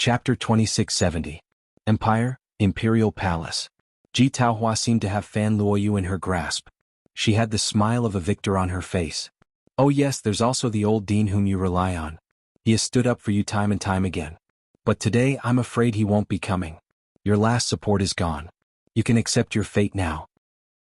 Chapter 2670. Empire, Imperial Palace. Ji Taohua seemed to have Fan Luoyu in her grasp. She had the smile of a victor on her face. Oh yes, there's also the old dean whom you rely on. He has stood up for you time and time again. But today I'm afraid he won't be coming. Your last support is gone. You can accept your fate now.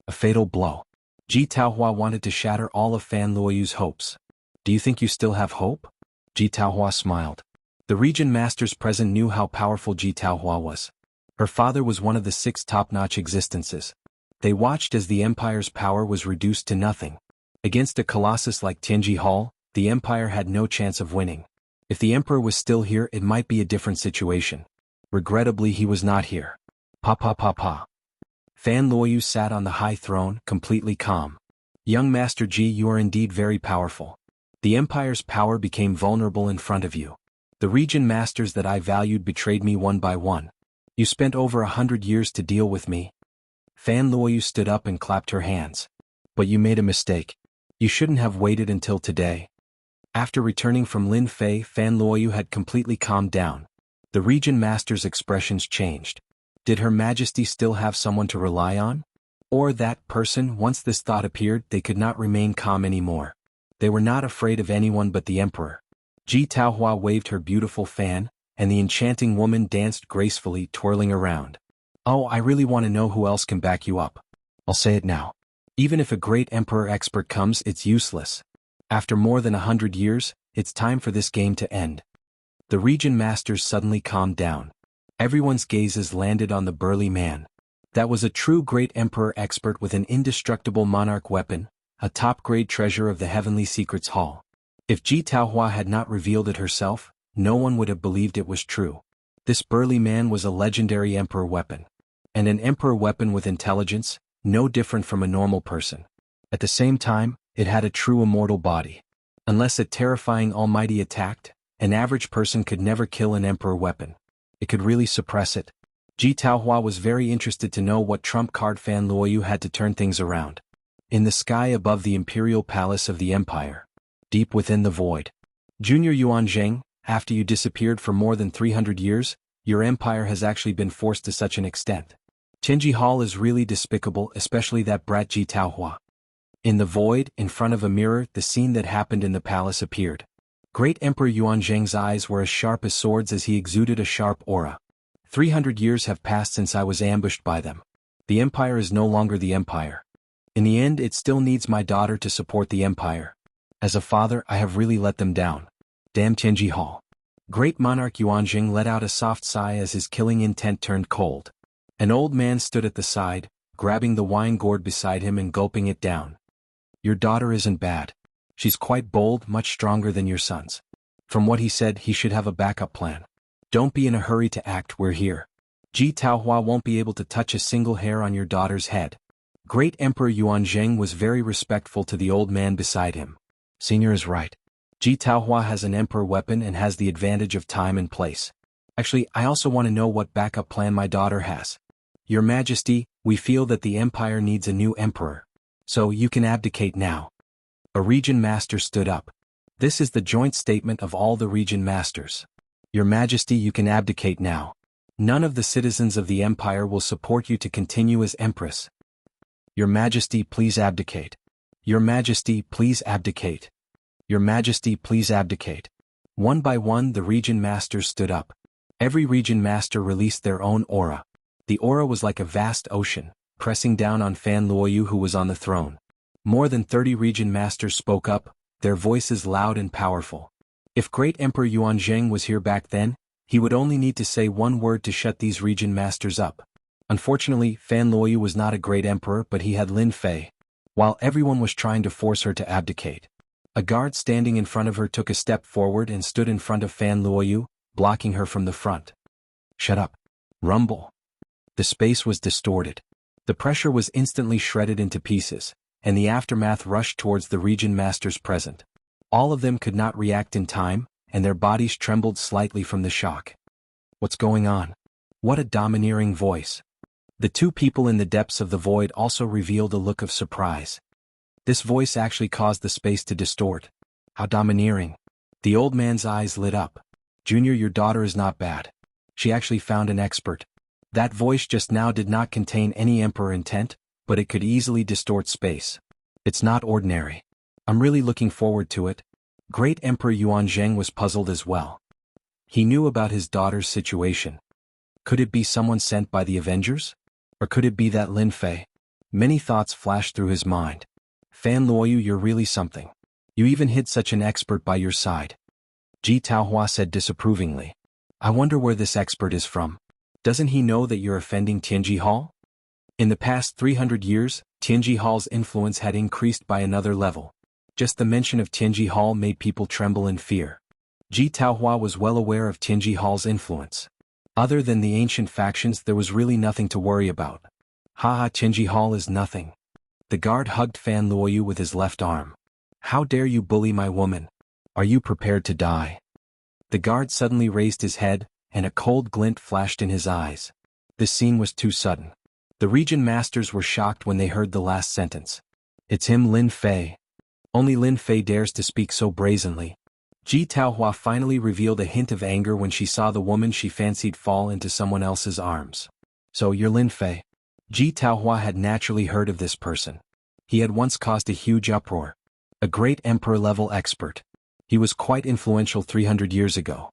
A fatal blow. Ji Taohua wanted to shatter all of Fan Luoyu's hopes. Do you think you still have hope? Ji Taohua smiled. The region masters present knew how powerful Ji Taohua was. Her father was one of the 6 top-notch existences. They watched as the empire's power was reduced to nothing. Against a colossus like Tianji Hall, the empire had no chance of winning. If the emperor was still here, it might be a different situation. Regrettably, he was not here. Pa. Fan Luoyu sat on the high throne, completely calm. Young Master Ji, you are indeed very powerful. The empire's power became vulnerable in front of you. The region masters that I valued betrayed me one by one. You spent over 100 years to deal with me. Fan Luoyu stood up and clapped her hands. But you made a mistake. You shouldn't have waited until today. After returning from Lin Fei, Fan Luoyu had completely calmed down. The region master's expressions changed. Did Her Majesty still have someone to rely on? Or that person, once this thought appeared, they could not remain calm anymore. They were not afraid of anyone but the emperor. Ji Taohua waved her beautiful fan, and the enchanting woman danced gracefully, twirling around. Oh, I really want to know who else can back you up. I'll say it now. Even if a great emperor expert comes, it's useless. After more than 100 years, it's time for this game to end. The region masters suddenly calmed down. Everyone's gazes landed on the burly man. That was a true great emperor expert with an indestructible monarch weapon, a top-grade treasure of the Heavenly Secrets Hall. If Ji Taohua had not revealed it herself, no one would have believed it was true. This burly man was a legendary emperor weapon. And an emperor weapon with intelligence, no different from a normal person. At the same time, it had a true immortal body. Unless a terrifying almighty attacked, an average person could never kill an emperor weapon. It could really suppress it. Ji Taohua was very interested to know what trump card Fan Luoyu had to turn things around. In the sky above the imperial palace of the empire, deep within the void. Junior Yuan Zheng, after you disappeared for more than 300 years, your empire has actually been forced to such an extent. Tianji Hall is really despicable, especially that brat Ji Taohua. In the void, in front of a mirror, the scene that happened in the palace appeared. Great Emperor Yuan Zheng's eyes were as sharp as swords as he exuded a sharp aura. 300 years have passed since I was ambushed by them. The empire is no longer the empire. In the end, it still needs my daughter to support the empire. As a father, I have really let them down. Damn Tianji Hall. Great monarch Yuan Zheng let out a soft sigh as his killing intent turned cold. An old man stood at the side, grabbing the wine gourd beside him and gulping it down. Your daughter isn't bad. She's quite bold, much stronger than your sons. From what he said, he should have a backup plan. Don't be in a hurry to act, we're here. Ji Taohua won't be able to touch a single hair on your daughter's head. Great Emperor Yuan Zheng was very respectful to the old man beside him. Senior is right. Ji Taohua has an emperor weapon and has the advantage of time and place. Actually, I also want to know what backup plan my daughter has. Your Majesty, we feel that the empire needs a new emperor. So you can abdicate now. A region master stood up. This is the joint statement of all the region masters. Your Majesty, you can abdicate now. None of the citizens of the empire will support you to continue as empress. Your Majesty, please abdicate. Your Majesty, please abdicate. Your Majesty, please abdicate. One by one, the region masters stood up. Every region master released their own aura. The aura was like a vast ocean, pressing down on Fan Luoyu, who was on the throne. More than 30 region masters spoke up, their voices loud and powerful. If Great Emperor Yuan Zheng was here back then, he would only need to say one word to shut these region masters up. Unfortunately, Fan Luoyu was not a great emperor, but he had Lin Fei. While everyone was trying to force her to abdicate, a guard standing in front of her took a step forward and stood in front of Fan Luoyu, blocking her from the front. Shut up. Rumble. The space was distorted. The pressure was instantly shredded into pieces, and the aftermath rushed towards the region masters present. All of them could not react in time, and their bodies trembled slightly from the shock. What's going on? What a domineering voice. The 2 people in the depths of the void also revealed a look of surprise. This voice actually caused the space to distort. How domineering. The old man's eyes lit up. Junior, your daughter is not bad. She actually found an expert. That voice just now did not contain any emperor intent, but it could easily distort space. It's not ordinary. I'm really looking forward to it. Great Emperor Yuanzheng was puzzled as well. He knew about his daughter's situation. Could it be someone sent by the Avengers? Or could it be that Lin Fei? Many thoughts flashed through his mind. Fan Luoyu, you're really something. You even hid such an expert by your side. Ji Taohua said disapprovingly. I wonder where this expert is from. Doesn't he know that you're offending Tianji Hall? In the past 300 years, Tianji Hall's influence had increased by another level. Just the mention of Tianji Hall made people tremble in fear. Ji Taohua was well aware of Tianji Hall's influence. Other than the ancient factions, there was really nothing to worry about. Haha, Tianji Hall is nothing. The guard hugged Fan Luoyu with his left arm. How dare you bully my woman? Are you prepared to die? The guard suddenly raised his head, and a cold glint flashed in his eyes. This scene was too sudden. The region masters were shocked when they heard the last sentence. It's him, Lin Fei. Only Lin Fei dares to speak so brazenly. Ji Taohua finally revealed a hint of anger when she saw the woman she fancied fall into someone else's arms. So you're Lin Fei? Ji Taohua had naturally heard of this person. He had once caused a huge uproar. A great emperor-level expert. He was quite influential 300 years ago.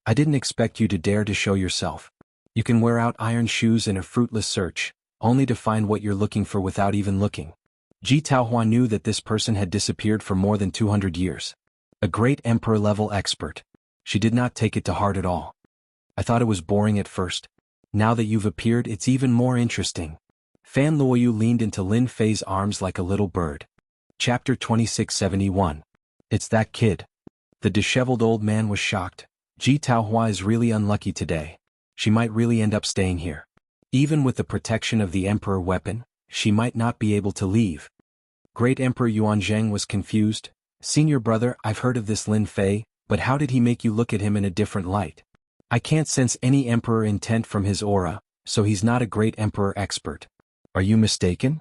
I didn't expect you to dare to show yourself. You can wear out iron shoes in a fruitless search, only to find what you're looking for without even looking. Ji Taohua knew that this person had disappeared for more than 200 years. A great emperor-level expert. She did not take it to heart at all. I thought it was boring at first. Now that you've appeared, it's even more interesting. Fan Luoyu leaned into Lin Fei's arms like a little bird. Chapter 2671. It's that kid. The disheveled old man was shocked. Ji Taohua is really unlucky today. She might really end up staying here. Even with the protection of the emperor weapon, she might not be able to leave. Great Emperor Yuanzheng was confused. Senior brother, I've heard of this Lin Fei, but how did he make you look at him in a different light? I can't sense any emperor intent from his aura, so he's not a great emperor expert. Are you mistaken?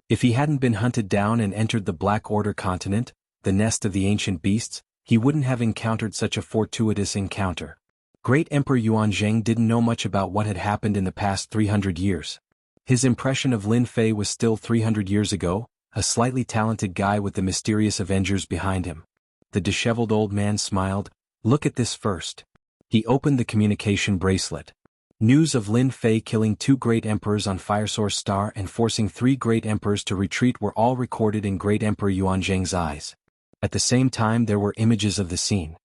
If he hadn't been hunted down and entered the Black Order continent, the nest of the ancient beasts, he wouldn't have encountered such a fortuitous encounter. Great Emperor Yuanzheng didn't know much about what had happened in the past 300 years. His impression of Lin Fei was still 300 years ago, a slightly talented guy with the mysterious Avengers behind him. The disheveled old man smiled. Look at this first. He opened the communication bracelet. News of Lin Fei killing 2 great emperors on Firesource Star and forcing 3 great emperors to retreat were all recorded in Great Emperor Yuanzheng's eyes. At the same time, there were images of the scene.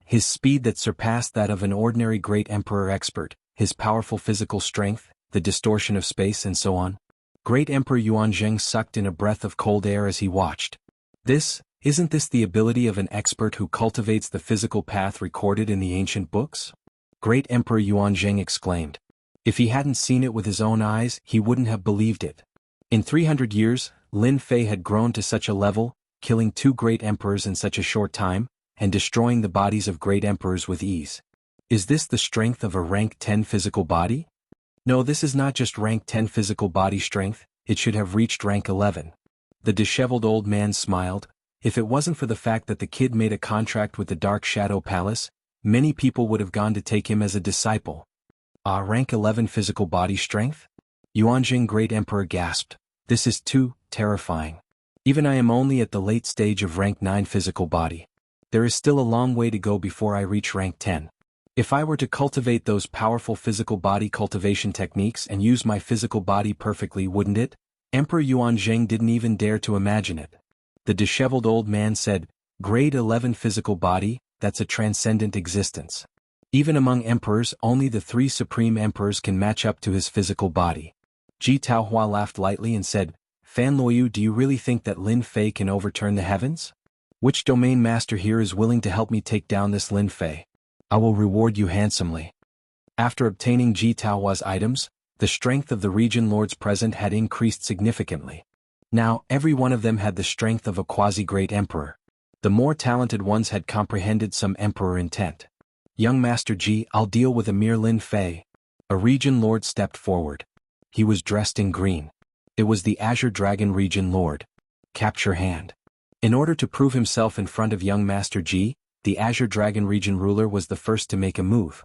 His speed that surpassed that of an ordinary great emperor expert, his powerful physical strength, the distortion of space, and so on. Great Emperor Yuanzheng sucked in a breath of cold air as he watched. Isn't this the ability of an expert who cultivates the physical path recorded in the ancient books? Great Emperor Yuanzheng exclaimed. If he hadn't seen it with his own eyes, he wouldn't have believed it. In 300 years, Lin Fei had grown to such a level, killing 2 great emperors in such a short time, and destroying the bodies of great emperors with ease. Is this the strength of a rank 10 physical body? No, this is not just rank 10 physical body strength, it should have reached rank 11. The disheveled old man smiled. If it wasn't for the fact that the kid made a contract with the Dark Shadow Palace, many people would have gone to take him as a disciple. Rank 11 physical body strength? Yuanzheng Great Emperor gasped. This is too terrifying. Even I am only at the late stage of rank 9 physical body. There is still a long way to go before I reach rank 10. If I were to cultivate those powerful physical body cultivation techniques and use my physical body perfectly, wouldn't it? Emperor Yuanzheng didn't even dare to imagine it. The disheveled old man said, Grade 11 physical body, that's a transcendent existence. Even among emperors, only the 3 supreme emperors can match up to his physical body. Ji Taohua laughed lightly and said, Fan Luoyu, do you really think that Lin Fei can overturn the heavens? Which domain master here is willing to help me take down this Lin Fei? I will reward you handsomely. After obtaining Ji Taohua's items, the strength of the region lords present had increased significantly. Now, every one of them had the strength of a quasi-great emperor. The more talented ones had comprehended some emperor intent. Young Master Ji, I'll deal with a mere Lin Fei. A region lord stepped forward. He was dressed in green. It was the Azure Dragon region lord. Capture hand. In order to prove himself in front of young Master Ji, the Azure Dragon region ruler was the first to make a move.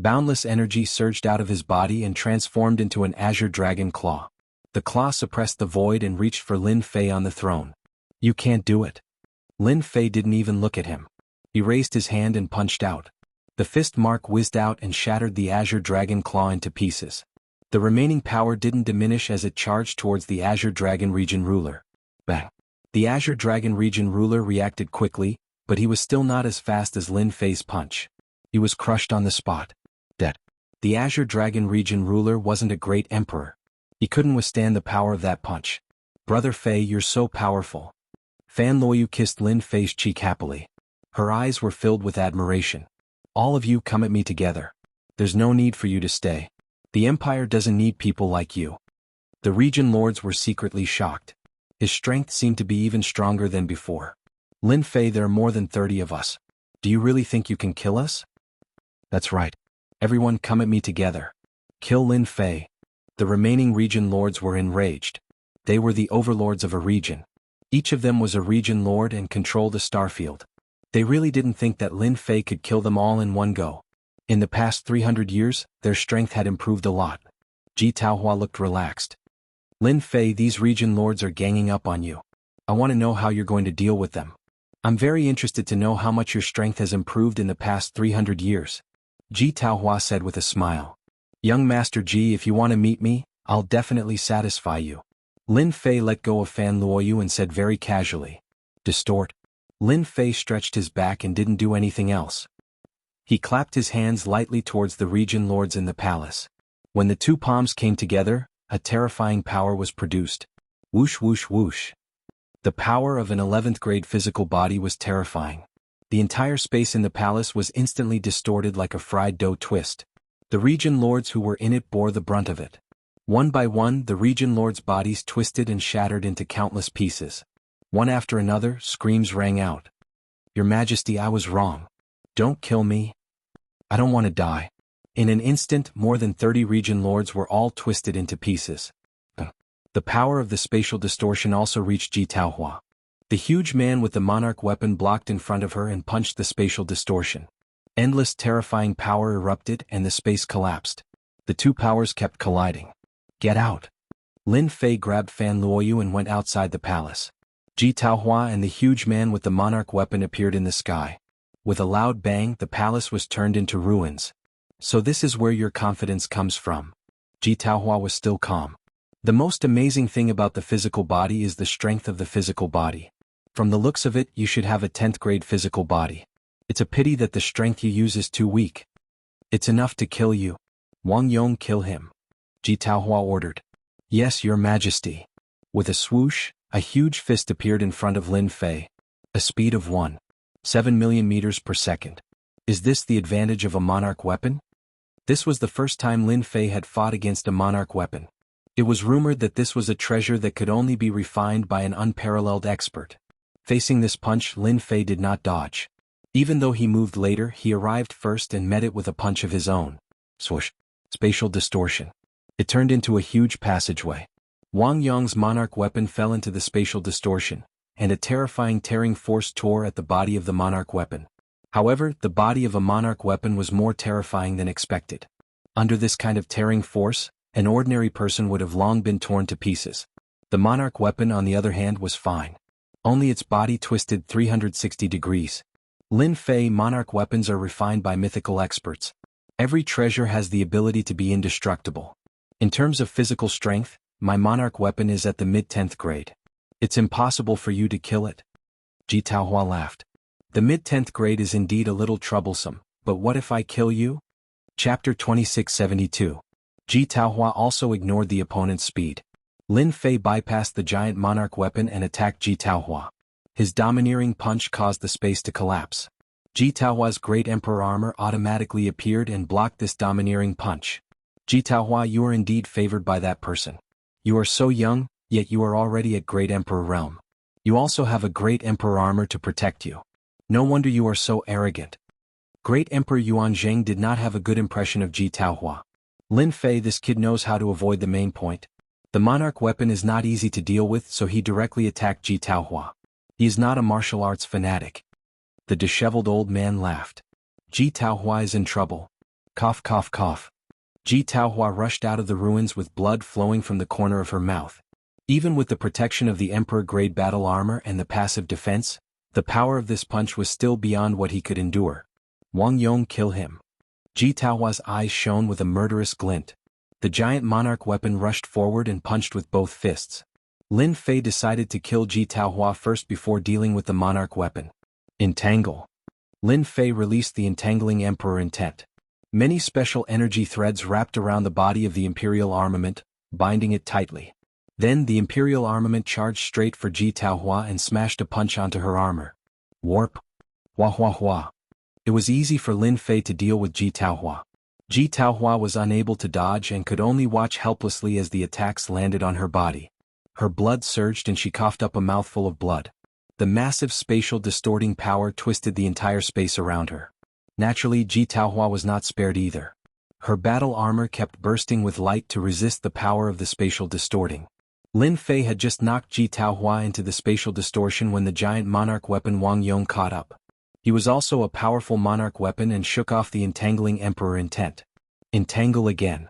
Boundless energy surged out of his body and transformed into an azure dragon claw. The claw suppressed the void and reached for Lin Fei on the throne. You can't do it. Lin Fei didn't even look at him. He raised his hand and punched out. The fist mark whizzed out and shattered the azure dragon claw into pieces. The remaining power didn't diminish as it charged towards the azure dragon region ruler. Bang! The azure dragon region ruler reacted quickly, but he was still not as fast as Lin Fei's punch. He was crushed on the spot. Dead. The azure dragon region ruler wasn't a great emperor. He couldn't withstand the power of that punch. Brother Fei, you're so powerful. Fan Luoyu kissed Lin Fei's cheek happily. Her eyes were filled with admiration. All of you come at me together. There's no need for you to stay. The Empire doesn't need people like you. The region lords were secretly shocked. His strength seemed to be even stronger than before. Lin Fei, there are more than 30 of us. Do you really think you can kill us? That's right. Everyone come at me together. Kill Lin Fei. The remaining region lords were enraged. They were the overlords of a region. Each of them was a region lord and controlled a starfield. They really didn't think that Lin Fei could kill them all in one go. In the past 300 years, their strength had improved a lot. Ji Taohua looked relaxed. Lin Fei, these region lords are ganging up on you. I want to know how you're going to deal with them. I'm very interested to know how much your strength has improved in the past 300 years. Ji Taohua said with a smile. Young Master Ji, if you want to meet me, I'll definitely satisfy you. Lin Fei let go of Fan Luoyu and said very casually. Distort. Lin Fei stretched his back and didn't do anything else. He clapped his hands lightly towards the region lords in the palace. When the two palms came together, a terrifying power was produced. Whoosh whoosh whoosh. The power of an 11th grade physical body was terrifying. The entire space in the palace was instantly distorted like a fried dough twist. The region lords who were in it bore the brunt of it. One by one, the region lords' bodies twisted and shattered into countless pieces. One after another, screams rang out. Your Majesty, I was wrong. Don't kill me. I don't want to die. In an instant, more than 30 region lords were all twisted into pieces. The power of the spatial distortion also reached Ji Taohua. The huge man with the monarch weapon blocked in front of her and punched the spatial distortion. Endless terrifying power erupted and the space collapsed. The two powers kept colliding. Get out. Lin Fei grabbed Fan Luoyu and went outside the palace. Ji Taohua and the huge man with the monarch weapon appeared in the sky. With a loud bang, the palace was turned into ruins. So this is where your confidence comes from. Ji Taohua was still calm. The most amazing thing about the physical body is the strength of the physical body. From the looks of it, you should have a 10th grade physical body. It's a pity that the strength you use is too weak. It's enough to kill you. Wang Yong, kill him. Ji Taohua ordered. Yes, your Majesty. With a swoosh, a huge fist appeared in front of Lin Fei. A speed of 1.7 million meters per second. Is this the advantage of a monarch weapon? This was the first time Lin Fei had fought against a monarch weapon. It was rumored that this was a treasure that could only be refined by an unparalleled expert. Facing this punch, Lin Fei did not dodge. Even though he moved later, he arrived first and met it with a punch of his own. Swoosh. Spatial distortion. It turned into a huge passageway. Wang Yong's monarch weapon fell into the spatial distortion, and a terrifying tearing force tore at the body of the monarch weapon. However, the body of a monarch weapon was more terrifying than expected. Under this kind of tearing force, an ordinary person would have long been torn to pieces. The monarch weapon, on the other hand, was fine. Only its body twisted 360 degrees. Lin Fei monarch weapons are refined by mythical experts. Every treasure has the ability to be indestructible. In terms of physical strength, my monarch weapon is at the mid-10th grade. It's impossible for you to kill it. Ji Taohua laughed. The mid-10th grade is indeed a little troublesome, but what if I kill you? Chapter 2672. Ji Taohua also ignored the opponent's speed. Lin Fei bypassed the giant monarch weapon and attacked Ji Taohua. His domineering punch caused the space to collapse. Ji Taohua's great emperor armor automatically appeared and blocked this domineering punch. Ji Taohua, you are indeed favored by that person. You are so young, yet you are already at great emperor realm. You also have a great emperor armor to protect you. No wonder you are so arrogant. Great Emperor Yuan Zheng did not have a good impression of Ji Taohua. Lin Fei, this kid knows how to avoid the main point. The monarch weapon is not easy to deal with, so he directly attacked Ji Taohua. He is not a martial arts fanatic. The disheveled old man laughed. Ji Taohua is in trouble. Cough cough cough. Ji Taohua rushed out of the ruins with blood flowing from the corner of her mouth. Even with the protection of the Emperor-grade battle armor and the passive defense, the power of this punch was still beyond what he could endure. Wang Yong, kill him. Ji Taohua's eyes shone with a murderous glint. The giant monarch weapon rushed forward and punched with both fists. Lin Fei decided to kill Ji Taohua first before dealing with the monarch weapon. Entangle. Lin Fei released the entangling emperor intent. Many special energy threads wrapped around the body of the imperial armament, binding it tightly. Then the imperial armament charged straight for Ji Taohua and smashed a punch onto her armor. Warp. Hua hua hua. It was easy for Lin Fei to deal with Ji Taohua. Ji Taohua was unable to dodge and could only watch helplessly as the attacks landed on her body. Her blood surged and she coughed up a mouthful of blood. The massive spatial distorting power twisted the entire space around her. Naturally, Ji Taohua was not spared either. Her battle armor kept bursting with light to resist the power of the spatial distorting. Lin Fei had just knocked Ji Taohua into the spatial distortion when the giant monarch weapon Wang Yong caught up. He was also a powerful monarch weapon and shook off the entangling emperor intent. Entangle again.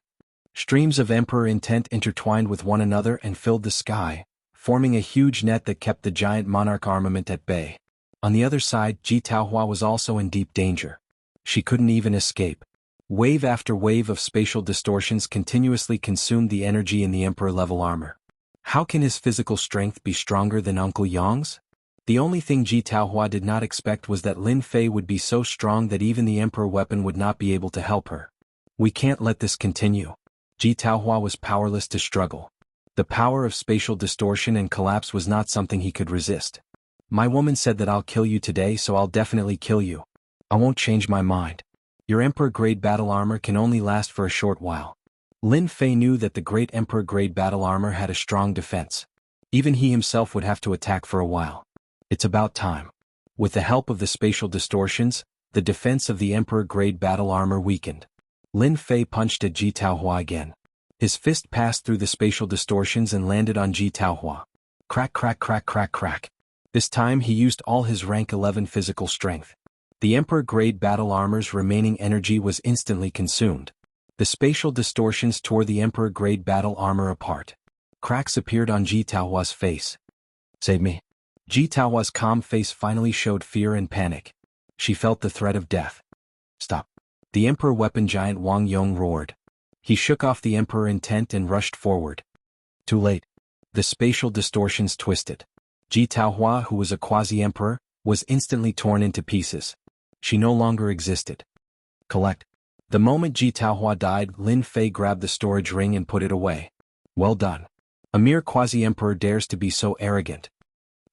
Streams of emperor intent intertwined with one another and filled the sky, forming a huge net that kept the giant monarch armament at bay. On the other side, Ji Taohua was also in deep danger. She couldn't even escape. Wave after wave of spatial distortions continuously consumed the energy in the emperor-level armor. How can his physical strength be stronger than Uncle Yong's? The only thing Ji Taohua did not expect was that Lin Fei would be so strong that even the emperor weapon would not be able to help her. We can't let this continue. Ji Taohua was powerless to struggle. The power of spatial distortion and collapse was not something he could resist. My woman said that I'll kill you today, so I'll definitely kill you. I won't change my mind. Your Emperor-grade battle armor can only last for a short while. Lin Fei knew that the great Emperor-grade battle armor had a strong defense. Even he himself would have to attack for a while. It's about time. With the help of the spatial distortions, the defense of the Emperor-grade battle armor weakened. Lin Fei punched at Ji Taohua again. His fist passed through the spatial distortions and landed on Ji Taohua. Crack crack crack crack crack. This time he used all his rank 11 physical strength. The Emperor-grade battle armor's remaining energy was instantly consumed. The spatial distortions tore the Emperor-grade battle armor apart. Cracks appeared on Ji Taohua's face. Save me. Ji Taohua's calm face finally showed fear and panic. She felt the threat of death. Stop. The Emperor weapon giant Wang Yong roared. He shook off the Emperor intent and rushed forward. Too late. The spatial distortions twisted. Ji Taohua, who was a quasi-emperor, was instantly torn into pieces. She no longer existed. Collect. The moment Ji Taohua died, Lin Fei grabbed the storage ring and put it away. Well done. A mere quasi-emperor dares to be so arrogant.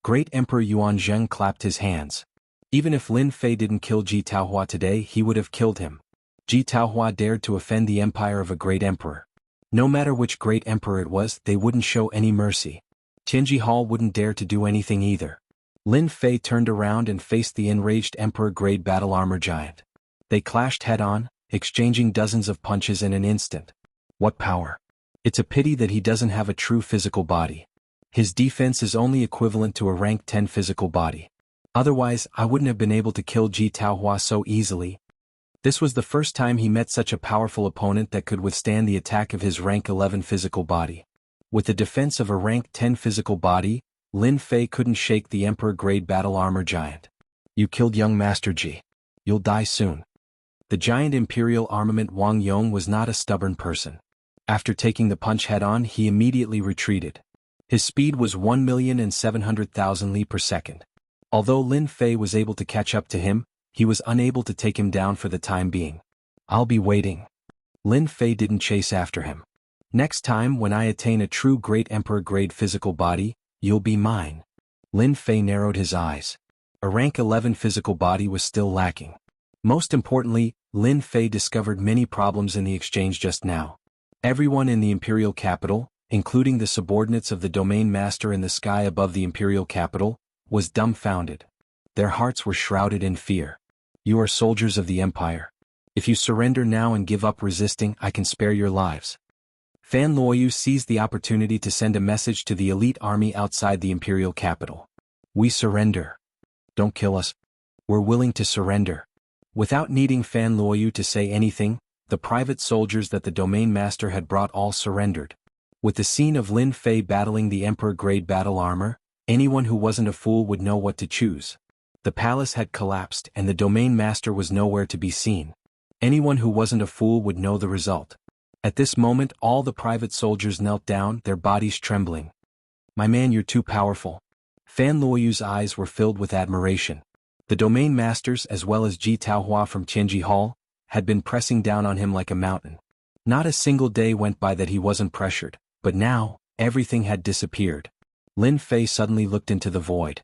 Great Emperor Yuanzheng clapped his hands. Even if Lin Fei didn't kill Ji Taohua today, he would have killed him. Ji Taohua dared to offend the empire of a great emperor. No matter which great emperor it was, they wouldn't show any mercy. Tianji Hall wouldn't dare to do anything either. Lin Fei turned around and faced the enraged Emperor-grade battle armor giant. They clashed head-on, exchanging dozens of punches in an instant. What power! It's a pity that he doesn't have a true physical body. His defense is only equivalent to a rank 10 physical body. Otherwise, I wouldn't have been able to kill Ji Taohua so easily. This was the first time he met such a powerful opponent that could withstand the attack of his rank 11 physical body. With the defense of a rank 10 physical body, Lin Fei couldn't shake the Emperor-grade battle armor giant. You killed young Master Ji. You'll die soon. The giant imperial armament Wang Yong was not a stubborn person. After taking the punch head-on, he immediately retreated. His speed was 1,700,000 li per second. Although Lin Fei was able to catch up to him, he was unable to take him down for the time being. I'll be waiting. Lin Fei didn't chase after him. Next time when I attain a true great Emperor-grade physical body, you'll be mine. Lin Fei narrowed his eyes. A rank 11 physical body was still lacking. Most importantly, Lin Fei discovered many problems in the exchange just now. Everyone in the imperial capital, including the subordinates of the domain master in the sky above the imperial capital, was dumbfounded. Their hearts were shrouded in fear. You are soldiers of the empire. If you surrender now and give up resisting, I can spare your lives. Fan Luoyu seized the opportunity to send a message to the elite army outside the imperial capital. We surrender. Don't kill us. We're willing to surrender. Without needing Fan Luoyu to say anything, the private soldiers that the domain master had brought all surrendered. With the scene of Lin Fei battling the emperor-grade battle armor, anyone who wasn't a fool would know what to choose. The palace had collapsed and the domain master was nowhere to be seen. Anyone who wasn't a fool would know the result. At this moment all the private soldiers knelt down, their bodies trembling. "My man, you're too powerful." Fan Luoyu's eyes were filled with admiration. The domain masters as well as Ji Taohua from Tianji Hall had been pressing down on him like a mountain. Not a single day went by that he wasn't pressured, but now, everything had disappeared. Lin Fei suddenly looked into the void.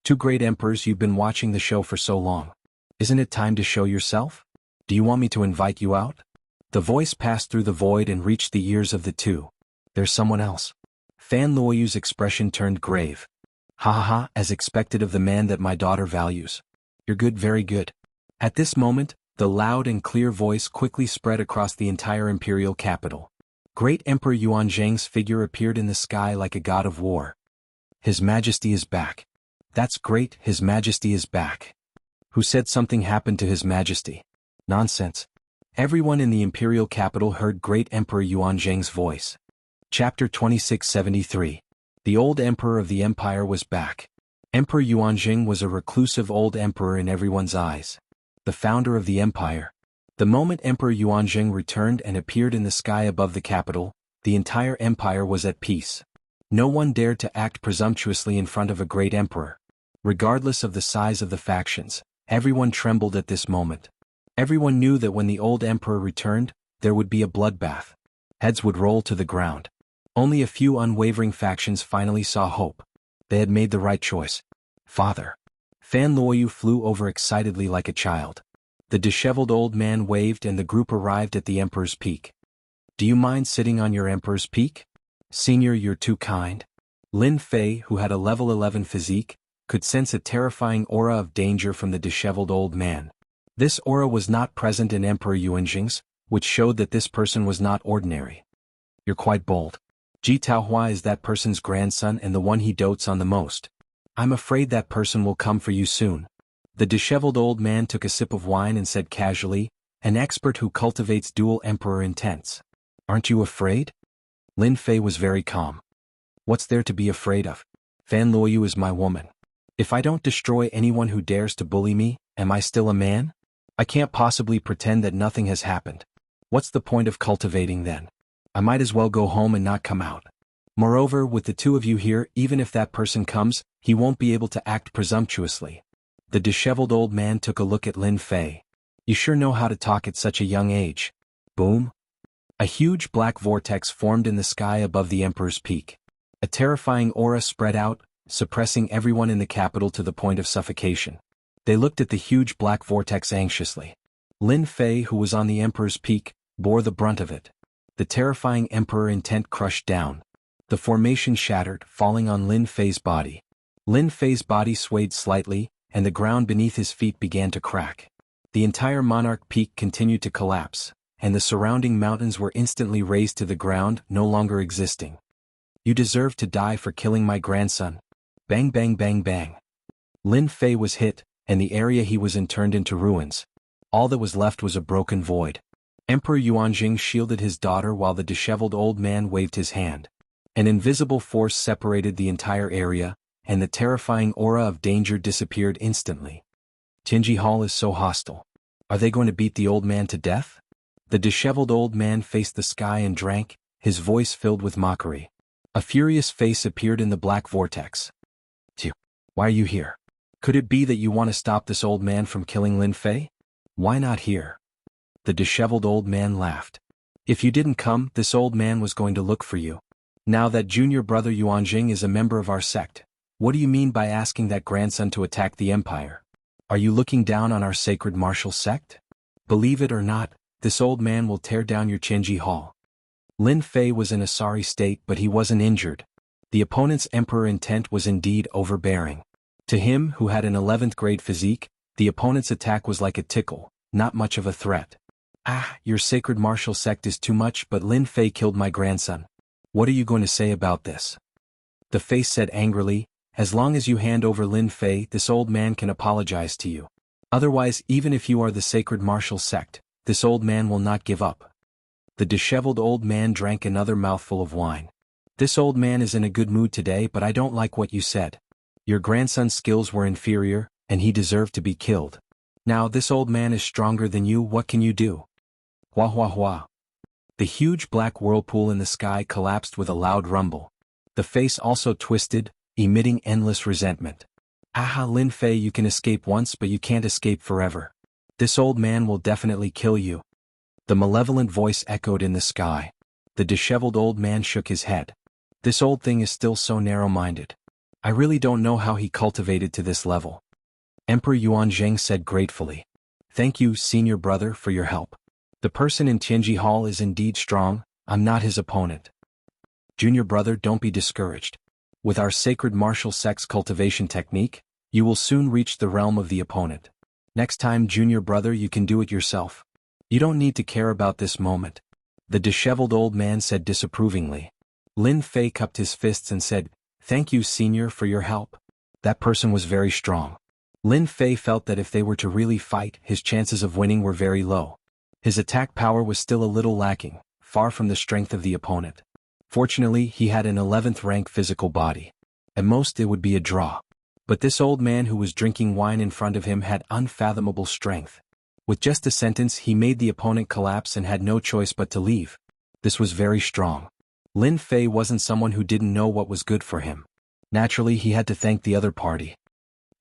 "Two great emperors, you've been watching the show for so long. Isn't it time to show yourself? Do you want me to invite you out?" The voice passed through the void and reached the ears of the two. "There's someone else." Fan Luoyu's expression turned grave. "Ha ha ha, as expected of the man that my daughter values. You're good, very good." At this moment, the loud and clear voice quickly spread across the entire imperial capital. Great Emperor Yuanzhang's figure appeared in the sky like a god of war. "His Majesty is back." "That's great, His Majesty is back." "Who said something happened to His Majesty?" "Nonsense." Everyone in the imperial capital heard Great Emperor Yuanzhang's voice. Chapter 2673. The old emperor of the empire was back. Emperor Yuanzhang was a reclusive old emperor in everyone's eyes. The founder of the empire. The moment Emperor Yuanzhang returned and appeared in the sky above the capital, the entire empire was at peace. No one dared to act presumptuously in front of a great emperor. Regardless of the size of the factions, everyone trembled at this moment. Everyone knew that when the old emperor returned, there would be a bloodbath. Heads would roll to the ground. Only a few unwavering factions finally saw hope. They had made the right choice. "Father." Fan Luoyu flew over excitedly like a child. The disheveled old man waved and the group arrived at the emperor's peak. "Do you mind sitting on your emperor's peak? Senior, you're too kind." Lin Fei, who had a level 11 physique, could sense a terrifying aura of danger from the disheveled old man. This aura was not present in Emperor Yuanzhang's, which showed that this person was not ordinary. "You're quite bold. Ji Taohua is that person's grandson and the one he dotes on the most. I'm afraid that person will come for you soon." The disheveled old man took a sip of wine and said casually, "An expert who cultivates dual emperor intents. Aren't you afraid?" Lin Fei was very calm. "What's there to be afraid of? Fan Luoyu is my woman. If I don't destroy anyone who dares to bully me, am I still a man? I can't possibly pretend that nothing has happened. What's the point of cultivating then? I might as well go home and not come out. Moreover, with the two of you here, even if that person comes, he won't be able to act presumptuously." The disheveled old man took a look at Lin Fei. "You sure know how to talk at such a young age." Boom. A huge black vortex formed in the sky above the emperor's peak. A terrifying aura spread out, suppressing everyone in the capital to the point of suffocation. They looked at the huge black vortex anxiously. Lin Fei, who was on the emperor's peak, bore the brunt of it. The terrifying emperor intent crushed down. The formation shattered, falling on Lin Fei's body. Lin Fei's body swayed slightly, and the ground beneath his feet began to crack. The entire monarch peak continued to collapse, and the surrounding mountains were instantly razed to the ground, no longer existing. "You deserve to die for killing my grandson." Bang bang bang bang. Lin Fei was hit, and the area he was in turned into ruins. All that was left was a broken void. Emperor Yuanzhang shielded his daughter while the disheveled old man waved his hand. An invisible force separated the entire area, and the terrifying aura of danger disappeared instantly. Tianji Hall is so hostile. Are they going to beat the old man to death? The disheveled old man faced the sky and drank, his voice filled with mockery. A furious face appeared in the black vortex. "Tiu, why are you here? Could it be that you want to stop this old man from killing Lin Fei? Why not here?" The disheveled old man laughed. "If you didn't come, this old man was going to look for you. Now that junior brother Yuanzhang is a member of our sect, what do you mean by asking that grandson to attack the empire? Are you looking down on our sacred martial sect? Believe it or not, this old man will tear down your Tianji Hall." Lin Fei was in a sorry state, but he wasn't injured. The opponent's emperor intent was indeed overbearing. To him, who had an 11th grade physique, the opponent's attack was like a tickle, not much of a threat. "Ah, your sacred martial sect is too much, but Lin Fei killed my grandson. What are you going to say about this?" The face said angrily, "As long as you hand over Lin Fei, this old man can apologize to you. Otherwise, even if you are the sacred martial sect, this old man will not give up. The disheveled old man drank another mouthful of wine. This old man is in a good mood today, but I don't like what you said. Your grandson's skills were inferior, and he deserved to be killed. Now this old man is stronger than you, what can you do? Hua hua hua. The huge black whirlpool in the sky collapsed with a loud rumble. The face also twisted, emitting endless resentment. Aha, Lin Fei, you can escape once but you can't escape forever. This old man will definitely kill you. The malevolent voice echoed in the sky. The disheveled old man shook his head. This old thing is still so narrow-minded. I really don't know how he cultivated to this level. Emperor Yuanzheng said gratefully. Thank you, senior brother, for your help. The person in Tianji Hall is indeed strong, I'm not his opponent. Junior brother, don't be discouraged. With our sacred martial sex cultivation technique, you will soon reach the realm of the opponent. Next time, junior brother, you can do it yourself. You don't need to care about this moment. The disheveled old man said disapprovingly. Lin Fei cupped his fists and said, Thank you, senior, for your help. That person was very strong. Lin Fei felt that if they were to really fight, his chances of winning were very low. His attack power was still a little lacking, far from the strength of the opponent. Fortunately, he had an 11th rank physical body. At most it would be a draw. But this old man who was drinking wine in front of him had unfathomable strength. With just a sentence he made the opponent collapse and had no choice but to leave. This was very strong. Lin Fei wasn't someone who didn't know what was good for him. Naturally, he had to thank the other party.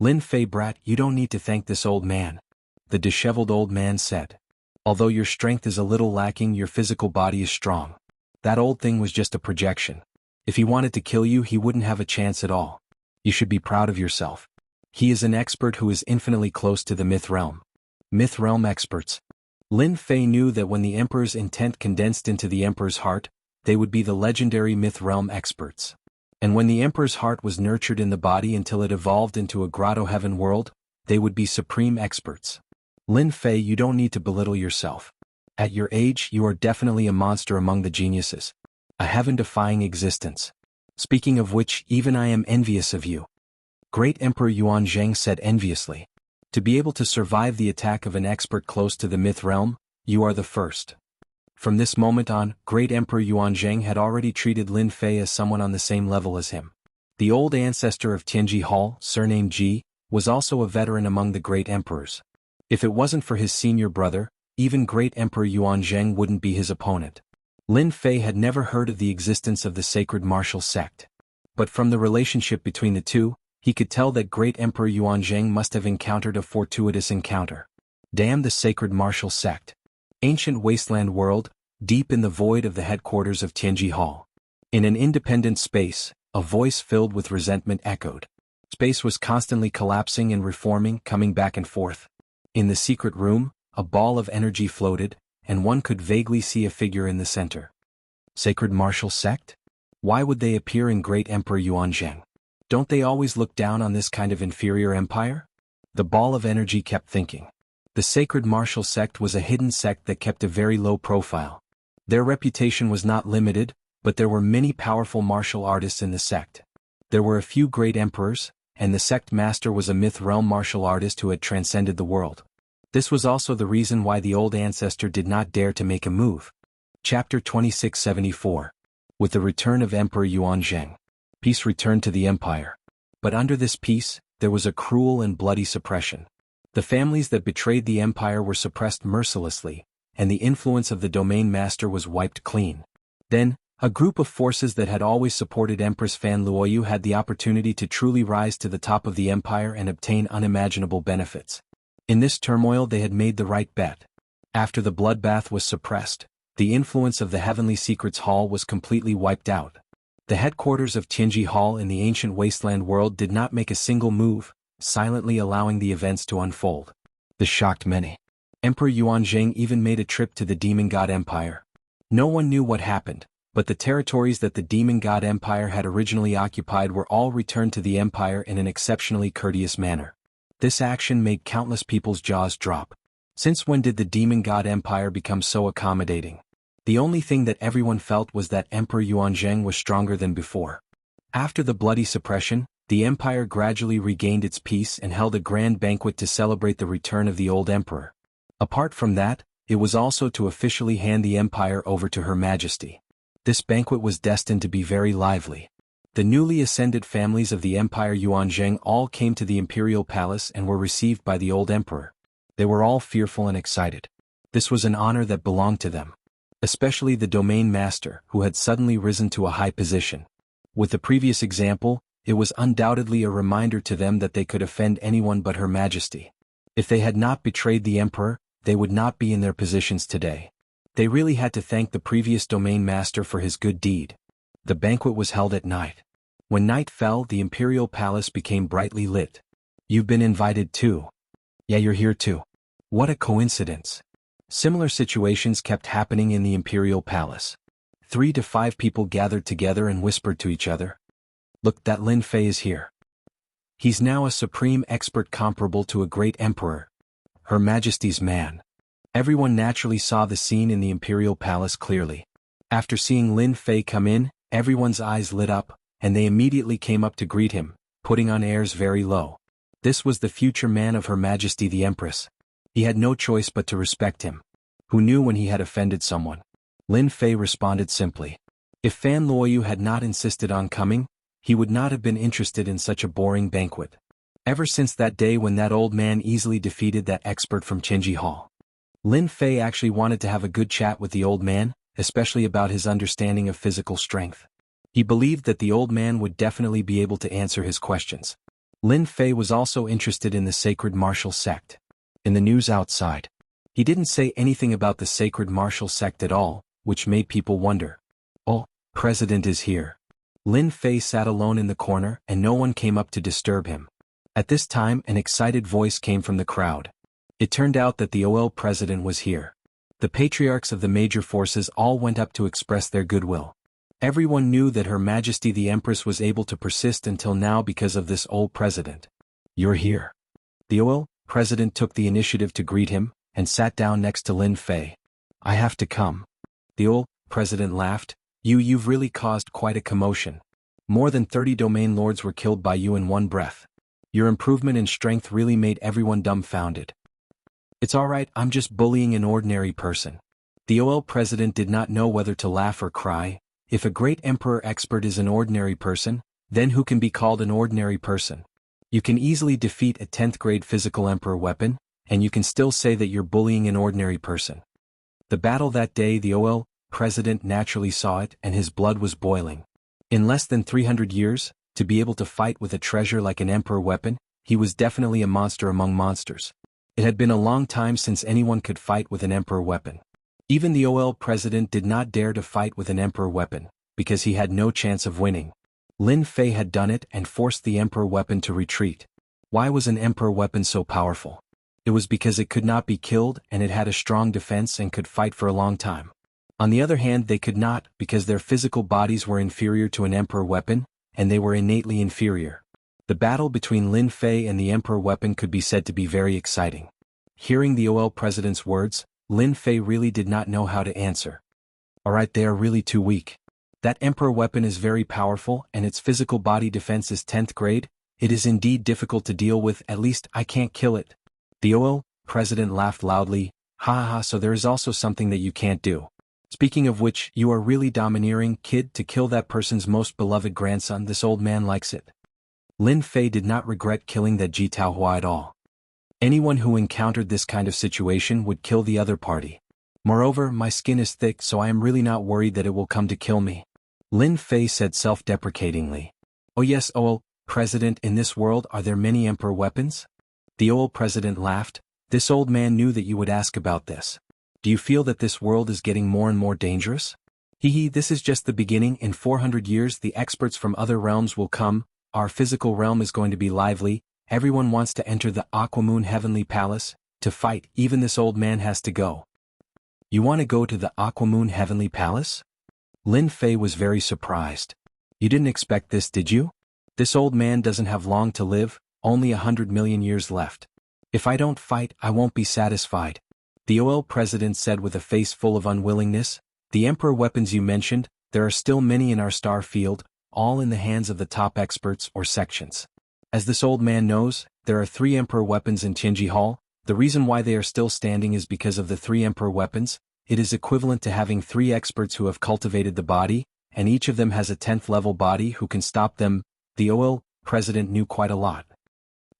Lin Fei, brat, you don't need to thank this old man. The disheveled old man said. Although your strength is a little lacking, your physical body is strong. That old thing was just a projection. If he wanted to kill you, he wouldn't have a chance at all. You should be proud of yourself. He is an expert who is infinitely close to the myth realm. Myth realm experts. Lin Fei knew that when the emperor's intent condensed into the emperor's heart, they would be the legendary myth realm experts. And when the emperor's heart was nurtured in the body until it evolved into a grotto heaven world, they would be supreme experts. Lin Fei, you don't need to belittle yourself. At your age, you are definitely a monster among the geniuses. A heaven-defying existence. Speaking of which, even I am envious of you. Great Emperor Yuanzheng said enviously. To be able to survive the attack of an expert close to the myth realm, you are the first. From this moment on, Great Emperor Yuanzheng had already treated Lin Fei as someone on the same level as him. The old ancestor of Tianji Hall, surnamed Ji, was also a veteran among the great emperors. If it wasn't for his senior brother, even Great Emperor Yuanzheng wouldn't be his opponent. Lin Fei had never heard of the existence of the sacred martial sect. But from the relationship between the two, he could tell that Great Emperor Yuanzheng must have encountered a fortuitous encounter. Damn the sacred martial sect. Ancient wasteland world, deep in the void of the headquarters of Tianji Hall. In an independent space, a voice filled with resentment echoed. Space was constantly collapsing and reforming, coming back and forth. In the secret room, a ball of energy floated, and one could vaguely see a figure in the center. Sacred martial sect? Why would they appear in Great Emperor Yuanzheng? Don't they always look down on this kind of inferior empire? The ball of energy kept thinking. The sacred martial sect was a hidden sect that kept a very low profile. Their reputation was not limited, but there were many powerful martial artists in the sect. There were a few great emperors, and the sect master was a myth realm martial artist who had transcended the world. This was also the reason why the old ancestor did not dare to make a move. Chapter 2674. With the return of Emperor Yuanzheng, peace returned to the empire. But under this peace, there was a cruel and bloody suppression. The families that betrayed the empire were suppressed mercilessly, and the influence of the domain master was wiped clean. Then, a group of forces that had always supported Empress Fan Luoyu had the opportunity to truly rise to the top of the empire and obtain unimaginable benefits. In this turmoil they had made the right bet. After the bloodbath was suppressed, the influence of the Heavenly Secrets Hall was completely wiped out. The headquarters of Tianji Hall in the ancient wasteland world did not make a single move, silently allowing the events to unfold. This shocked many. Emperor Yuanzheng even made a trip to the Demon God Empire. No one knew what happened, but the territories that the Demon God Empire had originally occupied were all returned to the empire in an exceptionally courteous manner. This action made countless people's jaws drop. Since when did the Demon God Empire become so accommodating? The only thing that everyone felt was that Emperor Yuanzheng was stronger than before. After the bloody suppression, the empire gradually regained its peace and held a grand banquet to celebrate the return of the old emperor. Apart from that, it was also to officially hand the empire over to Her Majesty. This banquet was destined to be very lively. The newly ascended families of the Empire Yuanzheng all came to the imperial palace and were received by the old emperor. They were all fearful and excited. This was an honor that belonged to them. Especially the domain master, who had suddenly risen to a high position. With the previous example, it was undoubtedly a reminder to them that they could offend anyone but Her Majesty. If they had not betrayed the emperor, they would not be in their positions today. They really had to thank the previous domain master for his good deed. The banquet was held at night. When night fell, the imperial palace became brightly lit. You've been invited too. Yeah, you're here too. What a coincidence. Similar situations kept happening in the imperial palace. 3 to 5 people gathered together and whispered to each other. Look, that Lin Fei is here. He's now a supreme expert comparable to a great emperor. Her Majesty's man. Everyone naturally saw the scene in the imperial palace clearly. After seeing Lin Fei come in, everyone's eyes lit up, and they immediately came up to greet him, putting on airs very low. This was the future man of Her Majesty the Empress. He had no choice but to respect him. Who knew when he had offended someone? Lin Fei responded simply. If Fan Luoyu had not insisted on coming, he would not have been interested in such a boring banquet. Ever since that day when that old man easily defeated that expert from Qinji Hall, Lin Fei actually wanted to have a good chat with the old man, especially about his understanding of physical strength. He believed that the old man would definitely be able to answer his questions. Lin Fei was also interested in the sacred martial sect. In the news outside, he didn't say anything about the sacred martial sect at all, which made people wonder. Oh, President is here. Lin Fei sat alone in the corner and no one came up to disturb him. At this time an excited voice came from the crowd. It turned out that the OL president was here. The patriarchs of the major forces all went up to express their goodwill. Everyone knew that Her Majesty the Empress was able to persist until now because of this old president. You're here. The OL president took the initiative to greet him, and sat down next to Lin Fei. I have to come. The OL president laughed. You've really caused quite a commotion. More than 30 domain lords were killed by you in one breath. Your improvement in strength really made everyone dumbfounded. It's alright, I'm just bullying an ordinary person. The OL president did not know whether to laugh or cry. If a great emperor expert is an ordinary person, then who can be called an ordinary person? You can easily defeat a 10th grade physical emperor weapon, and you can still say that you're bullying an ordinary person. The battle that day, the OL president naturally saw it and his blood was boiling. In less than 300 years, to be able to fight with a treasure like an emperor weapon, he was definitely a monster among monsters. It had been a long time since anyone could fight with an emperor weapon. Even the OL president did not dare to fight with an emperor weapon, because he had no chance of winning. Lin Fei had done it and forced the emperor weapon to retreat. Why was an emperor weapon so powerful? It was because it could not be killed and it had a strong defense and could fight for a long time. On the other hand, they could not, because their physical bodies were inferior to an emperor weapon, and they were innately inferior. The battle between Lin Fei and the emperor weapon could be said to be very exciting. Hearing the OL president's words, Lin Fei really did not know how to answer. Alright, they are really too weak. That emperor weapon is very powerful and its physical body defense is 10th grade. It is indeed difficult to deal with, at least I can't kill it. The OL president laughed loudly. Ha ha, so there is also something that you can't do. Speaking of which, you are really domineering, kid, to kill that person's most beloved grandson. This old man likes it. Lin Fei did not regret killing that Ji Taohua at all. Anyone who encountered this kind of situation would kill the other party. Moreover, my skin is thick, so I am really not worried that it will come to kill me. Lin Fei said self-deprecatingly. Oh yes, OL president, in this world are there many emperor weapons? The OL president laughed. This old man knew that you would ask about this. Do you feel that this world is getting more and more dangerous? Hee, this is just the beginning. In 400 years the experts from other realms will come. Our physical realm is going to be lively. Everyone wants to enter the Aquamoon Heavenly Palace, to fight. Even this old man has to go. You want to go to the Aquamoon Heavenly Palace? Lin Fei was very surprised. You didn't expect this, did you? This old man doesn't have long to live, only 100 million years left. If I don't fight, I won't be satisfied. The OL president said with a face full of unwillingness. The emperor weapons you mentioned, there are still many in our star field, all in the hands of the top experts or sections. As this old man knows, there are 3 emperor weapons in Tianji Hall, The reason why they are still standing is because of the 3 Emperor weapons. It is equivalent to having 3 experts who have cultivated the body, and each of them has a 10th level body who can stop them. The OL president knew quite a lot.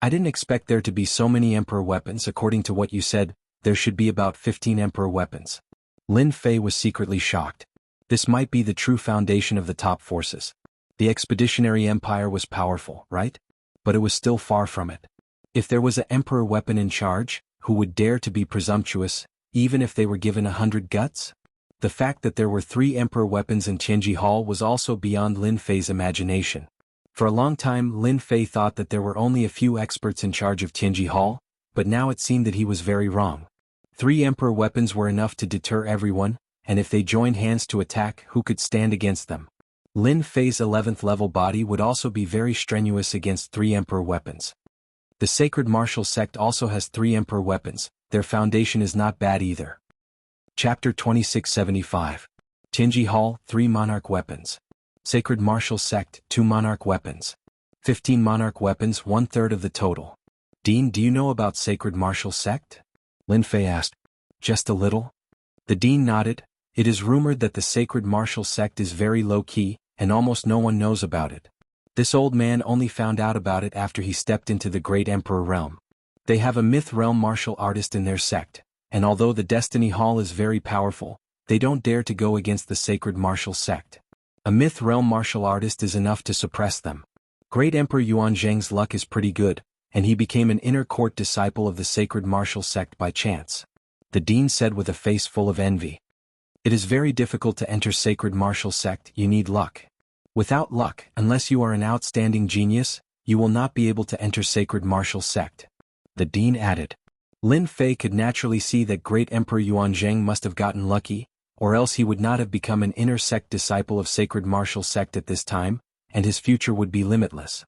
I didn't expect there to be so many Emperor weapons. According to what you said, there should be about 15 Emperor weapons. Lin Fei was secretly shocked. This might be the true foundation of the top forces. The expeditionary empire was powerful, right? But it was still far from it. If there was an Emperor weapon in charge, who would dare to be presumptuous, even if they were given 100 guts? The fact that there were 3 Emperor weapons in Tianji Hall was also beyond Lin Fei's imagination. For a long time Lin Fei thought that there were only a few experts in charge of Tianji Hall, but now it seemed that he was very wrong. 3 Emperor weapons were enough to deter everyone, and if they joined hands to attack, who could stand against them? Lin Fei's 11th level body would also be very strenuous against 3 Emperor weapons. The Sacred Martial Sect also has 3 Emperor weapons. Their foundation is not bad either. Chapter 2675. Tianji Hall, 3 Monarch weapons. Sacred Martial Sect, 2 Monarch weapons. 15 Monarch weapons, 1/3 of the total. Dean, do you know about Sacred Martial Sect? Lin Fei asked. Just a little? The Dean nodded. It is rumored that the Sacred Martial Sect is very low-key, and almost no one knows about it. This old man only found out about it after he stepped into the Great Emperor realm. They have a Myth Realm martial artist in their sect, and although the Destiny Hall is very powerful, they don't dare to go against the Sacred Martial Sect. A Myth Realm martial artist is enough to suppress them. Great Emperor Yuanzhang's luck is pretty good, and he became an inner court disciple of the Sacred Martial Sect by chance. The Dean said with a face full of envy. It is very difficult to enter Sacred Martial Sect. You need luck. Without luck, unless you are an outstanding genius, you will not be able to enter Sacred Martial Sect. The Dean added. Lin Fei could naturally see that Great Emperor Yuanzhang must have gotten lucky, or else he would not have become an inner sect disciple of Sacred Martial Sect at this time, and his future would be limitless.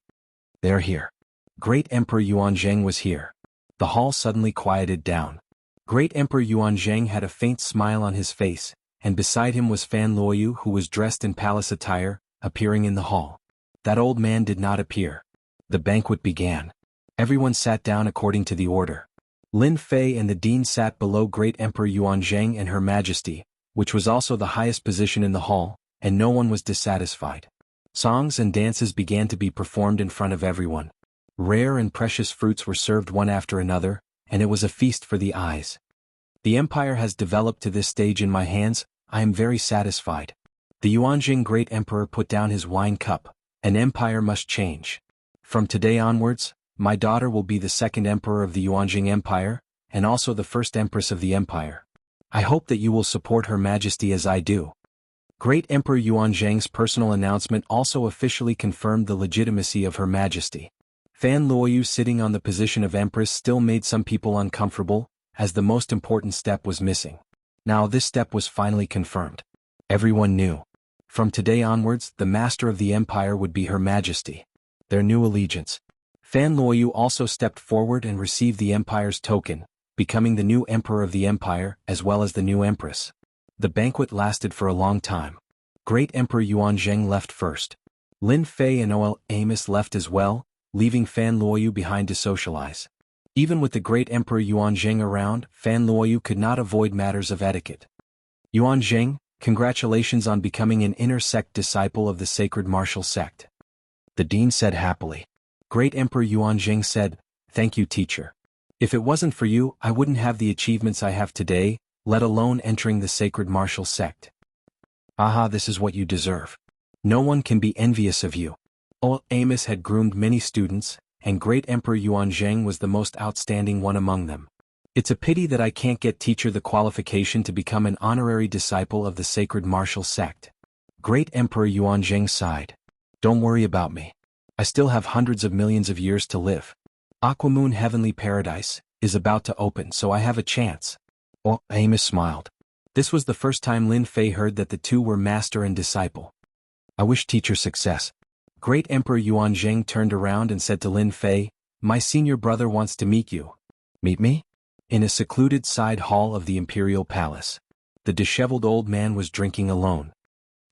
They're here. Great Emperor Yuanzhang was here. The hall suddenly quieted down. Great Emperor Yuanzhang had a faint smile on his face, and beside him was Fan Luoyu, who was dressed in palace attire, appearing in the hall. That old man did not appear. The banquet began. Everyone sat down according to the order. Lin Fei and the Dean sat below Great Emperor Yuanzhang and Her Majesty, which was also the highest position in the hall, and no one was dissatisfied. Songs and dances began to be performed in front of everyone. Rare and precious fruits were served one after another, and it was a feast for the eyes. The empire has developed to this stage in my hands. I am very satisfied. The Yuanjing Great Emperor put down his wine cup. An empire must change. From today onwards, my daughter will be the 2nd emperor of the Yuanjing Empire, and also the 1st empress of the empire. I hope that you will support Her Majesty as I do. Great Emperor Yuanzhang's personal announcement also officially confirmed the legitimacy of Her Majesty. Fan Luoyu sitting on the position of empress still made some people uncomfortable, as the most important step was missing. Now this step was finally confirmed. Everyone knew. From today onwards, the master of the empire would be Her Majesty. Their new allegiance. Fan Luoyu also stepped forward and received the empire's token, becoming the new emperor of the empire as well as the new empress. The banquet lasted for a long time. Great Emperor Yuanzhang left first. Lin Fei and Ol Amos left as well, leaving Fan Luoyu behind to socialize. Even with the Great Emperor Yuanzhang around, Fan Luoyu could not avoid matters of etiquette. Yuanzhang, congratulations on becoming an inner sect disciple of the Sacred Martial Sect. The Dean said happily. Great Emperor Yuanzhang said, Thank you, teacher. If it wasn't for you, I wouldn't have the achievements I have today, let alone entering the Sacred Martial Sect. Aha, this is what you deserve. No one can be envious of you. Ol Amos had groomed many students, and Great Emperor Yuanzhang was the most outstanding one among them. It's a pity that I can't get teacher the qualification to become an honorary disciple of the Sacred Martial Sect. Great Emperor Yuanzhang sighed. Don't worry about me. I still have hundreds of millions of years to live. Aquamoon Heavenly Paradise is about to open, so I have a chance. Ol Amos smiled. This was the first time Lin Fei heard that the two were master and disciple. I wish teacher success. Great Emperor Yuanzhang turned around and said to Lin Fei, My senior brother wants to meet you. Meet me? In a secluded side hall of the Imperial Palace. The disheveled old man was drinking alone.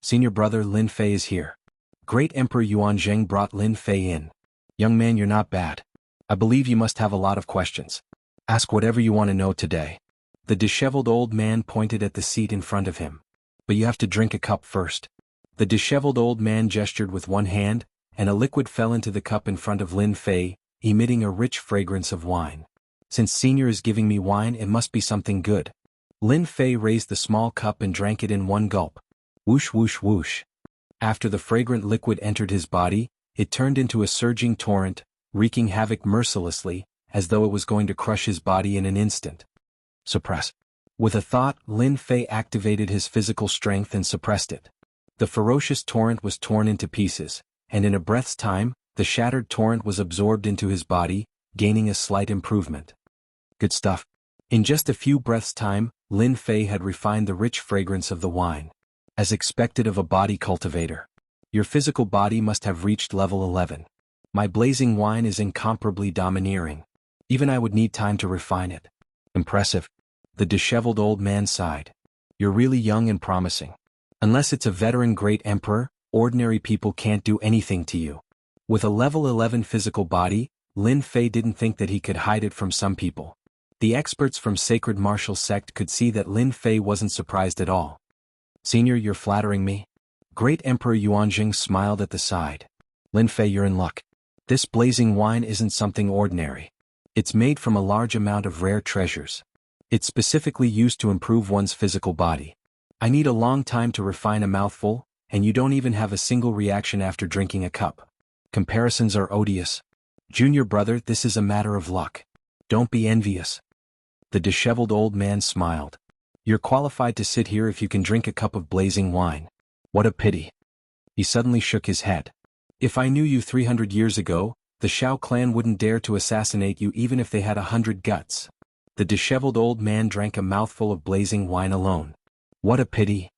Senior brother Lin Fei is here. Great Emperor Yuanzhang brought Lin Fei in. Young man, you're not bad. I believe you must have a lot of questions. Ask whatever you want to know today. The disheveled old man pointed at the seat in front of him. But you have to drink a cup first. The disheveled old man gestured with one hand, and a liquid fell into the cup in front of Lin Fei, emitting a rich fragrance of wine. Since Senior is giving me wine, it must be something good. Lin Fei raised the small cup and drank it in one gulp. Whoosh whoosh whoosh. After the fragrant liquid entered his body, it turned into a surging torrent, wreaking havoc mercilessly, as though it was going to crush his body in an instant. Suppress. With a thought, Lin Fei activated his physical strength and suppressed it. The ferocious torrent was torn into pieces, and in a breath's time, the shattered torrent was absorbed into his body, gaining a slight improvement. Good stuff. In just a few breaths' time, Lin Fei had refined the rich fragrance of the wine. As expected of a body cultivator. Your physical body must have reached level 11. My blazing wine is incomparably domineering. Even I would need time to refine it. Impressive. The disheveled old man sighed. You're really young and promising. Unless it's a veteran great emperor, ordinary people can't do anything to you. With a level 11 physical body, Lin Fei didn't think that he could hide it from some people. The experts from Sacred Martial Sect could see that Lin Fei wasn't surprised at all. Senior, you're flattering me. Great Emperor Yuanjing smiled at the side. Lin Fei, you're in luck. This blazing wine isn't something ordinary. It's made from a large amount of rare treasures. It's specifically used to improve one's physical body. I need a long time to refine a mouthful, and you don't even have a single reaction after drinking a cup. Comparisons are odious. Junior brother, this is a matter of luck. Don't be envious. The disheveled old man smiled. You're qualified to sit here if you can drink a cup of blazing wine. What a pity. He suddenly shook his head. If I knew you 300 years ago, the Shao clan wouldn't dare to assassinate you even if they had 100 guts. The disheveled old man drank a mouthful of blazing wine alone. What a pity.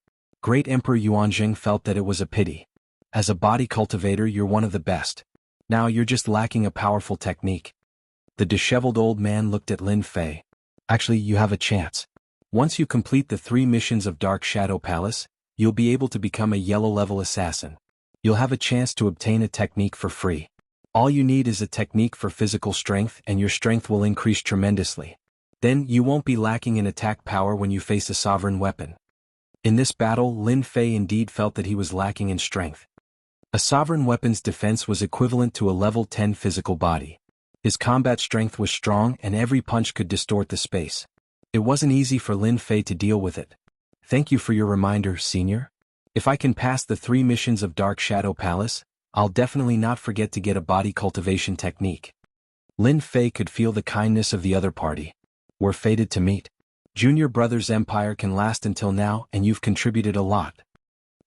Great Emperor Yuanjing felt that it was a pity. As a body cultivator, you're one of the best. Now you're just lacking a powerful technique. The disheveled old man looked at Lin Fei. Actually, you have a chance. Once you complete the 3 missions of Dark Shadow Palace, you'll be able to become a yellow-level assassin. You'll have a chance to obtain a technique for free. All you need is a technique for physical strength, and your strength will increase tremendously. Then you won't be lacking in attack power when you face a sovereign weapon. In this battle, Lin Fei indeed felt that he was lacking in strength. A sovereign weapon's defense was equivalent to a level 10 physical body. His combat strength was strong, and every punch could distort the space. It wasn't easy for Lin Fei to deal with it. Thank you for your reminder, Senior. If I can pass the 3 missions of Dark Shadow Palace, I'll definitely not forget to get a body cultivation technique. Lin Fei could feel the kindness of the other party. We're fated to meet. Junior brother's empire can last until now, and you've contributed a lot.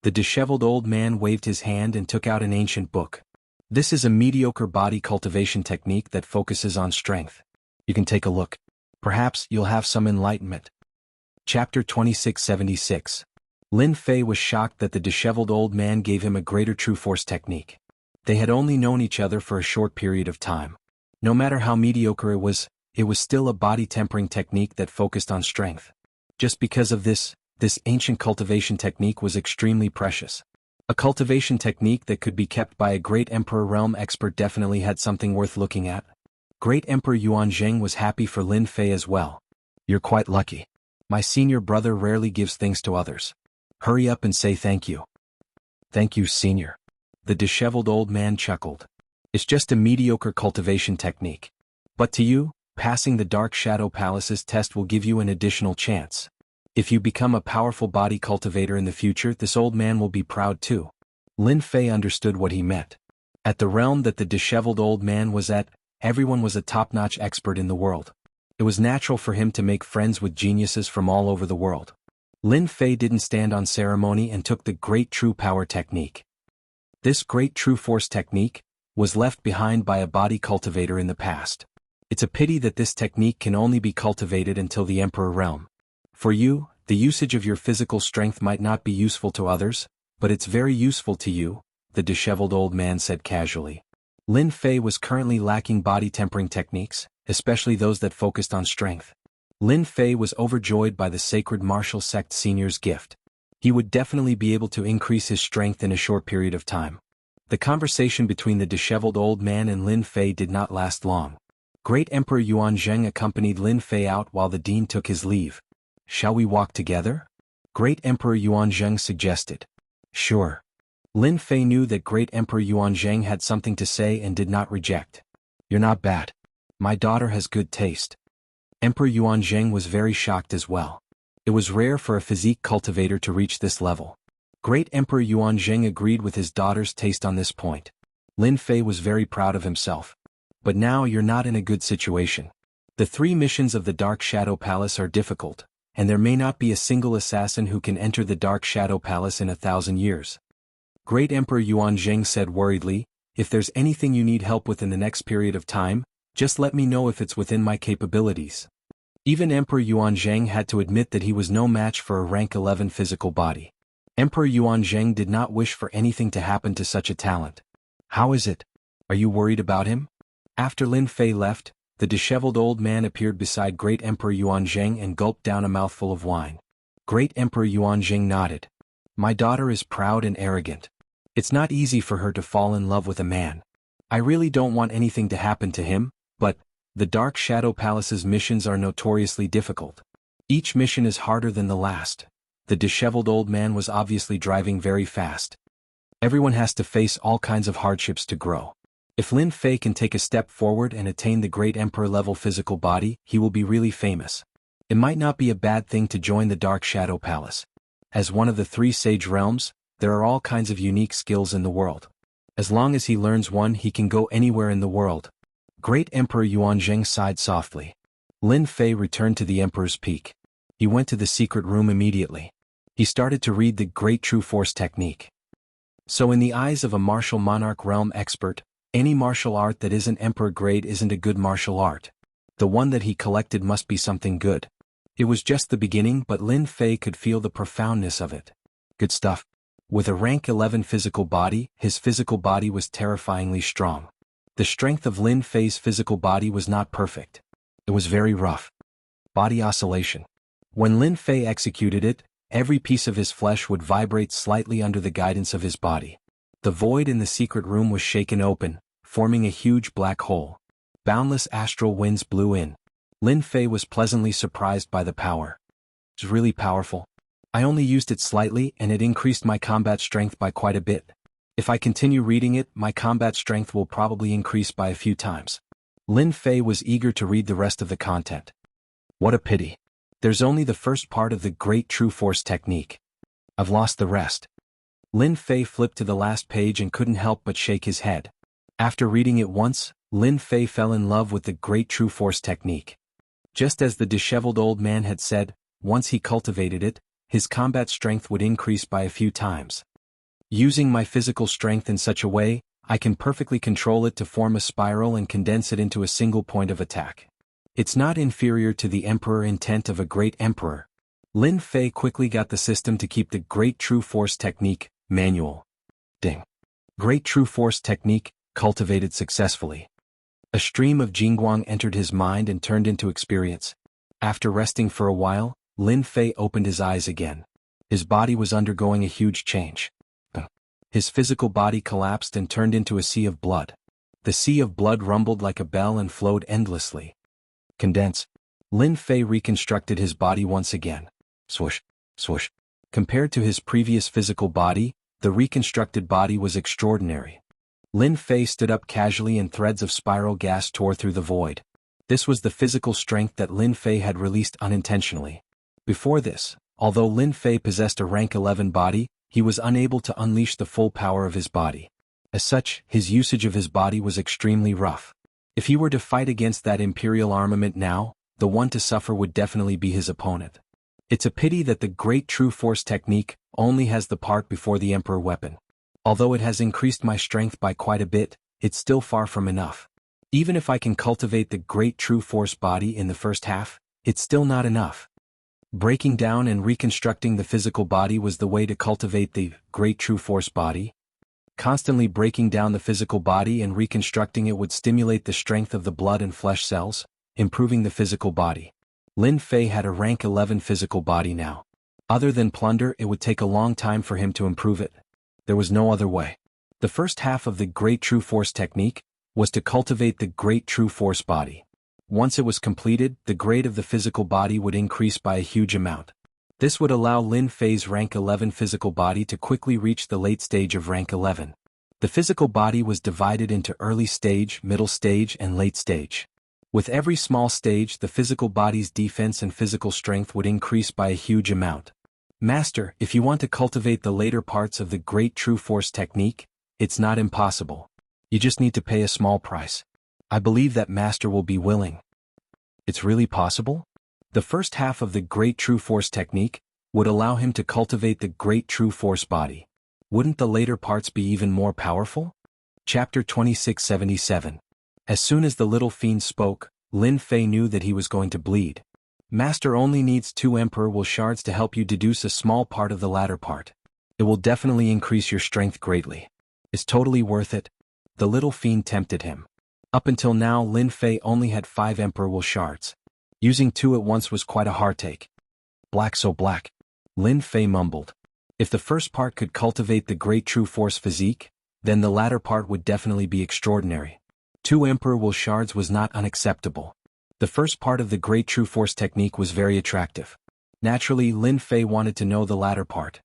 The disheveled old man waved his hand and took out an ancient book. This is a mediocre body cultivation technique that focuses on strength. You can take a look. Perhaps you'll have some enlightenment. Chapter 2676. Lin Fei was shocked that the disheveled old man gave him a greater true force technique. They had only known each other for a short period of time. No matter how mediocre it was still a body tempering technique that focused on strength. Just because of this ancient cultivation technique was extremely precious. A cultivation technique that could be kept by a great emperor realm expert definitely had something worth looking at. Great Emperor Yuanzheng was happy for Lin Fei as well. You're quite lucky. My senior brother rarely gives things to others. Hurry up and say thank you. Thank you, Senior. The disheveled old man chuckled. It's just a mediocre cultivation technique. But to you, passing the Dark Shadow Palace's test will give you an additional chance. If you become a powerful body cultivator in the future, this old man will be proud too. Lin Fei understood what he meant. At the realm that the disheveled old man was at, everyone was a top-notch expert in the world. It was natural for him to make friends with geniuses from all over the world. Lin Fei didn't stand on ceremony and took the Great True Power technique. This Great True Force technique was left behind by a body cultivator in the past. It's a pity that this technique can only be cultivated until the Emperor realm. For you, the usage of your physical strength might not be useful to others, but it's very useful to you, the disheveled old man said casually. Lin Fei was currently lacking body tempering techniques, especially those that focused on strength. Lin Fei was overjoyed by the Sacred Martial Sect Senior's gift. He would definitely be able to increase his strength in a short period of time. The conversation between the disheveled old man and Lin Fei did not last long. Great Emperor Yuanzheng accompanied Lin Fei out while the dean took his leave. Shall we walk together? Great Emperor Yuanzheng suggested. Sure. Lin Fei knew that Great Emperor Yuanzheng had something to say and did not reject. You're not bad. My daughter has good taste. Emperor Yuanzheng was very shocked as well. It was rare for a physique cultivator to reach this level. Great Emperor Yuanzheng agreed with his daughter's taste on this point. Lin Fei was very proud of himself. But now you're not in a good situation. The 3 missions of the Dark Shadow Palace are difficult, and there may not be a single assassin who can enter the Dark Shadow Palace in 1,000 years. Great Emperor Yuanzheng said worriedly, if there's anything you need help with in the next period of time, just let me know if it's within my capabilities. Even Emperor Yuanzheng had to admit that he was no match for a rank 11 physical body. Emperor Yuanzheng did not wish for anything to happen to such a talent. How is it? Are you worried about him? After Lin Fei left, the disheveled old man appeared beside Great Emperor Yuanzheng and gulped down a mouthful of wine. Great Emperor Yuanzheng nodded. My daughter is proud and arrogant. It's not easy for her to fall in love with a man. I really don't want anything to happen to him, but the Dark Shadow Palace's missions are notoriously difficult. Each mission is harder than the last. The disheveled old man was obviously driving very fast. Everyone has to face all kinds of hardships to grow. If Lin Fei can take a step forward and attain the Great Emperor-level physical body, he will be really famous. It might not be a bad thing to join the Dark Shadow Palace. As one of the 3 sage realms, there are all kinds of unique skills in the world. As long as he learns one, he can go anywhere in the world. Great Emperor Yuanzheng sighed softly. Lin Fei returned to the Emperor's Peak. He went to the secret room immediately. He started to read the Great True Force technique. So in the eyes of a martial monarch realm expert, any martial art that isn't emperor grade isn't a good martial art. The one that he collected must be something good. It was just the beginning, but Lin Fei could feel the profoundness of it. Good stuff. With a rank 11 physical body, his physical body was terrifyingly strong. The strength of Lin Fei's physical body was not perfect. It was very rough. Body oscillation. When Lin Fei executed it, every piece of his flesh would vibrate slightly under the guidance of his body. The void in the secret room was shaken open, forming a huge black hole. Boundless astral winds blew in. Lin Fei was pleasantly surprised by the power. It was really powerful. I only used it slightly and it increased my combat strength by quite a bit. If I continue reading it, my combat strength will probably increase by a few times. Lin Fei was eager to read the rest of the content. What a pity. There's only the first part of the Great True Force technique. I've lost the rest. Lin Fei flipped to the last page and couldn't help but shake his head. After reading it once, Lin Fei fell in love with the Great True Force technique. Just as the disheveled old man had said, once he cultivated it, his combat strength would increase by a few times. Using my physical strength in such a way, I can perfectly control it to form a spiral and condense it into a single point of attack. It's not inferior to the emperor intent of a great emperor. Lin Fei quickly got the system to keep the Great True Force technique manual. Ding. Great True Force technique cultivated successfully. A stream of Jingguang entered his mind and turned into experience. After resting for a while, Lin Fei opened his eyes again. His body was undergoing a huge change. His physical body collapsed and turned into a sea of blood. The sea of blood rumbled like a bell and flowed endlessly. Condense. Lin Fei reconstructed his body once again. Swoosh, swoosh. Compared to his previous physical body, the reconstructed body was extraordinary. Lin Fei stood up casually and threads of spiral gas tore through the void. This was the physical strength that Lin Fei had released unintentionally. Before this, although Lin Fei possessed a rank 11 body, he was unable to unleash the full power of his body. As such, his usage of his body was extremely rough. If he were to fight against that Imperial armament now, the one to suffer would definitely be his opponent. It's a pity that the Great True Force technique only has the part before the Emperor weapon. Although it has increased my strength by quite a bit, it's still far from enough. Even if I can cultivate the Great True Force body in the first half, it's still not enough. Breaking down and reconstructing the physical body was the way to cultivate the Great True Force body. Constantly breaking down the physical body and reconstructing it would stimulate the strength of the blood and flesh cells, improving the physical body. Lin Fei had a rank 11 physical body now. Other than plunder, it would take a long time for him to improve it. There was no other way. The first half of the Great True Force technique was to cultivate the Great True Force body. Once it was completed, the grade of the physical body would increase by a huge amount. This would allow Lin Fei's rank 11 physical body to quickly reach the late stage of rank 11. The physical body was divided into early stage, middle stage, and late stage. With every small stage, the physical body's defense and physical strength would increase by a huge amount. Master, if you want to cultivate the later parts of the Great True Force technique, it's not impossible. You just need to pay a small price. I believe that Master will be willing. It's really possible? The first half of the Great True Force technique would allow him to cultivate the Great True Force body. Wouldn't the later parts be even more powerful? Chapter 2677. As soon as the little fiend spoke, Lin Fei knew that he was going to bleed. Master only needs 2 Emperor Will shards to help you deduce a small part of the latter part. It will definitely increase your strength greatly. It's totally worth it. The little fiend tempted him. Up until now, Lin Fei only had 5 Emperor Will shards. Using 2 at once was quite a heartache. Black so black. Lin Fei mumbled. If the first part could cultivate the Great True Force physique, then the latter part would definitely be extraordinary. 2 Emperor Will shards was not unacceptable. The first part of the Great True Force technique was very attractive. Naturally, Lin Fei wanted to know the latter part.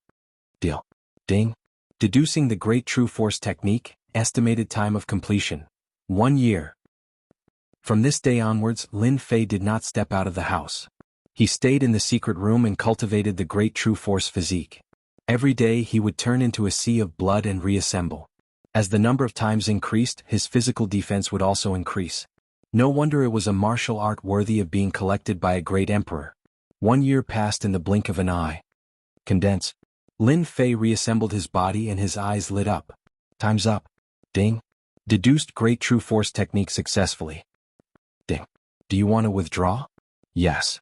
Deal. Ding. Deducing the Great True Force technique, estimated time of completion. 1 year. From this day onwards, Lin Fei did not step out of the house. He stayed in the secret room and cultivated the Great True Force physique. Every day he would turn into a sea of blood and reassemble. As the number of times increased, his physical defense would also increase. No wonder it was a martial art worthy of being collected by a great emperor. 1 year passed in the blink of an eye. Condense. Lin Fei reassembled his body and his eyes lit up. Time's up. Ding. Deduced Great True Force technique successfully. Ding. Do you want to withdraw? Yes.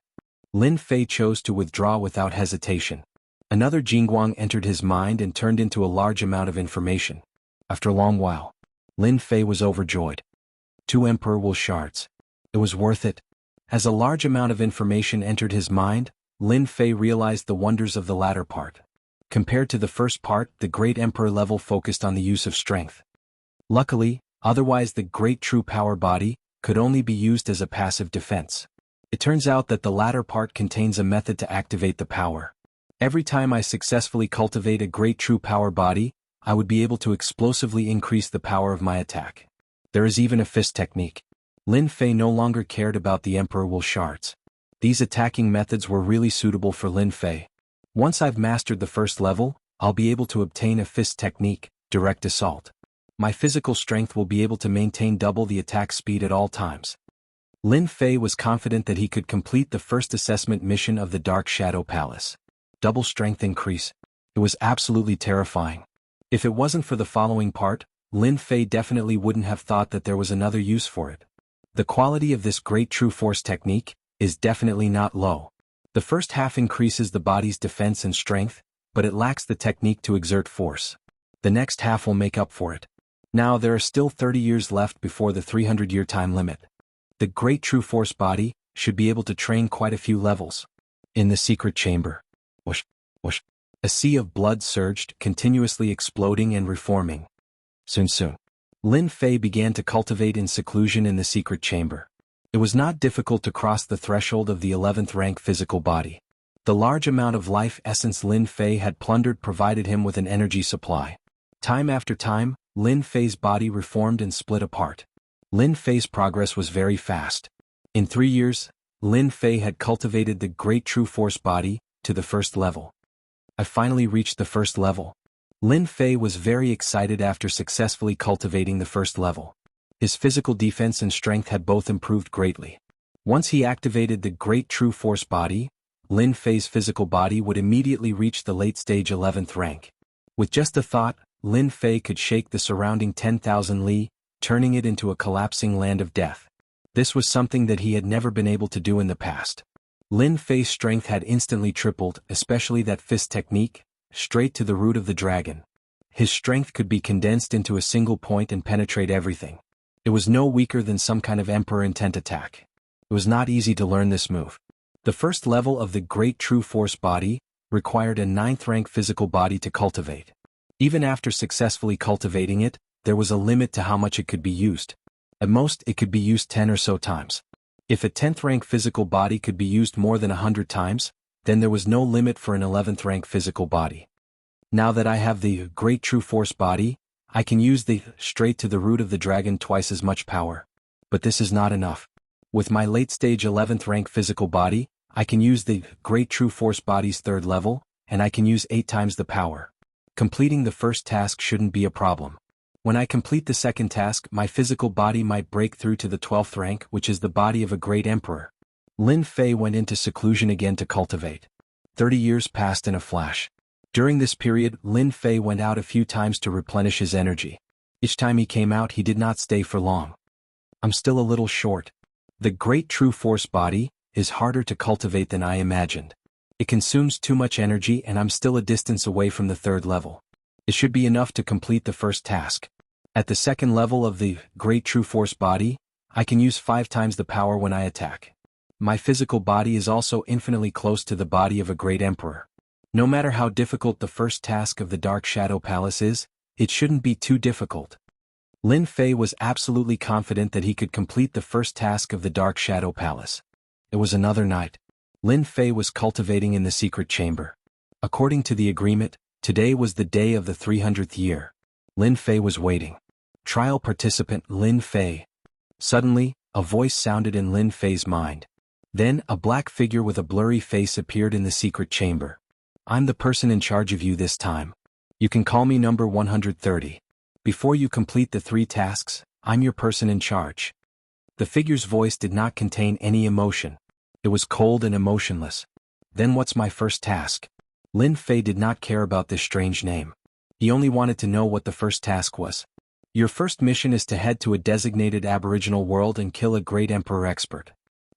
Lin Fei chose to withdraw without hesitation. Another Jingguang entered his mind and turned into a large amount of information. After a long while, Lin Fei was overjoyed. 2 Emperor Will shards. It was worth it. As a large amount of information entered his mind, Lin Fei realized the wonders of the latter part. Compared to the first part, the Great Emperor level focused on the use of strength. Luckily, otherwise the Great True Power body could only be used as a passive defense. It turns out that the latter part contains a method to activate the power. Every time I successfully cultivate a Great True Power body, I would be able to explosively increase the power of my attack. There is even a fist technique. Lin Fei no longer cared about the Emperor Will shards. These attacking methods were really suitable for Lin Fei. Once I've mastered the first level, I'll be able to obtain a fist technique, direct assault. My physical strength will be able to maintain double the attack speed at all times. Lin Fei was confident that he could complete the first assessment mission of the Dark Shadow Palace. Double strength increase. It was absolutely terrifying. If it wasn't for the following part, Lin Fei definitely wouldn't have thought that there was another use for it. The quality of this Great True Force technique is definitely not low. The first half increases the body's defense and strength, but it lacks the technique to exert force. The next half will make up for it. Now there are still 30 years left before the 300-year time limit. The Great True Force body should be able to train quite a few levels. In the secret chamber. Whoosh, whoosh. A sea of blood surged, continuously exploding and reforming. Soon. Lin Fei began to cultivate in seclusion in the secret chamber. It was not difficult to cross the threshold of the 11th rank physical body. The large amount of life essence Lin Fei had plundered provided him with an energy supply. Time after time, Lin Fei's body reformed and split apart. Lin Fei's progress was very fast. In 3 years, Lin Fei had cultivated the Great True Force body to the first level. I finally reached the first level. Lin Fei was very excited after successfully cultivating the first level. His physical defense and strength had both improved greatly. Once he activated the Great True Force body, Lin Fei's physical body would immediately reach the late stage 11th rank. With just a thought, Lin Fei could shake the surrounding 10,000 li, turning it into a collapsing land of death. This was something that he had never been able to do in the past. Lin Fei's strength had instantly tripled, especially that fist technique, straight to the root of the dragon. His strength could be condensed into a single point and penetrate everything. It was no weaker than some kind of emperor intent attack. It was not easy to learn this move. The first level of the Great True Force body required a 9th rank physical body to cultivate. Even after successfully cultivating it, there was a limit to how much it could be used. At most, it could be used 10 or so times. If a 10th rank physical body could be used more than 100 times, then there was no limit for an 11th rank physical body. Now that I have the Great True Force body, I can use the straight to the root of the dragon twice as much power. But this is not enough. With my late stage 11th rank physical body, I can use the Great True Force body's 3rd level, and I can use 8 times the power. Completing the first task shouldn't be a problem. When I complete the second task, my physical body might break through to the 12th rank, which is the body of a great emperor. Lin Fei went into seclusion again to cultivate. 30 years passed in a flash. During this period, Lin Fei went out a few times to replenish his energy. Each time he came out, he did not stay for long. I'm still a little short. The Great True Force body is harder to cultivate than I imagined. It consumes too much energy and I'm still a distance away from the 3rd level. It should be enough to complete the first task. At the 2nd level of the Great True Force body, I can use 5 times the power when I attack. My physical body is also infinitely close to the body of a great emperor. No matter how difficult the first task of the Dark Shadow Palace is, it shouldn't be too difficult. Lin Fei was absolutely confident that he could complete the first task of the Dark Shadow Palace. It was another night. Lin Fei was cultivating in the secret chamber. According to the agreement, today was the day of the 300th year. Lin Fei was waiting. Trial participant Lin Fei. Suddenly, a voice sounded in Lin Fei's mind. Then, a black figure with a blurry face appeared in the secret chamber. I'm the person in charge of you this time. You can call me number 130. Before you complete the 3 tasks, I'm your person in charge. The figure's voice did not contain any emotion. It was cold and emotionless. Then what's my first task? Lin Fei did not care about this strange name. He only wanted to know what the first task was. Your first mission is to head to a designated aboriginal world and kill a great emperor expert.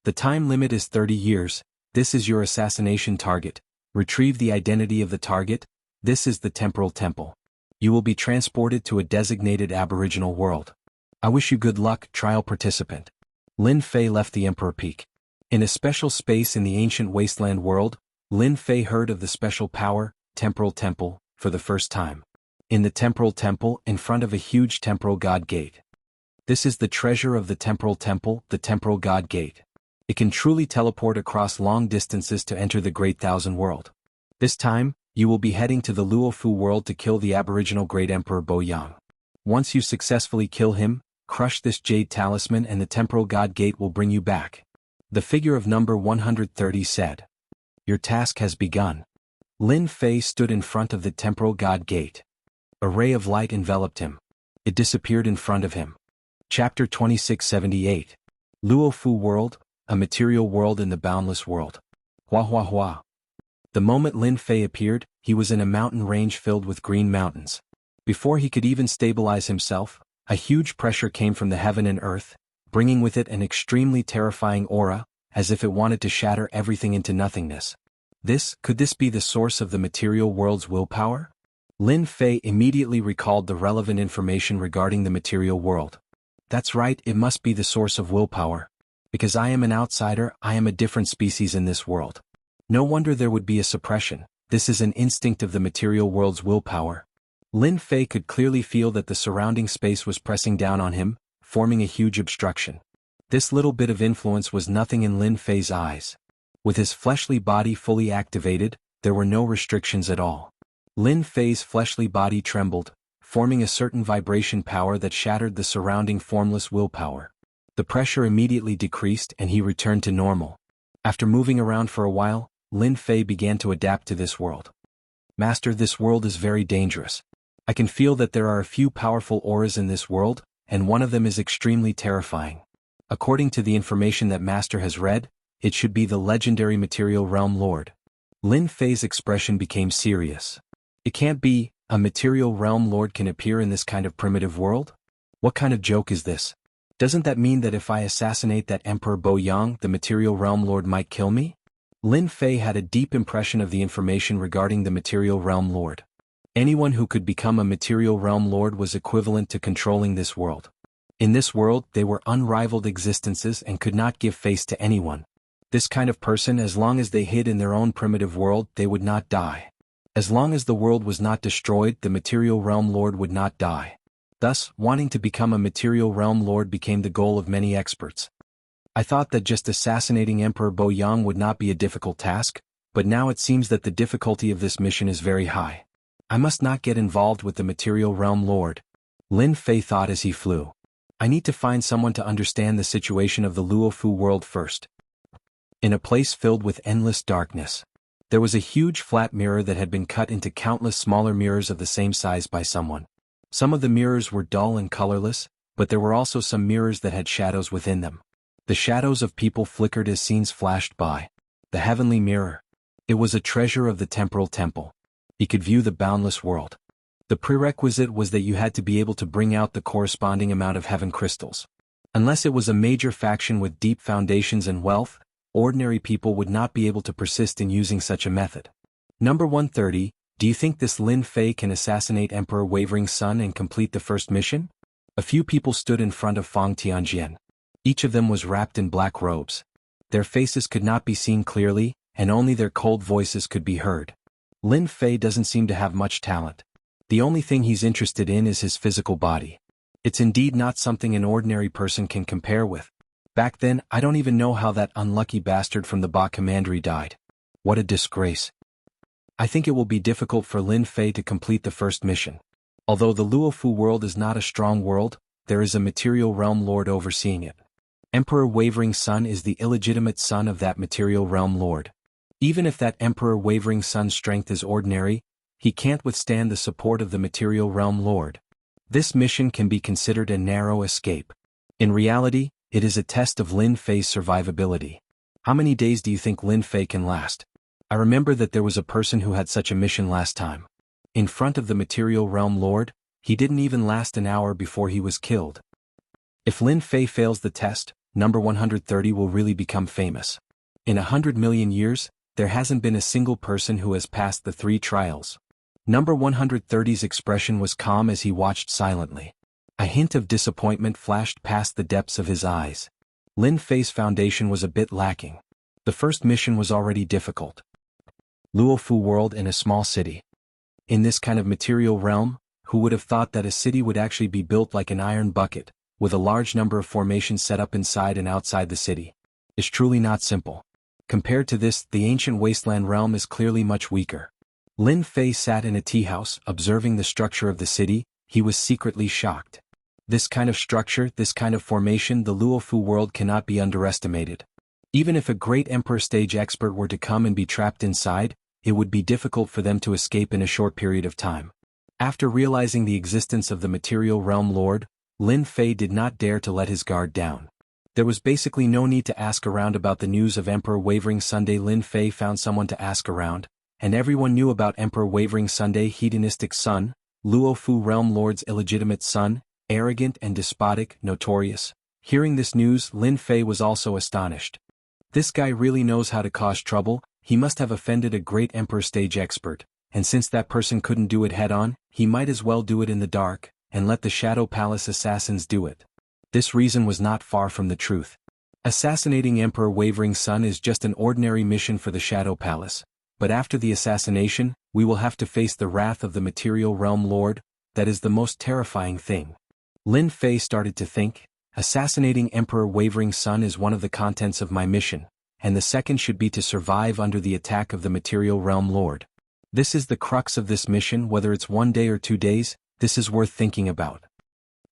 The time limit is 30 years. This is your assassination target. Retrieve the identity of the target. This is the temporal temple. You will be transported to a designated aboriginal world. I wish you good luck, trial participant. Lin Fei left the Emperor Peak. In a special space in the ancient wasteland world, Lin Fei heard of the special power, temporal temple, for the first time. In the temporal temple, in front of a huge temporal god gate. This is the treasure of the temporal temple, the temporal god gate. It can truly teleport across long distances to enter the Great Thousand World. This time, you will be heading to the Luofu world to kill the aboriginal Great Emperor Bo Yang. Once you successfully kill him, crush this jade talisman and the temporal god gate will bring you back. The figure of number 130 said. Your task has begun. Lin Fei stood in front of the temporal god gate. A ray of light enveloped him. It disappeared in front of him. Chapter 2678. Luofu World, a material world in the boundless world. Hua hua hua. The moment Lin Fei appeared, he was in a mountain range filled with green mountains. Before he could even stabilize himself, a huge pressure came from the heaven and earth, bringing with it an extremely terrifying aura, as if it wanted to shatter everything into nothingness. Could this be the source of the material world's willpower? Lin Fei immediately recalled the relevant information regarding the material world. That's right, it must be the source of willpower. Because I am an outsider, I am a different species in this world. No wonder there would be a suppression. This is an instinct of the material world's willpower. Lin Fei could clearly feel that the surrounding space was pressing down on him, forming a huge obstruction. This little bit of influence was nothing in Lin Fei's eyes. With his fleshly body fully activated, there were no restrictions at all. Lin Fei's fleshly body trembled, forming a certain vibration power that shattered the surrounding formless willpower. The pressure immediately decreased and he returned to normal. After moving around for a while, Lin Fei began to adapt to this world. Master, this world is very dangerous. I can feel that there are a few powerful auras in this world, and one of them is extremely terrifying. According to the information that Master has read, it should be the legendary Material Realm Lord. Lin Fei's expression became serious. It can't be, a Material Realm Lord can appear in this kind of primitive world? What kind of joke is this? Doesn't that mean that if I assassinate that Emperor Bo Yang, the Material Realm Lord might kill me? Lin Fei had a deep impression of the information regarding the Material Realm Lord. Anyone who could become a Material Realm Lord was equivalent to controlling this world. In this world, they were unrivaled existences and could not give face to anyone. This kind of person, as long as they hid in their own primitive world, they would not die. As long as the world was not destroyed, the Material Realm Lord would not die. Thus, wanting to become a Material Realm Lord became the goal of many experts. I thought that just assassinating Emperor Bo Yang would not be a difficult task, but now it seems that the difficulty of this mission is very high. I must not get involved with the material realm lord. Lin Fei thought as he flew. I need to find someone to understand the situation of the Luofu world first. In a place filled with endless darkness, there was a huge flat mirror that had been cut into countless smaller mirrors of the same size by someone. Some of the mirrors were dull and colorless, but there were also some mirrors that had shadows within them. The shadows of people flickered as scenes flashed by. The heavenly mirror. It was a treasure of the temporal temple. He could view the boundless world. The prerequisite was that you had to be able to bring out the corresponding amount of heaven crystals. Unless it was a major faction with deep foundations and wealth, ordinary people would not be able to persist in using such a method. Number 130, do you think this Lin Fei can assassinate Emperor Wavering Sun and complete the first mission? A few people stood in front of Fang Tianjian. Each of them was wrapped in black robes. Their faces could not be seen clearly, and only their cold voices could be heard. Lin Fei doesn't seem to have much talent. The only thing he's interested in is his physical body. It's indeed not something an ordinary person can compare with. Back then, I don't even know how that unlucky bastard from the Ba Commandery died. What a disgrace. I think it will be difficult for Lin Fei to complete the first mission. Although the Luofu world is not a strong world, there is a material realm lord overseeing it. Emperor Wavering Sun is the illegitimate son of that material realm lord. Even if that Emperor Wavering Sun's strength is ordinary, he can't withstand the support of the material realm lord. This mission can be considered a narrow escape. In reality, it is a test of Lin Fei's survivability. How many days do you think Lin Fei can last? I remember that there was a person who had such a mission last time. In front of the material realm lord, he didn't even last an hour before he was killed. If Lin Fei fails the test, number 130 will really become famous. In 100 million years, there hasn't been a single person who has passed the 3 trials. Number 130's expression was calm as he watched silently. A hint of disappointment flashed past the depths of his eyes. Lin Fei's foundation was a bit lacking. The first mission was already difficult. Luofu world in a small city. In this kind of material realm, who would have thought that a city would actually be built like an iron bucket, with a large number of formations set up inside and outside the city? It's truly not simple. Compared to this, the ancient wasteland realm is clearly much weaker. Lin Fei sat in a tea house, observing the structure of the city. He was secretly shocked. This kind of structure, this kind of formation, the Luofu world cannot be underestimated. Even if a great emperor stage expert were to come and be trapped inside, it would be difficult for them to escape in a short period of time. After realizing the existence of the material realm lord, Lin Fei did not dare to let his guard down. There was basically no need to ask around about the news of Emperor Wavering Sunday. Lin Fei found someone to ask around, and everyone knew about Emperor Wavering Sunday, hedonistic son, Luofu realm lord's illegitimate son, arrogant and despotic, notorious. Hearing this news, Lin Fei was also astonished. This guy really knows how to cause trouble. He must have offended a great emperor stage expert, and since that person couldn't do it head-on, he might as well do it in the dark, and let the Shadow Palace assassins do it. This reason was not far from the truth. Assassinating Emperor Wavering Sun is just an ordinary mission for the Shadow Palace, but after the assassination, we will have to face the wrath of the material realm lord. That is the most terrifying thing. Lin Fei started to think, assassinating Emperor Wavering Sun is one of the contents of my mission, and the second should be to survive under the attack of the material realm lord. This is the crux of this mission. Whether it's 1 day or 2 days, this is worth thinking about.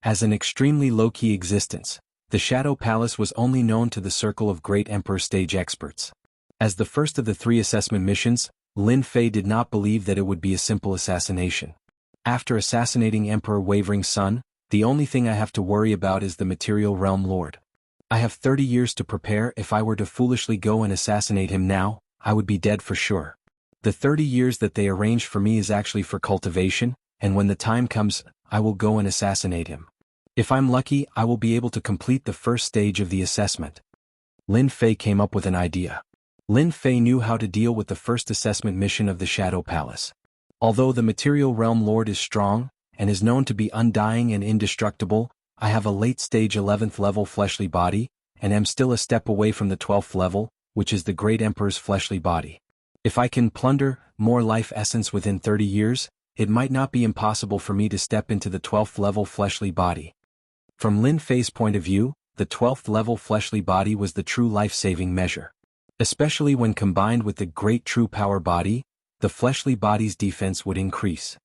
As an extremely low-key existence, the Shadow Palace was only known to the circle of great emperor stage experts. As the first of the 3 assessment missions, Lin Fei did not believe that it would be a simple assassination. After assassinating Emperor Wavering Sun, the only thing I have to worry about is the material realm lord. I have 30 years to prepare. If I were to foolishly go and assassinate him now, I would be dead for sure. The 30 years that they arranged for me is actually for cultivation, and when the time comes, I will go and assassinate him. If I'm lucky, I will be able to complete the first stage of the assessment. Lin Fei came up with an idea. Lin Fei knew how to deal with the first assessment mission of the Shadow Palace. Although the material realm lord is strong, and is known to be undying and indestructible, I have a late-stage 11th level fleshly body, and am still a step away from the 12th level, which is the Great Emperor's fleshly body. If I can plunder more life essence within 30 years, it might not be impossible for me to step into the 12th level fleshly body. From Lin Fei's point of view, the 12th level fleshly body was the true life-saving measure. Especially when combined with the great true power body, the fleshly body's defense would increase.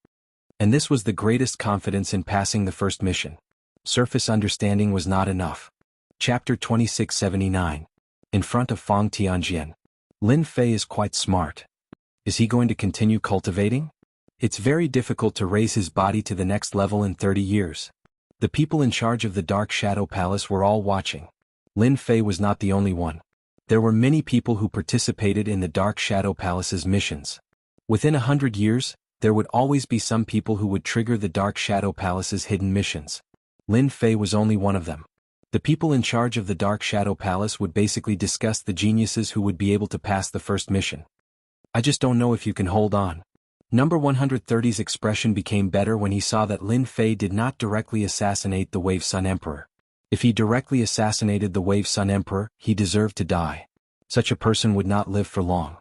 And this was the greatest confidence in passing the first mission. Surface understanding was not enough. Chapter 2679. In front of Fang Tianjian. Lin Fei is quite smart. Is he going to continue cultivating? It's very difficult to raise his body to the next level in 30 years. The people in charge of the Dark Shadow Palace were all watching. Lin Fei was not the only one. There were many people who participated in the Dark Shadow Palace's missions. Within 100 years, there would always be some people who would trigger the Dark Shadow Palace's hidden missions. Lin Fei was only one of them. The people in charge of the Dark Shadow Palace would basically discuss the geniuses who would be able to pass the first mission. I just don't know if you can hold on. Number 130's expression became better when he saw that Lin Fei did not directly assassinate the Wave Sun Emperor. If he directly assassinated the Wave Sun Emperor, he deserved to die. Such a person would not live for long.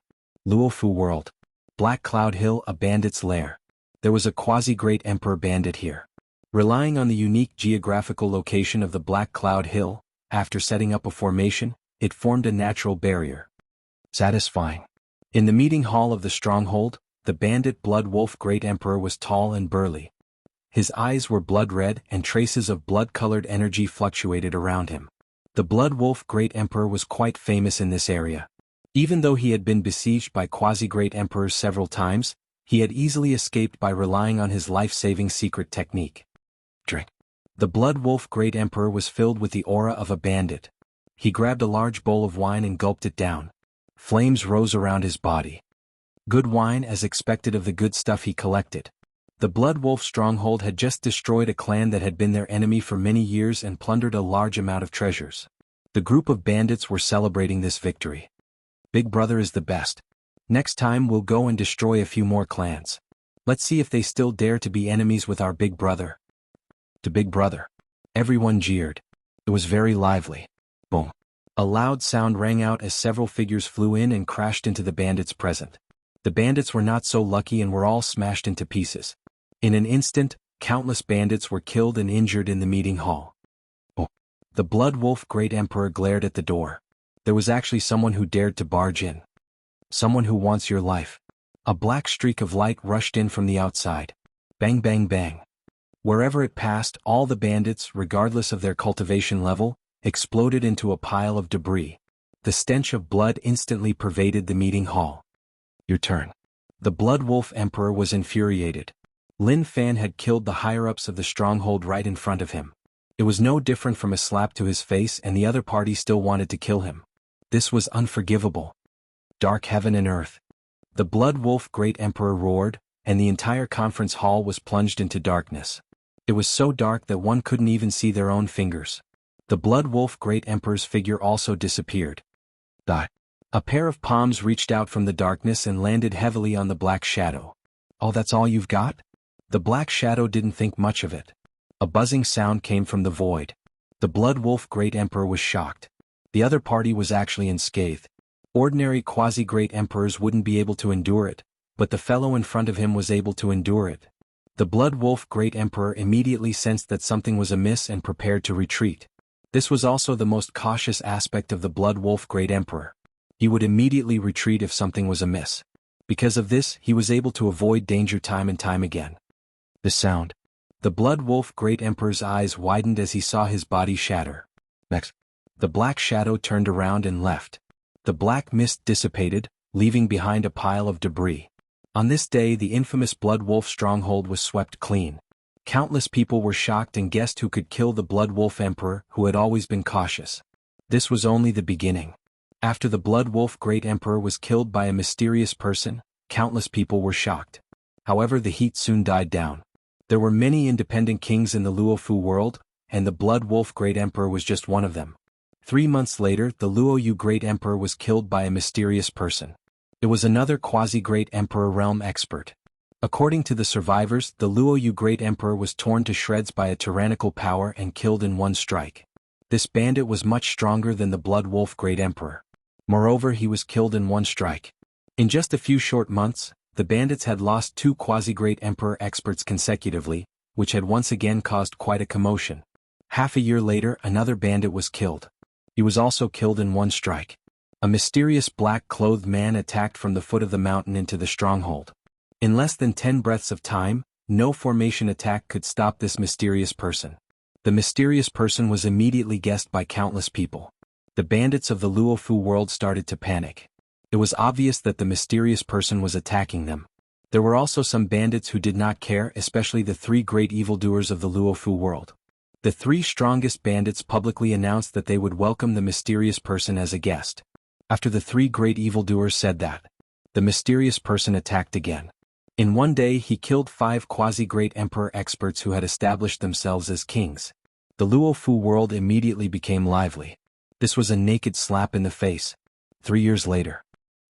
Luofu World. Black Cloud Hill, a bandit's lair. There was a quasi-great emperor bandit here. Relying on the unique geographical location of the Black Cloud Hill, after setting up a formation, it formed a natural barrier. Satisfying. In the meeting hall of the stronghold, the bandit Blood Wolf Great Emperor was tall and burly. His eyes were blood red and traces of blood-colored energy fluctuated around him. The Blood Wolf Great Emperor was quite famous in this area. Even though he had been besieged by quasi-great emperors several times, he had easily escaped by relying on his life-saving secret technique. Drink. The Blood Wolf Great Emperor was filled with the aura of a bandit. He grabbed a large bowl of wine and gulped it down. Flames rose around his body. Good wine as expected of the good stuff he collected. The Blood Wolf stronghold had just destroyed a clan that had been their enemy for many years and plundered a large amount of treasures. The group of bandits were celebrating this victory. Big Brother is the best. Next time we'll go and destroy a few more clans. Let's see if they still dare to be enemies with our Big Brother. To Big Brother. Everyone jeered. It was very lively. Boom. A loud sound rang out as several figures flew in and crashed into the bandits present. The bandits were not so lucky and were all smashed into pieces. In an instant, countless bandits were killed and injured in the meeting hall. Oh. The Blood Wolf Great Emperor glared at the door. There was actually someone who dared to barge in. Someone who wants your life. A black streak of light rushed in from the outside. Bang bang bang. Wherever it passed, all the bandits, regardless of their cultivation level, exploded into a pile of debris. The stench of blood instantly pervaded the meeting hall. Your turn. The Blood Wolf Emperor was infuriated. Lin Fan had killed the higher-ups of the stronghold right in front of him. It was no different from a slap to his face and the other party still wanted to kill him. This was unforgivable. Dark heaven and earth. The Blood Wolf Great Emperor roared, and the entire conference hall was plunged into darkness. It was so dark that one couldn't even see their own fingers. The Blood Wolf Great Emperor's figure also disappeared. A pair of palms reached out from the darkness and landed heavily on the Black Shadow. Oh, that's all you've got? The Black Shadow didn't think much of it. A buzzing sound came from the void. The Blood Wolf Great Emperor was shocked. The other party was actually unscathed. Ordinary quasi-great emperors wouldn't be able to endure it, but the fellow in front of him was able to endure it. The Blood Wolf Great Emperor immediately sensed that something was amiss and prepared to retreat. This was also the most cautious aspect of the Blood Wolf Great Emperor. He would immediately retreat if something was amiss. Because of this, he was able to avoid danger time and time again. The sound. The Blood Wolf Great Emperor's eyes widened as he saw his body shatter. Next. The Black Shadow turned around and left. The black mist dissipated, leaving behind a pile of debris. On this day the infamous Blood Wolf stronghold was swept clean. Countless people were shocked and guessed who could kill the Blood Wolf Emperor, who had always been cautious. This was only the beginning. After the Blood Wolf Great Emperor was killed by a mysterious person, countless people were shocked. However, the heat soon died down. There were many independent kings in the Luofu world, and the Blood Wolf Great Emperor was just one of them. 3 months later, the Luoyu Great Emperor was killed by a mysterious person. It was another quasi-great emperor realm expert. According to the survivors, the Luoyu Great Emperor was torn to shreds by a tyrannical power and killed in one strike. This bandit was much stronger than the Blood Wolf Great Emperor. Moreover, he was killed in one strike. In just a few short months, the bandits had lost 2 quasi-great emperor experts consecutively, which had once again caused quite a commotion. Half a year later, another bandit was killed. He was also killed in one strike. A mysterious black-clothed man attacked from the foot of the mountain into the stronghold. In less than 10 breaths of time, no formation attack could stop this mysterious person. The mysterious person was immediately guessed by countless people. The bandits of the Luofu world started to panic. It was obvious that the mysterious person was attacking them. There were also some bandits who did not care, especially the 3 great evildoers of the Luofu world. The 3 strongest bandits publicly announced that they would welcome the mysterious person as a guest. After the 3 great evildoers said that, the mysterious person attacked again. In one day he killed 5 quasi-great emperor experts who had established themselves as kings. The Luofu world immediately became lively. This was a naked slap in the face. 3 years later.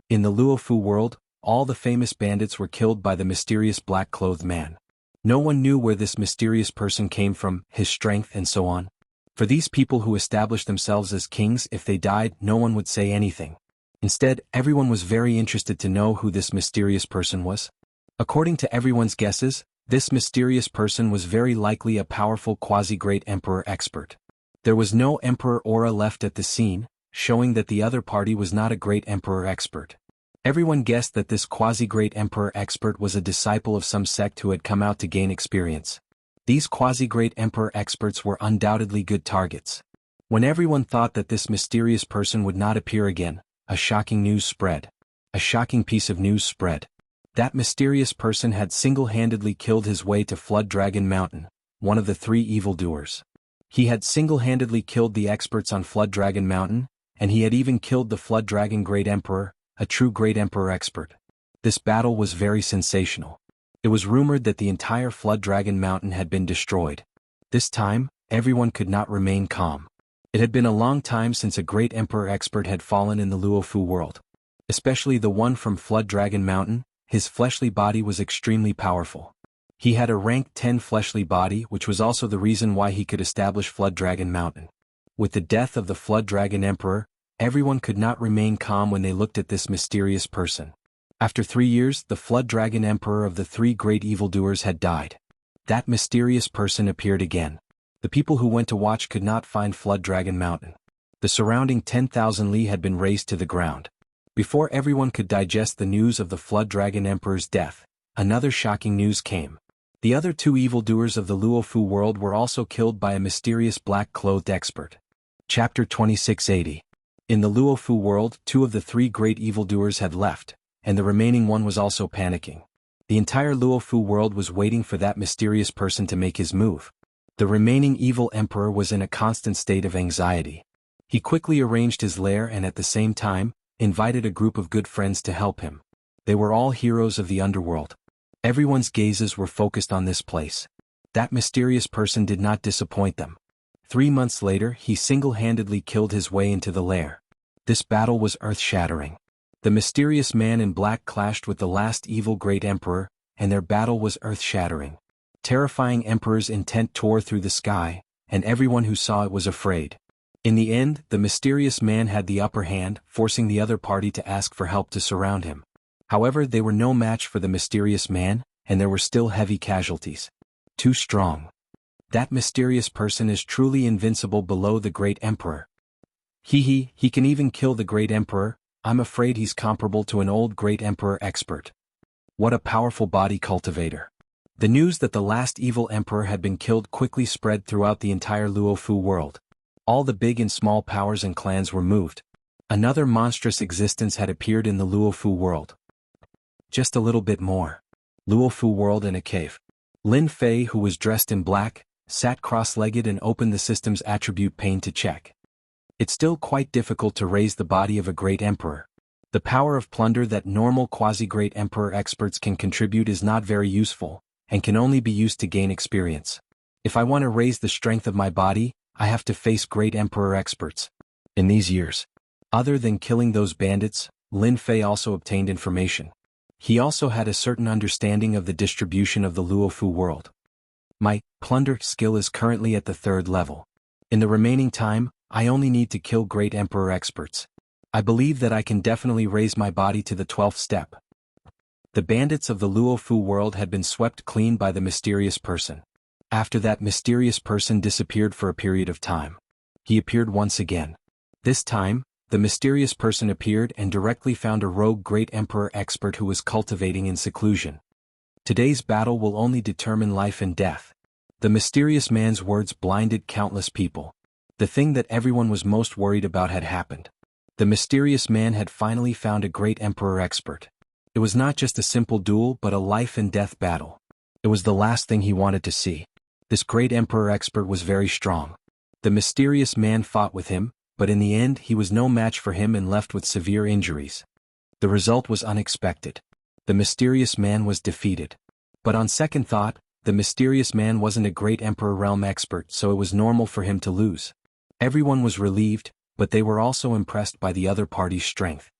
In the Luofu world, all the famous bandits were killed by the mysterious black-clothed man. No one knew where this mysterious person came from, his strength and so on. For these people who established themselves as kings, if they died, no one would say anything. Instead, everyone was very interested to know who this mysterious person was. According to everyone's guesses, this mysterious person was very likely a powerful quasi-great emperor expert. There was no emperor aura left at the scene, showing that the other party was not a great emperor expert. Everyone guessed that this quasi-great emperor expert was a disciple of some sect who had come out to gain experience. These quasi-great emperor experts were undoubtedly good targets. When everyone thought that this mysterious person would not appear again, a shocking news spread. A shocking piece of news spread. That mysterious person had single-handedly killed his way to Flood Dragon Mountain, one of the 3 evildoers. He had single-handedly killed the experts on Flood Dragon Mountain, and he had even killed the Flood Dragon Great Emperor, a true Great Emperor expert. This battle was very sensational. It was rumored that the entire Flood Dragon Mountain had been destroyed. This time, everyone could not remain calm. It had been a long time since a Great Emperor expert had fallen in the Luofu world. Especially the one from Flood Dragon Mountain, his fleshly body was extremely powerful. He had a rank 10 fleshly body, which was also the reason why he could establish Flood Dragon Mountain. With the death of the Flood Dragon Emperor, everyone could not remain calm when they looked at this mysterious person. After 3 years, the Flood Dragon Emperor of the 3 great evildoers had died. That mysterious person appeared again. The people who went to watch could not find Flood Dragon Mountain. The surrounding 10,000 li had been razed to the ground. Before everyone could digest the news of the Flood Dragon Emperor's death, another shocking news came. The other 2 evildoers of the Luofu world were also killed by a mysterious black-clothed expert. Chapter 2680. In the Luofu world, 2 of the 3 great evildoers had left, and the remaining one was also panicking. The entire Luofu world was waiting for that mysterious person to make his move. The remaining evil emperor was in a constant state of anxiety. He quickly arranged his lair and at the same time, invited a group of good friends to help him. They were all heroes of the underworld. Everyone's gazes were focused on this place. That mysterious person did not disappoint them. 3 months later, he single-handedly killed his way into the lair. This battle was earth-shattering. The mysterious man in black clashed with the last evil great emperor, and their battle was earth-shattering. Terrifying emperor's intent tore through the sky, and everyone who saw it was afraid. In the end, the mysterious man had the upper hand, forcing the other party to ask for help to surround him. However, they were no match for the mysterious man, and there were still heavy casualties. Too strong. That mysterious person is truly invincible below the great emperor. He can even kill the great emperor. I'm afraid he's comparable to an old great emperor expert. What a powerful body cultivator. The news that the last evil emperor had been killed quickly spread throughout the entire Luofu world. All the big and small powers and clans were moved. Another monstrous existence had appeared in the Luofu world. Just a little bit more. Luofu world in a cave. Lin Fei, who was dressed in black, sat cross-legged and opened the system's attribute pane to check. It's still quite difficult to raise the body of a great emperor. The power of plunder that normal quasi-great emperor experts can contribute is not very useful, and can only be used to gain experience. If I want to raise the strength of my body, I have to face great emperor experts. In these years, other than killing those bandits, Lin Fei also obtained information. He also had a certain understanding of the distribution of the Luofu world. My plunder skill is currently at the 3rd level. In the remaining time, I only need to kill great emperor experts. I believe that I can definitely raise my body to the 12th step. The bandits of the Luofu world had been swept clean by the mysterious person. After that mysterious person disappeared for a period of time. He appeared once again. This time, the mysterious person appeared and directly found a rogue great emperor expert who was cultivating in seclusion. Today's battle will only determine life and death. The mysterious man's words blinded countless people. The thing that everyone was most worried about had happened. The mysterious man had finally found a great emperor expert. It was not just a simple duel but a life and death battle. It was the last thing he wanted to see. This great emperor expert was very strong. The mysterious man fought with him, but in the end he was no match for him and left with severe injuries. The result was unexpected. The mysterious man was defeated. But on second thought, the mysterious man wasn't a great emperor realm expert, so it was normal for him to lose. Everyone was relieved, but they were also impressed by the other party's strength.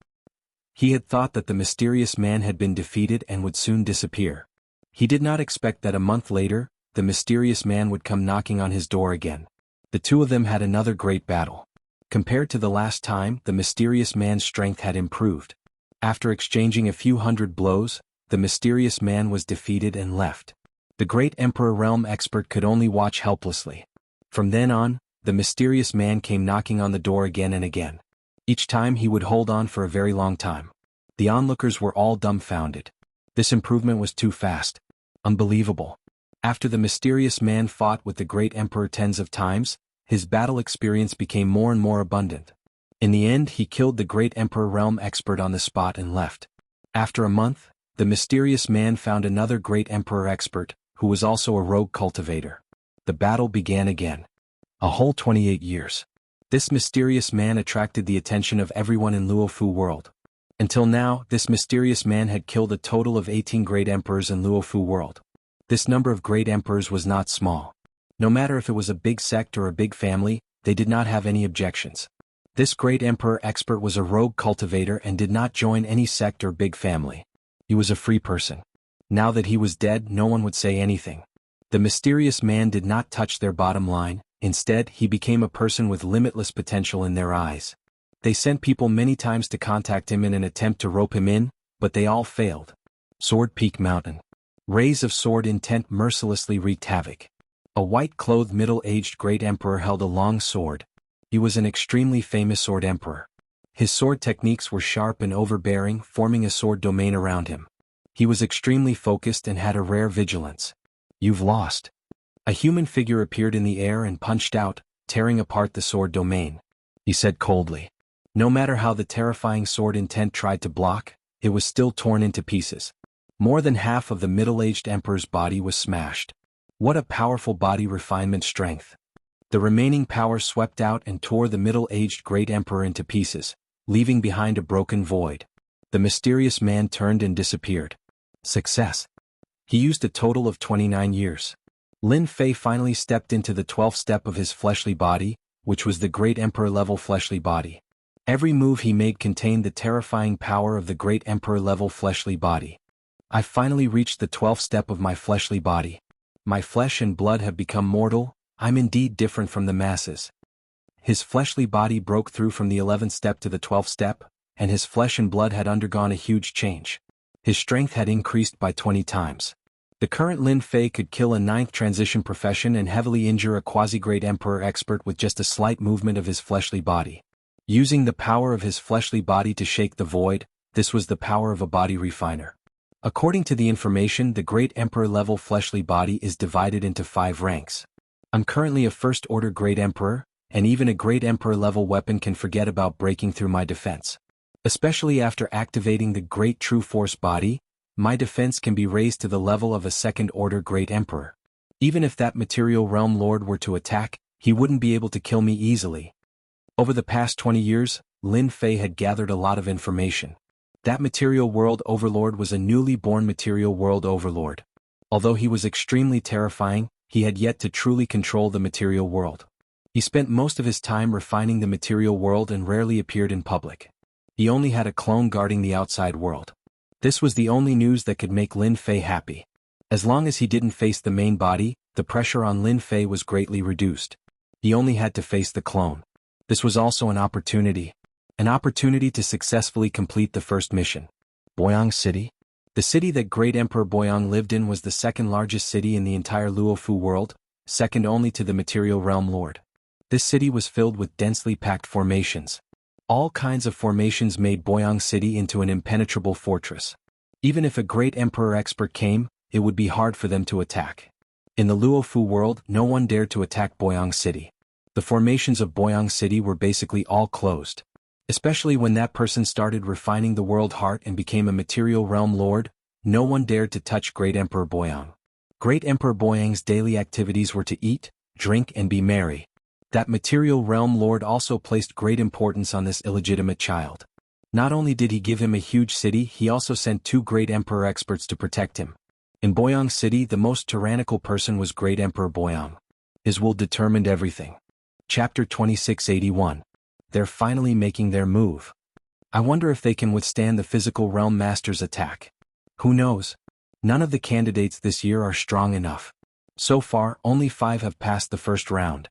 He had thought that the mysterious man had been defeated and would soon disappear. He did not expect that a month later, the mysterious man would come knocking on his door again. The two of them had another great battle. Compared to the last time, the mysterious man's strength had improved. After exchanging a few hundred blows, the mysterious man was defeated and left. The great emperor realm expert could only watch helplessly. From then on, the mysterious man came knocking on the door again and again. Each time he would hold on for a very long time. The onlookers were all dumbfounded. This improvement was too fast. Unbelievable. After the mysterious man fought with the great emperor tens of times, his battle experience became more and more abundant. In the end he killed the great emperor realm expert on the spot and left. After a month, the mysterious man found another great emperor expert, who was also a rogue cultivator. The battle began again. A whole 28 years. This mysterious man attracted the attention of everyone in Luofu world. Until now, this mysterious man had killed a total of 18 great emperors in Luofu world. This number of great emperors was not small. No matter if it was a big sect or a big family, they did not have any objections. This great emperor expert was a rogue cultivator and did not join any sect or big family. He was a free person. Now that he was dead, no one would say anything. The mysterious man did not touch their bottom line. Instead, he became a person with limitless potential in their eyes. They sent people many times to contact him in an attempt to rope him in, but they all failed. Sword Peak Mountain. Rays of sword intent mercilessly wreaked havoc. A white-clothed middle-aged great emperor held a long sword. He was an extremely famous sword emperor. His sword techniques were sharp and overbearing, forming a sword domain around him. He was extremely focused and had a rare vigilance. "You've lost." A human figure appeared in the air and punched out, tearing apart the sword domain. He said coldly. No matter how the terrifying sword intent tried to block, it was still torn into pieces. More than half of the middle-aged emperor's body was smashed. What a powerful body refinement strength. The remaining power swept out and tore the middle-aged great emperor into pieces, leaving behind a broken void. The mysterious man turned and disappeared. Success. He used a total of 29 years. Lin Fei finally stepped into the 12th step of his fleshly body, which was the great emperor-level fleshly body. Every move he made contained the terrifying power of the great emperor-level fleshly body. I finally reached the 12th step of my fleshly body. My flesh and blood have become mortal. I'm indeed different from the masses. His fleshly body broke through from the 11th step to the 12th step, and his flesh and blood had undergone a huge change. His strength had increased by 20 times. The current Lin Fei could kill a 9th transition profession and heavily injure a quasi-great emperor expert with just a slight movement of his fleshly body. Using the power of his fleshly body to shake the void, this was the power of a body refiner. According to the information, the great emperor-level fleshly body is divided into 5 ranks. I'm currently a first-order great emperor, and even a great emperor-level weapon can forget about breaking through my defense. Especially after activating the great true force body, my defense can be raised to the level of a second-order great emperor. Even if that material realm lord were to attack, he wouldn't be able to kill me easily. Over the past 20 years, Lin Fei had gathered a lot of information. That material world overlord was a newly born material world overlord. Although he was extremely terrifying, he had yet to truly control the material world. He spent most of his time refining the material world and rarely appeared in public. He only had a clone guarding the outside world. This was the only news that could make Lin Fei happy. As long as he didn't face the main body, the pressure on Lin Fei was greatly reduced. He only had to face the clone. This was also an opportunity to successfully complete the first mission. Boyang City? The city that Great Emperor Boyang lived in was the second largest city in the entire Luofu world, second only to the Material Realm Lord. This city was filled with densely packed formations. All kinds of formations made Boyang City into an impenetrable fortress. Even if a Great Emperor expert came, it would be hard for them to attack. In the Luofu world, no one dared to attack Boyang City. The formations of Boyang City were basically all closed. Especially when that person started refining the world heart and became a Material Realm Lord, no one dared to touch Great Emperor Boyang. Great Emperor Boyang's daily activities were to eat, drink and be merry. That Material Realm Lord also placed great importance on this illegitimate child. Not only did he give him a huge city, he also sent 2 Great Emperor experts to protect him. In Boyang City, the most tyrannical person was Great Emperor Boyang. His will determined everything. Chapter 2681. They're finally making their move. I wonder if they can withstand the physical realm master's attack. Who knows? None of the candidates this year are strong enough. So far, only 5 have passed the first round.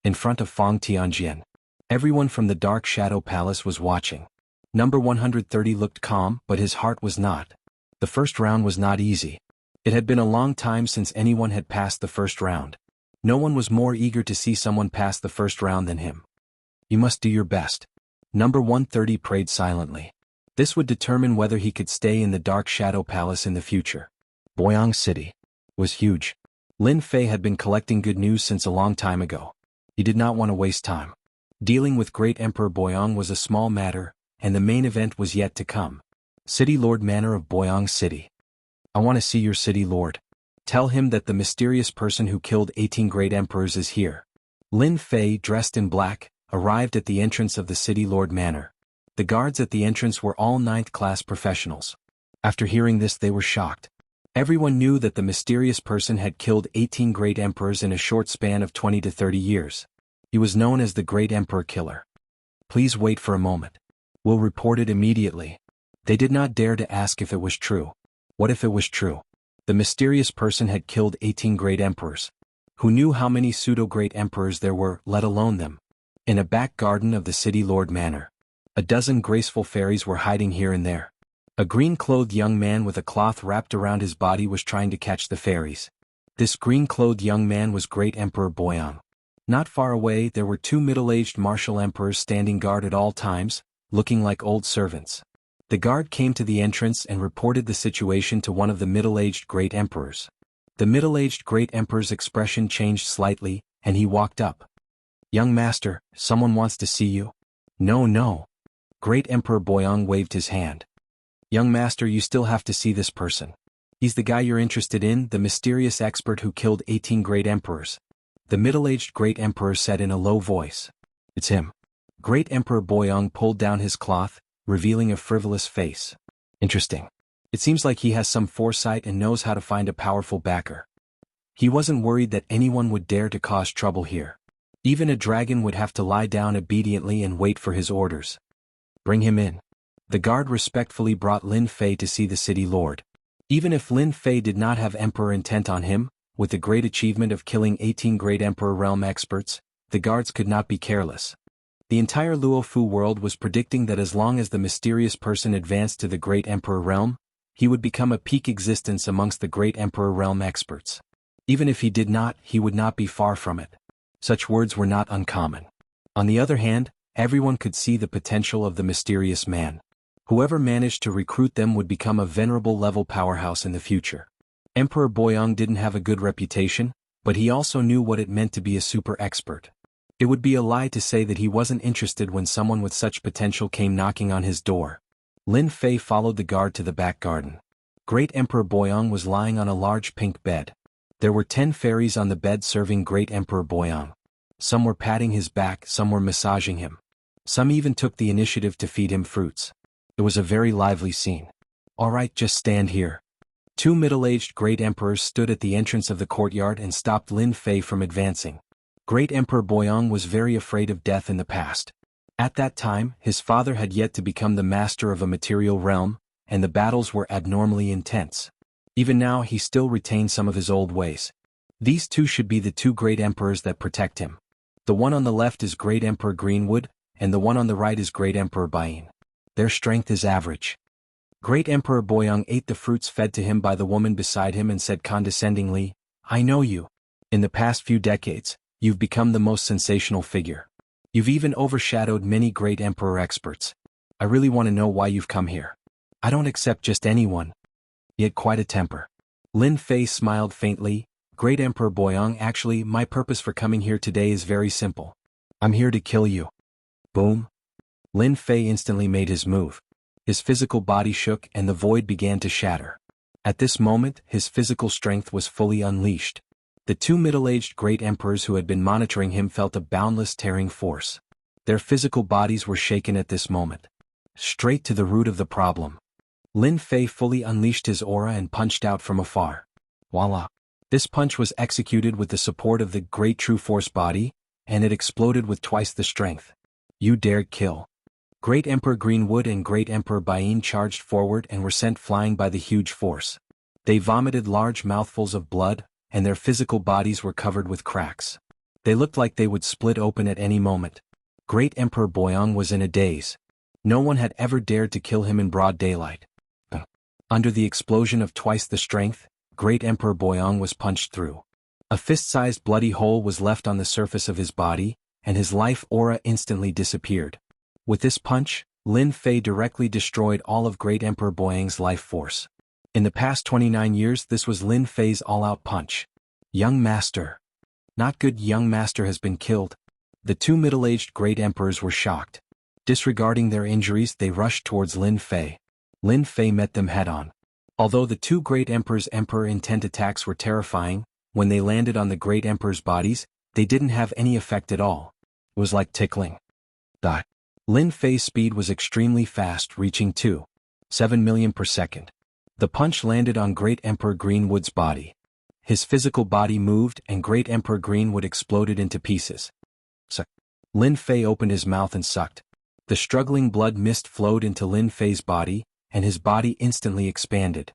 In front of Fong Tianjian, everyone from the Dark Shadow Palace was watching. Number 130 looked calm, but his heart was not. The first round was not easy. It had been a long time since anyone had passed the first round. No one was more eager to see someone pass the first round than him. You must do your best. Number 130 prayed silently. This would determine whether he could stay in the Dark Shadow Palace in the future. Boyang City was huge. Lin Fei had been collecting good news since a long time ago. He did not want to waste time. Dealing with Great Emperor Boyang was a small matter, and the main event was yet to come. City Lord Manor of Boyang City. I want to see your city lord. Tell him that the mysterious person who killed 18 great emperors is here. Lin Fei, dressed in black, arrived at the entrance of the City Lord Manor. The guards at the entrance were all 9th-class professionals. After hearing this, they were shocked. Everyone knew that the mysterious person had killed 18 great emperors in a short span of 20 to 30 years. He was known as the Great Emperor Killer. Please wait for a moment. We'll report it immediately. They did not dare to ask if it was true. What if it was true? The mysterious person had killed 18 great emperors. Who knew how many pseudo-great emperors there were, let alone them? In a back garden of the City Lord Manor, a dozen graceful fairies were hiding here and there. A green-clothed young man with a cloth wrapped around his body was trying to catch the fairies. This green-clothed young man was Great Emperor Boyang. Not far away, there were 2 middle-aged martial emperors standing guard at all times, looking like old servants. The guard came to the entrance and reported the situation to one of the middle-aged great emperors. The middle-aged great emperor's expression changed slightly, and he walked up. Young master, someone wants to see you. No. Great Emperor Boyang waved his hand. Young master, you still have to see this person. He's the guy you're interested in, the mysterious expert who killed 18 great emperors. The middle-aged great emperor said in a low voice. It's him. Great Emperor Boyang pulled down his cloth, revealing a frivolous face. Interesting. It seems like he has some foresight and knows how to find a powerful backer. He wasn't worried that anyone would dare to cause trouble here. Even a dragon would have to lie down obediently and wait for his orders. Bring him in. The guard respectfully brought Lin Fei to see the city lord. Even if Lin Fei did not have emperor intent on him, with the great achievement of killing 18 great emperor realm experts, the guards could not be careless. The entire Luofu world was predicting that as long as the mysterious person advanced to the Great Emperor realm, he would become a peak existence amongst the Great Emperor realm experts. Even if he did not, he would not be far from it. Such words were not uncommon. On the other hand, everyone could see the potential of the mysterious man. Whoever managed to recruit them would become a venerable level powerhouse in the future. Emperor Boyang didn't have a good reputation, but he also knew what it meant to be a super expert. It would be a lie to say that he wasn't interested when someone with such potential came knocking on his door. Lin Fei followed the guard to the back garden. Great Emperor Boyang was lying on a large pink bed. There were 10 fairies on the bed serving Great Emperor Boyang. Some were patting his back, some were massaging him. Some even took the initiative to feed him fruits. It was a very lively scene. All right, just stand here. 2 middle-aged great emperors stood at the entrance of the courtyard and stopped Lin Fei from advancing. Great Emperor Boyang was very afraid of death in the past. At that time, his father had yet to become the master of a material realm, and the battles were abnormally intense. Even now he still retained some of his old ways. These 2 should be the 2 great emperors that protect him. The one on the left is Great Emperor Greenwood, and the one on the right is Great Emperor Bain. Their strength is average. Great Emperor Boyang ate the fruits fed to him by the woman beside him and said condescendingly, I know you. In the past few decades, you've become the most sensational figure. You've even overshadowed many great emperor experts. I really want to know why you've come here. I don't accept just anyone. Yet quite a temper. Lin Fei smiled faintly. Great Emperor Boyang, actually, my purpose for coming here today is very simple. I'm here to kill you. Boom. Lin Fei instantly made his move. His physical body shook and the void began to shatter. At this moment, his physical strength was fully unleashed. The two middle-aged great emperors who had been monitoring him felt a boundless tearing force. Their physical bodies were shaken at this moment. Straight to the root of the problem. Lin Fei fully unleashed his aura and punched out from afar. Voila! This punch was executed with the support of the Great True Force body, and it exploded with twice the strength. You dared kill. Great Emperor Greenwood and Great Emperor Bain charged forward and were sent flying by the huge force. They vomited large mouthfuls of blood, and their physical bodies were covered with cracks. They looked like they would split open at any moment. Great Emperor Boyang was in a daze. No one had ever dared to kill him in broad daylight. Under the explosion of twice the strength, Great Emperor Boyang was punched through. A fist-sized bloody hole was left on the surface of his body, and his life aura instantly disappeared. With this punch, Lin Fei directly destroyed all of Great Emperor Boyang's life force. In the past 29 years, this was Lin Fei's all-out punch. Young Master. Not good, young master has been killed. The two middle-aged great emperors were shocked. Disregarding their injuries, they rushed towards Lin Fei. Lin Fei met them head-on. Although the two great emperors' emperor intent attacks were terrifying, when they landed on the great emperors' bodies, they didn't have any effect at all. It was like tickling. Lin Fei's speed was extremely fast, reaching 2.7 million per second. The punch landed on Great Emperor Greenwood's body. His physical body moved and Great Emperor Greenwood exploded into pieces. Lin Fei opened his mouth and sucked. The struggling blood mist flowed into Lin Fei's body, and his body instantly expanded.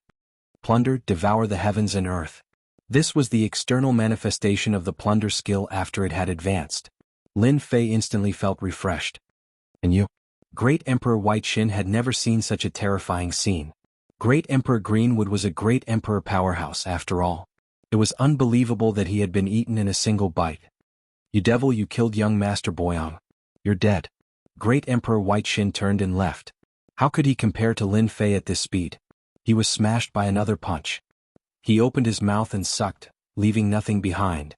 Plunder, devour the heavens and earth. This was the external manifestation of the plunder skill after it had advanced. Lin Fei instantly felt refreshed. And you? Great Emperor White Shin had never seen such a terrifying scene. Great Emperor Greenwood was a great emperor powerhouse after all. It was unbelievable that he had been eaten in a single bite. You devil, you killed young Master Boyang. You're dead. Great Emperor White Shin turned and left. How could he compare to Lin Fei at this speed? He was smashed by another punch. He opened his mouth and sucked, leaving nothing behind.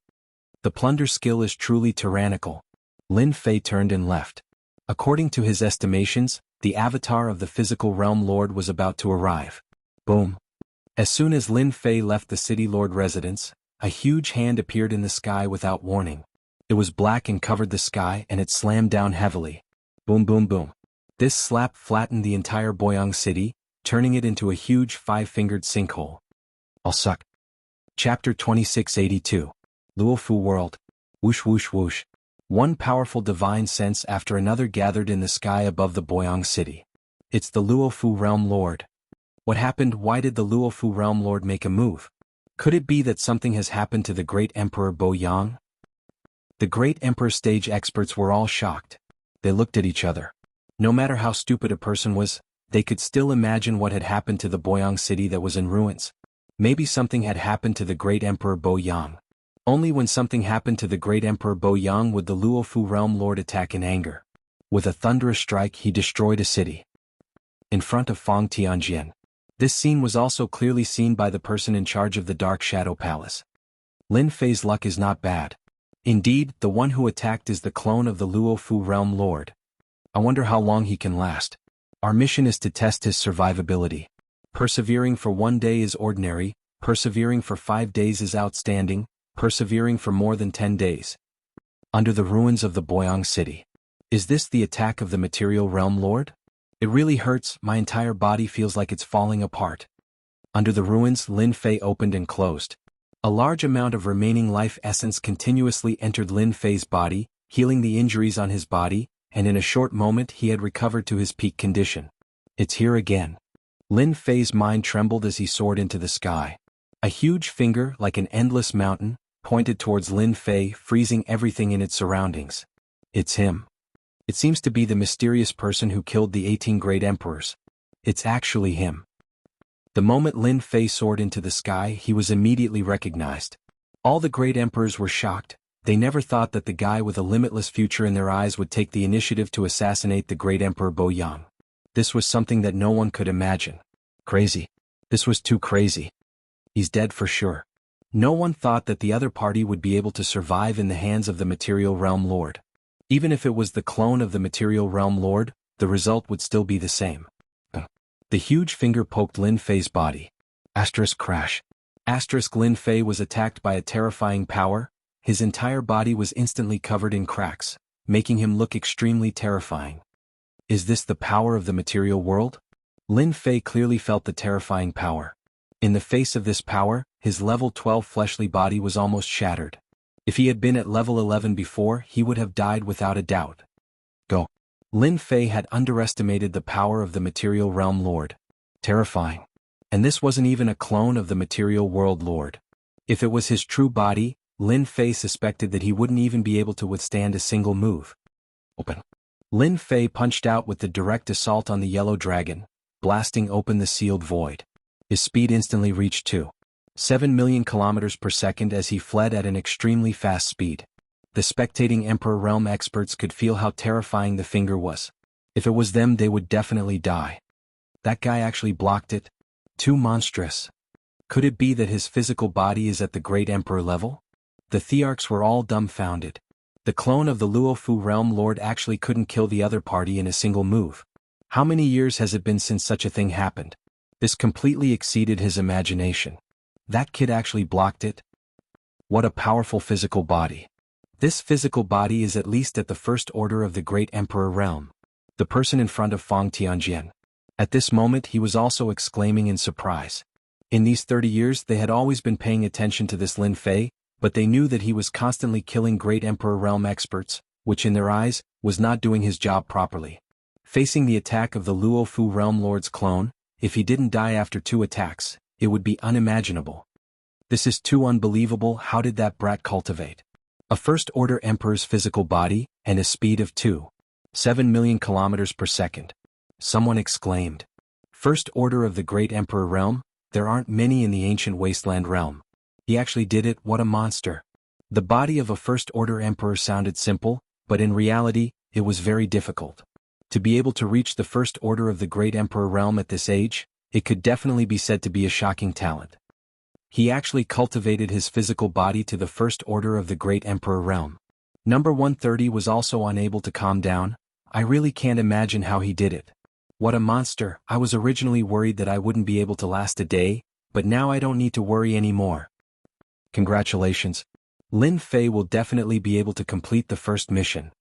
The plunder skill is truly tyrannical. Lin Fei turned and left. According to his estimations, the avatar of the physical realm lord was about to arrive. Boom. As soon as Lin Fei left the city lord residence, a huge hand appeared in the sky without warning. It was black and covered the sky, and it slammed down heavily. Boom boom boom. This slap flattened the entire Boyang city, turning it into a huge five-fingered sinkhole. I'll suck. Chapter 2682. Luofu World. Whoosh whoosh whoosh. One powerful divine sense after another gathered in the sky above the Boyang city. It's the Luofu Realm Lord. What happened? Why did the Luofu Realm Lord make a move? Could it be that something has happened to the great Emperor Boyang? The great Emperor stage experts were all shocked. They looked at each other. No matter how stupid a person was, they could still imagine what had happened to the Boyang city that was in ruins. Maybe something had happened to the great Emperor Boyang. Only when something happened to the great Emperor Boyang would the Luofu Realm Lord attack in anger. With a thunderous strike, he destroyed a city. In front of Feng Tianjian. This scene was also clearly seen by the person in charge of the Dark Shadow Palace. Lin Fei's luck is not bad. Indeed, the one who attacked is the clone of the Luofu Realm Lord. I wonder how long he can last. Our mission is to test his survivability. Persevering for 1 day is ordinary, persevering for 5 days is outstanding, persevering for more than 10 days. Under the ruins of the Boyang city. Is this the attack of the Material Realm Lord? It really hurts, my entire body feels like it's falling apart. Under the ruins, Lin Fei opened and closed. A large amount of remaining life essence continuously entered Lin Fei's body, healing the injuries on his body, and in a short moment he had recovered to his peak condition. It's here again. Lin Fei's mind trembled as he soared into the sky. A huge finger, like an endless mountain, pointed towards Lin Fei, freezing everything in its surroundings. It's him. It seems to be the mysterious person who killed the 18 great emperors. It's actually him. The moment Lin Fei soared into the sky, he was immediately recognized. All the great emperors were shocked. They never thought that the guy with a limitless future in their eyes would take the initiative to assassinate the great Emperor Bo Yang. This was something that no one could imagine. Crazy. This was too crazy. He's dead for sure. No one thought that the other party would be able to survive in the hands of the Material Realm Lord. Even if it was the clone of the Material Realm Lord, the result would still be the same. The huge finger poked Lin Fei's body. Crash. Lin Fei was attacked by a terrifying power. His entire body was instantly covered in cracks, making him look extremely terrifying. Is this the power of the material world? Lin Fei clearly felt the terrifying power. In the face of this power, his level 12 fleshly body was almost shattered. If he had been at level 11 before, he would have died without a doubt. Go. Lin Fei had underestimated the power of the Material Realm Lord. Terrifying. And this wasn't even a clone of the Material World Lord. If it was his true body, Lin Fei suspected that he wouldn't even be able to withstand a single move. Open. Lin Fei punched out with the direct assault on the yellow dragon, blasting open the sealed void. His speed instantly reached 2.7 million kilometers per second as he fled at an extremely fast speed. The spectating Emperor Realm experts could feel how terrifying the finger was. If it was them, they would definitely die. That guy actually blocked it. Too monstrous. Could it be that his physical body is at the Great Emperor level? The Thearchs were all dumbfounded. The clone of the Luofu Realm Lord actually couldn't kill the other party in a single move. How many years has it been since such a thing happened? This completely exceeded his imagination. That kid actually blocked it? What a powerful physical body. This physical body is at least at the first order of the Great Emperor Realm. The person in front of Fang Tianjian. At this moment he was also exclaiming in surprise. In these 30 years they had always been paying attention to this Lin Fei, but they knew that he was constantly killing Great Emperor Realm experts, which in their eyes, was not doing his job properly. Facing the attack of the Luofu Realm Lord's clone, if he didn't die after 2 attacks, it would be unimaginable. This is too unbelievable. How did that brat cultivate a first-order emperor's physical body, and a speed of 2.7 million kilometers per second? Someone exclaimed. First order of the Great Emperor Realm? There aren't many in the ancient wasteland realm. He actually did it. What a monster. The body of a first-order emperor sounded simple, but in reality, it was very difficult. To be able to reach the first order of the Great Emperor Realm at this age, it could definitely be said to be a shocking talent. He actually cultivated his physical body to the first order of the Great Emperor Realm. Number 130 was also unable to calm down. I really can't imagine how he did it. What a monster. I was originally worried that I wouldn't be able to last a day, but now I don't need to worry anymore. Congratulations. Lin Fei will definitely be able to complete the first mission.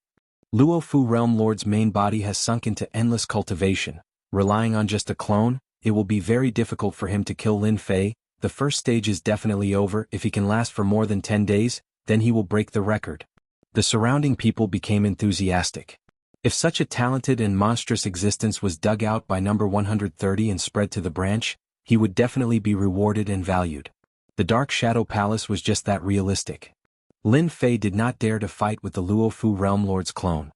Luofu Realm Lord's main body has sunk into endless cultivation. Relying on just a clone, it will be very difficult for him to kill Lin Fei. The first stage is definitely over. If he can last for more than 10 days, then he will break the record. The surrounding people became enthusiastic. If such a talented and monstrous existence was dug out by number 130 and spread to the branch, he would definitely be rewarded and valued. The Dark Shadow Palace was just that realistic. Lin Fei did not dare to fight with the Luofu Realm Lord's clone.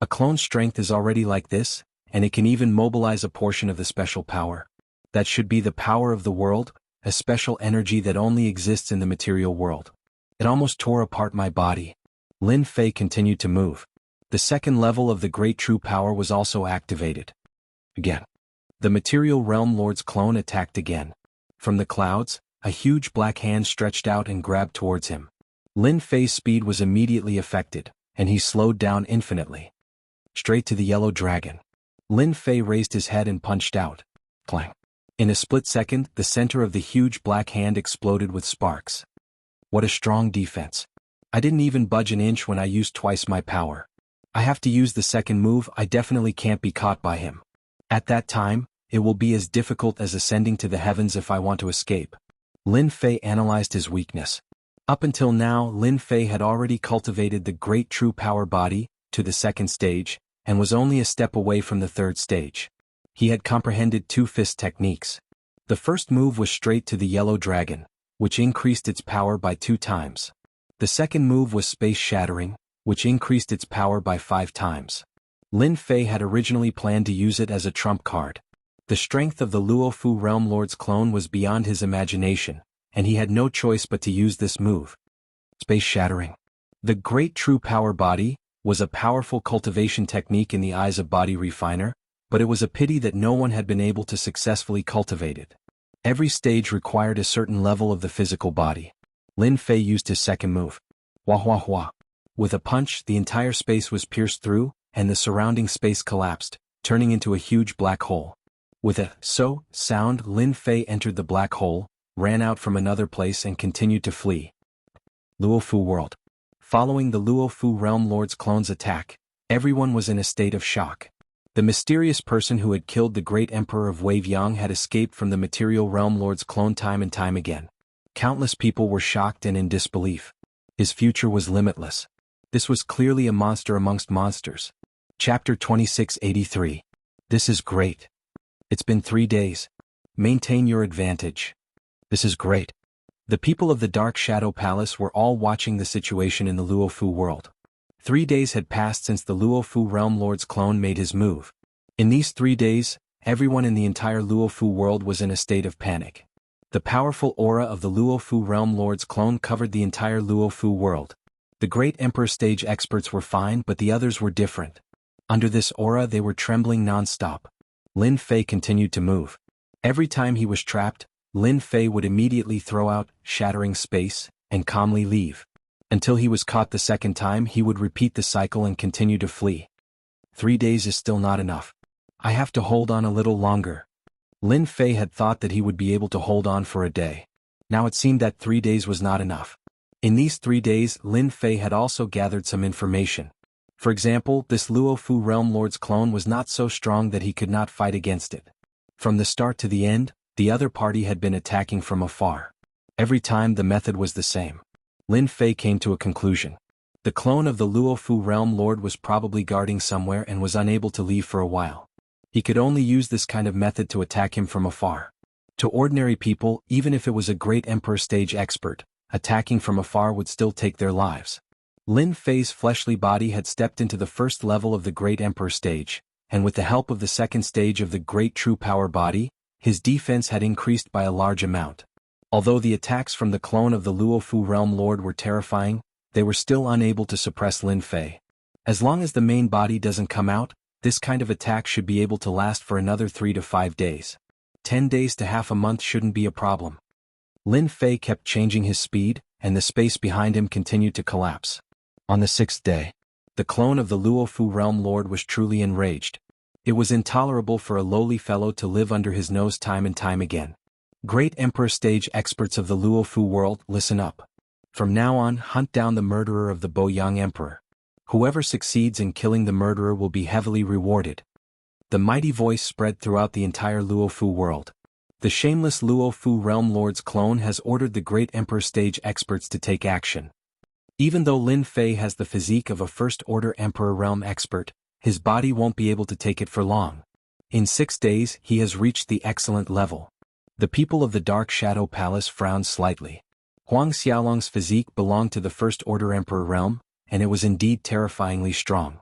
A clone's strength is already like this, and it can even mobilize a portion of the special power. That should be the power of the world, a special energy that only exists in the material world. It almost tore apart my body. Lin Fei continued to move. The second level of the Great True Power was also activated. Again. The Material Realm Lord's clone attacked again. From the clouds, a huge black hand stretched out and grabbed towards him. Lin Fei's speed was immediately affected, and he slowed down infinitely. Straight to the yellow dragon. Lin Fei raised his head and punched out. Clang. In a split second, the center of the huge black hand exploded with sparks. What a strong defense. I didn't even budge an inch when I used twice my power. I have to use the second move. I definitely can't be caught by him. At that time, it will be as difficult as ascending to the heavens if I want to escape. Lin Fei analyzed his weakness. Up until now, Lin Fei had already cultivated the Great True Power body to the second stage, and was only a step away from the third stage. He had comprehended 2 fist techniques. The first move was straight to the yellow dragon, which increased its power by 2 times. The second move was space shattering, which increased its power by 5 times. Lin Fei had originally planned to use it as a trump card. The strength of the Luofu Realm Lord's clone was beyond his imagination, and he had no choice but to use this move. Space-shattering. The Great True Power Body was a powerful cultivation technique in the eyes of Body Refiner, but it was a pity that no one had been able to successfully cultivate it. Every stage required a certain level of the physical body. Lin Fei used his second move. Hua hua hua. With a punch, the entire space was pierced through, and the surrounding space collapsed, turning into a huge black hole. With a "so" sound, Lin Fei entered the black hole, ran out from another place and continued to flee. Luofu World. Following the Luofu Realm Lord's clone's attack, everyone was in a state of shock. The mysterious person who had killed the great emperor of Waveyang had escaped from the material realm lord's clone time and time again. Countless people were shocked and in disbelief. His future was limitless. This was clearly a monster amongst monsters. Chapter 2683. This is great. It's been 3 days. Maintain your advantage. This is great. The people of the Dark Shadow Palace were all watching the situation in the Luofu world. 3 days had passed since the Luofu Realm Lord's clone made his move. In these 3 days, everyone in the entire Luofu world was in a state of panic. The powerful aura of the Luofu Realm Lord's clone covered the entire Luofu world. The Great Emperor stage experts were fine, but the others were different. Under this aura they were trembling non-stop. Lin Fei continued to move. Every time he was trapped, Lin Fei would immediately throw out shattering space and calmly leave. Until he was caught the second time, he would repeat the cycle and continue to flee. 3 days is still not enough. I have to hold on a little longer. Lin Fei had thought that he would be able to hold on for a day. Now it seemed that 3 days was not enough. In these 3 days, Lin Fei had also gathered some information. For example, this Luofu Realm Lord's clone was not so strong that he could not fight against it. From the start to the end, the other party had been attacking from afar. Every time the method was the same. Lin Fei came to a conclusion. The clone of the Luofu Realm Lord was probably guarding somewhere and was unable to leave for a while. He could only use this kind of method to attack him from afar. To ordinary people, even if it was a great emperor stage expert, attacking from afar would still take their lives. Lin Fei's fleshly body had stepped into the first level of the great emperor stage, and with the help of the second stage of the great true power body, his defense had increased by a large amount. Although the attacks from the clone of the Luofu Realm Lord were terrifying, they were still unable to suppress Lin Fei. As long as the main body doesn't come out, this kind of attack should be able to last for another 3 to 5 days. 10 days to half a month shouldn't be a problem. Lin Fei kept changing his speed, and the space behind him continued to collapse. On the 6th day, the clone of the Luofu Realm Lord was truly enraged. It was intolerable for a lowly fellow to live under his nose time and time again. Great Emperor stage experts of the Luofu world, listen up. From now on, hunt down the murderer of the Boyang Emperor. Whoever succeeds in killing the murderer will be heavily rewarded. The mighty voice spread throughout the entire Luofu world. The shameless Luofu Realm Lord's clone has ordered the Great Emperor stage experts to take action. Even though Lin Fei has the physique of a first-order Emperor Realm expert, his body won't be able to take it for long. In 6 days, he has reached the excellent level. The people of the Dark Shadow Palace frowned slightly. Huang Xiaolong's physique belonged to the First-Order Emperor Realm, and it was indeed terrifyingly strong.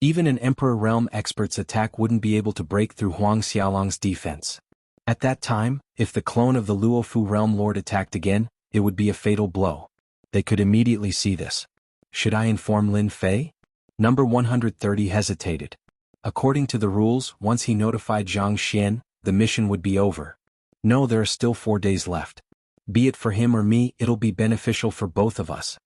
Even an Emperor Realm expert's attack wouldn't be able to break through Huang Xiaolong's defense. At that time, if the clone of the Luofu Realm Lord attacked again, it would be a fatal blow. They could immediately see this. Should I inform Lin Fei? Number 130 hesitated. According to the rules, once he notified Zhang Xian, the mission would be over. No, there are still 4 days left. Be it for him or me, it'll be beneficial for both of us.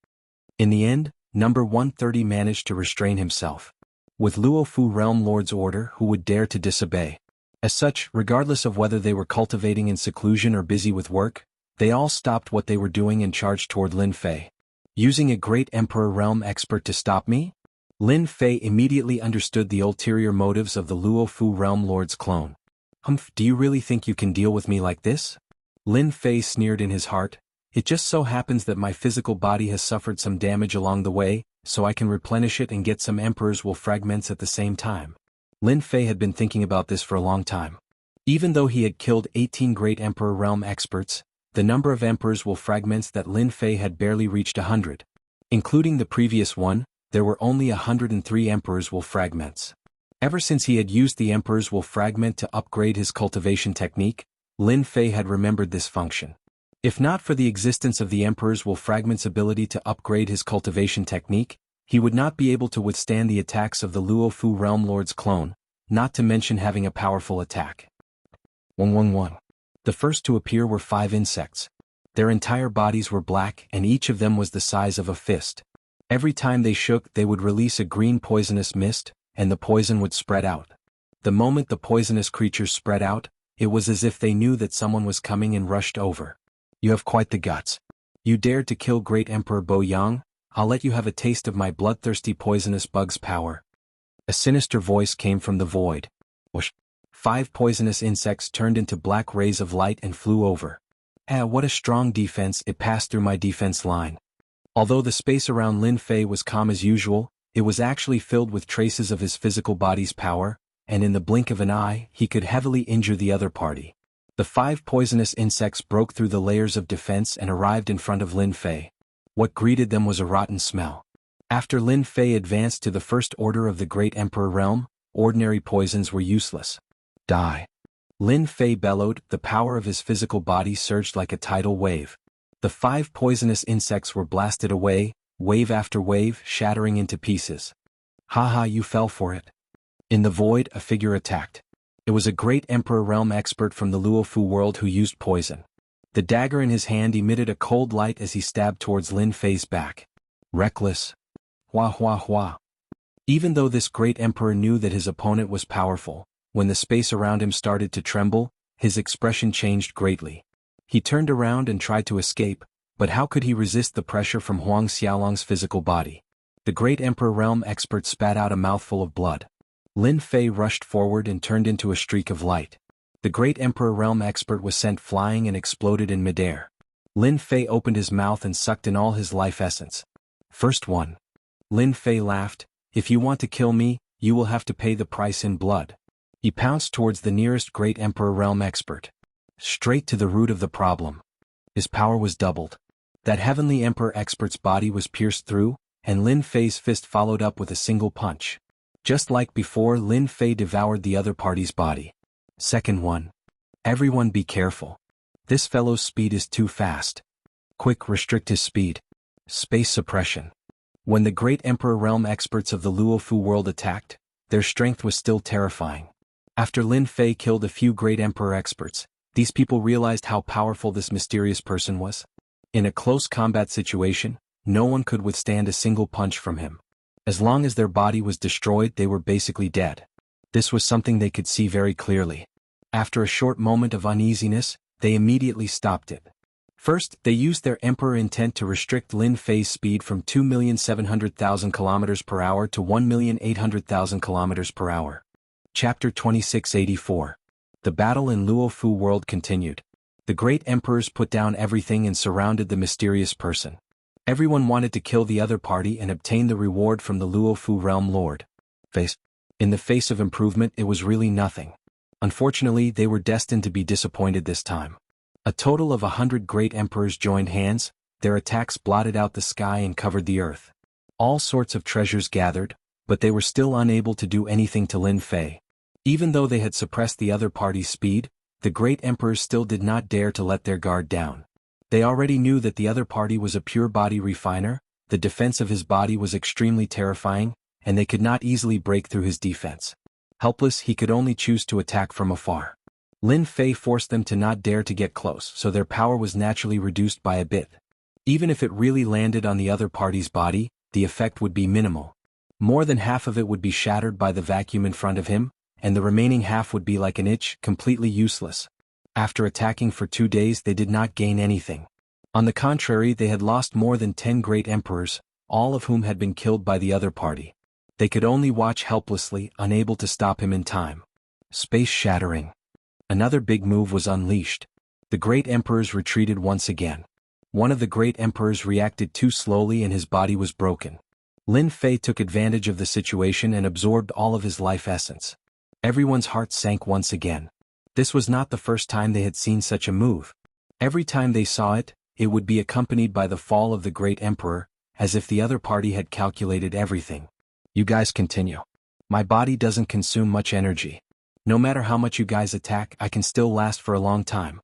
In the end, number 130 managed to restrain himself. With Luofu Realm Lord's order, who would dare to disobey? As such, regardless of whether they were cultivating in seclusion or busy with work, they all stopped what they were doing and charged toward Lin Fei. Using a great Emperor Realm expert to stop me? Lin Fei immediately understood the ulterior motives of the Luofu Realm Lord's clone. Humph, do you really think you can deal with me like this? Lin Fei sneered in his heart. It just so happens that my physical body has suffered some damage along the way, so I can replenish it and get some Emperor's Will fragments at the same time. Lin Fei had been thinking about this for a long time. Even though he had killed 18 great Emperor Realm experts, the number of Emperor's Will fragments that Lin Fei had barely reached 100. Including the previous one, there were only 103 Emperor's Will fragments. Ever since he had used the Emperor's will fragment to upgrade his cultivation technique, Lin Fei had remembered this function. If not for the existence of the Emperor's will fragment's ability to upgrade his cultivation technique, he would not be able to withstand the attacks of the Luofu Realm Lord's clone, not to mention having a powerful attack. 111. The first to appear were 5 insects. Their entire bodies were black and each of them was the size of a fist. Every time they shook they would release a green poisonous mist, and the poison would spread out. The moment the poisonous creatures spread out, it was as if they knew that someone was coming and rushed over. You have quite the guts. You dared to kill Great Emperor Bo Yang? I'll let you have a taste of my bloodthirsty poisonous bug's power. A sinister voice came from the void. Whoosh! 5 poisonous insects turned into black rays of light and flew over. What a strong defense! It passed through my defense line. Although the space around Lin Fei was calm as usual, it was actually filled with traces of his physical body's power, and in the blink of an eye, he could heavily injure the other party. The 5 poisonous insects broke through the layers of defense and arrived in front of Lin Fei. What greeted them was a rotten smell. After Lin Fei advanced to the first order of the Great Emperor realm, ordinary poisons were useless. Die. Lin Fei bellowed, the power of his physical body surged like a tidal wave. The 5 poisonous insects were blasted away, wave after wave, shattering into pieces. Haha, you fell for it. In the void, a figure attacked. It was a Great Emperor realm expert from the Luofu world who used poison. The dagger in his hand emitted a cold light as he stabbed towards Lin Fei's back. Reckless. Hua hua hua. Even though this Great Emperor knew that his opponent was powerful, when the space around him started to tremble, his expression changed greatly. He turned around and tried to escape, but how could he resist the pressure from Huang Xiaolong's physical body? The Great Emperor realm expert spat out a mouthful of blood. Lin Fei rushed forward and turned into a streak of light. The Great Emperor realm expert was sent flying and exploded in midair. Lin Fei opened his mouth and sucked in all his life essence. First one. Lin Fei laughed, if you want to kill me, you will have to pay the price in blood. He pounced towards the nearest Great Emperor realm expert. Straight to the root of the problem. His power was doubled. That heavenly Emperor expert's body was pierced through, and Lin Fei's fist followed up with a single punch. Just like before, Lin Fei devoured the other party's body. Second one. Everyone be careful. This fellow's speed is too fast. Quick, restrict his speed. Space suppression. When the Great Emperor realm experts of the Luofu world attacked, their strength was still terrifying. After Lin Fei killed a few Great Emperor experts, these people realized how powerful this mysterious person was. In a close combat situation, no one could withstand a single punch from him. As long as their body was destroyed, they were basically dead. This was something they could see very clearly. After a short moment of uneasiness, they immediately stopped it. First, they used their Emperor intent to restrict Lin Fei's speed from 2,700,000 km per hour to 1,800,000 km per hour. Chapter 2684. The battle in Luofu world continued. The Great Emperors put down everything and surrounded the mysterious person. Everyone wanted to kill the other party and obtain the reward from the Luofu realm lord. In the face of improvement, it was really nothing. Unfortunately, they were destined to be disappointed this time. A total of 100 Great Emperors joined hands, their attacks blotted out the sky and covered the earth. All sorts of treasures gathered, but they were still unable to do anything to Lin Fei. Even though they had suppressed the other party's speed, the Great Emperors still did not dare to let their guard down. They already knew that the other party was a pure body refiner, the defense of his body was extremely terrifying, and they could not easily break through his defense. Helpless, he could only choose to attack from afar. Lin Fei forced them to not dare to get close, so their power was naturally reduced by a bit. Even if it really landed on the other party's body, the effect would be minimal. More than half of it would be shattered by the vacuum in front of him, and the remaining half would be like an itch, completely useless. After attacking for 2 days, they did not gain anything. On the contrary, they had lost more than 10 Great Emperors, all of whom had been killed by the other party. They could only watch helplessly, unable to stop him in time. Space shattering. Another big move was unleashed. The Great Emperors retreated once again. One of the Great Emperors reacted too slowly and his body was broken. Lin Fei took advantage of the situation and absorbed all of his life essence. Everyone's heart sank once again. This was not the first time they had seen such a move. Every time they saw it, it would be accompanied by the fall of the Great Emperor, as if the other party had calculated everything. You guys continue. My body doesn't consume much energy. No matter how much you guys attack, I can still last for a long time.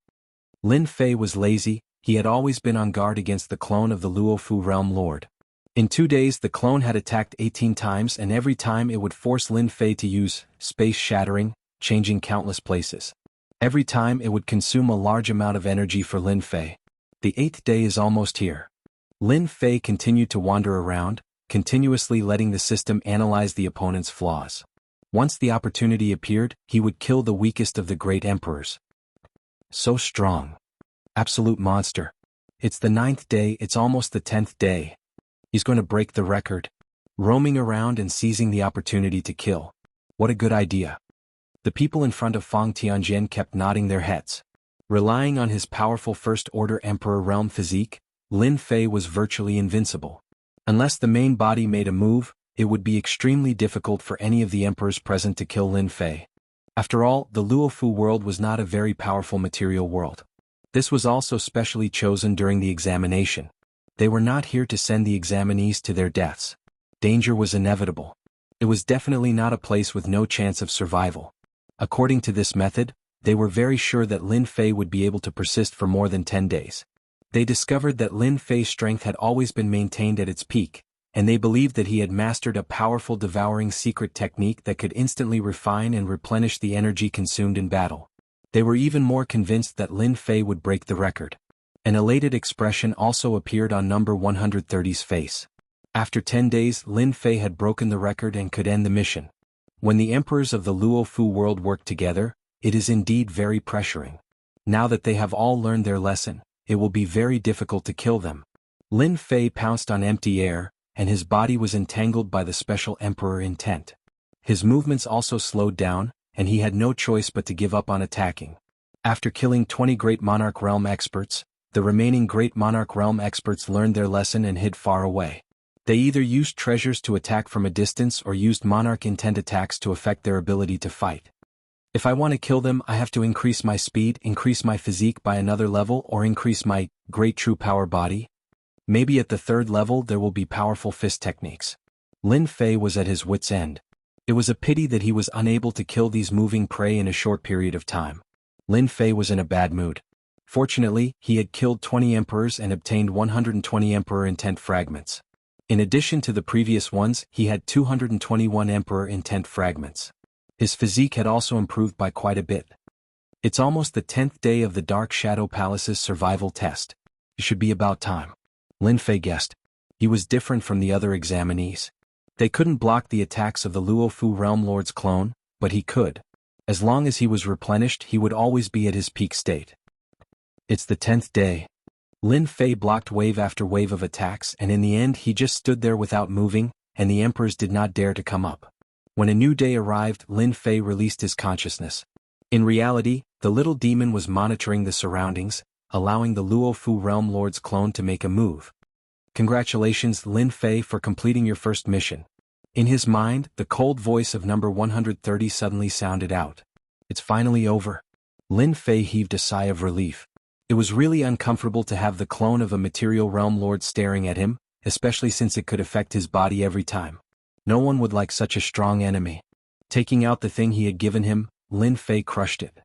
Lin Fei was lazy. He had always been on guard against the clone of the Luofu realm lord. In 2 days the clone had attacked 18 times, and every time it would force Lin Fei to use space-shattering, changing countless places. Every time it would consume a large amount of energy for Lin Fei. The 8th day is almost here. Lin Fei continued to wander around, continuously letting the system analyze the opponent's flaws. Once the opportunity appeared, he would kill the weakest of the great emperors. So strong. Absolute monster. It's the 9th day, it's almost the 10th day. He's going to break the record. Roaming around and seizing the opportunity to kill. What a good idea. The people in front of Fang Tianjin kept nodding their heads. Relying on his powerful First-Order Emperor realm physique, Lin Fei was virtually invincible. Unless the main body made a move, it would be extremely difficult for any of the emperors present to kill Lin Fei. After all, the Luofu world was not a very powerful material world. This was also specially chosen during the examination. They were not here to send the examinees to their deaths. Danger was inevitable. It was definitely not a place with no chance of survival. According to this method, they were very sure that Lin Fei would be able to persist for more than 10 days. They discovered that Lin Fei's strength had always been maintained at its peak, and they believed that he had mastered a powerful devouring secret technique that could instantly refine and replenish the energy consumed in battle. They were even more convinced that Lin Fei would break the record. An elated expression also appeared on number 130's face. After 10 days, Lin Fei had broken the record and could end the mission. When the emperors of the Luofu world work together, it is indeed very pressuring. Now that they have all learned their lesson, it will be very difficult to kill them. Lin Fei pounced on empty air, and his body was entangled by the special emperor intent. His movements also slowed down, and he had no choice but to give up on attacking. After killing 20 Great Monarch Realm experts, the remaining Great Monarch Realm experts learned their lesson and hid far away. They either used treasures to attack from a distance or used Monarch intent attacks to affect their ability to fight. If I want to kill them, I have to increase my speed, increase my physique by another level, or increase my great true power body. Maybe at the 3rd level there will be powerful fist techniques. Lin Fei was at his wit's end. It was a pity that he was unable to kill these moving prey in a short period of time. Lin Fei was in a bad mood. Fortunately, he had killed 20 emperors and obtained 120 emperor intent fragments. In addition to the previous ones, he had 221 emperor intent fragments. His physique had also improved by quite a bit. It's almost the 10th day of the Dark Shadow Palace's survival test. It should be about time. Lin Fei guessed. He was different from the other examinees. They couldn't block the attacks of the Luofu Realm Lord's clone, but he could. As long as he was replenished, he would always be at his peak state. It's the 10th day. Lin Fei blocked wave after wave of attacks, and in the end he just stood there without moving, and the emperors did not dare to come up. When a new day arrived, Lin Fei released his consciousness. In reality, the little demon was monitoring the surroundings, allowing the Luofu Realm Lord's clone to make a move. Congratulations, Lin Fei, for completing your first mission. In his mind, the cold voice of number 130 suddenly sounded out. It's finally over. Lin Fei heaved a sigh of relief. It was really uncomfortable to have the clone of a material realm lord staring at him, especially since it could affect his body every time. No one would like such a strong enemy. Taking out the thing he had given him, Lin Fei crushed it.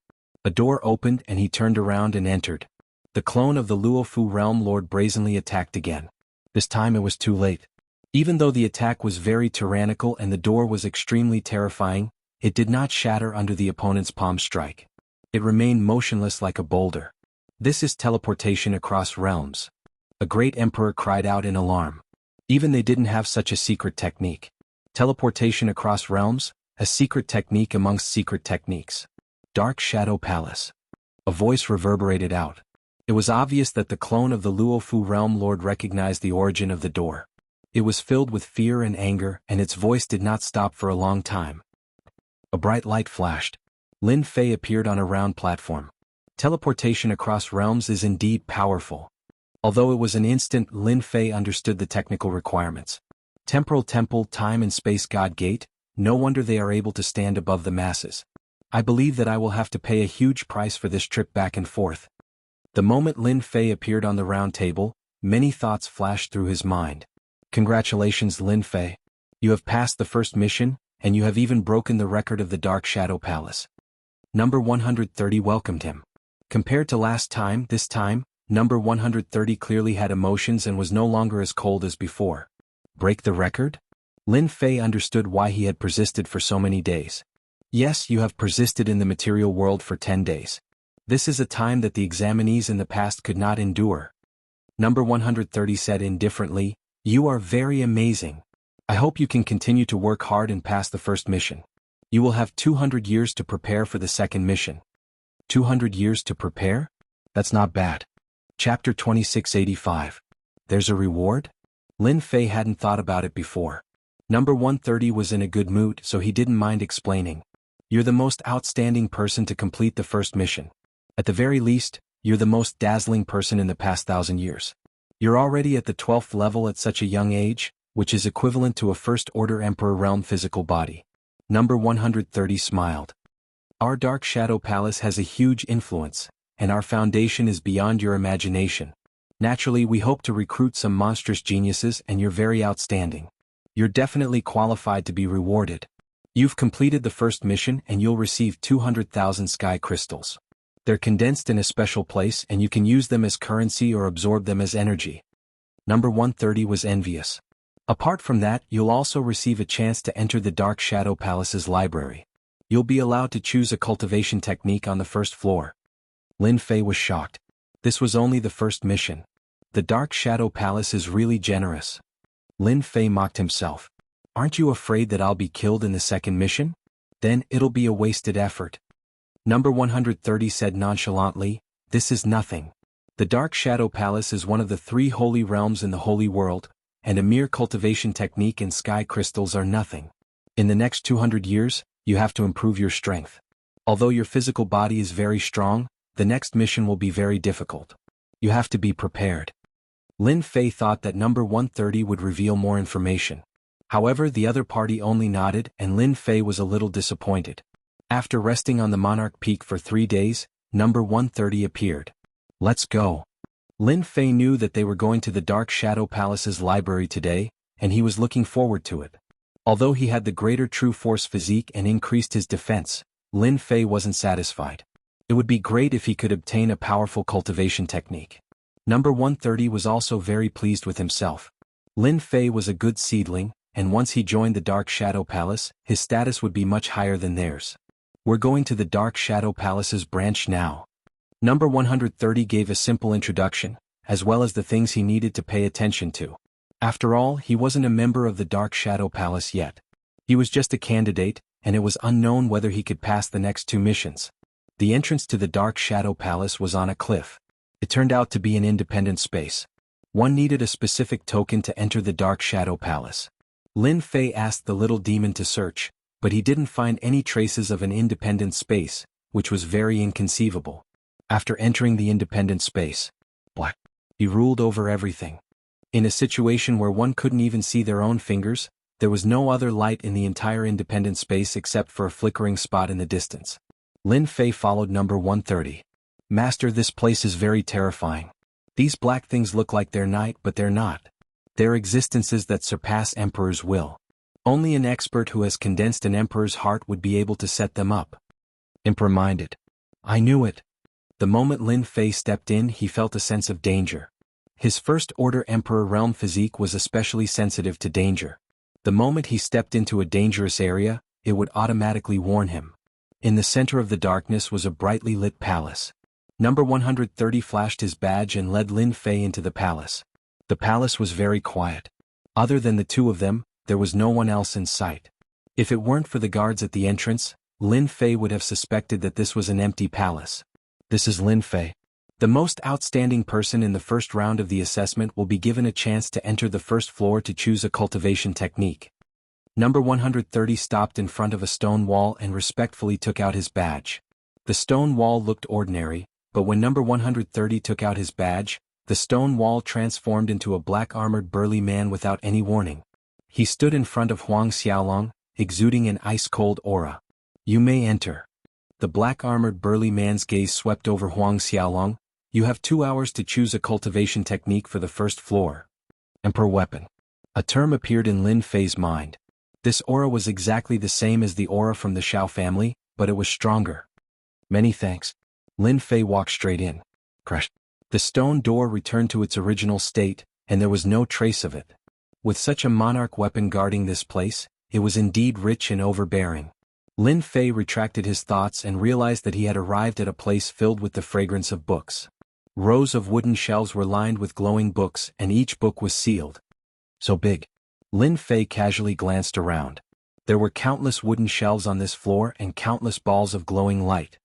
A door opened and he turned around and entered. The clone of the Luofu realm lord brazenly attacked again. This time it was too late. Even though the attack was very tyrannical and the door was extremely terrifying, it did not shatter under the opponent's palm strike. It remained motionless like a boulder. This is teleportation across realms. A great emperor cried out in alarm. Even they didn't have such a secret technique. Teleportation across realms, a secret technique amongst secret techniques. Dark Shadow Palace. A voice reverberated out. It was obvious that the clone of the Luofu realm lord recognized the origin of the door. It was filled with fear and anger, and its voice did not stop for a long time. A bright light flashed. Lin Fei appeared on a round platform. Teleportation across realms is indeed powerful. Although it was an instant, Lin Fei understood the technical requirements. Temporal Temple, Time and Space God Gate, no wonder they are able to stand above the masses. I believe that I will have to pay a huge price for this trip back and forth. The moment Lin Fei appeared on the round table, many thoughts flashed through his mind. Congratulations, Lin Fei. You have passed the first mission, and you have even broken the record of the Dark Shadow Palace. Number 130 welcomed him. Compared to last time, this time, number 130 clearly had emotions and was no longer as cold as before. Break the record? Lin Fei understood why he had persisted for so many days. Yes, you have persisted in the material world for 10 days. This is a time that the examinees in the past could not endure. Number 130 said indifferently, "You are very amazing. I hope you can continue to work hard and pass the first mission. You will have 200 years to prepare for the second mission." 200 years to prepare? That's not bad. Chapter 2685. There's a reward? Lin Fei hadn't thought about it before. Number 130 was in a good mood, so he didn't mind explaining. You're the most outstanding person to complete the first mission. At the very least, you're the most dazzling person in the past 1,000 years. You're already at the 12th level at such a young age, which is equivalent to a first-order Emperor realm physical body. Number 130 smiled. Our Dark Shadow Palace has a huge influence, and our foundation is beyond your imagination. Naturally, we hope to recruit some monstrous geniuses, and you're very outstanding. You're definitely qualified to be rewarded. You've completed the first mission and you'll receive 200,000 sky crystals. They're condensed in a special place and you can use them as currency or absorb them as energy. Number 130 was envious. Apart from that, you'll also receive a chance to enter the Dark Shadow Palace's library. You'll be allowed to choose a cultivation technique on the first floor. Lin Fei was shocked. This was only the first mission. The Dark Shadow Palace is really generous. Lin Fei mocked himself. Aren't you afraid that I'll be killed in the second mission? Then it'll be a wasted effort. Number 130 said nonchalantly, "This is nothing. The Dark Shadow Palace is one of the 3 holy realms in the holy world, and a mere cultivation technique and sky crystals are nothing. In the next 200 years, you have to improve your strength. Although your physical body is very strong, the next mission will be very difficult. You have to be prepared." Lin Fei thought that number 130 would reveal more information. However, the other party only nodded and Lin Fei was a little disappointed. After resting on the Monarch Peak for 3 days, number 130 appeared. "Let's go." Lin Fei knew that they were going to the Dark Shadow Palace's library today, and he was looking forward to it. Although he had the greater true force physique and increased his defense, Lin Fei wasn't satisfied. It would be great if he could obtain a powerful cultivation technique. Number 130 was also very pleased with himself. Lin Fei was a good seedling, and once he joined the Dark Shadow Palace, his status would be much higher than theirs. "We're going to the Dark Shadow Palace's branch now." Number 130 gave a simple introduction, as well as the things he needed to pay attention to. After all, he wasn't a member of the Dark Shadow Palace yet. He was just a candidate, and it was unknown whether he could pass the next 2 missions. The entrance to the Dark Shadow Palace was on a cliff. It turned out to be an independent space. One needed a specific token to enter the Dark Shadow Palace. Lin Fei asked the little demon to search, but he didn't find any traces of an independent space, which was very inconceivable. After entering the independent space, he ruled over everything. In a situation where one couldn't even see their own fingers, there was no other light in the entire independent space except for a flickering spot in the distance. Lin Fei followed number 130. "Master, this place is very terrifying. These black things look like they're night, but they're not. They're existences that surpass Emperor's will. Only an expert who has condensed an Emperor's heart would be able to set them up." Emperor minded. "I knew it." The moment Lin Fei stepped in, he felt a sense of danger. His first-order Emperor realm physique was especially sensitive to danger. The moment he stepped into a dangerous area, it would automatically warn him. In the center of the darkness was a brightly lit palace. Number 130 flashed his badge and led Lin Fei into the palace. The palace was very quiet. Other than the 2 of them, there was no one else in sight. If it weren't for the guards at the entrance, Lin Fei would have suspected that this was an empty palace. "This is Lin Fei. The most outstanding person in the first round of the assessment will be given a chance to enter the first floor to choose a cultivation technique." Number 130 stopped in front of a stone wall and respectfully took out his badge. The stone wall looked ordinary, but when number 130 took out his badge, the stone wall transformed into a black-armored burly man without any warning. He stood in front of Huang Xiaolong, exuding an ice-cold aura. "You may enter." The black-armored burly man's gaze swept over Huang Xiaolong. "You have 2 hours to choose a cultivation technique for the first floor." Emperor weapon. A term appeared in Lin Fei's mind. This aura was exactly the same as the aura from the Xiao family, but it was stronger. Many thanks. Lin Fei walked straight in. Crash. The stone door returned to its original state, and there was no trace of it. With such a monarch weapon guarding this place, it was indeed rich and overbearing. Lin Fei retracted his thoughts and realized that he had arrived at a place filled with the fragrance of books. Rows of wooden shelves were lined with glowing books, and each book was sealed. So big. Lin Fei casually glanced around. There were countless wooden shelves on this floor and countless balls of glowing light.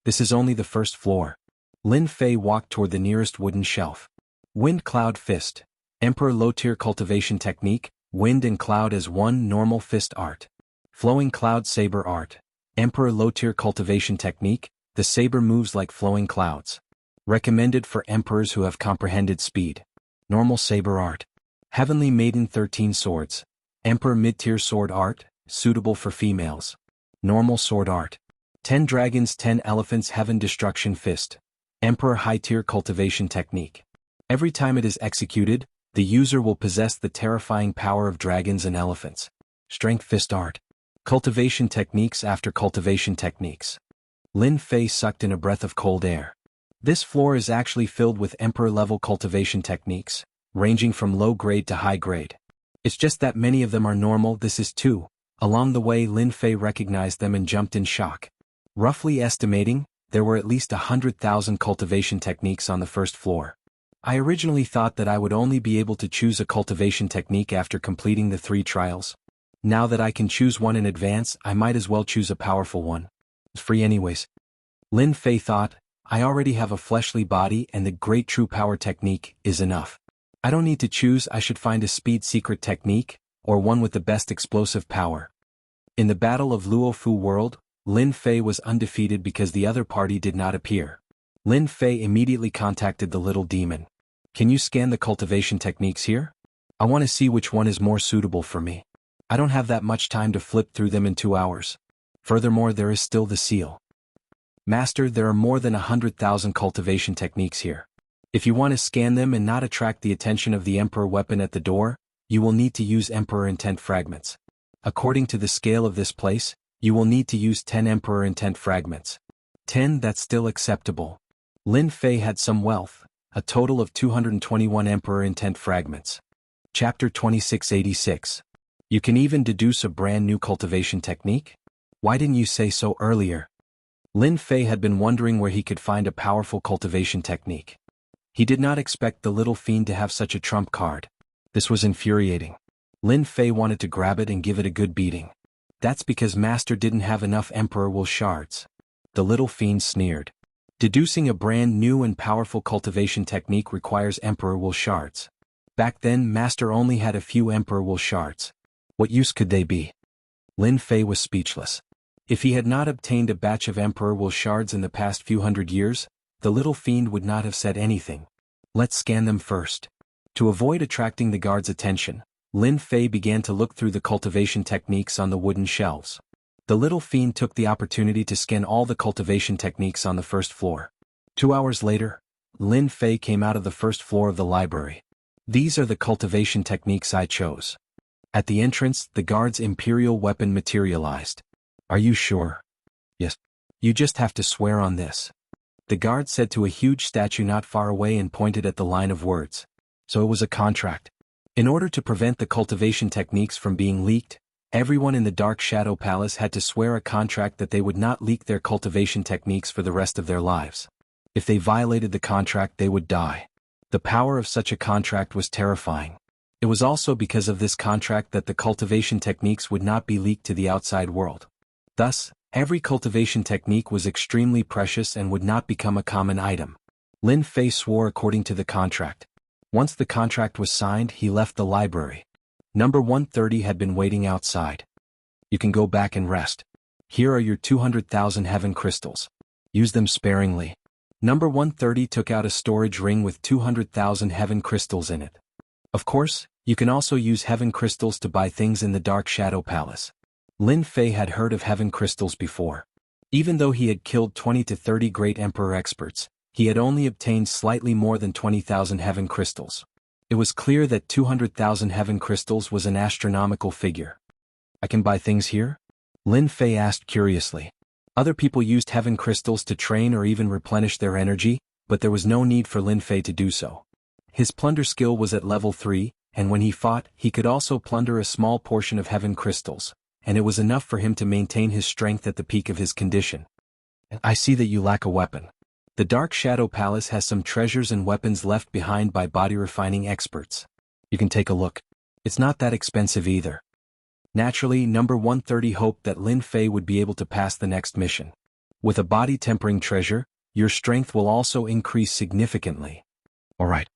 This is only the first floor. Lin Fei walked toward the nearest wooden shelf. Wind Cloud Fist. Emperor Low-Tier Cultivation Technique, Wind and Cloud as one normal fist art. Flowing Cloud Saber Art. Emperor Low-Tier Cultivation Technique, the saber moves like flowing clouds. Recommended for emperors who have comprehended speed. Normal Saber Art. Heavenly Maiden 13 Swords. Emperor Mid-Tier Sword Art, suitable for females. Normal Sword Art. 10 Dragons 10 Elephants Heaven Destruction Fist. Emperor High-Tier Cultivation Technique. Every time it is executed, the user will possess the terrifying power of dragons and elephants. Strength Fist Art. Cultivation Techniques after Cultivation Techniques. Lin Fei sucked in a breath of cold air. This floor is actually filled with emperor-level cultivation techniques, ranging from low grade to high grade. It's just that many of them are normal. This is too. Along the way, Lin Fei recognized them and jumped in shock. Roughly estimating, there were at least 100,000 cultivation techniques on the first floor. I originally thought that I would only be able to choose a cultivation technique after completing the 3 trials. Now that I can choose one in advance, I might as well choose a powerful one. It's free anyways. Lin Fei thought, I already have a fleshly body and the Great True Power technique is enough. I don't need to choose. I should find a speed secret technique, or one with the best explosive power. In the Battle of Luofu World, Lin Fei was undefeated because the other party did not appear. Lin Fei immediately contacted the little demon. Can you scan the cultivation techniques here? I want to see which one is more suitable for me. I don't have that much time to flip through them in 2 hours. Furthermore, there is still the seal. Master, there are more than 100,000 cultivation techniques here. If you want to scan them and not attract the attention of the Emperor weapon at the door, you will need to use Emperor Intent Fragments. According to the scale of this place, you will need to use 10 Emperor Intent Fragments. 10, that's still acceptable. Lin Fei had some wealth, a total of 221 Emperor Intent Fragments. Chapter 2686. You can even deduce a brand new cultivation technique? Why didn't you say so earlier? Lin Fei had been wondering where he could find a powerful cultivation technique. He did not expect the little fiend to have such a trump card. This was infuriating. Lin Fei wanted to grab it and give it a good beating. That's because Master didn't have enough Emperor Will Shards. The little fiend sneered. Deducing a brand new and powerful cultivation technique requires Emperor Will Shards. Back then, Master only had a few Emperor Will Shards. What use could they be? Lin Fei was speechless. If he had not obtained a batch of Emperor Will Shards in the past few hundred years, the little fiend would not have said anything. Let's scan them first. To avoid attracting the guard's attention, Lin Fei began to look through the cultivation techniques on the wooden shelves. The little fiend took the opportunity to scan all the cultivation techniques on the first floor. 2 hours later, Lin Fei came out of the first floor of the library. These are the cultivation techniques I chose. At the entrance, the guard's imperial weapon materialized. Are you sure? Yes. You just have to swear on this. The guard said to a huge statue not far away and pointed at the line of words. So it was a contract. In order to prevent the cultivation techniques from being leaked, everyone in the Dark Shadow Palace had to swear a contract that they would not leak their cultivation techniques for the rest of their lives. If they violated the contract, they would die. The power of such a contract was terrifying. It was also because of this contract that the cultivation techniques would not be leaked to the outside world. Thus, every cultivation technique was extremely precious and would not become a common item. Lin Fei swore according to the contract. Once the contract was signed, he left the library. Number 130 had been waiting outside. You can go back and rest. Here are your 200,000 heaven crystals. Use them sparingly. Number 130 took out a storage ring with 200,000 heaven crystals in it. Of course, you can also use heaven crystals to buy things in the Dark Shadow Palace. Lin Fei had heard of heaven crystals before. Even though he had killed 20 to 30 great emperor experts, he had only obtained slightly more than 20,000 heaven crystals. It was clear that 200,000 heaven crystals was an astronomical figure. I can buy things here? Lin Fei asked curiously. Other people used heaven crystals to train or even replenish their energy, but there was no need for Lin Fei to do so. His plunder skill was at level 3, and when he fought, he could also plunder a small portion of heaven crystals, and it was enough for him to maintain his strength at the peak of his condition. I see that you lack a weapon. The Dark Shadow Palace has some treasures and weapons left behind by body refining experts. You can take a look. It's not that expensive either. Naturally, number 130 hoped that Lin Fei would be able to pass the next mission. With a body tempering treasure, your strength will also increase significantly. Alright.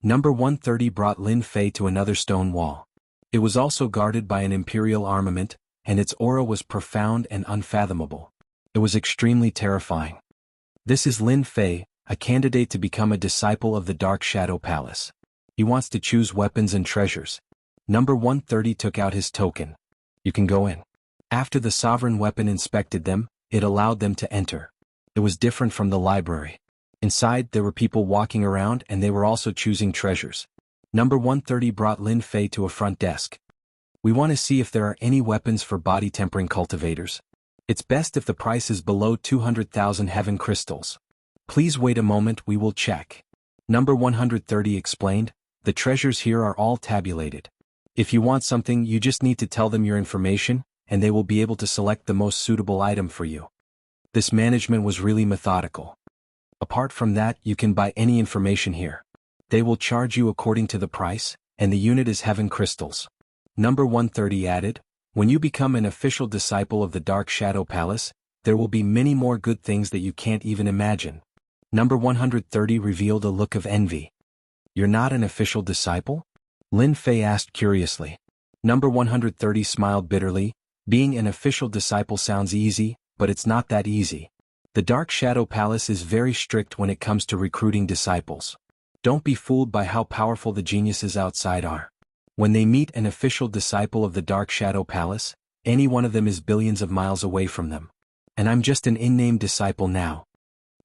Number 130 brought Lin Fei to another stone wall. It was also guarded by an imperial armament, and its aura was profound and unfathomable. It was extremely terrifying. This is Lin Fei, a candidate to become a disciple of the Dark Shadow Palace. He wants to choose weapons and treasures. Number 130 took out his token. You can go in. After the sovereign weapon inspected them, it allowed them to enter. It was different from the library. Inside, there were people walking around and they were also choosing treasures. Number 130 brought Lin Fei to a front desk. We want to see if there are any weapons for body tempering cultivators. It's best if the price is below 200,000 heaven crystals. Please wait a moment, we will check. Number 130 explained, the treasures here are all tabulated. If you want something, you just need to tell them your information, and they will be able to select the most suitable item for you. This management was really methodical. Apart from that, you can buy any information here. They will charge you according to the price, and the unit is heaven crystals. Number 130 added, when you become an official disciple of the Dark Shadow Palace, there will be many more good things that you can't even imagine. Number 130 revealed a look of envy. You're not an official disciple? Lin Fei asked curiously. Number 130 smiled bitterly. Being an official disciple sounds easy, but it's not that easy. The Dark Shadow Palace is very strict when it comes to recruiting disciples. Don't be fooled by how powerful the geniuses outside are. When they meet an official disciple of the Dark Shadow Palace, any one of them is billions of miles away from them. And I'm just an in-name disciple now.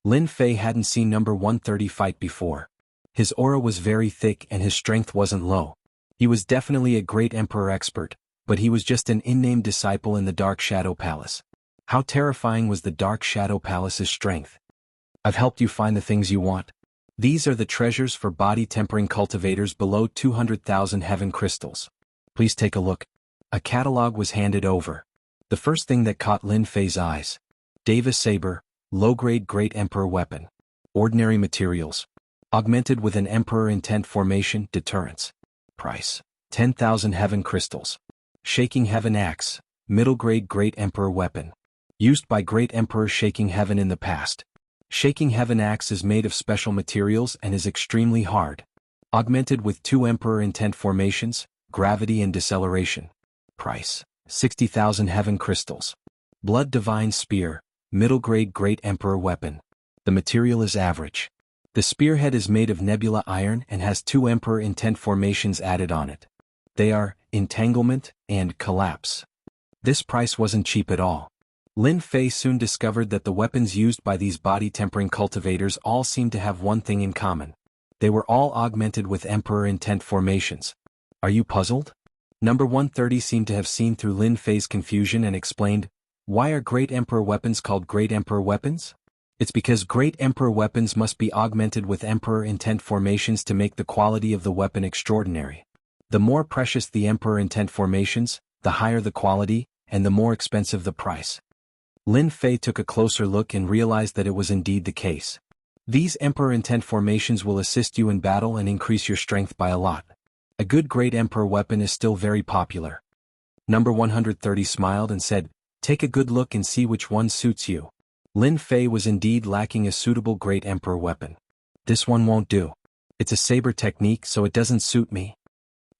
Lin Fei hadn't seen number 130 fight before. His aura was very thick and his strength wasn't low. He was definitely a great emperor expert, but he was just an in-name disciple in the Dark Shadow Palace. How terrifying was the Dark Shadow Palace's strength? I've helped you find the things you want. These are the treasures for body tempering cultivators below 200,000 heaven crystals. Please take a look. A catalog was handed over. The first thing that caught Lin Fei's eyes. Davis Saber, low-grade Great Emperor weapon. Ordinary materials. Augmented with an Emperor Intent formation, deterrence. Price, 10,000 heaven crystals. Shaking Heaven Axe, middle-grade Great Emperor weapon. Used by Great Emperor Shaking Heaven in the past. Shaking Heaven Axe is made of special materials and is extremely hard. Augmented with 2 Emperor Intent formations, gravity and deceleration. Price, 60,000 heaven crystals. Blood Divine Spear, middle-grade Great Emperor weapon. The material is average. The spearhead is made of nebula iron and has 2 Emperor Intent formations added on it. They are Entanglement and Collapse. This price wasn't cheap at all. Lin Fei soon discovered that the weapons used by these body-tempering cultivators all seemed to have one thing in common. They were all augmented with Emperor Intent formations. Are you puzzled? Number 130 seemed to have seen through Lin Fei's confusion and explained, why are Great Emperor weapons called Great Emperor weapons? It's because Great Emperor weapons must be augmented with Emperor Intent formations to make the quality of the weapon extraordinary. The more precious the Emperor Intent formations, the higher the quality, and the more expensive the price. Lin Fei took a closer look and realized that it was indeed the case. These Emperor Intent formations will assist you in battle and increase your strength by a lot. A good Great Emperor weapon is still very popular. Number 130 smiled and said, take a good look and see which one suits you. Lin Fei was indeed lacking a suitable Great Emperor weapon. This one won't do. It's a saber technique, so it doesn't suit me.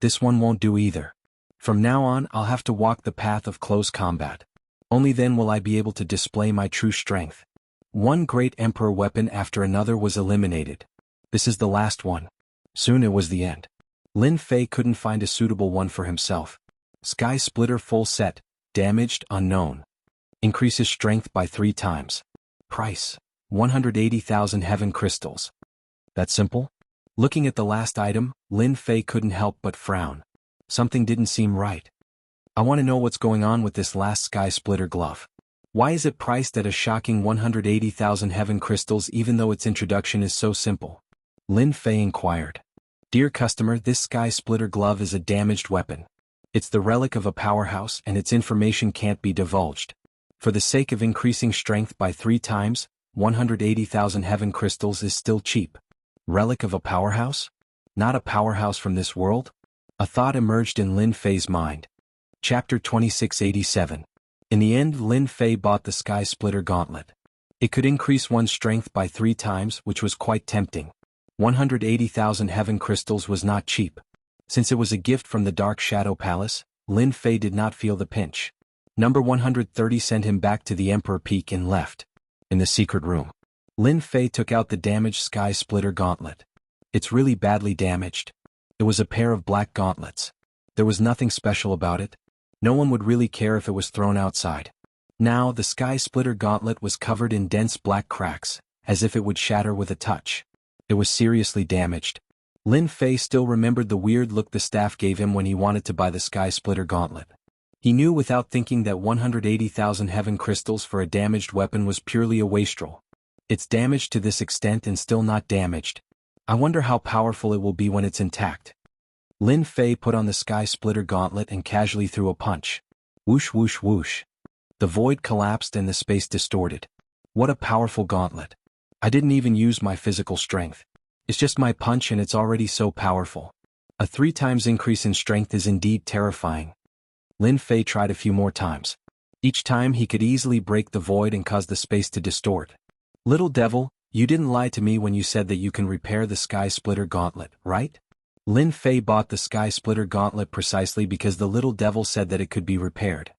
This one won't do either. From now on, I'll have to walk the path of close combat. Only then will I be able to display my true strength. One Great Emperor weapon after another was eliminated. This is the last one. Soon it was the end. Lin Fei couldn't find a suitable one for himself. Sky Splitter full set, damaged, unknown. Increases strength by 3 times. Price, 180,000 heaven crystals. That simple? Looking at the last item, Lin Fei couldn't help but frown. Something didn't seem right. I want to know what's going on with this last Sky Splitter glove. Why is it priced at a shocking 180,000 heaven crystals even though its introduction is so simple? Lin Fei inquired. Dear customer, this Sky Splitter glove is a damaged weapon. It's the relic of a powerhouse and its information can't be divulged. For the sake of increasing strength by 3 times, 180,000 heaven crystals is still cheap. Relic of a powerhouse? Not a powerhouse from this world? A thought emerged in Lin Fei's mind. Chapter 2687. In the end, Lin Fei bought the Sky Splitter gauntlet. It could increase one's strength by 3 times, which was quite tempting. 180,000 heaven crystals was not cheap. Since it was a gift from the Dark Shadow Palace, Lin Fei did not feel the pinch. Number 130 sent him back to the Emperor Peak and left. In the secret room, Lin Fei took out the damaged Sky Splitter gauntlet. It's really badly damaged. It was a pair of black gauntlets. There was nothing special about it. No one would really care if it was thrown outside. Now the Sky Splitter gauntlet was covered in dense black cracks, as if it would shatter with a touch. It was seriously damaged. Lin Fei still remembered the weird look the staff gave him when he wanted to buy the Sky Splitter gauntlet. He knew without thinking that 180,000 heaven crystals for a damaged weapon was purely a wastrel. It's damaged to this extent and still not damaged. I wonder how powerful it will be when it's intact. Lin Fei put on the Sky Splitter gauntlet and casually threw a punch. Whoosh whoosh whoosh. The void collapsed and the space distorted. What a powerful gauntlet. I didn't even use my physical strength. It's just my punch and it's already so powerful. A 3 times increase in strength is indeed terrifying. Lin Fei tried a few more times. Each time he could easily break the void and cause the space to distort. Little devil, you didn't lie to me when you said that you can repair the Sky Splitter gauntlet, right? Lin Fei bought the Sky Splitter gauntlet precisely because the little devil said that it could be repaired.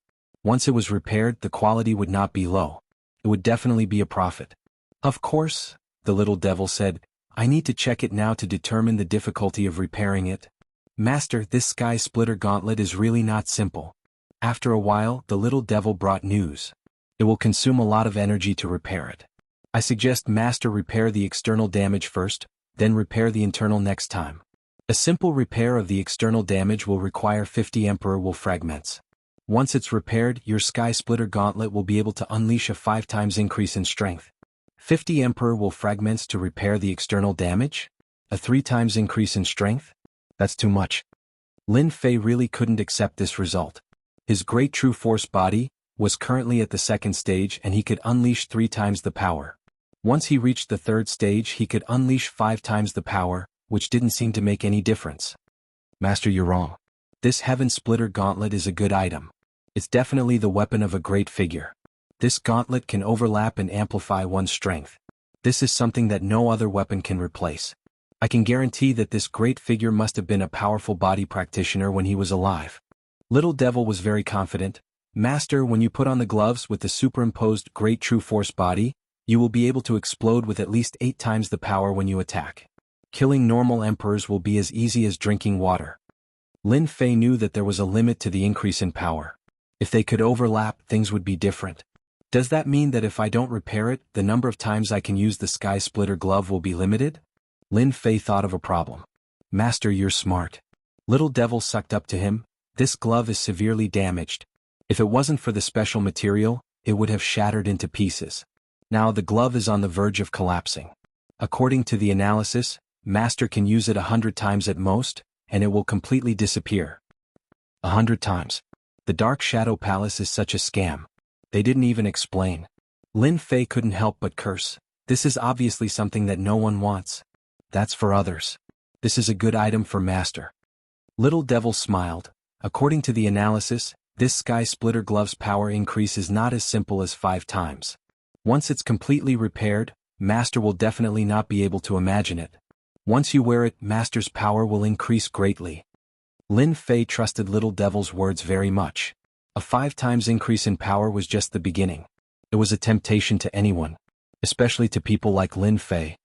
Once it was repaired, the quality would not be low. It would definitely be a profit. Of course, the little devil said, I need to check it now to determine the difficulty of repairing it. Master, this Sky Splitter gauntlet is really not simple. After a while, the little devil brought news. It will consume a lot of energy to repair it. I suggest Master repair the external damage first, then repair the internal next time. A simple repair of the external damage will require 50 Emperor Will fragments. Once it's repaired, your Sky Splitter gauntlet will be able to unleash a 5 times increase in strength. 50 Emperor Will fragments to repair the external damage? A 3 times increase in strength? That's too much. Lin Fei really couldn't accept this result. His Great True Force body was currently at the 2nd stage and he could unleash 3 times the power. Once he reached the 3rd stage, he could unleash 5 times the power, which didn't seem to make any difference. Master, you're wrong. This Heaven Splitter gauntlet is a good item. It's definitely the weapon of a great figure. This gauntlet can overlap and amplify one's strength. This is something that no other weapon can replace. I can guarantee that this great figure must have been a powerful body practitioner when he was alive. Little Devil was very confident. Master, when you put on the gloves with the superimposed Great True Force body, you will be able to explode with at least 8 times the power when you attack. Killing normal emperors will be as easy as drinking water. Lin Fei knew that there was a limit to the increase in power. If they could overlap, things would be different. Does that mean that if I don't repair it, the number of times I can use the Sky Splitter glove will be limited? Lin Fei thought of a problem. Master, you're smart. Little Devil sucked up to him. This glove is severely damaged. If it wasn't for the special material, it would have shattered into pieces. Now the glove is on the verge of collapsing. According to the analysis, Master can use it 100 times at most, and it will completely disappear. 100 times. The Dark Shadow Palace is such a scam. They didn't even explain. Lin Fei couldn't help but curse. This is obviously something that no one wants. That's for others. This is a good item for Master. Little Devil smiled. According to the analysis, this Sky Splitter glove's power increase is not as simple as 5 times. Once it's completely repaired, Master will definitely not be able to imagine it. Once you wear it, Master's power will increase greatly. Lin Fei trusted Little Devil's words very much. A 5 times increase in power was just the beginning. It was a temptation to anyone, especially to people like Lin Fei.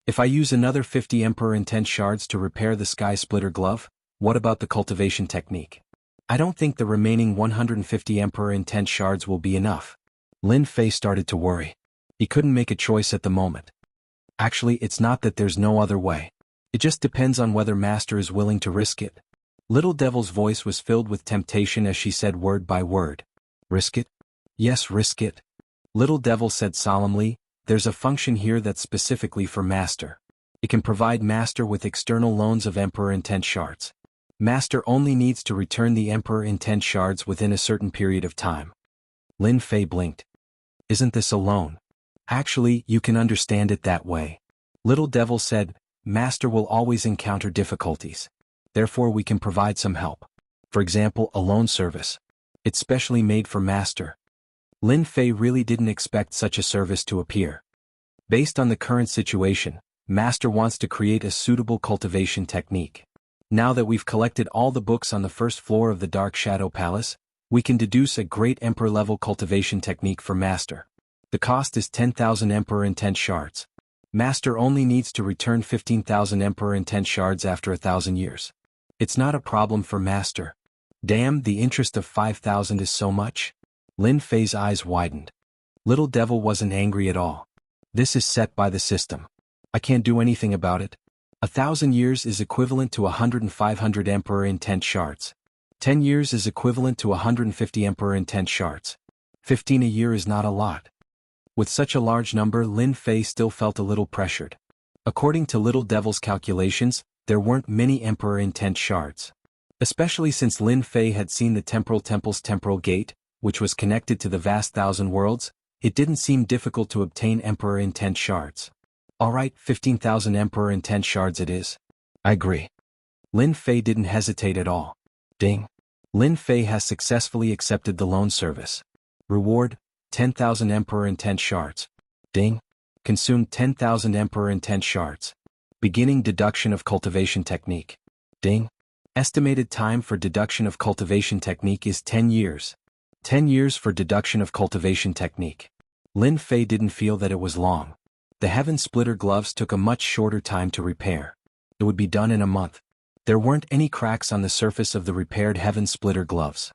If I use another 50 Emperor Intense Shards to repair the Sky Splitter glove, what about the cultivation technique? I don't think the remaining 150 Emperor Intense Shards will be enough. Lin Fei started to worry. He couldn't make a choice at the moment. Actually, it's not that there's no other way. It just depends on whether Master is willing to risk it. Little Devil's voice was filled with temptation as she said word by word. Risk it? Yes, risk it. Little Devil said solemnly, there's a function here that's specifically for Master. It can provide Master with external loans of Emperor Intent shards. Master only needs to return the Emperor Intent shards within a certain period of time. Lin Fei blinked. Isn't this a loan? Actually, you can understand it that way. Little Devil said, Master will always encounter difficulties. Therefore we can provide some help. For example, a loan service. It's specially made for Master. Lin Fei really didn't expect such a service to appear. Based on the current situation, Master wants to create a suitable cultivation technique. Now that we've collected all the books on the first floor of the Dark Shadow Palace, we can deduce a great Emperor-level cultivation technique for Master. The cost is 10,000 Emperor Intent shards. Master only needs to return 15,000 Emperor Intent shards after 1,000 years. It's not a problem for Master. Damn, the interest of 5,000 is so much? Lin Fei's eyes widened. Little Devil wasn't angry at all. This is set by the system. I can't do anything about it. 1,000 years is equivalent to 105 Emperor Intent shards. 10 years is equivalent to 150 Emperor Intent shards. 15 a year is not a lot. With such a large number, Lin Fei still felt a little pressured. According to Little Devil's calculations, there weren't many Emperor Intent shards. Especially since Lin Fei had seen the Temporal Temple's temporal gate, which was connected to the vast thousand worlds, it didn't seem difficult to obtain Emperor Intent shards. Alright, 15,000 Emperor Intent shards it is. I agree. Lin Fei didn't hesitate at all. Ding. Lin Fei has successfully accepted the loan service. Reward, 10,000 Emperor Intent shards. Ding. Consumed 10,000 Emperor Intent shards. Beginning deduction of cultivation technique. Ding. Estimated time for deduction of cultivation technique is 10 years. 10 years for deduction of cultivation technique. Lin Fei didn't feel that it was long. The Heaven Splitter gloves took a much shorter time to repair. It would be done in a month. There weren't any cracks on the surface of the repaired Heaven Splitter gloves.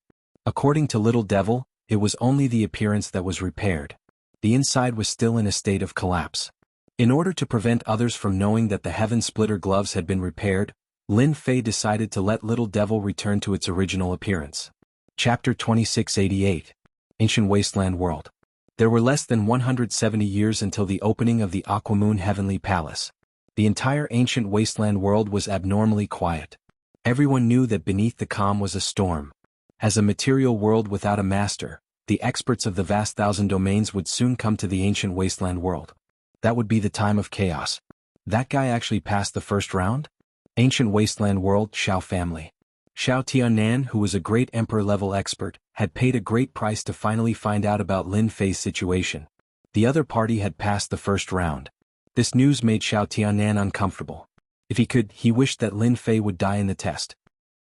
According to Little Devil, it was only the appearance that was repaired. The inside was still in a state of collapse. In order to prevent others from knowing that the Heaven Splitter gloves had been repaired, Lin Fei decided to let Little Devil return to its original appearance. Chapter 2688. Ancient Wasteland World. There were less than 170 years until the opening of the Aquamoon Heavenly Palace. The entire ancient wasteland world was abnormally quiet. Everyone knew that beneath the calm was a storm. As a material world without a master, the experts of the vast thousand domains would soon come to the ancient wasteland world. That would be the time of chaos. That guy actually passed the first round? Ancient wasteland world, Xiao family. Xiao Tianan, who was a great emperor-level expert, had paid a great price to finally find out about Lin Fei's situation. The other party had passed the first round. This news made Xiao Tianan uncomfortable. If he could, he wished that Lin Fei would die in the test.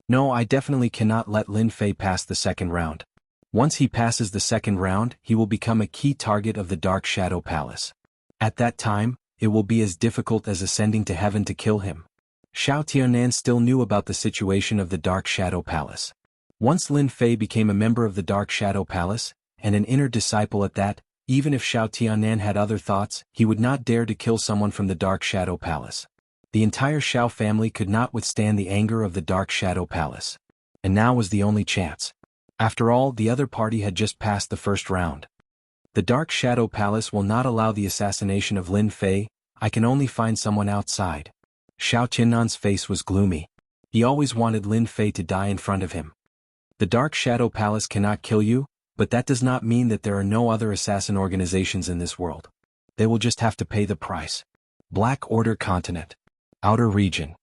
No, I definitely cannot let Lin Fei pass the second round. Once he passes the second round, he will become a key target of the Dark Shadow Palace. At that time, it will be as difficult as ascending to heaven to kill him. Xiao Tianan still knew about the situation of the Dark Shadow Palace. Once Lin Fei became a member of the Dark Shadow Palace, and an inner disciple at that, even if Xiao Tianan had other thoughts, he would not dare to kill someone from the Dark Shadow Palace. The entire Xiao family could not withstand the anger of the Dark Shadow Palace. And now was the only chance. After all, the other party had just passed the first round. The Dark Shadow Palace will not allow the assassination of Lin Fei. I can only find someone outside. Xiao Tianan's face was gloomy. He always wanted Lin Fei to die in front of him. The Dark Shadow Palace cannot kill you, but that does not mean that there are no other assassin organizations in this world. They will just have to pay the price. Black Order Continent. Outer Region.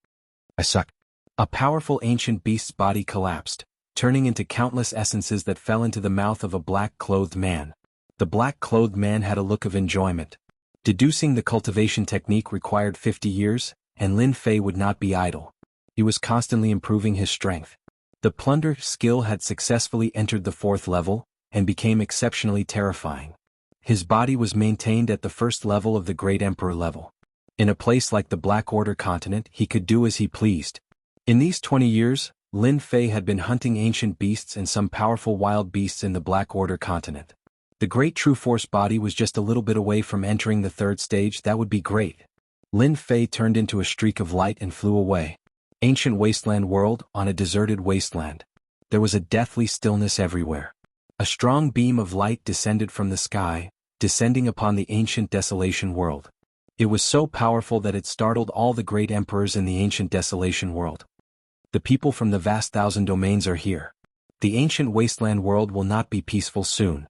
I suck. A powerful ancient beast's body collapsed, turning into countless essences that fell into the mouth of a black-clothed man. The black-clothed man had a look of enjoyment. Deducing the cultivation technique required 50 years, and Lin Fei would not be idle. He was constantly improving his strength. The plunder skill had successfully entered the 4th level, and became exceptionally terrifying. His body was maintained at the first level of the Great Emperor level. In a place like the Black Order Continent, he could do as he pleased. In these 20 years, Lin Fei had been hunting ancient beasts and some powerful wild beasts in the Black Order Continent. The Great True Force body was just a little bit away from entering the 3rd stage. That would be great. Lin Fei turned into a streak of light and flew away. Ancient wasteland world on a deserted wasteland. There was a deathly stillness everywhere. A strong beam of light descended from the sky, descending upon the ancient desolation world. It was so powerful that it startled all the great emperors in the ancient desolation world. The people from the vast thousand domains are here. The ancient wasteland world will not be peaceful soon.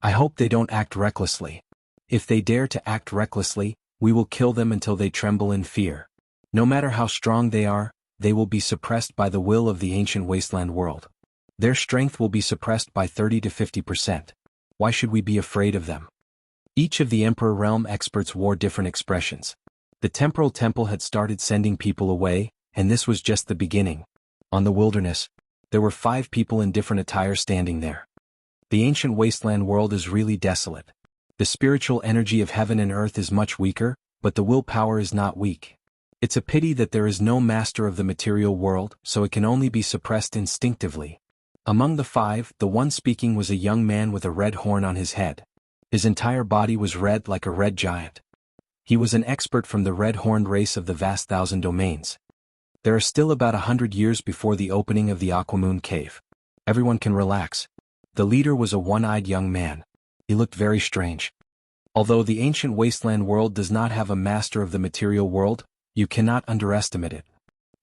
I hope they don't act recklessly. If they dare to act recklessly, we will kill them until they tremble in fear. No matter how strong they are, they will be suppressed by the will of the ancient wasteland world. Their strength will be suppressed by 30 to 50%. Why should we be afraid of them? Each of the Emperor Realm experts wore different expressions. The Temporal Temple had started sending people away, and this was just the beginning. On the wilderness, there were 5 people in different attire standing there. The ancient wasteland world is really desolate. The spiritual energy of heaven and earth is much weaker, but the willpower is not weak. It's a pity that there is no master of the material world, so it can only be suppressed instinctively. Among the 5, the one speaking was a young man with a red horn on his head. His entire body was red like a red giant. He was an expert from the red-horned race of the vast thousand domains. There are still about 100 years before the opening of the Aquamoon Cave. Everyone can relax. The leader was a one-eyed young man. He looked very strange. Although the ancient wasteland world does not have a master of the material world, you cannot underestimate it.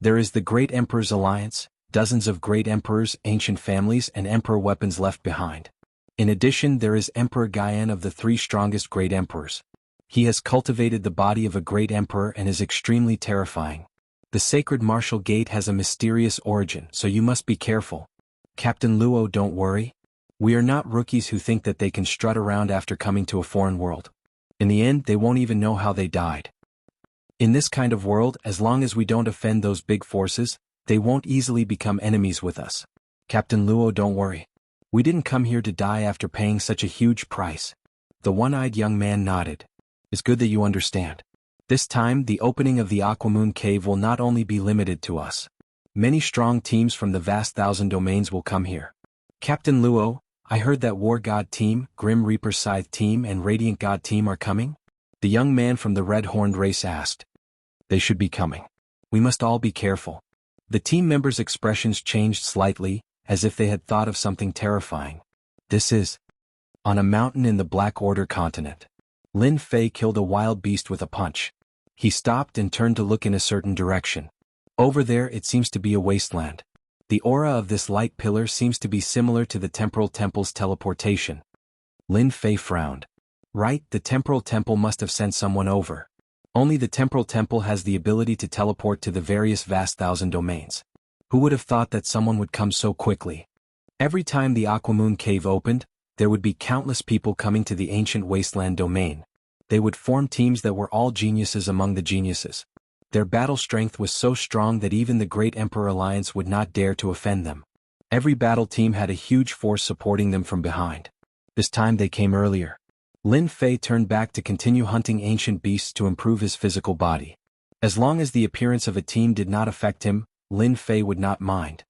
There is the Great Emperor's Alliance, dozens of great emperors, ancient families, and emperor weapons left behind. In addition, there is Emperor Gaian of the 3 strongest great emperors. He has cultivated the body of a great emperor and is extremely terrifying. The sacred martial gate has a mysterious origin, so you must be careful. Captain Luo, don't worry. We are not rookies who think that they can strut around after coming to a foreign world. In the end, they won't even know how they died. In this kind of world, as long as we don't offend those big forces, they won't easily become enemies with us. Captain Luo, don't worry. We didn't come here to die after paying such a huge price. The one-eyed young man nodded. It's good that you understand. This time, the opening of the Aquamoon Cave will not only be limited to us. Many strong teams from the vast thousand domains will come here. Captain Luo, I heard that War God Team, Grim Reaper Scythe Team, and Radiant God Team are coming? The young man from the red-horned race asked. They should be coming. We must all be careful. The team members' expressions changed slightly, as if they had thought of something terrifying. This is on a mountain in the Black Order continent. Lin Fei killed a wild beast with a punch. He stopped and turned to look in a certain direction. Over there it seems to be a wasteland. The aura of this light pillar seems to be similar to the Temporal Temple's teleportation. Lin Fei frowned. Right, the Temporal Temple must have sent someone over. Only the Temporal Temple has the ability to teleport to the various vast thousand domains. Who would have thought that someone would come so quickly? Every time the Aquamoon Cave opened, there would be countless people coming to the ancient wasteland domain. They would form teams that were all geniuses among the geniuses. Their battle strength was so strong that even the Great Emperor Alliance would not dare to offend them. Every battle team had a huge force supporting them from behind. This time they came earlier. Lin Fei turned back to continue hunting ancient beasts to improve his physical body. As long as the appearance of a team did not affect him, Lin Fei would not mind.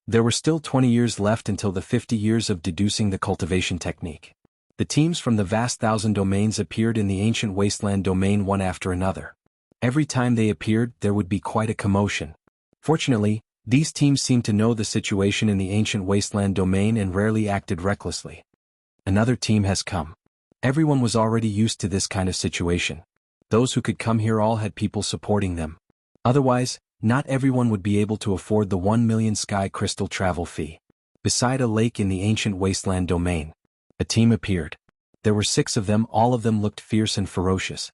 There were still 20 years left until the 50 years of deducing the cultivation technique. The teams from the vast thousand domains appeared in the ancient wasteland domain one after another. Every time they appeared, there would be quite a commotion. Fortunately, these teams seemed to know the situation in the ancient wasteland domain and rarely acted recklessly. Another team has come. Everyone was already used to this kind of situation. Those who could come here all had people supporting them. Otherwise, not everyone would be able to afford the 1 million sky crystal travel fee. Beside a lake in the ancient wasteland domain, a team appeared. There were 6 of them, all of them looked fierce and ferocious.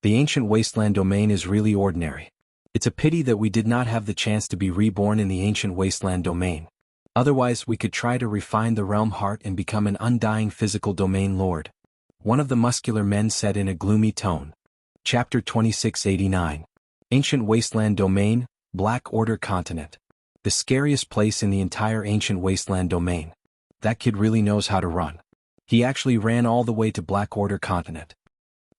The ancient wasteland domain is really ordinary. It's a pity that we did not have the chance to be reborn in the ancient wasteland domain. Otherwise, we could try to refine the realm heart and become an undying physical domain lord. One of the muscular men said in a gloomy tone. Chapter 2689. Ancient Wasteland Domain, Black Order Continent. The scariest place in the entire ancient wasteland domain. That kid really knows how to run. He actually ran all the way to Black Order Continent.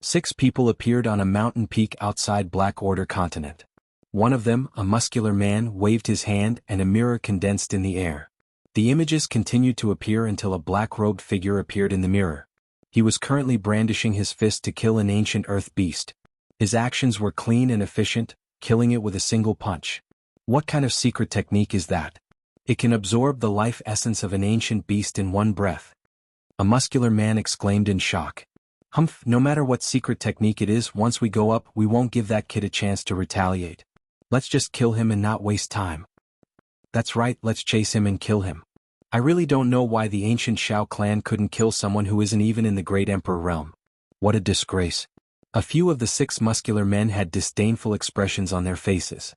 6 people appeared on a mountain peak outside Black Order Continent. One of them, a muscular man, waved his hand and a mirror condensed in the air. The images continued to appear until a black-robed figure appeared in the mirror. He was currently brandishing his fist to kill an ancient earth beast. His actions were clean and efficient, killing it with a single punch. What kind of secret technique is that? It can absorb the life essence of an ancient beast in one breath. A muscular man exclaimed in shock. Humph, no matter what secret technique it is, once we go up, we won't give that kid a chance to retaliate. Let's just kill him and not waste time. That's right, let's chase him and kill him. I really don't know why the ancient Shao clan couldn't kill someone who isn't even in the Great Emperor realm. What a disgrace. A few of the 6 muscular men had disdainful expressions on their faces.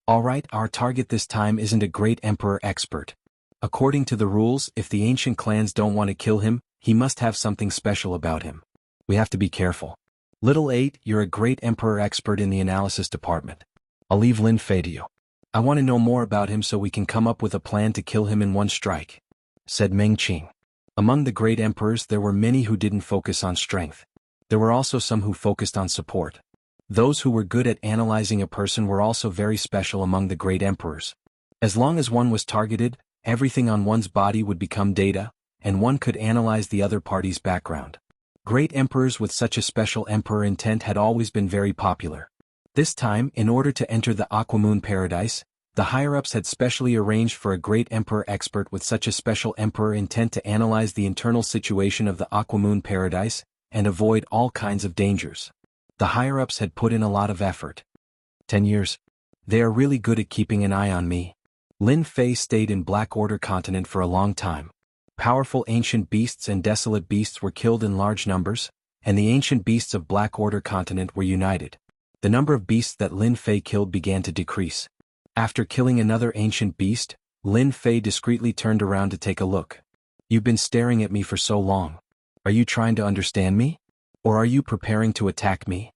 Alright, our target this time isn't a Great Emperor expert. According to the rules, if the ancient clans don't want to kill him, he must have something special about him. We have to be careful. Little 8, you're a Great Emperor expert in the analysis department. I'll leave Lin Fei to you. I want to know more about him so we can come up with a plan to kill him in one strike, said Meng Qing. Among the great emperors there were many who didn't focus on strength. There were also some who focused on support. Those who were good at analyzing a person were also very special among the great emperors. As long as one was targeted, everything on one's body would become data, and one could analyze the other party's background. Great emperors with such a special emperor intent had always been very popular. This time, in order to enter the Aquamoon Paradise, the higher-ups had specially arranged for a great emperor expert with such a special emperor intent to analyze the internal situation of the Aquamoon Paradise and avoid all kinds of dangers. The higher-ups had put in a lot of effort. 10 years. They are really good at keeping an eye on me. Lin Fei stayed in Black Order Continent for a long time. Powerful ancient beasts and desolate beasts were killed in large numbers, and the ancient beasts of Black Order Continent were united. The number of beasts that Lin Fei killed began to decrease. After killing another ancient beast, Lin Fei discreetly turned around to take a look. You've been staring at me for so long. Are you trying to understand me? Or are you preparing to attack me?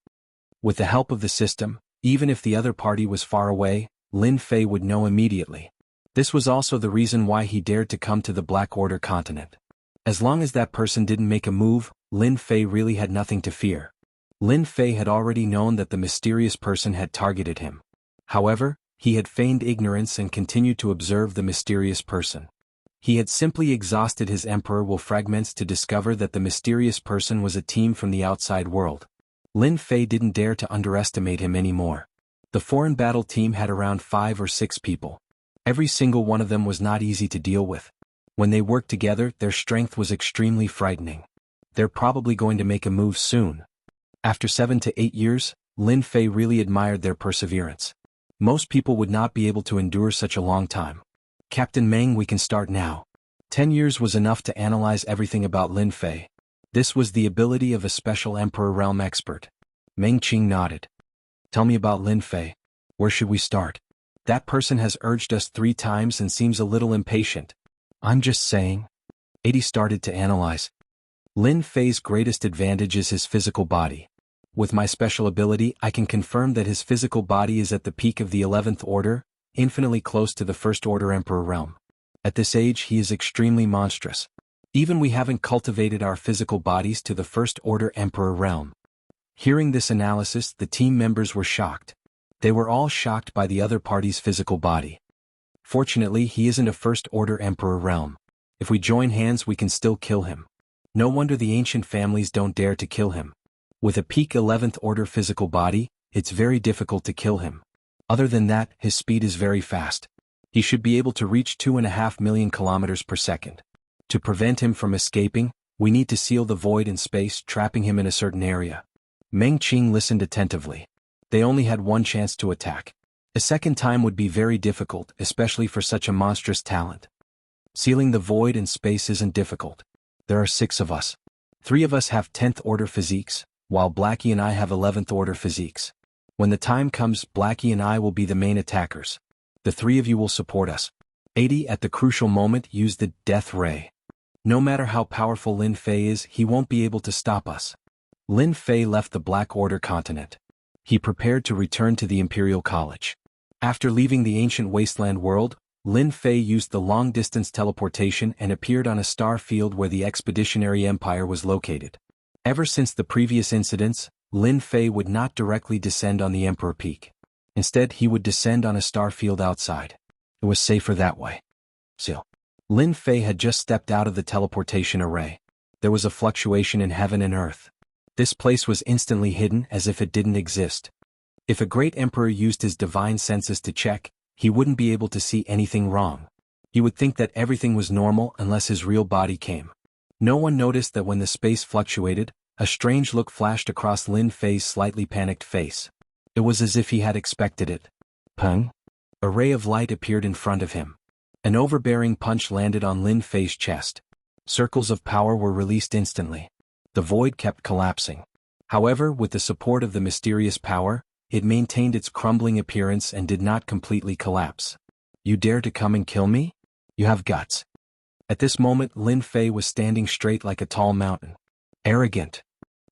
With the help of the system, even if the other party was far away, Lin Fei would know immediately. This was also the reason why he dared to come to the Black Order Continent. As long as that person didn't make a move, Lin Fei really had nothing to fear. Lin Fei had already known that the mysterious person had targeted him. However, he had feigned ignorance and continued to observe the mysterious person. He had simply exhausted his Emperor Will fragments to discover that the mysterious person was a team from the outside world. Lin Fei didn't dare to underestimate him anymore. The foreign battle team had around 5 or 6 people. Every single one of them was not easy to deal with. When they worked together, their strength was extremely frightening. They're probably going to make a move soon. After 7 to 8 years, Lin Fei really admired their perseverance. Most people would not be able to endure such a long time. Captain Meng, we can start now. 10 years was enough to analyze everything about Lin Fei. This was the ability of a special Emperor Realm expert. Meng Qing nodded. Tell me about Lin Fei. Where should we start? That person has urged us 3 times and seems a little impatient. I'm just saying. 80 started to analyze. Lin Fei's greatest advantage is his physical body. With my special ability, I can confirm that his physical body is at the peak of the 11th order, infinitely close to the First Order Emperor realm. At this age, he is extremely monstrous. Even we haven't cultivated our physical bodies to the First Order Emperor realm. Hearing this analysis, the team members were shocked. They were all shocked by the other party's physical body. Fortunately, he isn't a First Order Emperor realm. If we join hands, we can still kill him. No wonder the ancient families don't dare to kill him. With a peak 11th order physical body, it's very difficult to kill him. Other than that, his speed is very fast. He should be able to reach 2.5 million kilometers per second. To prevent him from escaping, we need to seal the void in space, trapping him in a certain area. Meng Qing listened attentively. They only had one chance to attack. A second time would be very difficult, especially for such a monstrous talent. Sealing the void in space isn't difficult. There are 6 of us. 3 of us have 10th order physiques, while Blackie and I have 11th order physiques. When the time comes, Blackie and I will be the main attackers. The 3 of you will support us. 80 at the crucial moment use the Death Ray. No matter how powerful Lin Fei is, he won't be able to stop us. Lin Fei left the Black Order Continent. He prepared to return to the Imperial College. After leaving the ancient wasteland world, Lin Fei used the long-distance teleportation and appeared on a star field where the Expeditionary Empire was located. Ever since the previous incidents, Lin Fei would not directly descend on the Emperor Peak. Instead, he would descend on a star field outside. It was safer that way. Still, Lin Fei had just stepped out of the teleportation array. There was a fluctuation in heaven and earth. This place was instantly hidden as if it didn't exist. If a great emperor used his divine senses to check, he wouldn't be able to see anything wrong. He would think that everything was normal unless his real body came. No one noticed that when the space fluctuated, a strange look flashed across Lin Fei's slightly panicked face. It was as if he had expected it. Peng! A ray of light appeared in front of him. An overbearing punch landed on Lin Fei's chest. Circles of power were released instantly. The void kept collapsing. However, with the support of the mysterious power, it maintained its crumbling appearance and did not completely collapse. You dare to come and kill me? You have guts. At this moment Lin Fei was standing straight like a tall mountain. Arrogant.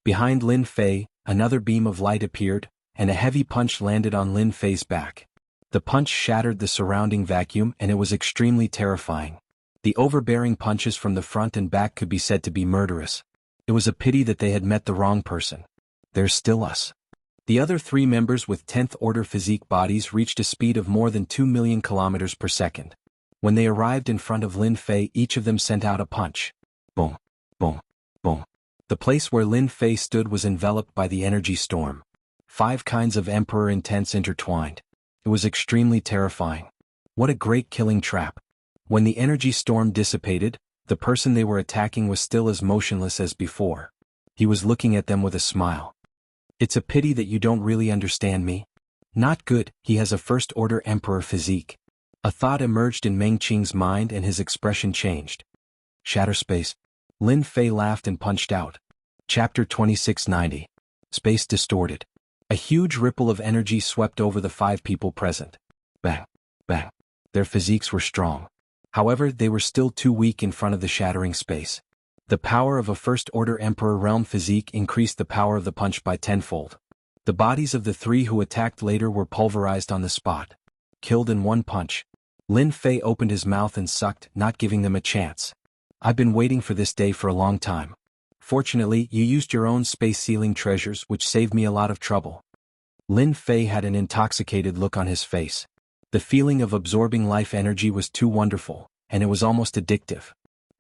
Behind Lin Fei, another beam of light appeared, and a heavy punch landed on Lin Fei's back. The punch shattered the surrounding vacuum and it was extremely terrifying. The overbearing punches from the front and back could be said to be murderous. It was a pity that they had met the wrong person. There's still us. The other 3 members with 10th order physique bodies reached a speed of more than 2 million kilometers per second. When they arrived in front of Lin Fei, each of them sent out a punch. Boom, boom, boom. The place where Lin Fei stood was enveloped by the energy storm. 5 kinds of emperor intents intertwined. It was extremely terrifying. What a great killing trap. When the energy storm dissipated, the person they were attacking was still as motionless as before. He was looking at them with a smile. It's a pity that you don't really understand me. Not good, he has a first-order emperor physique. A thought emerged in Meng Qing's mind and his expression changed. Shatter space. Lin Fei laughed and punched out. Chapter 2690. Space distorted. A huge ripple of energy swept over the 5 people present. Bang, bang. Their physiques were strong. However, they were still too weak in front of the shattering space. The power of a first-order Emperor Realm physique increased the power of the punch by 10-fold. The bodies of the 3 who attacked later were pulverized on the spot. Killed in one punch. Lin Fei opened his mouth and sucked, not giving them a chance. I've been waiting for this day for a long time. Fortunately, you used your own space-sealing treasures, which saved me a lot of trouble. Lin Fei had an intoxicated look on his face. The feeling of absorbing life energy was too wonderful, and it was almost addictive.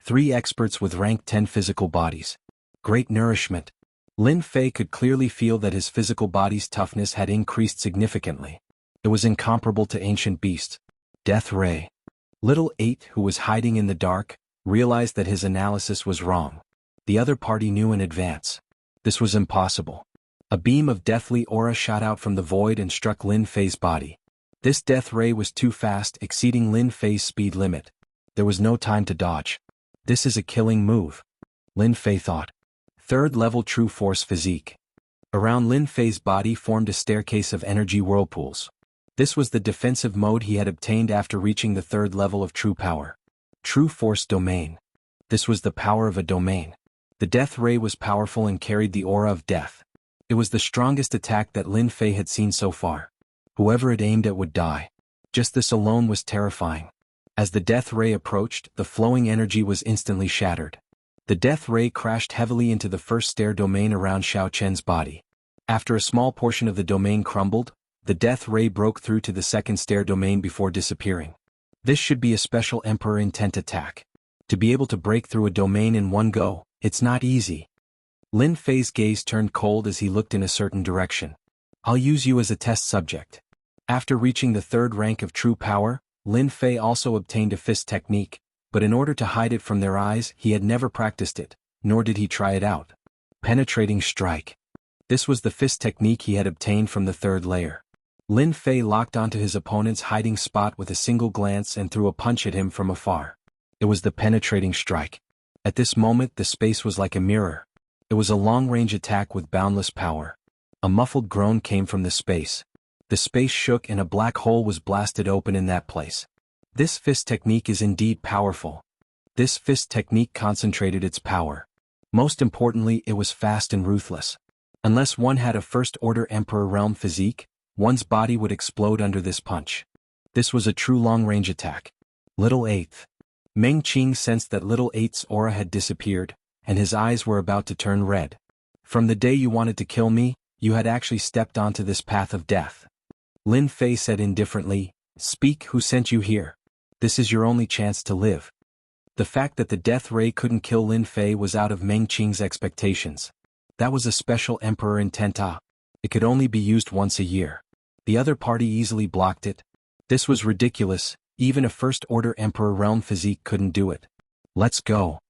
3 experts with rank 10 physical bodies. Great nourishment. Lin Fei could clearly feel that his physical body's toughness had increased significantly. It was incomparable to ancient beasts. Death Ray. Little 8, who was hiding in the dark, realized that his analysis was wrong. The other party knew in advance. This was impossible. A beam of deathly aura shot out from the void and struck Lin Fei's body. This death ray was too fast, exceeding Lin Fei's speed limit. There was no time to dodge. This is a killing move. Lin Fei thought. 3rd level true force physique. Around Lin Fei's body formed a staircase of energy whirlpools. This was the defensive mode he had obtained after reaching the 3rd level of true power. True force domain. This was the power of a domain. The death ray was powerful and carried the aura of death. It was the strongest attack that Lin Fei had seen so far. Whoever it aimed at would die. Just this alone was terrifying. As the death ray approached, the flowing energy was instantly shattered. The death ray crashed heavily into the first stair domain around Xiao Chen's body. After a small portion of the domain crumbled, the death ray broke through to the 2nd stair domain before disappearing. This should be a special Emperor intent attack. To be able to break through a domain in one go, it's not easy. Lin Fei's gaze turned cold as he looked in a certain direction. I'll use you as a test subject. After reaching the 3rd rank of true power, Lin Fei also obtained a fist technique, but in order to hide it from their eyes, he had never practiced it, nor did he try it out. Penetrating strike. This was the fist technique he had obtained from the 3rd layer. Lin Fei locked onto his opponent's hiding spot with a single glance and threw a punch at him from afar. It was the penetrating strike. At this moment the space was like a mirror. It was a long-range attack with boundless power. A muffled groan came from the space. The space shook and a black hole was blasted open in that place. This fist technique is indeed powerful. This fist technique concentrated its power. Most importantly, it was fast and ruthless. Unless one had a first-order Emperor Realm physique, one's body would explode under this punch. This was a true long-range attack. Little 8th. Meng Qing sensed that Little 8's aura had disappeared, and his eyes were about to turn red. From the day you wanted to kill me, you had actually stepped onto this path of death. Lin Fei said indifferently, Speak, who sent you here? This is your only chance to live. The fact that the death ray couldn't kill Lin Fei was out of Meng Qing's expectations. That was a special Emperor intent. It could only be used once a year. The other party easily blocked it. This was ridiculous, even a First-Order Emperor realm physique couldn't do it. Let's go.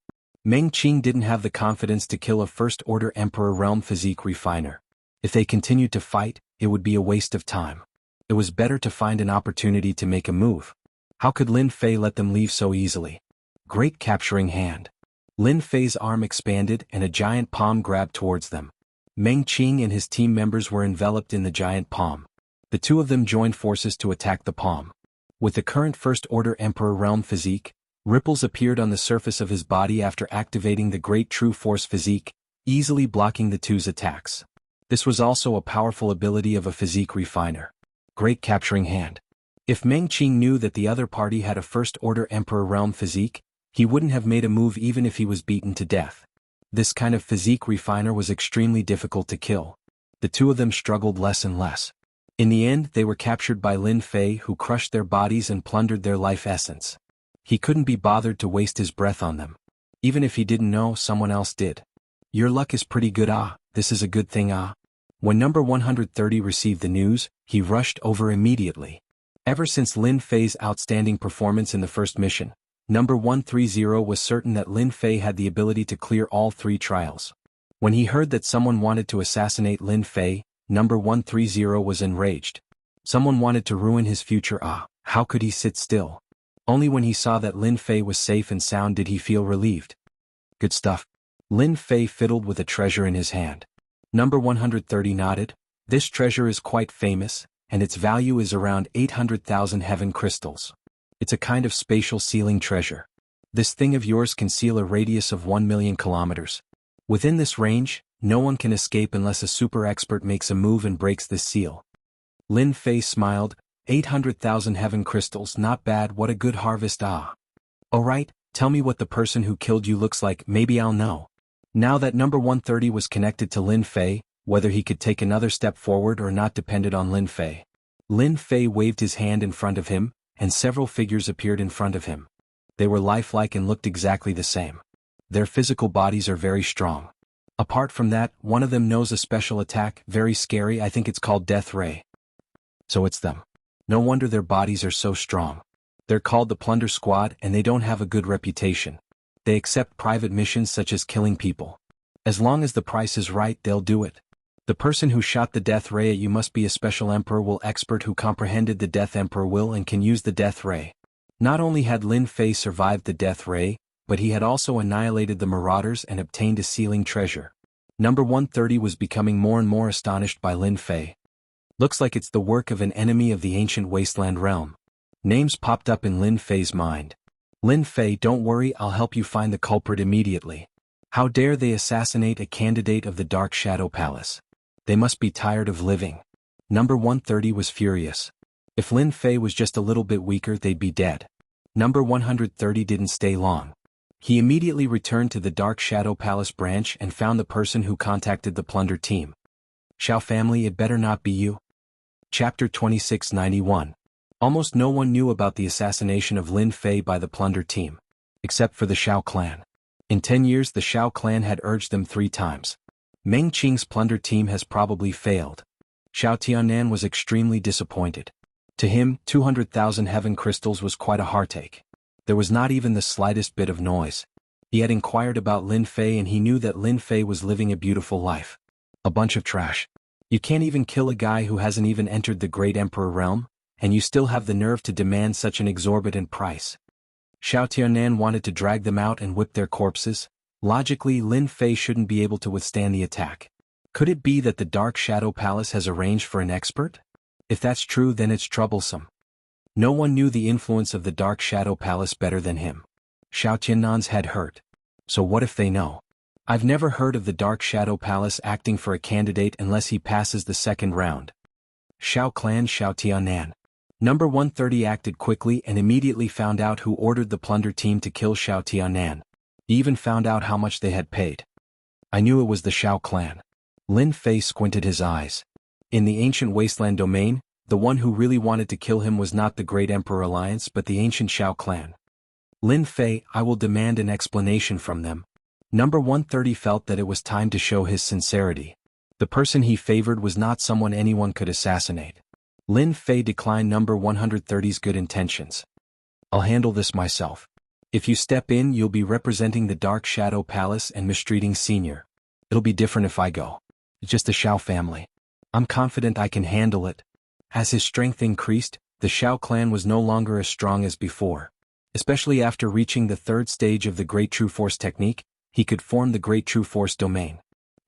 Meng Qing didn't have the confidence to kill a First-Order Emperor realm physique refiner. If they continued to fight, it would be a waste of time. It was better to find an opportunity to make a move. How could Lin Fei let them leave so easily? Great capturing hand. Lin Fei's arm expanded and a giant palm grabbed towards them. Meng Qing and his team members were enveloped in the giant palm. The two of them joined forces to attack the palm. With the current First-Order Emperor realm physique, ripples appeared on the surface of his body after activating the Great True Force physique, easily blocking the two's attacks. This was also a powerful ability of a physique refiner. Great capturing hand. If Meng Qing knew that the other party had a First-Order Emperor realm physique, he wouldn't have made a move even if he was beaten to death. This kind of physique refiner was extremely difficult to kill. The two of them struggled less and less. In the end, they were captured by Lin Fei, who crushed their bodies and plundered their life essence. He couldn't be bothered to waste his breath on them. Even if he didn't know, someone else did. Your luck is pretty good, this is a good thing, When number 130 received the news, he rushed over immediately. Ever since Lin Fei's outstanding performance in the first mission, number 130 was certain that Lin Fei had the ability to clear all 3 trials. When he heard that someone wanted to assassinate Lin Fei, number 130 was enraged. Someone wanted to ruin his future, how could he sit still? Only when he saw that Lin Fei was safe and sound did he feel relieved. Good stuff. Lin Fei fiddled with a treasure in his hand. Number 130 nodded. This treasure is quite famous, and its value is around 800,000 heaven crystals. It's a kind of spatial sealing treasure. This thing of yours can seal a radius of 1 million kilometers. Within this range, no one can escape unless a super expert makes a move and breaks this seal. Lin Fei smiled. 800,000 heaven crystals, not bad, what a good harvest, Alright, tell me what the person who killed you looks like, maybe I'll know. Now that number 130 was connected to Lin Fei, whether he could take another step forward or not depended on Lin Fei. Lin Fei waved his hand in front of him, and several figures appeared in front of him. They were lifelike and looked exactly the same. Their physical bodies are very strong. Apart from that, one of them knows a special attack, very scary, I think it's called Death Ray. So it's them. No wonder their bodies are so strong. They're called the Plunder Squad and they don't have a good reputation. They accept private missions such as killing people. As long as the price is right, they'll do it. The person who shot the Death Ray at you must be a special Emperor Will expert who comprehended the Death Emperor Will and can use the Death Ray. Not only had Lin Fei survived the Death Ray, but he had also annihilated the Marauders and obtained a sealing treasure. Number 130 was becoming more and more astonished by Lin Fei. Looks like it's the work of an enemy of the ancient wasteland realm. Names popped up in Lin Fei's mind. Lin Fei, don't worry, I'll help you find the culprit immediately. How dare they assassinate a candidate of the Dark Shadow Palace? They must be tired of living. Number 130 was furious. If Lin Fei was just a little bit weaker, they'd be dead. Number 130 didn't stay long. He immediately returned to the Dark Shadow Palace branch and found the person who contacted the plunder team. Xiao family, it better not be you. Chapter 2691. Almost no one knew about the assassination of Lin Fei by the plunder team. Except for the Xiao clan. In 10 years the Xiao clan had urged them 3 times. Meng Qing's plunder team has probably failed. Xiao Tianan was extremely disappointed. To him, 200,000 heaven crystals was quite a heartache. There was not even the slightest bit of noise. He had inquired about Lin Fei and he knew that Lin Fei was living a beautiful life. A bunch of trash. You can't even kill a guy who hasn't even entered the Great Emperor realm, and you still have the nerve to demand such an exorbitant price. Xiao Tianan wanted to drag them out and whip their corpses. Logically, Lin Fei shouldn't be able to withstand the attack. Could it be that the Dark Shadow Palace has arranged for an expert? If that's true, then it's troublesome. No one knew the influence of the Dark Shadow Palace better than him. Xiao Tianan's head hurt. So what if they know? I've never heard of the Dark Shadow Palace acting for a candidate unless he passes the second round. Xiao Clan Xiao Tianan. Number 130 acted quickly and immediately found out who ordered the plunder team to kill Xiao Tianan. He even found out how much they had paid. I knew it was the Xiao clan. Lin Fei squinted his eyes. In the ancient wasteland domain, the one who really wanted to kill him was not the Great Emperor Alliance but the ancient Xiao clan. Lin Fei, I will demand an explanation from them. Number 130 felt that it was time to show his sincerity. The person he favored was not someone anyone could assassinate. Lin Fei declined number 130's good intentions. I'll handle this myself. If you step in, you'll be representing the Dark Shadow Palace and mistreating Senior. It'll be different if I go. It's just the Xiao family. I'm confident I can handle it. As his strength increased, the Xiao clan was no longer as strong as before. Especially after reaching the third stage of the Great True Force technique, he could form the Great True Force domain.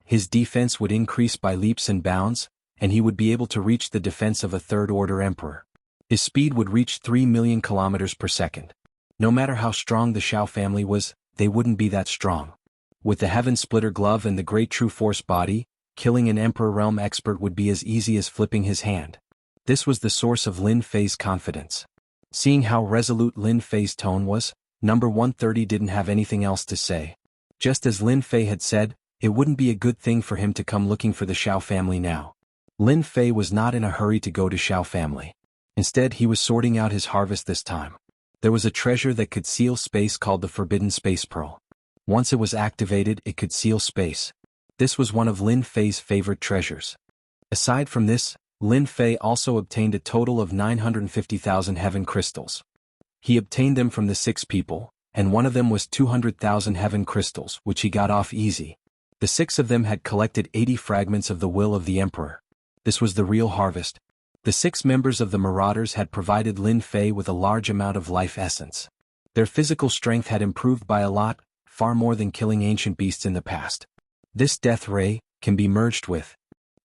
His defense would increase by leaps and bounds, and he would be able to reach the defense of a third-order emperor. His speed would reach 3 million kilometers per second. No matter how strong the Xiao family was, they wouldn't be that strong. With the Heaven Splitter Glove and the Great True Force body, killing an Emperor Realm expert would be as easy as flipping his hand. This was the source of Lin Fei's confidence. Seeing how resolute Lin Fei's tone was, number 130 didn't have anything else to say. Just as Lin Fei had said, it wouldn't be a good thing for him to come looking for the Xiao family now. Lin Fei was not in a hurry to go to Xiao family. Instead, he was sorting out his harvest this time. There was a treasure that could seal space called the Forbidden Space Pearl. Once it was activated, it could seal space. This was one of Lin Fei's favorite treasures. Aside from this, Lin Fei also obtained a total of 950,000 heaven crystals. He obtained them from the 6 people, and one of them was 200,000 heaven crystals, which he got off easy. The 6 of them had collected 80 fragments of the will of the emperor. This was the real harvest. The 6 members of the Marauders had provided Lin Fei with a large amount of life essence. Their physical strength had improved by a lot, far more than killing ancient beasts in the past. This death ray can be merged with.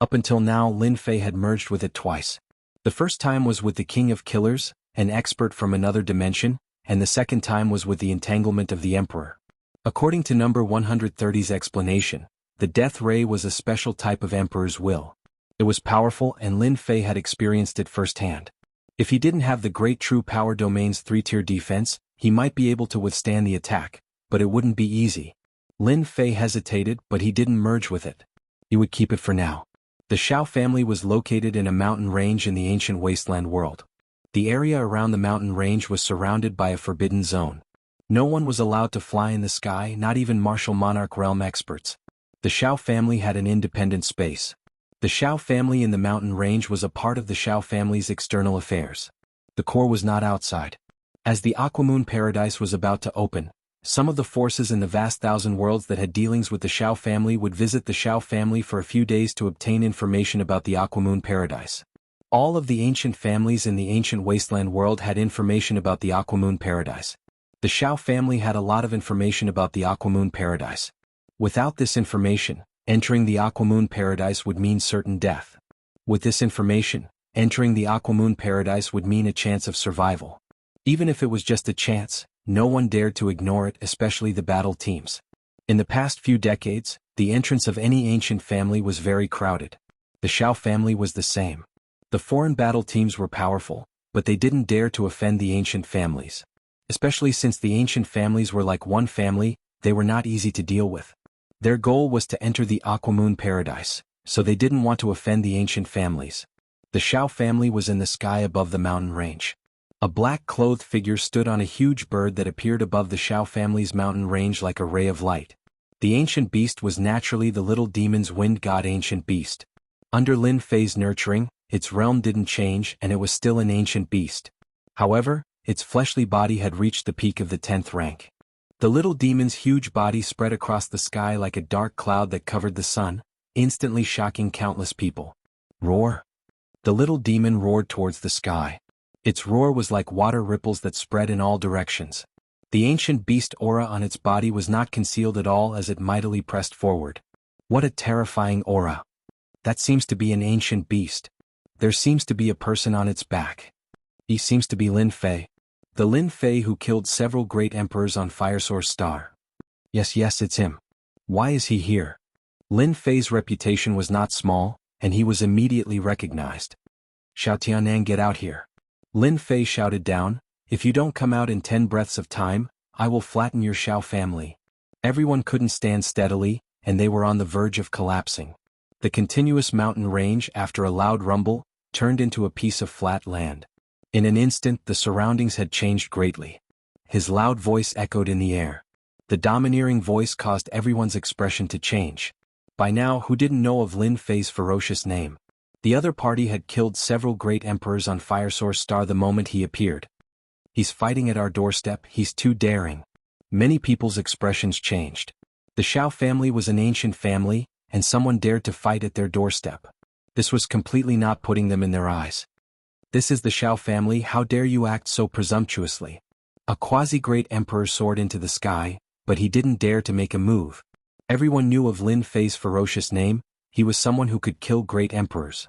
Up until now, Lin Fei had merged with it twice. The first time was with the King of Killers, an expert from another dimension, and the second time was with the entanglement of the Emperor. According to number 130's explanation, the death ray was a special type of Emperor's will. It was powerful, and Lin Fei had experienced it firsthand. If he didn't have the Great True Power Domain's 3-tier defense, he might be able to withstand the attack, but it wouldn't be easy. Lin Fei hesitated, but he didn't merge with it. He would keep it for now. The Xiao family was located in a mountain range in the ancient wasteland world. The area around the mountain range was surrounded by a forbidden zone. No one was allowed to fly in the sky, not even martial monarch realm experts. The Xiao family had an independent space. The Xiao family in the mountain range was a part of the Xiao family's external affairs. The core was not outside. As the Aquamoon Paradise was about to open, some of the forces in the vast thousand worlds that had dealings with the Xiao family would visit the Xiao family for a few days to obtain information about the Aquamoon Paradise. All of the ancient families in the ancient wasteland world had information about the Aquamoon Paradise. The Xiao family had a lot of information about the Aquamoon Paradise. Without this information, entering the Aquamoon Paradise would mean certain death. With this information, entering the Aquamoon Paradise would mean a chance of survival. Even if it was just a chance, no one dared to ignore it, especially the battle teams. In the past few decades, the entrance of any ancient family was very crowded. The Xiao family was the same. The foreign battle teams were powerful, but they didn't dare to offend the ancient families. Especially since the ancient families were like one family, they were not easy to deal with. Their goal was to enter the Aquamoon Paradise, so they didn't want to offend the ancient families. The Xiao family was in the sky above the mountain range. A black-clothed figure stood on a huge bird that appeared above the Xiao family's mountain range like a ray of light. The ancient beast was naturally the little demon's wind god ancient beast. Under Lin Fei's nurturing, its realm didn't change and it was still an ancient beast. However, its fleshly body had reached the peak of the 10th rank. The little demon's huge body spread across the sky like a dark cloud that covered the sun, instantly shocking countless people. Roar! The little demon roared towards the sky. Its roar was like water ripples that spread in all directions. The ancient beast aura on its body was not concealed at all as it mightily pressed forward. What a terrifying aura! That seems to be an ancient beast. There seems to be a person on its back. He seems to be Lin Fei. The Lin Fei who killed several great emperors on Firesource Star. Yes, it's him. Why is he here? Lin Fei's reputation was not small, and he was immediately recognized. Xiao Tianan, get out here. Lin Fei shouted down, if you don't come out in 10 breaths of time, I will flatten your Xiao family. Everyone couldn't stand steadily, and they were on the verge of collapsing. The continuous mountain range, after a loud rumble, turned into a piece of flat land. In an instant, the surroundings had changed greatly. His loud voice echoed in the air. The domineering voice caused everyone's expression to change. By now, who didn't know of Lin Fei's ferocious name? The other party had killed several great emperors on Fire Source Star the moment he appeared. He's fighting at our doorstep, he's too daring. Many people's expressions changed. The Shao family was an ancient family, and someone dared to fight at their doorstep. This was completely not putting them in their eyes. This is the Shao family, how dare you act so presumptuously? A quasi-great emperor soared into the sky, but he didn't dare to make a move. Everyone knew of Lin Fei's ferocious name, he was someone who could kill great emperors.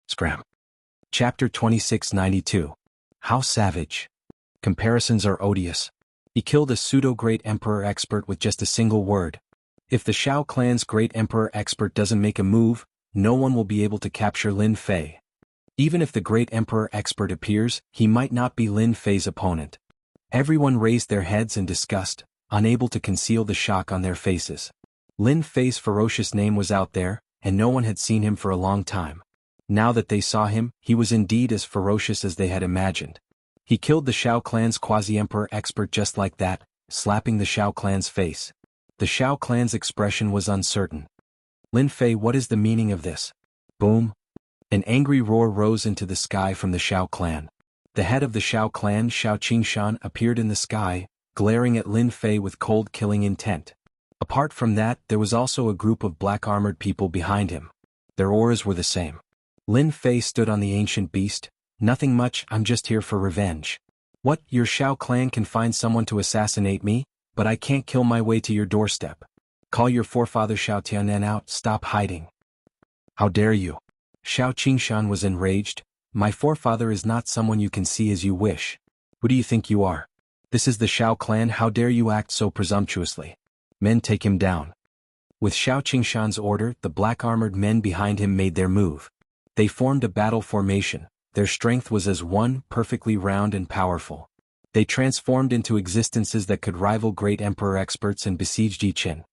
Scram. Chapter 2692. How savage. Comparisons are odious. He killed a pseudo-great emperor expert with just a single word. If the Shao clan's great emperor expert doesn't make a move, no one will be able to capture Lin Fei. Even if the great emperor expert appears, he might not be Lin Fei's opponent. Everyone raised their heads in disgust, unable to conceal the shock on their faces. Lin Fei's ferocious name was out there, and no one had seen him for a long time. Now that they saw him, he was indeed as ferocious as they had imagined. He killed the Shao clan's quasi-emperor expert just like that, slapping the Shao clan's face. The Shao clan's expression was uncertain. Lin Fei, what is the meaning of this? Boom. An angry roar rose into the sky from the Shao clan. The head of the Shao clan, Shao Qingshan, appeared in the sky, glaring at Lin Fei with cold killing intent. Apart from that, there was also a group of black-armored people behind him. Their auras were the same. Lin Fei stood on the ancient beast. Nothing much, I'm just here for revenge. What, your Shao clan can find someone to assassinate me, but I can't kill my way to your doorstep. Call your forefather Shao Tianen out, stop hiding. How dare you? Shao Qingshan was enraged. My forefather is not someone you can see as you wish. Who do you think you are? This is the Shao clan, how dare you act so presumptuously? Men, take him down. With Shao Qingshan's order, the black-armored men behind him made their move. They formed a battle formation. Their strength was as one, perfectly round and powerful. They transformed into existences that could rival great emperor experts and besiege Jiqin.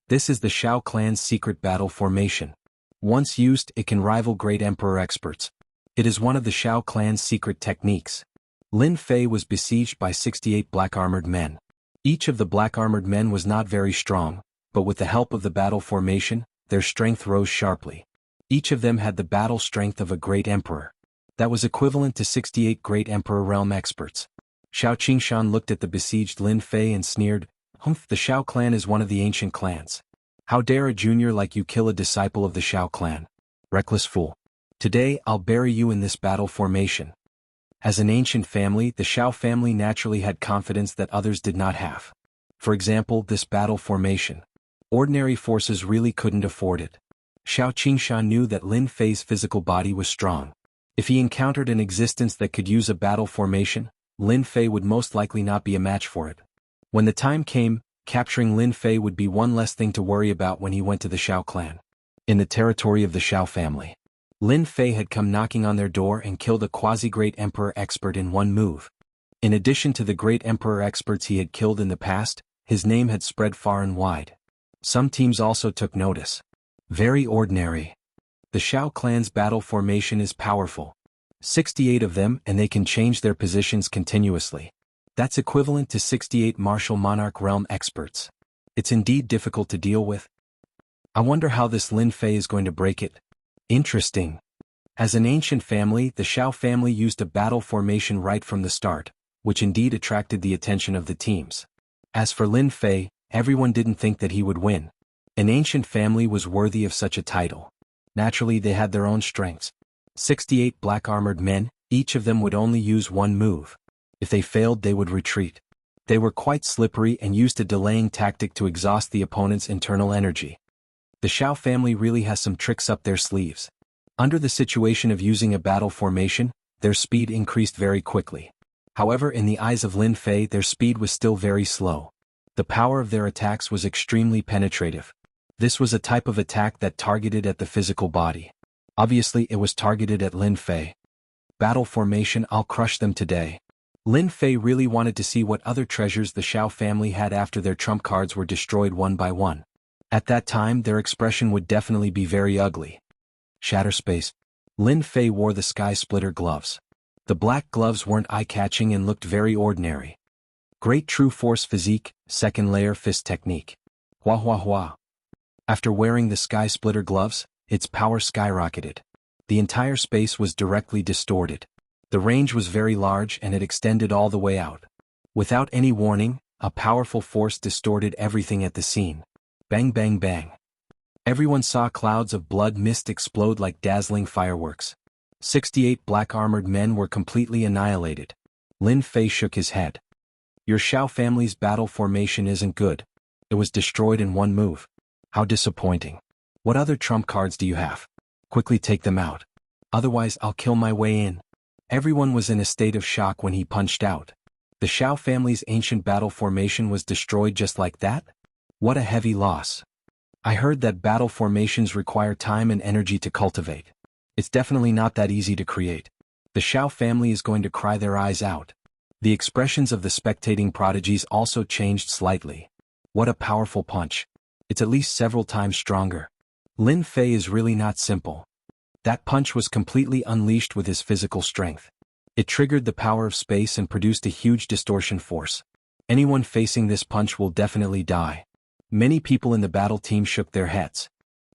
This is the Shao clan's secret battle formation. Once used, it can rival great emperor experts. It is one of the Shao clan's secret techniques. Lin Fei was besieged by 68 black-armored men. Each of the black-armored men was not very strong, but with the help of the battle formation, their strength rose sharply. Each of them had the battle strength of a great emperor. That was equivalent to 68 great emperor realm experts. Shao Qingshan looked at the besieged Lin Fei and sneered, "Humph, the Shao clan is one of the ancient clans. How dare a junior like you kill a disciple of the Shao clan? Reckless fool. Today I'll bury you in this battle formation." As an ancient family, the Shao family naturally had confidence that others did not have. For example, this battle formation. Ordinary forces really couldn't afford it. Shao Qingshan knew that Lin Fei's physical body was strong. If he encountered an existence that could use a battle formation, Lin Fei would most likely not be a match for it. When the time came, capturing Lin Fei would be one less thing to worry about when he went to the Shao clan. In the territory of the Shao family, Lin Fei had come knocking on their door and killed a quasi-great emperor expert in one move. In addition to the great emperor experts he had killed in the past, his name had spread far and wide. Some teams also took notice. Very ordinary. The Shao clan's battle formation is powerful. 68 of them, and they can change their positions continuously. That's equivalent to 68 martial monarch realm experts. It's indeed difficult to deal with. I wonder how this Lin Fei is going to break it. Interesting. As an ancient family, the Shao family used a battle formation right from the start, which indeed attracted the attention of the teams. As for Lin Fei, everyone didn't think that he would win. An ancient family was worthy of such a title. Naturally, they had their own strengths. 68 black-armored men, each of them would only use one move. If they failed, they would retreat. They were quite slippery and used a delaying tactic to exhaust the opponent's internal energy. The Shao family really has some tricks up their sleeves. Under the situation of using a battle formation, their speed increased very quickly. However, in the eyes of Lin Fei, their speed was still very slow. The power of their attacks was extremely penetrative. This was a type of attack that targeted at the physical body. Obviously, it was targeted at Lin Fei. Battle formation, I'll crush them today. Lin Fei really wanted to see what other treasures the Shao family had after their trump cards were destroyed one by one. At that time, their expression would definitely be very ugly. Shatter space. Lin Fei wore the sky splitter gloves. The black gloves weren't eye-catching and looked very ordinary. Great true force physique, second layer fist technique. Hua hua hua. After wearing the sky splitter gloves, its power skyrocketed. The entire space was directly distorted. The range was very large and it extended all the way out. Without any warning, a powerful force distorted everything at the scene. Bang bang bang. Everyone saw clouds of blood mist explode like dazzling fireworks. 68 black-armored men were completely annihilated. Lin Fei shook his head. Your Shao family's battle formation isn't good. It was destroyed in one move. How disappointing. What other trump cards do you have? Quickly take them out. Otherwise I'll kill my way in. Everyone was in a state of shock when he punched out. The Shao family's ancient battle formation was destroyed just like that? What a heavy loss. I heard that battle formations require time and energy to cultivate. It's definitely not that easy to create. The Shao family is going to cry their eyes out. The expressions of the spectating prodigies also changed slightly. What a powerful punch. It's at least several times stronger. Lin Fei is really not simple. That punch was completely unleashed with his physical strength. It triggered the power of space and produced a huge distortion force. Anyone facing this punch will definitely die. Many people in the battle team shook their heads.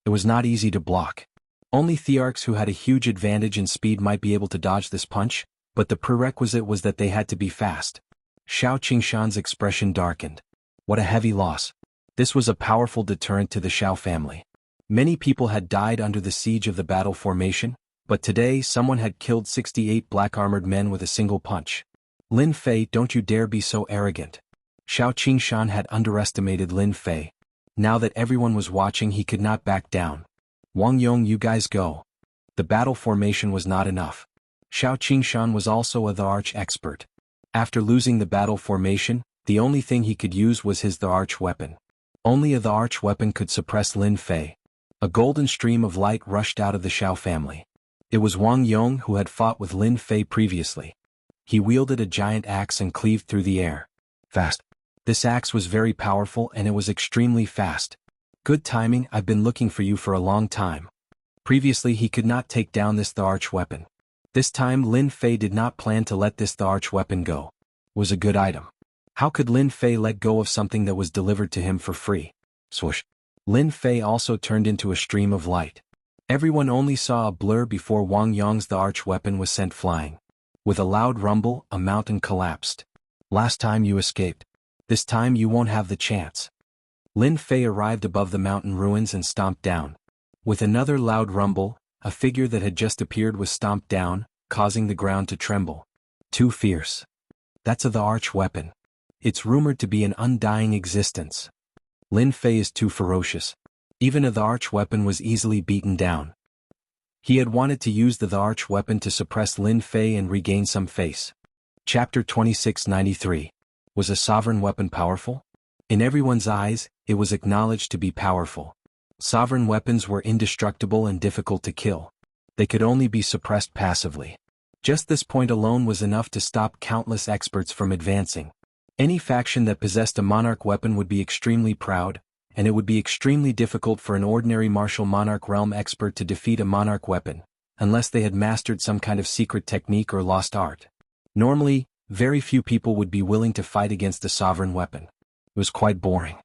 It was not easy to block. Only Thearchs who had a huge advantage in speed might be able to dodge this punch, but the prerequisite was that they had to be fast. Shao Qingshan's expression darkened. What a heavy loss. This was a powerful deterrent to the Shao family. Many people had died under the siege of the battle formation, but today someone had killed 68 black-armored men with a single punch. Lin Fei, don't you dare be so arrogant. Shao Qingshan had underestimated Lin Fei. Now that everyone was watching, he could not back down. Wang Yong, you guys go. The battle formation was not enough. Shao Qingshan was also the arch expert. After losing the battle formation, the only thing he could use was his the arch weapon. Only the arch weapon could suppress Lin Fei. A golden stream of light rushed out of the Shao family. It was Wang Yong who had fought with Lin Fei previously. He wielded a giant axe and cleaved through the air. Fast. This axe was very powerful and it was extremely fast. Good timing, I've been looking for you for a long time. Previously he could not take down this the arch weapon. This time Lin Fei did not plan to let this the arch weapon go. It was a good item. How could Lin Fei let go of something that was delivered to him for free? Swoosh. Lin Fei also turned into a stream of light. Everyone only saw a blur before Wang Yong's the arch weapon was sent flying. With a loud rumble, a mountain collapsed. Last time you escaped. This time you won't have the chance. Lin Fei arrived above the mountain ruins and stomped down. With another loud rumble, a figure that had just appeared was stomped down, causing the ground to tremble. Too fierce. That's the arch weapon. It's rumored to be an undying existence. Lin Fei is too ferocious. Even the arch weapon was easily beaten down. He had wanted to use the arch weapon to suppress Lin Fei and regain some face. Chapter 2693. Was a sovereign weapon powerful? In everyone's eyes, it was acknowledged to be powerful. Sovereign weapons were indestructible and difficult to kill. They could only be suppressed passively. Just this point alone was enough to stop countless experts from advancing. Any faction that possessed a monarch weapon would be extremely proud, and it would be extremely difficult for an ordinary martial monarch realm expert to defeat a monarch weapon, unless they had mastered some kind of secret technique or lost art. Normally, very few people would be willing to fight against a sovereign weapon. It was quite boring.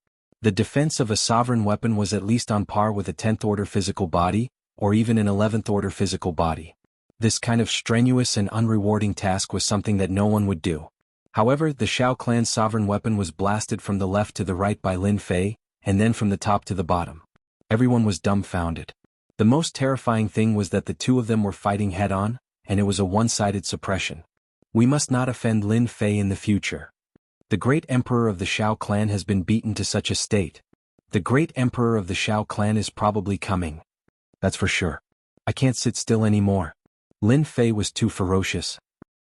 The defense of a sovereign weapon was at least on par with a 10th order physical body, or even an 11th order physical body. This kind of strenuous and unrewarding task was something that no one would do. However, the Shao clan's sovereign weapon was blasted from the left to the right by Lin Fei, and then from the top to the bottom. Everyone was dumbfounded. The most terrifying thing was that the two of them were fighting head-on, and it was a one-sided suppression. We must not offend Lin Fei in the future. The great emperor of the Shao clan has been beaten to such a state. The great emperor of the Shao clan is probably coming. That's for sure. I can't sit still anymore. Lin Fei was too ferocious.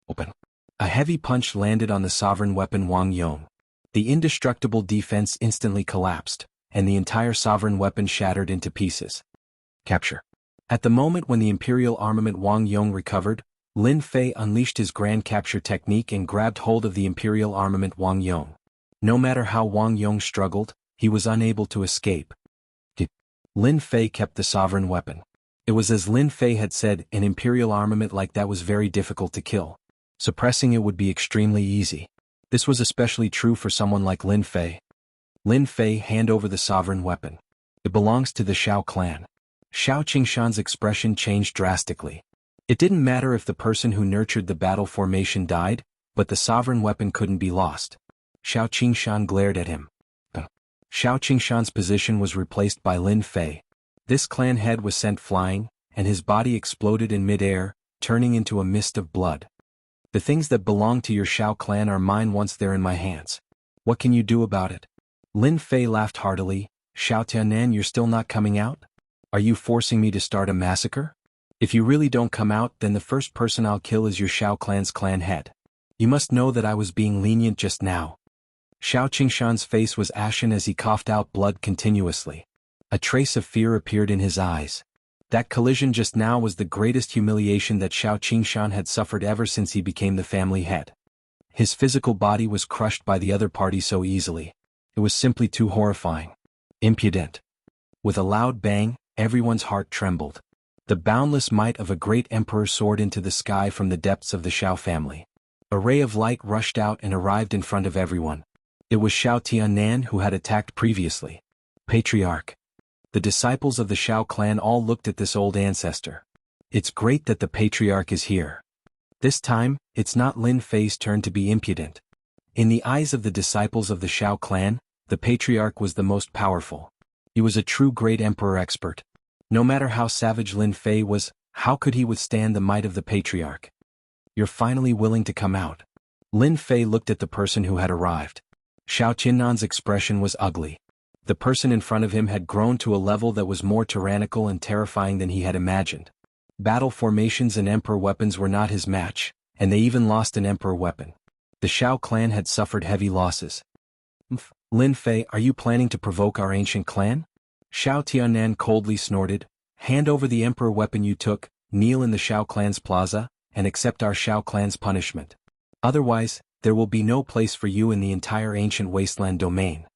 Open. A heavy punch landed on the sovereign weapon Wang Yong. The indestructible defense instantly collapsed, and the entire sovereign weapon shattered into pieces. Capture. At the moment when the Imperial armament Wang Yong recovered, Lin Fei unleashed his grand capture technique and grabbed hold of the Imperial armament Wang Yong. No matter how Wang Yong struggled, he was unable to escape. Lin Fei kept the sovereign weapon. It was as Lin Fei had said, an Imperial armament like that was very difficult to kill. Suppressing it would be extremely easy. This was especially true for someone like Lin Fei. Lin Fei, hand over the sovereign weapon. It belongs to the Shao clan. Xiao Qingshan's expression changed drastically. It didn't matter if the person who nurtured the battle formation died, but the sovereign weapon couldn't be lost. Xiao Qingshan glared at him. Xiao Qingshan's position was replaced by Lin Fei. This clan head was sent flying, and his body exploded in mid-air, turning into a mist of blood. The things that belong to your Xiao clan are mine once they're in my hands. What can you do about it? Lin Fei laughed heartily. Xiao Tianan, you're still not coming out? Are you forcing me to start a massacre? If you really don't come out, then the first person I'll kill is your Xiao clan's clan head. You must know that I was being lenient just now. Xiao Qingshan's face was ashen as he coughed out blood continuously. A trace of fear appeared in his eyes. That collision just now was the greatest humiliation that Xiao Qingshan had suffered ever since he became the family head. His physical body was crushed by the other party so easily. It was simply too horrifying. Impudent. With a loud bang, everyone's heart trembled. The boundless might of a great emperor soared into the sky from the depths of the Xiao family. A ray of light rushed out and arrived in front of everyone. It was Xiao Tianan who had attacked previously. Patriarch. The disciples of the Xiao clan all looked at this old ancestor. It's great that the patriarch is here. This time, it's not Lin Fei's turn to be impudent. In the eyes of the disciples of the Xiao clan, the patriarch was the most powerful. He was a true great emperor expert. No matter how savage Lin Fei was, how could he withstand the might of the patriarch? You're finally willing to come out. Lin Fei looked at the person who had arrived. Xiao Qinnan's expression was ugly. The person in front of him had grown to a level that was more tyrannical and terrifying than he had imagined. Battle formations and emperor weapons were not his match, and they even lost an emperor weapon. The Xiao clan had suffered heavy losses. Lin Fei, are you planning to provoke our ancient clan? Xiao Tianan coldly snorted. Hand over the emperor weapon you took, kneel in the Xiao clan's plaza, and accept our Xiao clan's punishment. Otherwise, there will be no place for you in the entire ancient wasteland domain.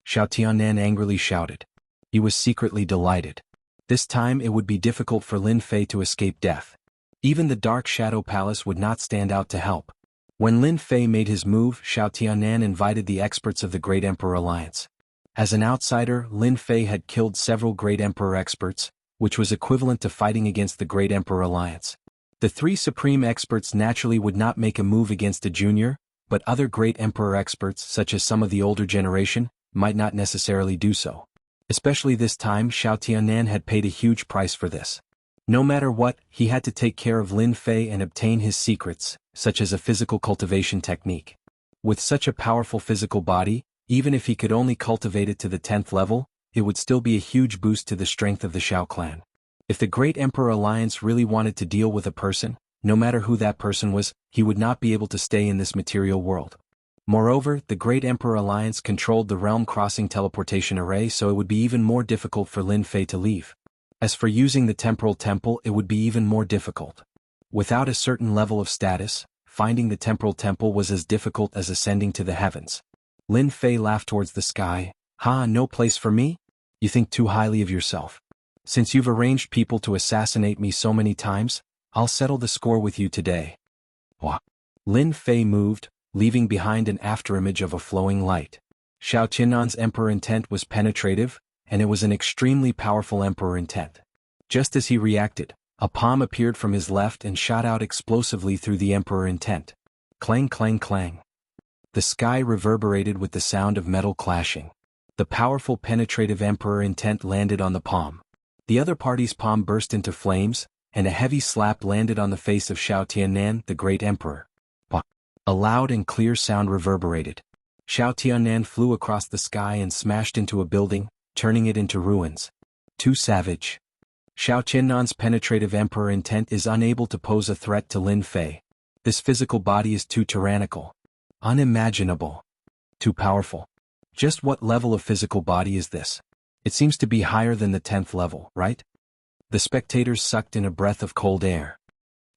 Xiao Tianan angrily shouted. He was secretly delighted. This time it would be difficult for Lin Fei to escape death. Even the Dark Shadow Palace would not stand out to help. When Lin Fei made his move, Xiao Tianan invited the experts of the Great Emperor Alliance. As an outsider, Lin Fei had killed several Great Emperor experts, which was equivalent to fighting against the Great Emperor Alliance. The three supreme experts naturally would not make a move against a junior, but other Great Emperor experts, such as some of the older generation, might not necessarily do so. Especially this time, Xiao Tianan had paid a huge price for this. No matter what, he had to take care of Lin Fei and obtain his secrets, such as a physical cultivation technique. With such a powerful physical body, even if he could only cultivate it to the 10th level, it would still be a huge boost to the strength of the Xiao clan. If the Great Emperor Alliance really wanted to deal with a person, no matter who that person was, he would not be able to stay in this material world. Moreover, the Great Emperor Alliance controlled the realm-crossing teleportation array, so it would be even more difficult for Lin Fei to leave. As for using the temporal temple, it would be even more difficult. Without a certain level of status, finding the temporal temple was as difficult as ascending to the heavens. Lin Fei laughed towards the sky. Ha, no place for me? You think too highly of yourself. Since you've arranged people to assassinate me so many times, I'll settle the score with you today. Wah. Lin Fei moved, leaving behind an afterimage of a flowing light. Xiao Qinnan's emperor intent was penetrative, and it was an extremely powerful emperor intent. Just as he reacted, a palm appeared from his left and shot out explosively through the emperor intent. Clang clang clang. The sky reverberated with the sound of metal clashing. The powerful penetrative emperor intent landed on the palm. The other party's palm burst into flames, and a heavy slap landed on the face of Xiao Tianan, the great emperor. A loud and clear sound reverberated. Xiao Tianan flew across the sky and smashed into a building, turning it into ruins. Too savage. Xiao Qinnan's penetrative emperor intent is unable to pose a threat to Lin Fei. This physical body is too tyrannical. Unimaginable. Too powerful. Just what level of physical body is this? It seems to be higher than the 10th level, right? The spectators sucked in a breath of cold air.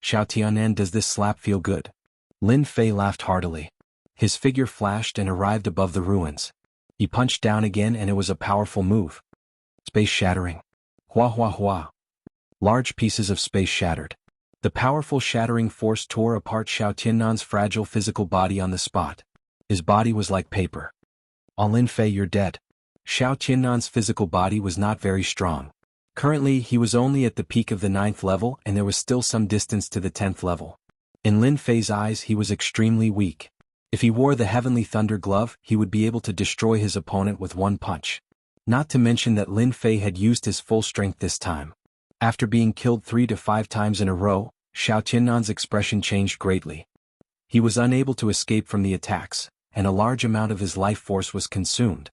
Xiao Tianan, does this slap feel good? Lin Fei laughed heartily. His figure flashed and arrived above the ruins. He punched down again and it was a powerful move. Space shattering. Hua hua hua. Large pieces of space shattered. The powerful shattering force tore apart Xiao Tiannan's fragile physical body on the spot. His body was like paper. Lin Fei, you're dead. Xiao Tiannan's physical body was not very strong. Currently, he was only at the peak of the 9th level and there was still some distance to the 10th level. In Lin Fei's eyes, he was extremely weak. If he wore the Heavenly Thunder Glove, he would be able to destroy his opponent with one punch. Not to mention that Lin Fei had used his full strength this time. After being killed 3 to 5 times in a row, Xiao Tiannan's expression changed greatly. He was unable to escape from the attacks, and a large amount of his life force was consumed.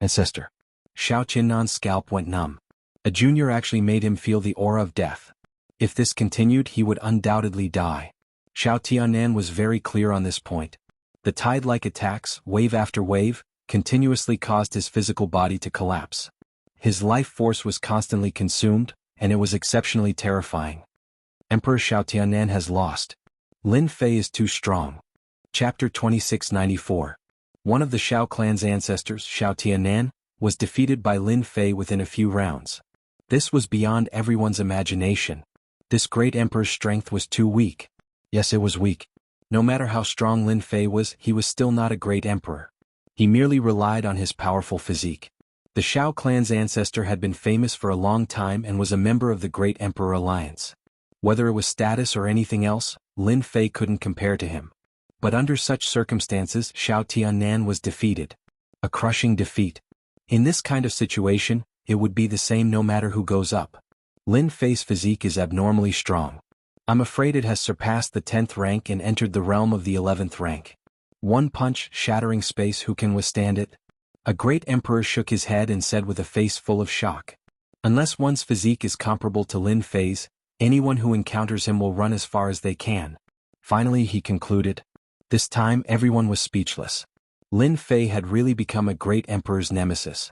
Ancestor. Xiao Tiannan's scalp went numb. A junior actually made him feel the aura of death. If this continued, he would undoubtedly die. Xiao Tiannan was very clear on this point. The tide-like attacks, wave after wave, continuously caused his physical body to collapse. His life force was constantly consumed, and it was exceptionally terrifying. Emperor Xiao Tiannan has lost. Lin Fei is too strong. Chapter 2694. One of the Xiao clan's ancestors, Xiao Tiannan, was defeated by Lin Fei within a few rounds. This was beyond everyone's imagination. This great emperor's strength was too weak. Yes, it was weak. No matter how strong Lin Fei was, he was still not a great emperor. He merely relied on his powerful physique. The Xiao clan's ancestor had been famous for a long time and was a member of the Great Emperor Alliance. Whether it was status or anything else, Lin Fei couldn't compare to him. But under such circumstances, Xiao Tiannan was defeated. A crushing defeat. In this kind of situation, it would be the same no matter who goes up. Lin Fei's physique is abnormally strong. I'm afraid it has surpassed the 10th rank and entered the realm of the 11th rank. One punch, shattering space, who can withstand it? A great emperor shook his head and said with a face full of shock. Unless one's physique is comparable to Lin Fei's, anyone who encounters him will run as far as they can. Finally, he concluded. This time everyone was speechless. Lin Fei had really become a great emperor's nemesis.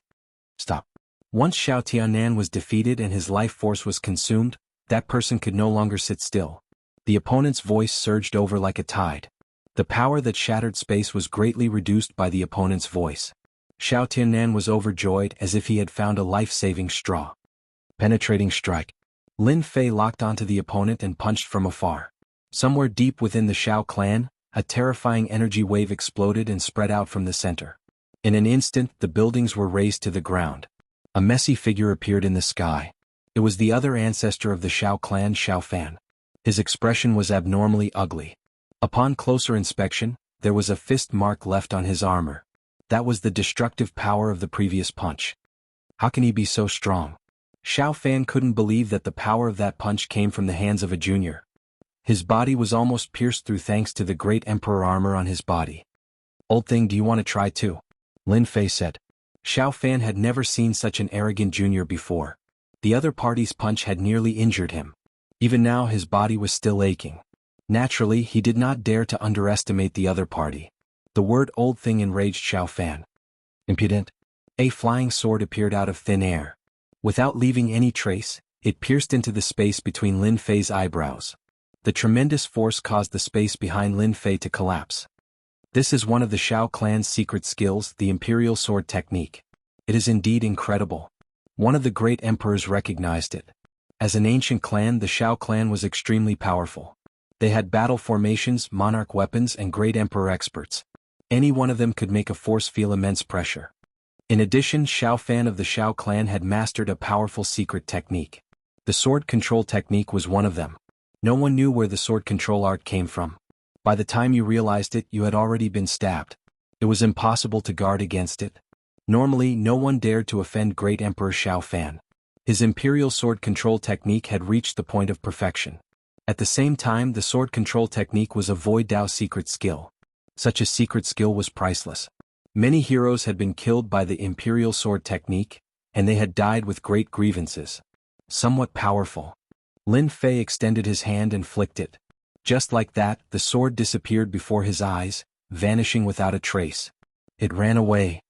Stop. Once Xiao Tiannan was defeated and his life force was consumed, that person could no longer sit still. The opponent's voice surged over like a tide. The power that shattered space was greatly reduced by the opponent's voice. Xiao Tiannan was overjoyed as if he had found a life-saving straw. Penetrating strike. Lin Fei locked onto the opponent and punched from afar. Somewhere deep within the Xiao clan, a terrifying energy wave exploded and spread out from the center. In an instant, the buildings were razed to the ground. A messy figure appeared in the sky. It was the other ancestor of the Xiao clan, Xiao Fan. His expression was abnormally ugly. Upon closer inspection, there was a fist mark left on his armor. That was the destructive power of the previous punch. How can he be so strong? Xiao Fan couldn't believe that the power of that punch came from the hands of a junior. His body was almost pierced through thanks to the great emperor armor on his body. Old thing, do you want to try too? Lin Fei said. Xiao Fan had never seen such an arrogant junior before. The other party's punch had nearly injured him. Even now his body was still aching. Naturally, he did not dare to underestimate the other party. The word old thing enraged Xiao Fan. Impudent. A flying sword appeared out of thin air. Without leaving any trace, it pierced into the space between Lin Fei's eyebrows. The tremendous force caused the space behind Lin Fei to collapse. This is one of the Xiao clan's secret skills, the Imperial Sword Technique. It is indeed incredible. One of the great emperors recognized it. As an ancient clan, the Xiao clan was extremely powerful. They had battle formations, monarch weapons, and great emperor experts. Any one of them could make a force feel immense pressure. In addition, Xiao Fan of the Xiao clan had mastered a powerful secret technique. The sword control technique was one of them. No one knew where the sword control art came from. By the time you realized it, you had already been stabbed. It was impossible to guard against it. Normally, no one dared to offend Great Emperor Xiao Fan. His imperial sword control technique had reached the point of perfection. At the same time, the sword control technique was a Void Dao secret skill. Such a secret skill was priceless. Many heroes had been killed by the imperial sword technique, and they had died with great grievances. Somewhat powerful. Lin Fei extended his hand and flicked it. Just like that, the sword disappeared before his eyes, vanishing without a trace. It ran away.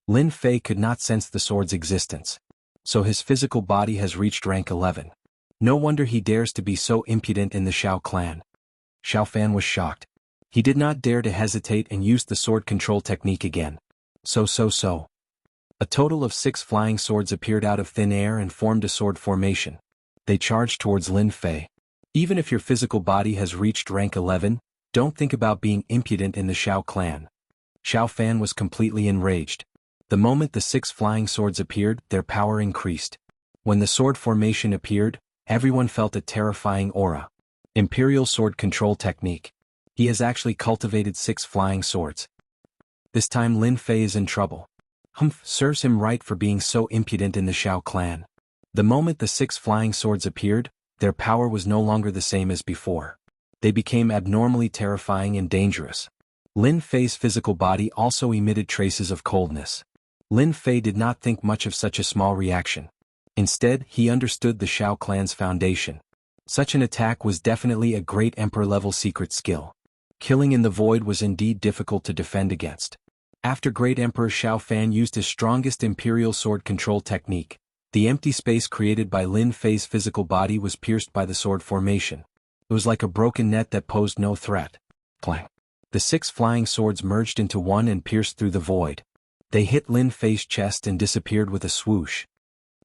Lin Fei could not sense the sword's existence. So his physical body has reached rank 11. No wonder he dares to be so impudent in the Xiao clan. Xiao Fan was shocked. He did not dare to hesitate and used the sword control technique again. So. A total of 6 flying swords appeared out of thin air and formed a sword formation. They charged towards Lin Fei. Even if your physical body has reached rank 11, don't think about being impudent in the Xiao clan. Xiao Fan was completely enraged. The moment the 6 flying swords appeared, their power increased. When the sword formation appeared, everyone felt a terrifying aura. Imperial sword control technique. He has actually cultivated 6 flying swords. This time Lin Fei is in trouble. Humph, serves him right for being so impudent in the Shao clan. The moment the 6 flying swords appeared, their power was no longer the same as before. They became abnormally terrifying and dangerous. Lin Fei's physical body also emitted traces of coldness. Lin Fei did not think much of such a small reaction. Instead, he understood the Shao clan's foundation. Such an attack was definitely a great emperor-level secret skill. Killing in the void was indeed difficult to defend against. After Great Emperor Shao Fan used his strongest imperial sword control technique, the empty space created by Lin Fei's physical body was pierced by the sword formation. It was like a broken net that posed no threat. Clang. The 6 flying swords merged into one and pierced through the void. They hit Lin Fei's chest and disappeared with a swoosh.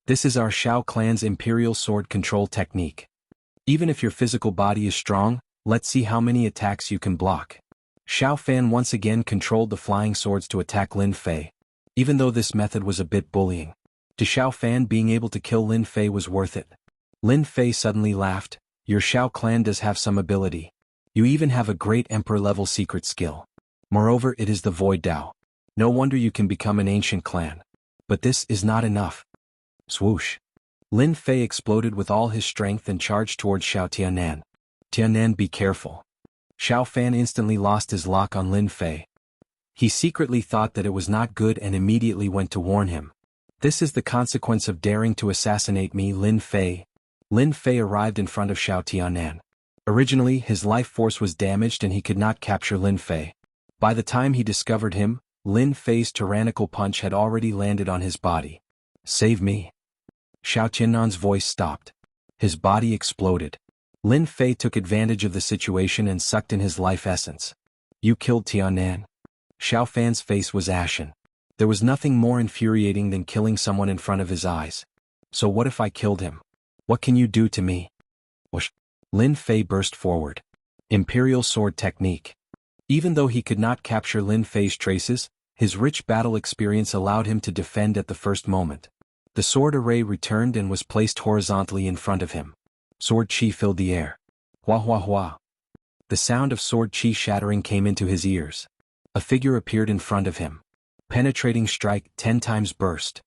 This is our Shao clan's imperial sword control technique. Even if your physical body is strong, let's see how many attacks you can block. Shao Fan once again controlled the flying swords to attack Lin Fei. Even though this method was a bit bullying, to Shao Fan being able to kill Lin Fei was worth it. Lin Fei suddenly laughed. Your Shao clan does have some ability. You even have a great emperor-level secret skill. Moreover, it is the Void Dao. No wonder you can become an ancient clan. But this is not enough. Swoosh. Lin Fei exploded with all his strength and charged towards Shao Tianan. Tianan, be careful. Shao Fan instantly lost his lock on Lin Fei. He secretly thought that it was not good and immediately went to warn him. This is the consequence of daring to assassinate me, Lin Fei. Lin Fei arrived in front of Shao Tianan. Originally, his life force was damaged and he could not capture Lin Fei. By the time he discovered him, Lin Fei's tyrannical punch had already landed on his body. Save me. Shao Tianan's voice stopped. His body exploded. Lin Fei took advantage of the situation and sucked in his life essence. You killed Tianan. Shao Fan's face was ashen. There was nothing more infuriating than killing someone in front of his eyes. So what if I killed him? What can you do to me? Whoosh. Lin Fei burst forward. Imperial sword technique. Even though he could not capture Lin Fei's traces, his rich battle experience allowed him to defend at the first moment. The sword array returned and was placed horizontally in front of him. Sword chi filled the air. Hua hua hua. The sound of sword chi shattering came into his ears. A figure appeared in front of him. Penetrating strike, 10 times burst.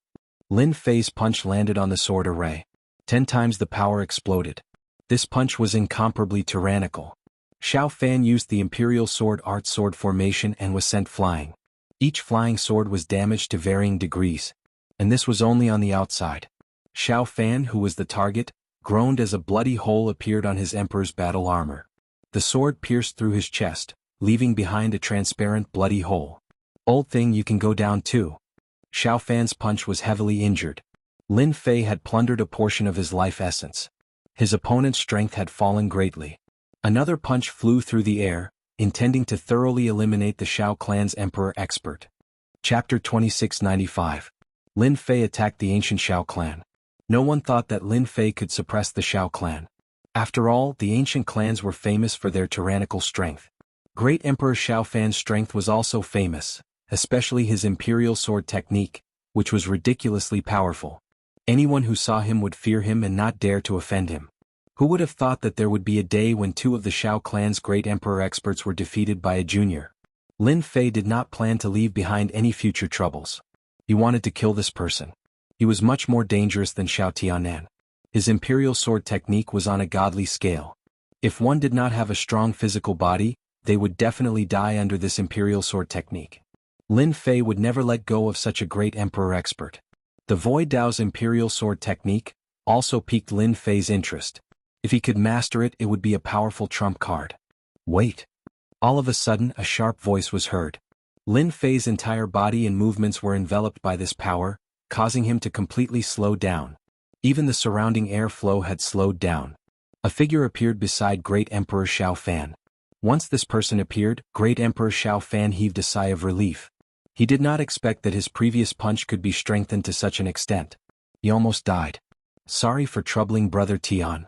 Lin Fei's punch landed on the sword array. 10 times the power exploded. This punch was incomparably tyrannical. Shao Fan used the imperial sword art sword formation and was sent flying. Each flying sword was damaged to varying degrees. And this was only on the outside. Shao Fan, who was the target, groaned as a bloody hole appeared on his emperor's battle armor. The sword pierced through his chest, leaving behind a transparent bloody hole. Old thing, you can go down too. Shao Fan's punch was heavily injured. Lin Fei had plundered a portion of his life essence. His opponent's strength had fallen greatly. Another punch flew through the air, intending to thoroughly eliminate the Shao clan's emperor expert. Chapter 2695. Lin Fei attacked the ancient Shao clan. No one thought that Lin Fei could suppress the Shao clan. After all, the ancient clans were famous for their tyrannical strength. Great Emperor Shao Fan's strength was also famous, especially his imperial sword technique, which was ridiculously powerful. Anyone who saw him would fear him and not dare to offend him. Who would have thought that there would be a day when 2 of the Shao clan's great emperor experts were defeated by a junior? Lin Fei did not plan to leave behind any future troubles. He wanted to kill this person. He was much more dangerous than Shao Tianan. His imperial sword technique was on a godly scale. If one did not have a strong physical body, they would definitely die under this imperial sword technique. Lin Fei would never let go of such a great emperor expert. The Void Dao's imperial sword technique also piqued Lin Fei's interest. If he could master it, it would be a powerful trump card. Wait. All of a sudden, a sharp voice was heard. Lin Fei's entire body and movements were enveloped by this power, causing him to completely slow down. Even the surrounding air flow had slowed down. A figure appeared beside Great Emperor Shao Fan. Once this person appeared, Great Emperor Shao Fan heaved a sigh of relief. He did not expect that his previous punch could be strengthened to such an extent. He almost died. Sorry for troubling Brother Tian.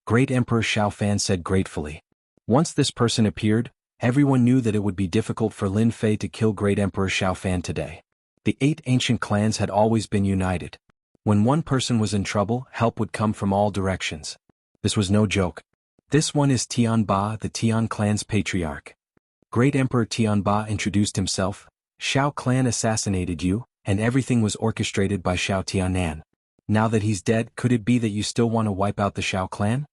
Great Emperor Shao Fan said gratefully. Once this person appeared, everyone knew that it would be difficult for Lin Fei to kill Great Emperor Shao Fan today. The 8 ancient clans had always been united. When one person was in trouble, help would come from all directions. This was no joke. This one is Tianba, the Tian clan's patriarch. Great Emperor Tianba introduced himself. Shao clan assassinated you, and everything was orchestrated by Shao Tianan. Now that he's dead, could it be that you still want to wipe out the Shao clan?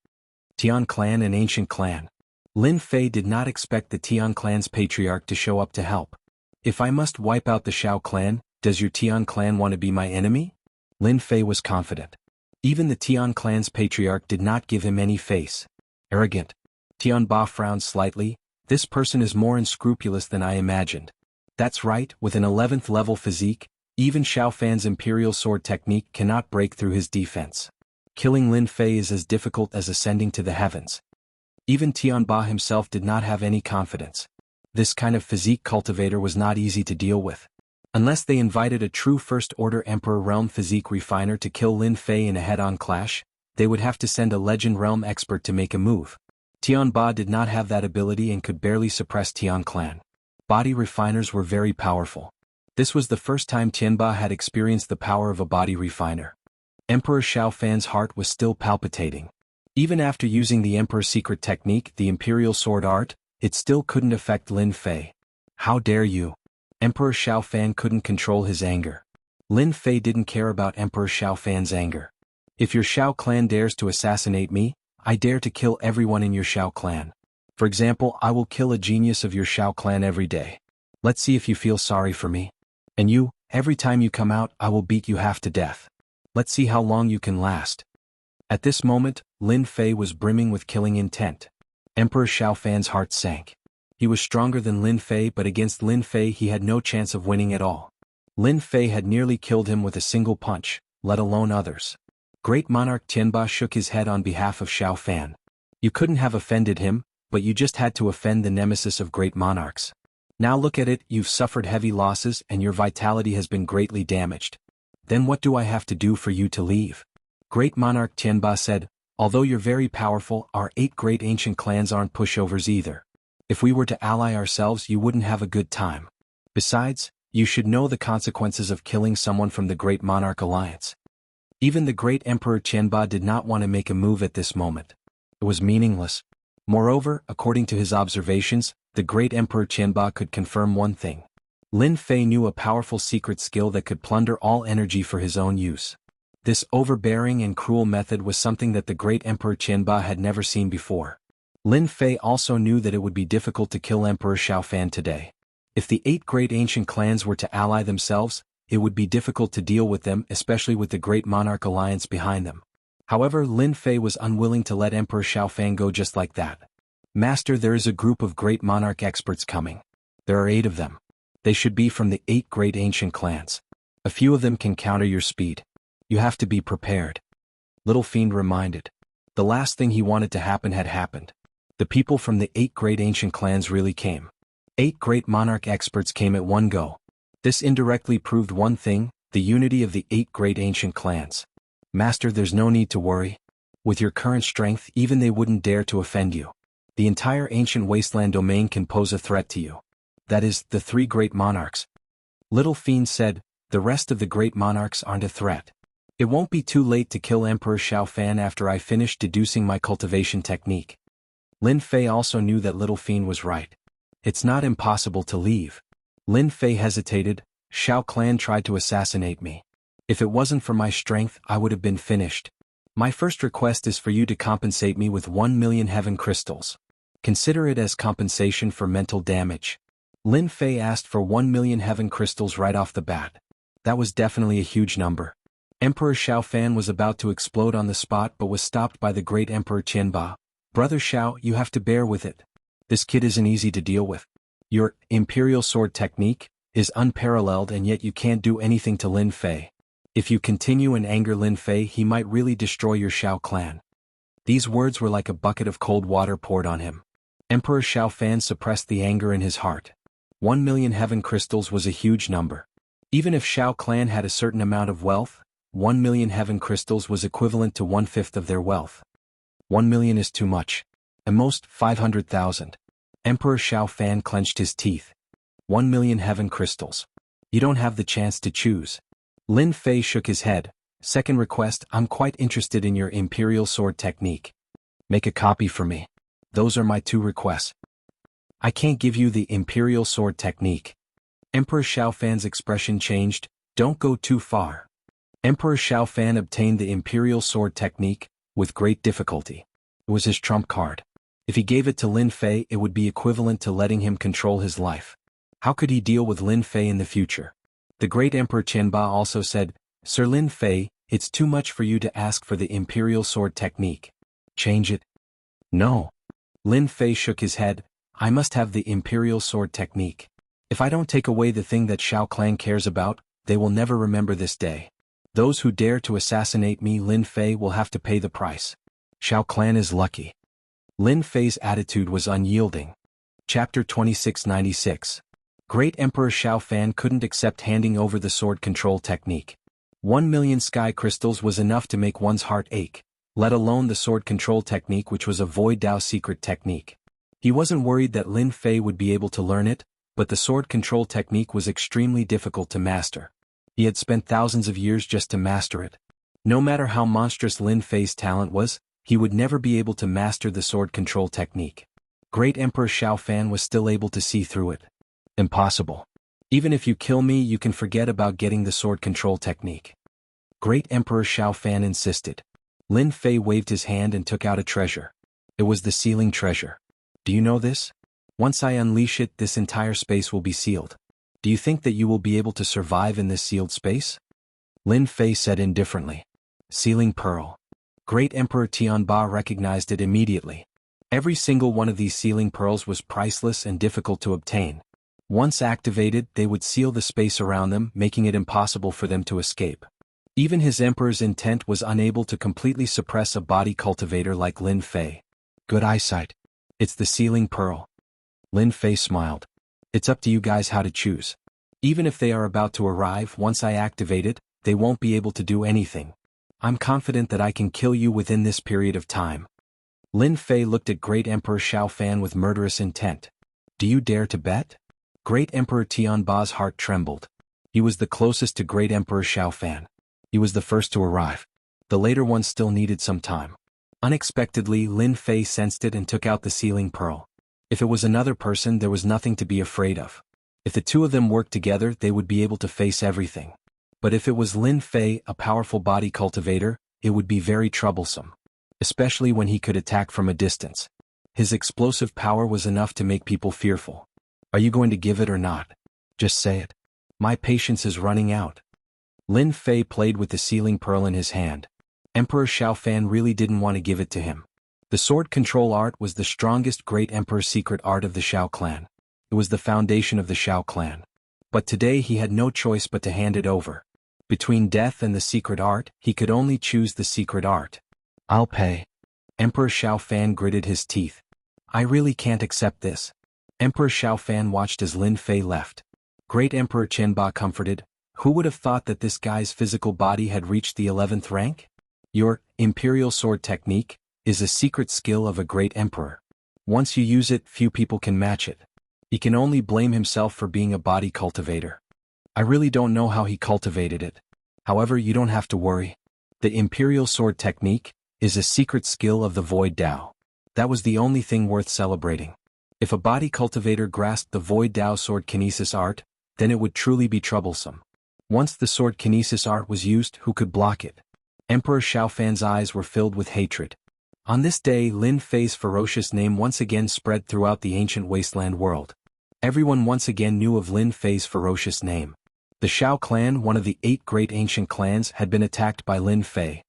Tian clan, an ancient clan. Lin Fei did not expect the Tian clan's patriarch to show up to help. If I must wipe out the Shao clan, does your Tian clan want to be my enemy? Lin Fei was confident. Even the Tian clan's patriarch did not give him any face. Arrogant. Tianba frowned slightly. This person is more unscrupulous than I imagined. That's right, with an 11th level physique, even Shao Fan's imperial sword technique cannot break through his defense. Killing Lin Fei is as difficult as ascending to the heavens. Even Tianba himself did not have any confidence. This kind of physique cultivator was not easy to deal with. Unless they invited a true First-Order Emperor Realm physique refiner to kill Lin Fei in a head-on clash, they would have to send a Legend Realm expert to make a move. Tianba did not have that ability and could barely suppress Tian clan. Body refiners were very powerful. This was the first time Tianba had experienced the power of a body refiner. Emperor Shao Fan's heart was still palpitating. Even after using the Emperor's secret technique, the Imperial Sword Art, it still couldn't affect Lin Fei. How dare you? Emperor Shao Fan couldn't control his anger. Lin Fei didn't care about Emperor Shao Fan's anger. If your Shao clan dares to assassinate me, I dare to kill everyone in your Shao clan. For example, I will kill a genius of your Shao clan every day. Let's see if you feel sorry for me. And you, every time you come out, I will beat you half to death. Let's see how long you can last. At this moment, Lin Fei was brimming with killing intent. Emperor Shao Fan's heart sank. He was stronger than Lin Fei, but against Lin Fei he had no chance of winning at all. Lin Fei had nearly killed him with a single punch, let alone others. Great Monarch Tianba shook his head on behalf of Shao Fan. You couldn't have offended him, but you just had to offend the nemesis of great monarchs. Now look at it, you've suffered heavy losses and your vitality has been greatly damaged. Then what do I have to do for you to leave? Great Monarch Tianba said, although you're very powerful, our 8 great ancient clans aren't pushovers either. If we were to ally ourselves, you wouldn't have a good time. Besides, you should know the consequences of killing someone from the Great Monarch Alliance. Even the great Emperor Tianba did not want to make a move at this moment. It was meaningless. Moreover, according to his observations, the great Emperor Tianba could confirm one thing. Lin Fei knew a powerful secret skill that could plunder all energy for his own use. This overbearing and cruel method was something that the great Emperor Tianba had never seen before. Lin Fei also knew that it would be difficult to kill Emperor Shao Fan today. If the 8 great ancient clans were to ally themselves, it would be difficult to deal with them, especially with the Great Monarch Alliance behind them. However, Lin Fei was unwilling to let Emperor Shao Fan go just like that. Master, there is a group of Great Monarch experts coming. There are 8 of them. They should be from the 8 great ancient clans. A few of them can counter your speed. You have to be prepared. Little Fiend reminded. The last thing he wanted to happen had happened. The people from the 8 great ancient clans really came. 8 great monarch experts came at one go. This indirectly proved one thing, the unity of the 8 great ancient clans. Master, there's no need to worry. With your current strength, even they wouldn't dare to offend you. The entire ancient wasteland domain can pose a threat to you. That is, the 3 great monarchs. Little Fiend said, the rest of the great monarchs aren't a threat. It won't be too late to kill Emperor Shao Fan after I finish deducing my cultivation technique. Lin Fei also knew that Little Fiend was right. It's not impossible to leave. Lin Fei hesitated. Shao clan tried to assassinate me. If it wasn't for my strength, I would have been finished. My first request is for you to compensate me with 1 million heaven crystals. Consider it as compensation for mental damage. Lin Fei asked for 1 million heaven crystals right off the bat. That was definitely a huge number. Emperor Shao Fan was about to explode on the spot but was stopped by the great Emperor Tianba. Brother Shao, you have to bear with it. This kid isn't easy to deal with. Your imperial sword technique is unparalleled and yet you can't do anything to Lin Fei. If you continue and anger Lin Fei, he might really destroy your Shao clan. These words were like a bucket of cold water poured on him. Emperor Shao Fan suppressed the anger in his heart. 1 million heaven crystals was a huge number. Even if Shao clan had a certain amount of wealth, 1 million heaven crystals was equivalent to 1/5 of their wealth. 1 million is too much. At most, 500,000. Emperor Shao Fan clenched his teeth. 1 million heaven crystals. You don't have the chance to choose. Lin Fei shook his head. Second request, I'm quite interested in your Imperial Sword technique. Make a copy for me. Those are my two requests. I can't give you the Imperial Sword technique. Emperor Xiaofan's expression changed. Don't go too far. Emperor Xiaofan obtained the Imperial Sword technique with great difficulty. It was his trump card. If he gave it to Lin Fei, it would be equivalent to letting him control his life. How could he deal with Lin Fei in the future? The great Emperor Qianba also said, Sir Lin Fei, it's too much for you to ask for the Imperial Sword technique. Change it. No. Lin Fei shook his head. I must have the Imperial Sword technique. If I don't take away the thing that Shao Clan cares about, they will never remember this day. Those who dare to assassinate me, Lin Fei, will have to pay the price. Shao Clan is lucky. Lin Fei's attitude was unyielding. Chapter 2696. Great Emperor Xiaofan couldn't accept handing over the sword control technique. 1,000,000 sky crystals was enough to make one's heart ache, let alone the sword control technique, which was a Void Dao secret technique. He wasn't worried that Lin Fei would be able to learn it, but the sword control technique was extremely difficult to master. He had spent thousands of years just to master it. No matter how monstrous Lin Fei's talent was, he would never be able to master the sword control technique. Great Emperor Xiaofan was still able to see through it. Impossible. Even if you kill me, you can forget about getting the sword control technique. Great Emperor Xiaofan insisted. Lin Fei waved his hand and took out a treasure. It was the sealing treasure. Do you know this? Once I unleash it, this entire space will be sealed. Do you think that you will be able to survive in this sealed space? Lin Fei said indifferently. Sealing pearl. Great Emperor Tianba recognized it immediately. Every single one of these sealing pearls was priceless and difficult to obtain. Once activated, they would seal the space around them, making it impossible for them to escape. Even his emperor's intent was unable to completely suppress a body cultivator like Lin Fei. Good eyesight. It's the sealing pearl. Lin Fei smiled. It's up to you guys how to choose. Even if they are about to arrive, once I activate it, they won't be able to do anything. I'm confident that I can kill you within this period of time. Lin Fei looked at Great Emperor Xiaofan with murderous intent. Do you dare to bet? Great Emperor Tianba's heart trembled. He was the closest to Great Emperor Xiaofan. He was the first to arrive. The later ones still needed some time. Unexpectedly, Lin Fei sensed it and took out the sealing pearl. If it was another person, there was nothing to be afraid of. If the two of them worked together, they would be able to face everything. But if it was Lin Fei, a powerful body cultivator, it would be very troublesome. Especially when he could attack from a distance. His explosive power was enough to make people fearful. Are you going to give it or not? Just say it. My patience is running out. Lin Fei played with the sealing pearl in his hand. Emperor Xiaofan really didn't want to give it to him. The sword control art was the strongest Great Emperor's secret art of the Shao clan. It was the foundation of the Shao clan. But today he had no choice but to hand it over. Between death and the secret art, he could only choose the secret art. I'll pay. Emperor Xiaofan gritted his teeth. I really can't accept this. Emperor Xiaofan watched as Lin Fei left. Great Emperor Qianba comforted. Who would have thought that this guy's physical body had reached the 11th rank? Your Imperial Sword technique is a secret skill of a great emperor. Once you use it, few people can match it. He can only blame himself for being a body cultivator. I really don't know how he cultivated it. However, you don't have to worry. The Imperial Sword technique is a secret skill of the Void Dao. That was the only thing worth celebrating. If a body cultivator grasped the Void Dao sword kinesis art, then it would truly be troublesome. Once the sword kinesis art was used, who could block it? Emperor Xiaofan's eyes were filled with hatred. On this day, Lin Fei's ferocious name once again spread throughout the ancient wasteland world. Everyone once again knew of Lin Fei's ferocious name. The Shao clan, one of the 8 great ancient clans, had been attacked by Lin Fei.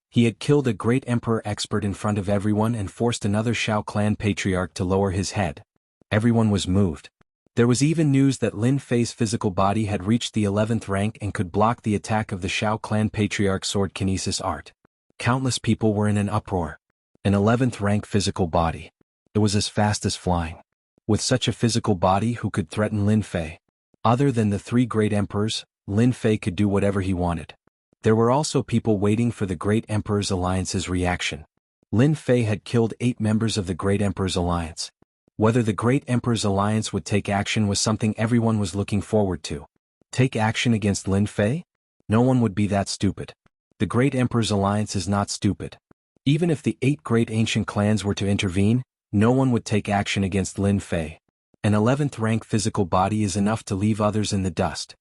He had killed a great emperor expert in front of everyone and forced another Shao clan patriarch to lower his head. Everyone was moved. There was even news that Lin Fei's physical body had reached the 11th rank and could block the attack of the Shao clan patriarch sword kinesis art. Countless people were in an uproar. An 11th rank physical body. It was as fast as flying. With such a physical body, who could threaten Lin Fei? Other than the 3 great emperors, Lin Fei could do whatever he wanted. There were also people waiting for the Great Emperor's Alliance's reaction. Lin Fei had killed 8 members of the Great Emperor's Alliance. Whether the Great Emperor's Alliance would take action was something everyone was looking forward to. Take action against Lin Fei? No one would be that stupid. The Great Emperor's alliance is not stupid. Even if the 8 great ancient clans were to intervene, no one would take action against Lin Fei. An 11th rank physical body is enough to leave others in the dust.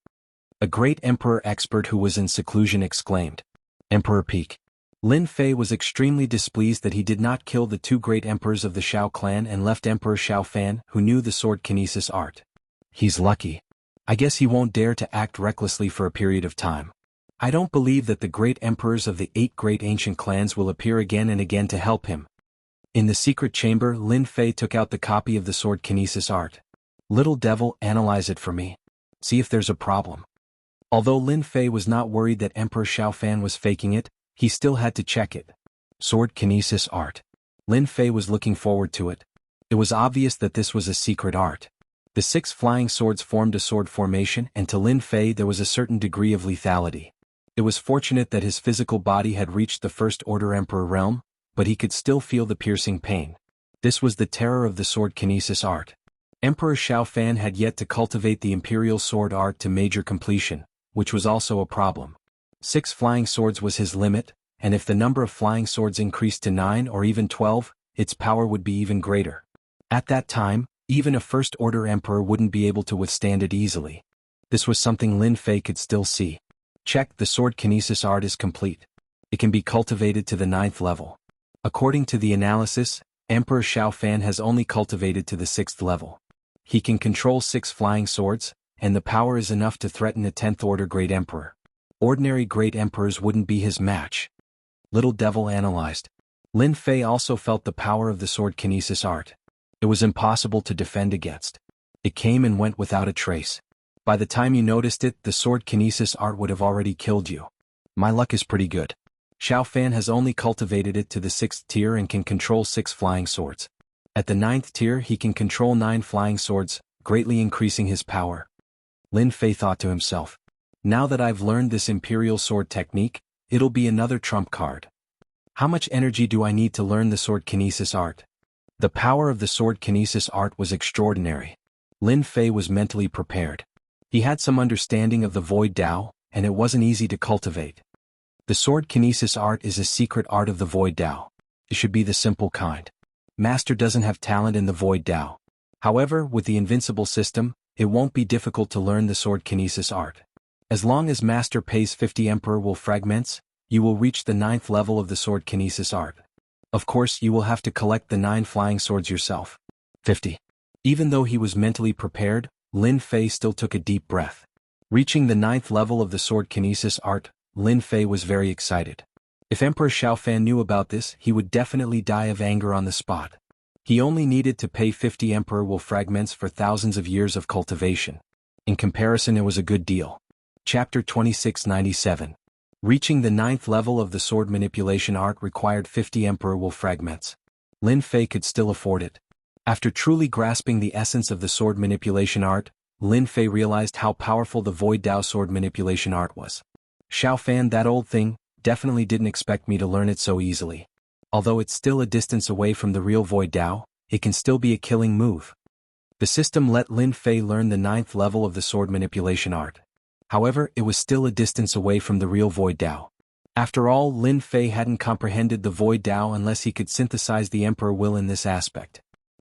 A great emperor expert who was in seclusion exclaimed. Emperor Peak. Lin Fei was extremely displeased that he did not kill the 2 great emperors of the Shao clan and left Emperor Xiao Fan, who knew the sword kinesis art. He's lucky. I guess he won't dare to act recklessly for a period of time. I don't believe that the great emperors of the 8 great ancient clans will appear again and again to help him. In the secret chamber, Lin Fei took out the copy of the sword kinesis art. Little devil, analyze it for me. See if there's a problem. Although Lin Fei was not worried that Emperor Xiao Fan was faking it, he still had to check it. Sword kinesis art. Lin Fei was looking forward to it. It was obvious that this was a secret art. The 6 flying swords formed a sword formation, and to Lin Fei there was a certain degree of lethality. It was fortunate that his physical body had reached the First Order Emperor realm, but he could still feel the piercing pain. This was the terror of the sword kinesis art. Emperor Xiao Fan had yet to cultivate the imperial sword art to major completion, which was also a problem. 6 flying swords was his limit, and if the number of flying swords increased to 9 or even 12, its power would be even greater. At that time, even a First Order Emperor wouldn't be able to withstand it easily. This was something Lin Fei could still see. Check, the sword kinesis art is complete. It can be cultivated to the 9th level. According to the analysis, Emperor Xiao Fan has only cultivated to the 6th level. He can control 6 flying swords, and the power is enough to threaten a 10th Order Great Emperor. Ordinary Great Emperors wouldn't be his match. Little devil analyzed. Lin Fei also felt the power of the sword kinesis art. It was impossible to defend against. It came and went without a trace. By the time you noticed it, the sword kinesis art would have already killed you. My luck is pretty good. Xiao Fan has only cultivated it to the 6th tier and can control 6 flying swords. At the 9th tier he can control 9 flying swords, greatly increasing his power. Lin Fei thought to himself. Now that I've learned this imperial sword technique, it'll be another trump card. How much energy do I need to learn the sword kinesis art? The power of the sword kinesis art was extraordinary. Lin Fei was mentally prepared. He had some understanding of the Void Dao, and it wasn't easy to cultivate. The sword kinesis art is a secret art of the Void Dao. It should be the simple kind. Master doesn't have talent in the Void Dao. However, with the invincible system, it won't be difficult to learn the sword kinesis art. As long as Master pays 50 Emperor will fragments, you will reach the 9th level of the sword kinesis art. Of course, you will have to collect the 9 flying swords yourself. 50. Even though he was mentally prepared, Lin Fei still took a deep breath. Reaching the 9th level of the sword kinesis art, Lin Fei was very excited. If Emperor Xiao Fan knew about this, he would definitely die of anger on the spot. He only needed to pay 50 Emperor will fragments for thousands of years of cultivation. In comparison, it was a good deal. Chapter 2697. Reaching the 9th level of the sword manipulation art required 50 Emperor will fragments. Lin Fei could still afford it. After truly grasping the essence of the sword manipulation art, Lin Fei realized how powerful the Void Dao sword manipulation art was. Xiao Fan, that old thing, definitely didn't expect me to learn it so easily. Although it's still a distance away from the real Void Dao, it can still be a killing move. The system let Lin Fei learn the 9th level of the sword manipulation art. However, it was still a distance away from the real Void Dao. After all, Lin Fei hadn't comprehended the Void Dao unless he could synthesize the Emperor will in this aspect.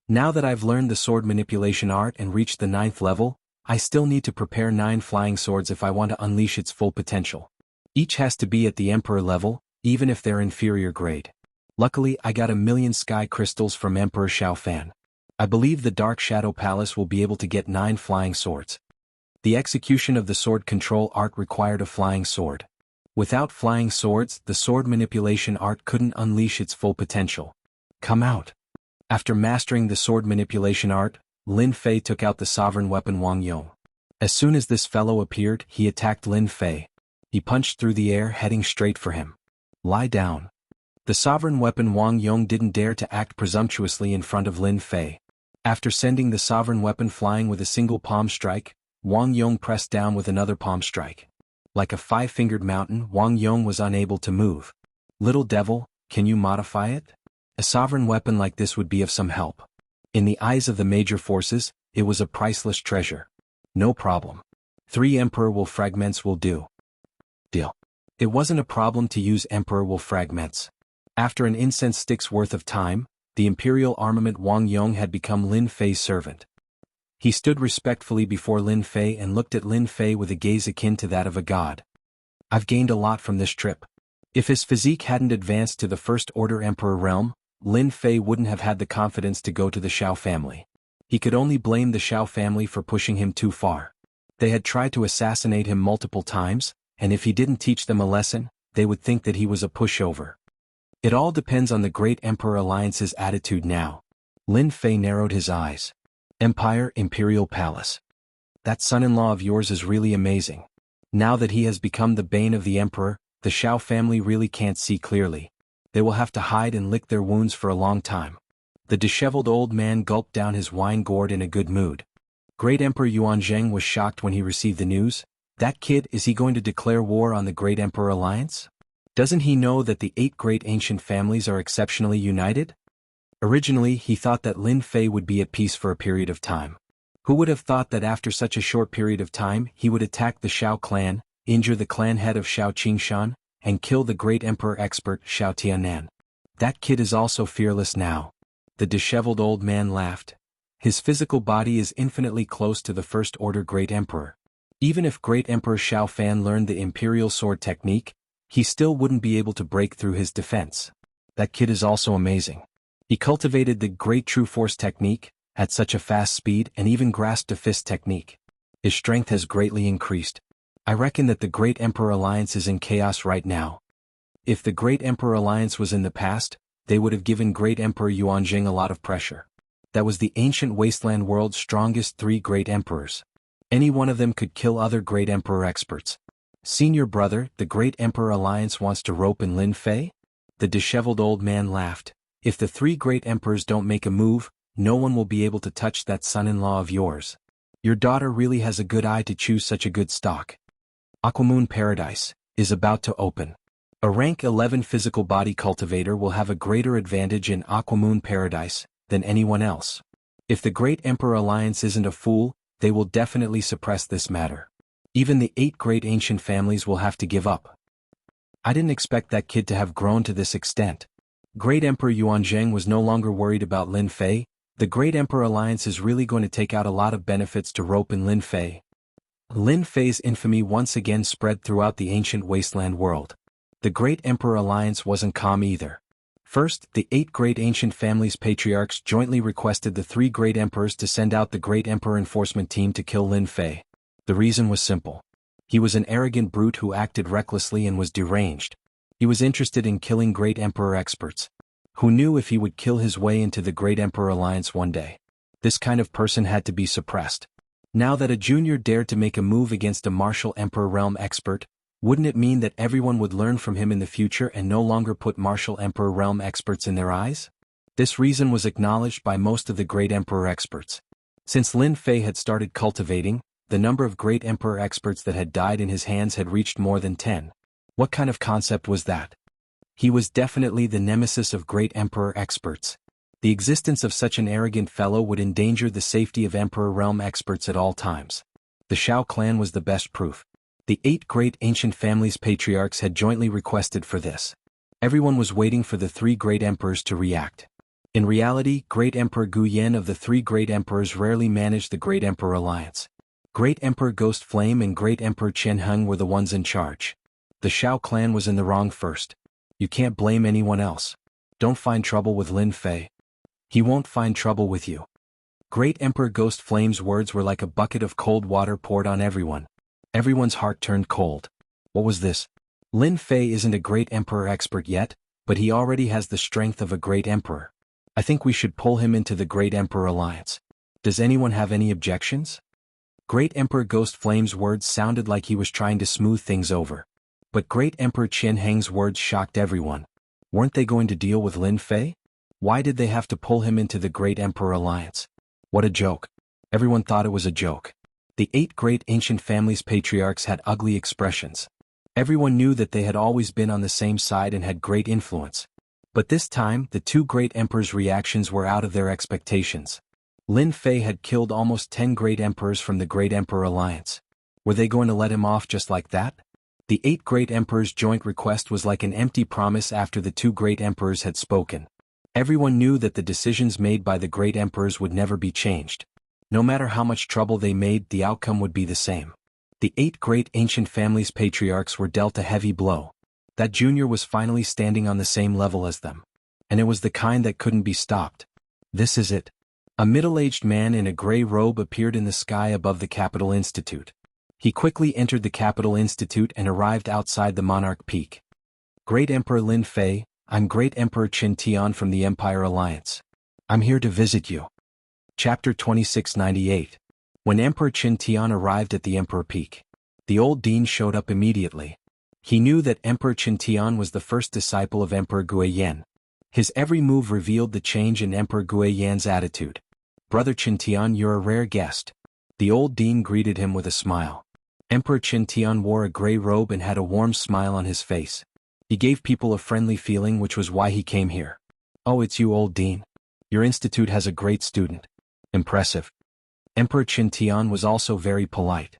Now that I've learned the sword manipulation art and reached the 9th level, I still need to prepare 9 flying swords if I want to unleash its full potential. Each has to be at the Emperor level, even if they're inferior grade. Luckily, I got 1,000,000 sky crystals from Emperor Xiao Fan. I believe the Dark Shadow Palace will be able to get 9 flying swords. The execution of the sword control art required a flying sword. Without flying swords, the sword manipulation art couldn't unleash its full potential. Come out. After mastering the sword manipulation art, Lin Fei took out the sovereign weapon Wang Yong. As soon as this fellow appeared, he attacked Lin Fei. He punched through the air, heading straight for him. Lie down. The sovereign weapon Wang Yong didn't dare to act presumptuously in front of Lin Fei. After sending the sovereign weapon flying with a single palm strike, Wang Yong pressed down with another palm strike. Like a 5-fingered mountain, Wang Yong was unable to move. Little devil, can you modify it? A sovereign weapon like this would be of some help. In the eyes of the major forces, it was a priceless treasure. No problem. 3 Emperor will fragments will do. Deal. It wasn't a problem to use Emperor Wu fragments. After an incense stick's worth of time, the Imperial armament Wang Yong had become Lin Fei's servant. He stood respectfully before Lin Fei and looked at Lin Fei with a gaze akin to that of a god. I've gained a lot from this trip. If his physique hadn't advanced to the First Order Emperor realm, Lin Fei wouldn't have had the confidence to go to the Xiao family. He could only blame the Xiao family for pushing him too far. They had tried to assassinate him multiple times, and if he didn't teach them a lesson, they would think that he was a pushover. It all depends on the Great Emperor Alliance's attitude now. Lin Fei narrowed his eyes. Empire, Imperial Palace. That son-in-law of yours is really amazing. Now that he has become the bane of the Emperor, the Xiao family really can't see clearly. They will have to hide and lick their wounds for a long time. The disheveled old man gulped down his wine gourd in a good mood. Great Emperor Yuanzheng was shocked when he received the news. That kid, is he going to declare war on the Great Emperor Alliance? Doesn't he know that the 8 great ancient families are exceptionally united? Originally, he thought that Lin Fei would be at peace for a period of time. Who would have thought that after such a short period of time he would attack the Xiao clan, injure the clan head of Xiao Qingshan, and kill the great emperor expert Xiao Tianan? That kid is also fearless now. The disheveled old man laughed. His physical body is infinitely close to the First Order Great Emperor. Even if Great Emperor Xiao Fan learned the Imperial Sword technique, he still wouldn't be able to break through his defense. That kid is also amazing. He cultivated the Great True Force technique, at such a fast speed, and even grasped a fist technique. His strength has greatly increased. I reckon that the Great Emperor Alliance is in chaos right now. If the Great Emperor Alliance was in the past, they would have given Great Emperor Yuanzheng a lot of pressure. That was the ancient wasteland world's strongest 3 great emperors. Any one of them could kill other great emperor experts. Senior brother, the Great Emperor Alliance wants to rope in Lin Fei? The disheveled old man laughed. If the 3 great emperors don't make a move, no one will be able to touch that son-in-law of yours. Your daughter really has a good eye to choose such a good stock. Aquamoon Paradise is about to open. A rank 11 physical body cultivator will have a greater advantage in Aquamoon Paradise than anyone else. If the Great Emperor Alliance isn't a fool, they will definitely suppress this matter. Even the 8 great ancient families will have to give up. I didn't expect that kid to have grown to this extent. Great Emperor Yuanzheng was no longer worried about Lin Fei. The Great Emperor Alliance is really going to take out a lot of benefits to rope in Lin Fei. Lin Fei's infamy once again spread throughout the ancient wasteland world. The Great Emperor Alliance wasn't calm either. First, the 8 great ancient families' patriarchs jointly requested the 3 great emperors to send out the Great Emperor enforcement team to kill Lin Fei. The reason was simple. He was an arrogant brute who acted recklessly and was deranged. He was interested in killing great emperor experts. Who knew if he would kill his way into the Great Emperor Alliance one day? This kind of person had to be suppressed. Now that a junior dared to make a move against a martial emperor realm expert, wouldn't it mean that everyone would learn from him in the future and no longer put martial emperor realm experts in their eyes? This reason was acknowledged by most of the great emperor experts. Since Lin Fei had started cultivating, the number of great emperor experts that had died in his hands had reached more than 10. What kind of concept was that? He was definitely the nemesis of great emperor experts. The existence of such an arrogant fellow would endanger the safety of emperor realm experts at all times. The Xiao clan was the best proof. The 8 great ancient families' patriarchs had jointly requested for this. Everyone was waiting for the 3 great emperors to react. In reality, Great Emperor Gu Yan of the 3 great emperors rarely managed the Great Emperor Alliance. Great Emperor Ghost Flame and Great Emperor Chen Heng were the ones in charge. The Xiao clan was in the wrong first. You can't blame anyone else. Don't find trouble with Lin Fei. He won't find trouble with you. Great Emperor Ghost Flame's words were like a bucket of cold water poured on everyone. Everyone's heart turned cold. What was this? Lin Fei isn't a great emperor expert yet, but he already has the strength of a great emperor. I think we should pull him into the Great Emperor Alliance. Does anyone have any objections? Great Emperor Ghost Flame's words sounded like he was trying to smooth things over. But Great Emperor Chen Heng's words shocked everyone. Weren't they going to deal with Lin Fei? Why did they have to pull him into the Great Emperor Alliance? What a joke. Everyone thought it was a joke. The 8 great ancient families' patriarchs had ugly expressions. Everyone knew that they had always been on the same side and had great influence. But this time, the 2 great emperors' reactions were out of their expectations. Lin Fei had killed almost 10 great emperors from the Great Emperor Alliance. Were they going to let him off just like that? The 8 great emperors' joint request was like an empty promise after the 2 great emperors had spoken. Everyone knew that the decisions made by the great emperors would never be changed. No matter how much trouble they made, the outcome would be the same. The 8 great ancient families' patriarchs were dealt a heavy blow. That Junior was finally standing on the same level as them. And it was the kind that couldn't be stopped. This is it. A middle-aged man in a gray robe appeared in the sky above the Capital Institute. He quickly entered the Capital Institute and arrived outside the Monarch Peak. Great Emperor Lin Fei, I'm Great Emperor Qin Tian from the Empire Alliance. I'm here to visit you. Chapter 2698. When Emperor Qin Tian arrived at the Emperor Peak, the old dean showed up immediately. He knew that Emperor Qin Tian was the first disciple of Emperor Guiyan. His every move revealed the change in Emperor Guiyan's attitude. Brother Qin Tian, you're a rare guest. The old dean greeted him with a smile. Emperor Qin Tian wore a gray robe and had a warm smile on his face. He gave people a friendly feeling, which was why he came here. Oh, it's you, old dean. Your institute has a great student. Impressive. Emperor Qin Tian was also very polite.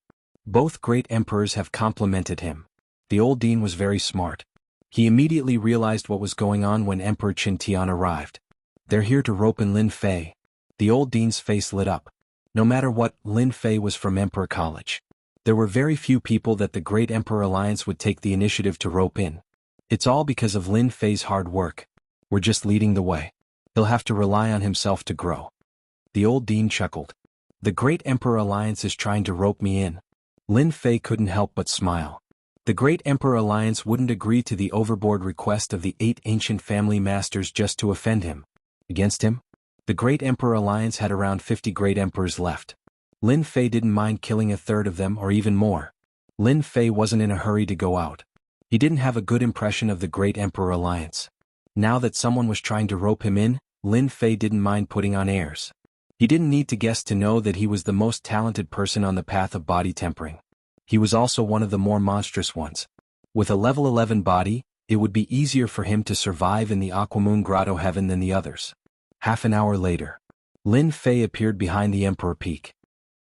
Both great emperors have complimented him. The old dean was very smart. He immediately realized what was going on when Emperor Qin Tian arrived. They're here to rope in Lin Fei. The old dean's face lit up. No matter what, Lin Fei was from Emperor College. There were very few people that the Great Emperor Alliance would take the initiative to rope in. It's all because of Lin Fei's hard work. We're just leading the way. He'll have to rely on himself to grow. The old dean chuckled. The Great Emperor Alliance is trying to rope me in. Lin Fei couldn't help but smile. The Great Emperor Alliance wouldn't agree to the overboard request of the 8 ancient family masters just to offend him. Against him? The Great Emperor Alliance had around 50 great emperors left. Lin Fei didn't mind killing a third of them or even more. Lin Fei wasn't in a hurry to go out. He didn't have a good impression of the Great Emperor Alliance. Now that someone was trying to rope him in, Lin Fei didn't mind putting on airs. He didn't need to guess to know that he was the most talented person on the path of body tempering. He was also one of the more monstrous ones. With a level 11 body, it would be easier for him to survive in the Aquamoon Grotto heaven than the others. Half an hour later, Lin Fei appeared behind the Emperor Peak.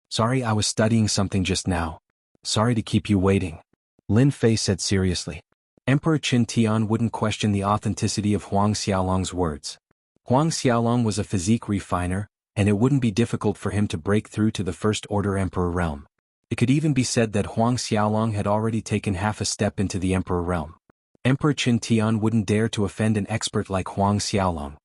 Sorry, I was studying something just now. Sorry to keep you waiting. Lin Fei said seriously. Emperor Qin Tian wouldn't question the authenticity of Huang Xiaolong's words. Huang Xiaolong was a physique refiner, and it wouldn't be difficult for him to break through to the First Order Emperor realm. It could even be said that Huang Xiaolong had already taken half a step into the Emperor realm. Emperor Qin Tian wouldn't dare to offend an expert like Huang Xiaolong.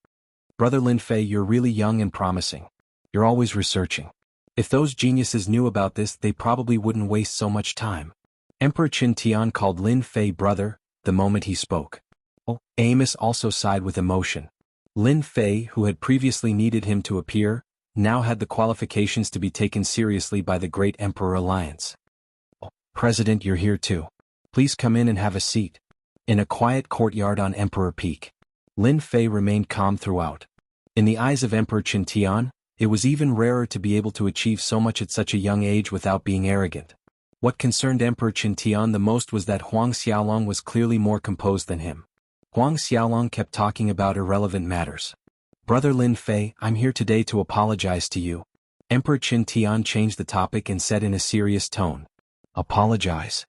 Brother Lin Fei, you're really young and promising. You're always researching. If those geniuses knew about this, they probably wouldn't waste so much time. Emperor Qin Tian called Lin Fei brother the moment he spoke. Oh, Amos also sighed with emotion. Lin Fei, who had previously needed him to appear, now had the qualifications to be taken seriously by the Great Emperor Alliance. Oh, President, you're here too. Please come in and have a seat. In a quiet courtyard on Emperor Peak, Lin Fei remained calm throughout. In the eyes of Emperor Qin Tian, it was even rarer to be able to achieve so much at such a young age without being arrogant. What concerned Emperor Qin Tian the most was that Huang Xiaolong was clearly more composed than him. Huang Xiaolong kept talking about irrelevant matters. Brother Lin Fei, I'm here today to apologize to you. Emperor Qin Tian changed the topic and said in a serious tone. Apologize.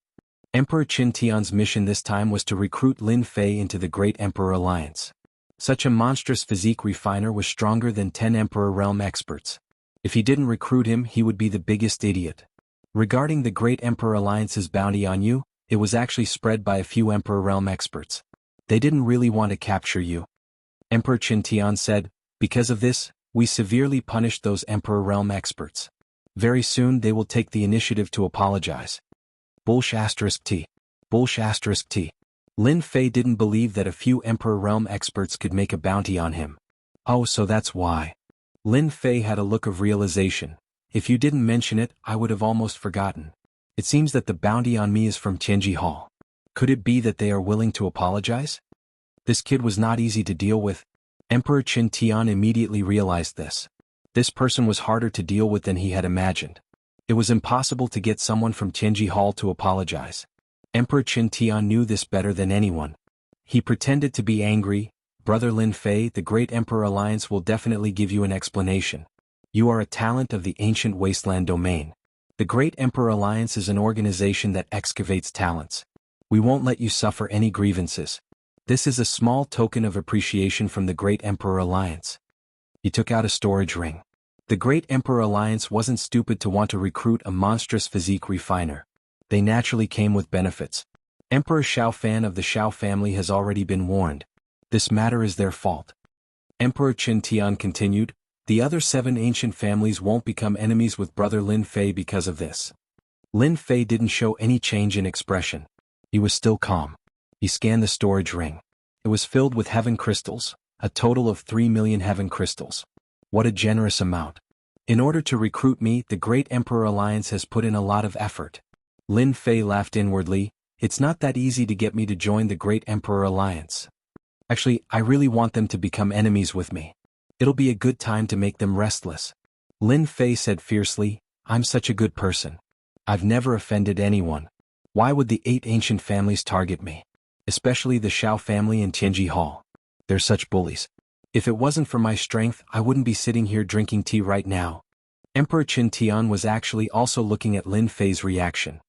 Emperor Qin Tian's mission this time was to recruit Lin Fei into the Great Emperor Alliance. Such a monstrous physique refiner was stronger than 10 Emperor Realm experts. If he didn't recruit him, he would be the biggest idiot. Regarding the Great Emperor Alliance's bounty on you, it was actually spread by a few Emperor Realm experts. They didn't really want to capture you. Emperor Qin Tian said, because of this, we severely punished those Emperor Realm experts. Very soon they will take the initiative to apologize. Bullsh*T. Bullsh*T. Lin Fei didn't believe that a few Emperor Realm experts could make a bounty on him. Oh, so that's why. Lin Fei had a look of realization. If you didn't mention it, I would have almost forgotten. It seems that the bounty on me is from Tianji Hall. Could it be that they are willing to apologize? This kid was not easy to deal with. Emperor Qin Tian immediately realized this. This person was harder to deal with than he had imagined. It was impossible to get someone from Tianji Hall to apologize. Emperor Qin Tian knew this better than anyone. He pretended to be angry. Brother Lin Fei, the Great Emperor Alliance will definitely give you an explanation. You are a talent of the ancient wasteland domain. The Great Emperor Alliance is an organization that excavates talents. We won't let you suffer any grievances. This is a small token of appreciation from the Great Emperor Alliance. He took out a storage ring. The Great Emperor Alliance wasn't stupid to want to recruit a monstrous physique refiner. They naturally came with benefits. Emperor Xiao Fan of the Xiao family has already been warned. This matter is their fault. Emperor Qin Tian continued, the other 7 ancient families won't become enemies with brother Lin Fei because of this. Lin Fei didn't show any change in expression. He was still calm. He scanned the storage ring. It was filled with heaven crystals, a total of 3 million heaven crystals. What a generous amount. In order to recruit me, the Great Emperor Alliance has put in a lot of effort. Lin Fei laughed inwardly. It's not that easy to get me to join the Great Emperor Alliance. Actually, I really want them to become enemies with me. It'll be a good time to make them restless. Lin Fei said fiercely, I'm such a good person. I've never offended anyone. Why would the 8 ancient families target me? Especially the Xiao family and Tianji Hall. They're such bullies. If it wasn't for my strength, I wouldn't be sitting here drinking tea right now. Emperor Qin Tian was actually also looking at Lin Fei's reaction.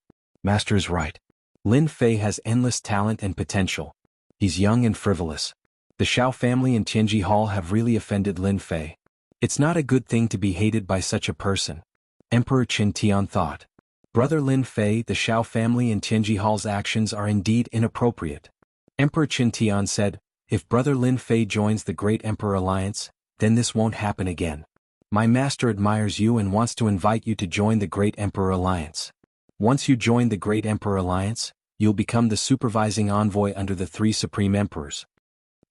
Master is right. Lin Fei has endless talent and potential. He's young and frivolous. The Xiao family and Tianji Hall have really offended Lin Fei. It's not a good thing to be hated by such a person. Emperor Qin Tian thought. Brother Lin Fei, the Xiao family and Tianji Hall's actions are indeed inappropriate. Emperor Qin Tian said, if Brother Lin Fei joins the Great Emperor Alliance, then this won't happen again. My master admires you and wants to invite you to join the Great Emperor Alliance. Once you join the Great Emperor Alliance, you'll become the supervising envoy under the 3 supreme emperors.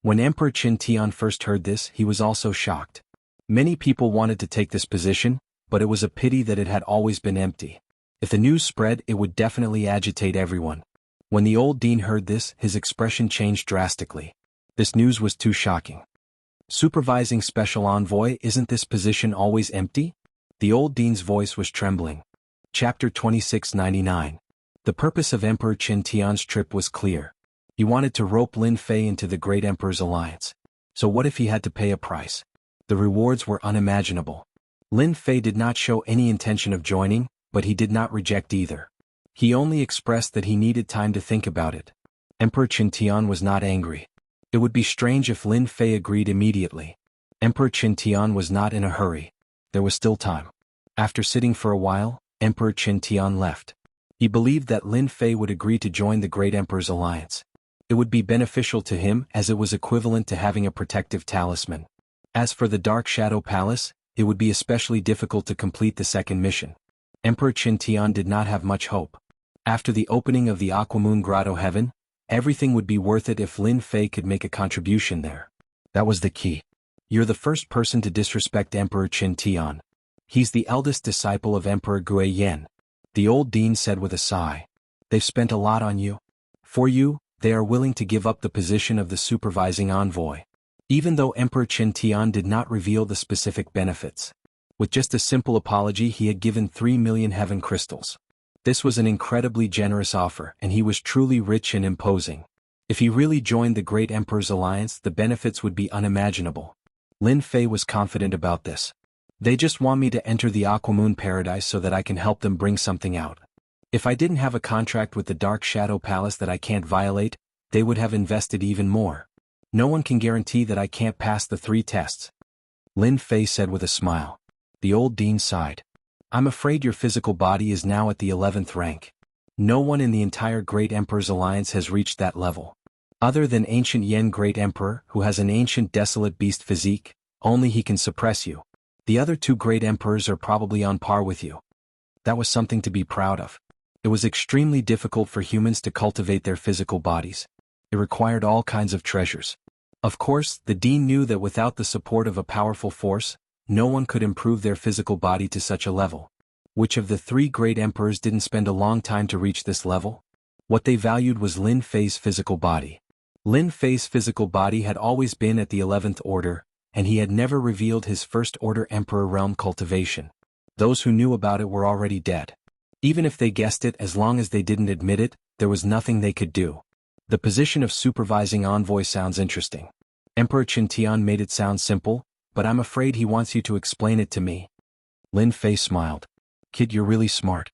When Emperor Qin Tian first heard this, he was also shocked. Many people wanted to take this position, but it was a pity that it had always been empty. If the news spread, it would definitely agitate everyone. When the old dean heard this, his expression changed drastically. This news was too shocking. Supervising special envoy, isn't this position always empty? The old dean's voice was trembling. Chapter 2699. The purpose of Emperor Qin Tian's trip was clear. He wanted to rope Lin Fei into the Great Emperor's alliance. So what if he had to pay a price? The rewards were unimaginable. Lin Fei did not show any intention of joining, but he did not reject either. He only expressed that he needed time to think about it. Emperor Qin Tian was not angry. It would be strange if Lin Fei agreed immediately. Emperor Qin Tian was not in a hurry. There was still time. After sitting for a while, Emperor Qin Tian left. He believed that Lin Fei would agree to join the Great Emperor's alliance. It would be beneficial to him as it was equivalent to having a protective talisman. As for the Dark Shadow Palace, it would be especially difficult to complete the second mission. Emperor Qin Tian did not have much hope. After the opening of the Aquamoon Grotto Heaven, everything would be worth it if Lin Fei could make a contribution there. That was the key. You're the first person to disrespect Emperor Qin Tian. He's the eldest disciple of Emperor Gui Yan. The old dean said with a sigh. They've spent a lot on you. For you, they are willing to give up the position of the supervising envoy. Even though Emperor Qin Tian did not reveal the specific benefits. With just a simple apology, he had given 3 million heaven crystals. This was an incredibly generous offer, and he was truly rich and imposing. If he really joined the Great Emperor's alliance, the benefits would be unimaginable. Lin Fei was confident about this. They just want me to enter the Aquamoon Paradise so that I can help them bring something out. If I didn't have a contract with the Dark Shadow Palace that I can't violate, they would have invested even more. No one can guarantee that I can't pass the 3 tests. Lin Fei said with a smile. The old dean sighed. I'm afraid your physical body is now at the 11th rank. No one in the entire Great Emperor's alliance has reached that level. Other than Ancient Yen Great Emperor, who has an ancient desolate beast physique, only he can suppress you. The other 2 Great Emperors are probably on par with you. That was something to be proud of. It was extremely difficult for humans to cultivate their physical bodies. It required all kinds of treasures. Of course, the dean knew that without the support of a powerful force, no one could improve their physical body to such a level. Which of the 3 great emperors didn't spend a long time to reach this level? What they valued was Lin Fei's physical body. Lin Fei's physical body had always been at the 11th order, and he had never revealed his first order emperor realm cultivation. Those who knew about it were already dead. Even if they guessed it, as long as they didn't admit it, there was nothing they could do. The position of supervising envoy sounds interesting. Emperor Qin Tian made it sound simple, but I'm afraid he wants you to explain it to me. Lin Fei smiled. Kid, you're really smart.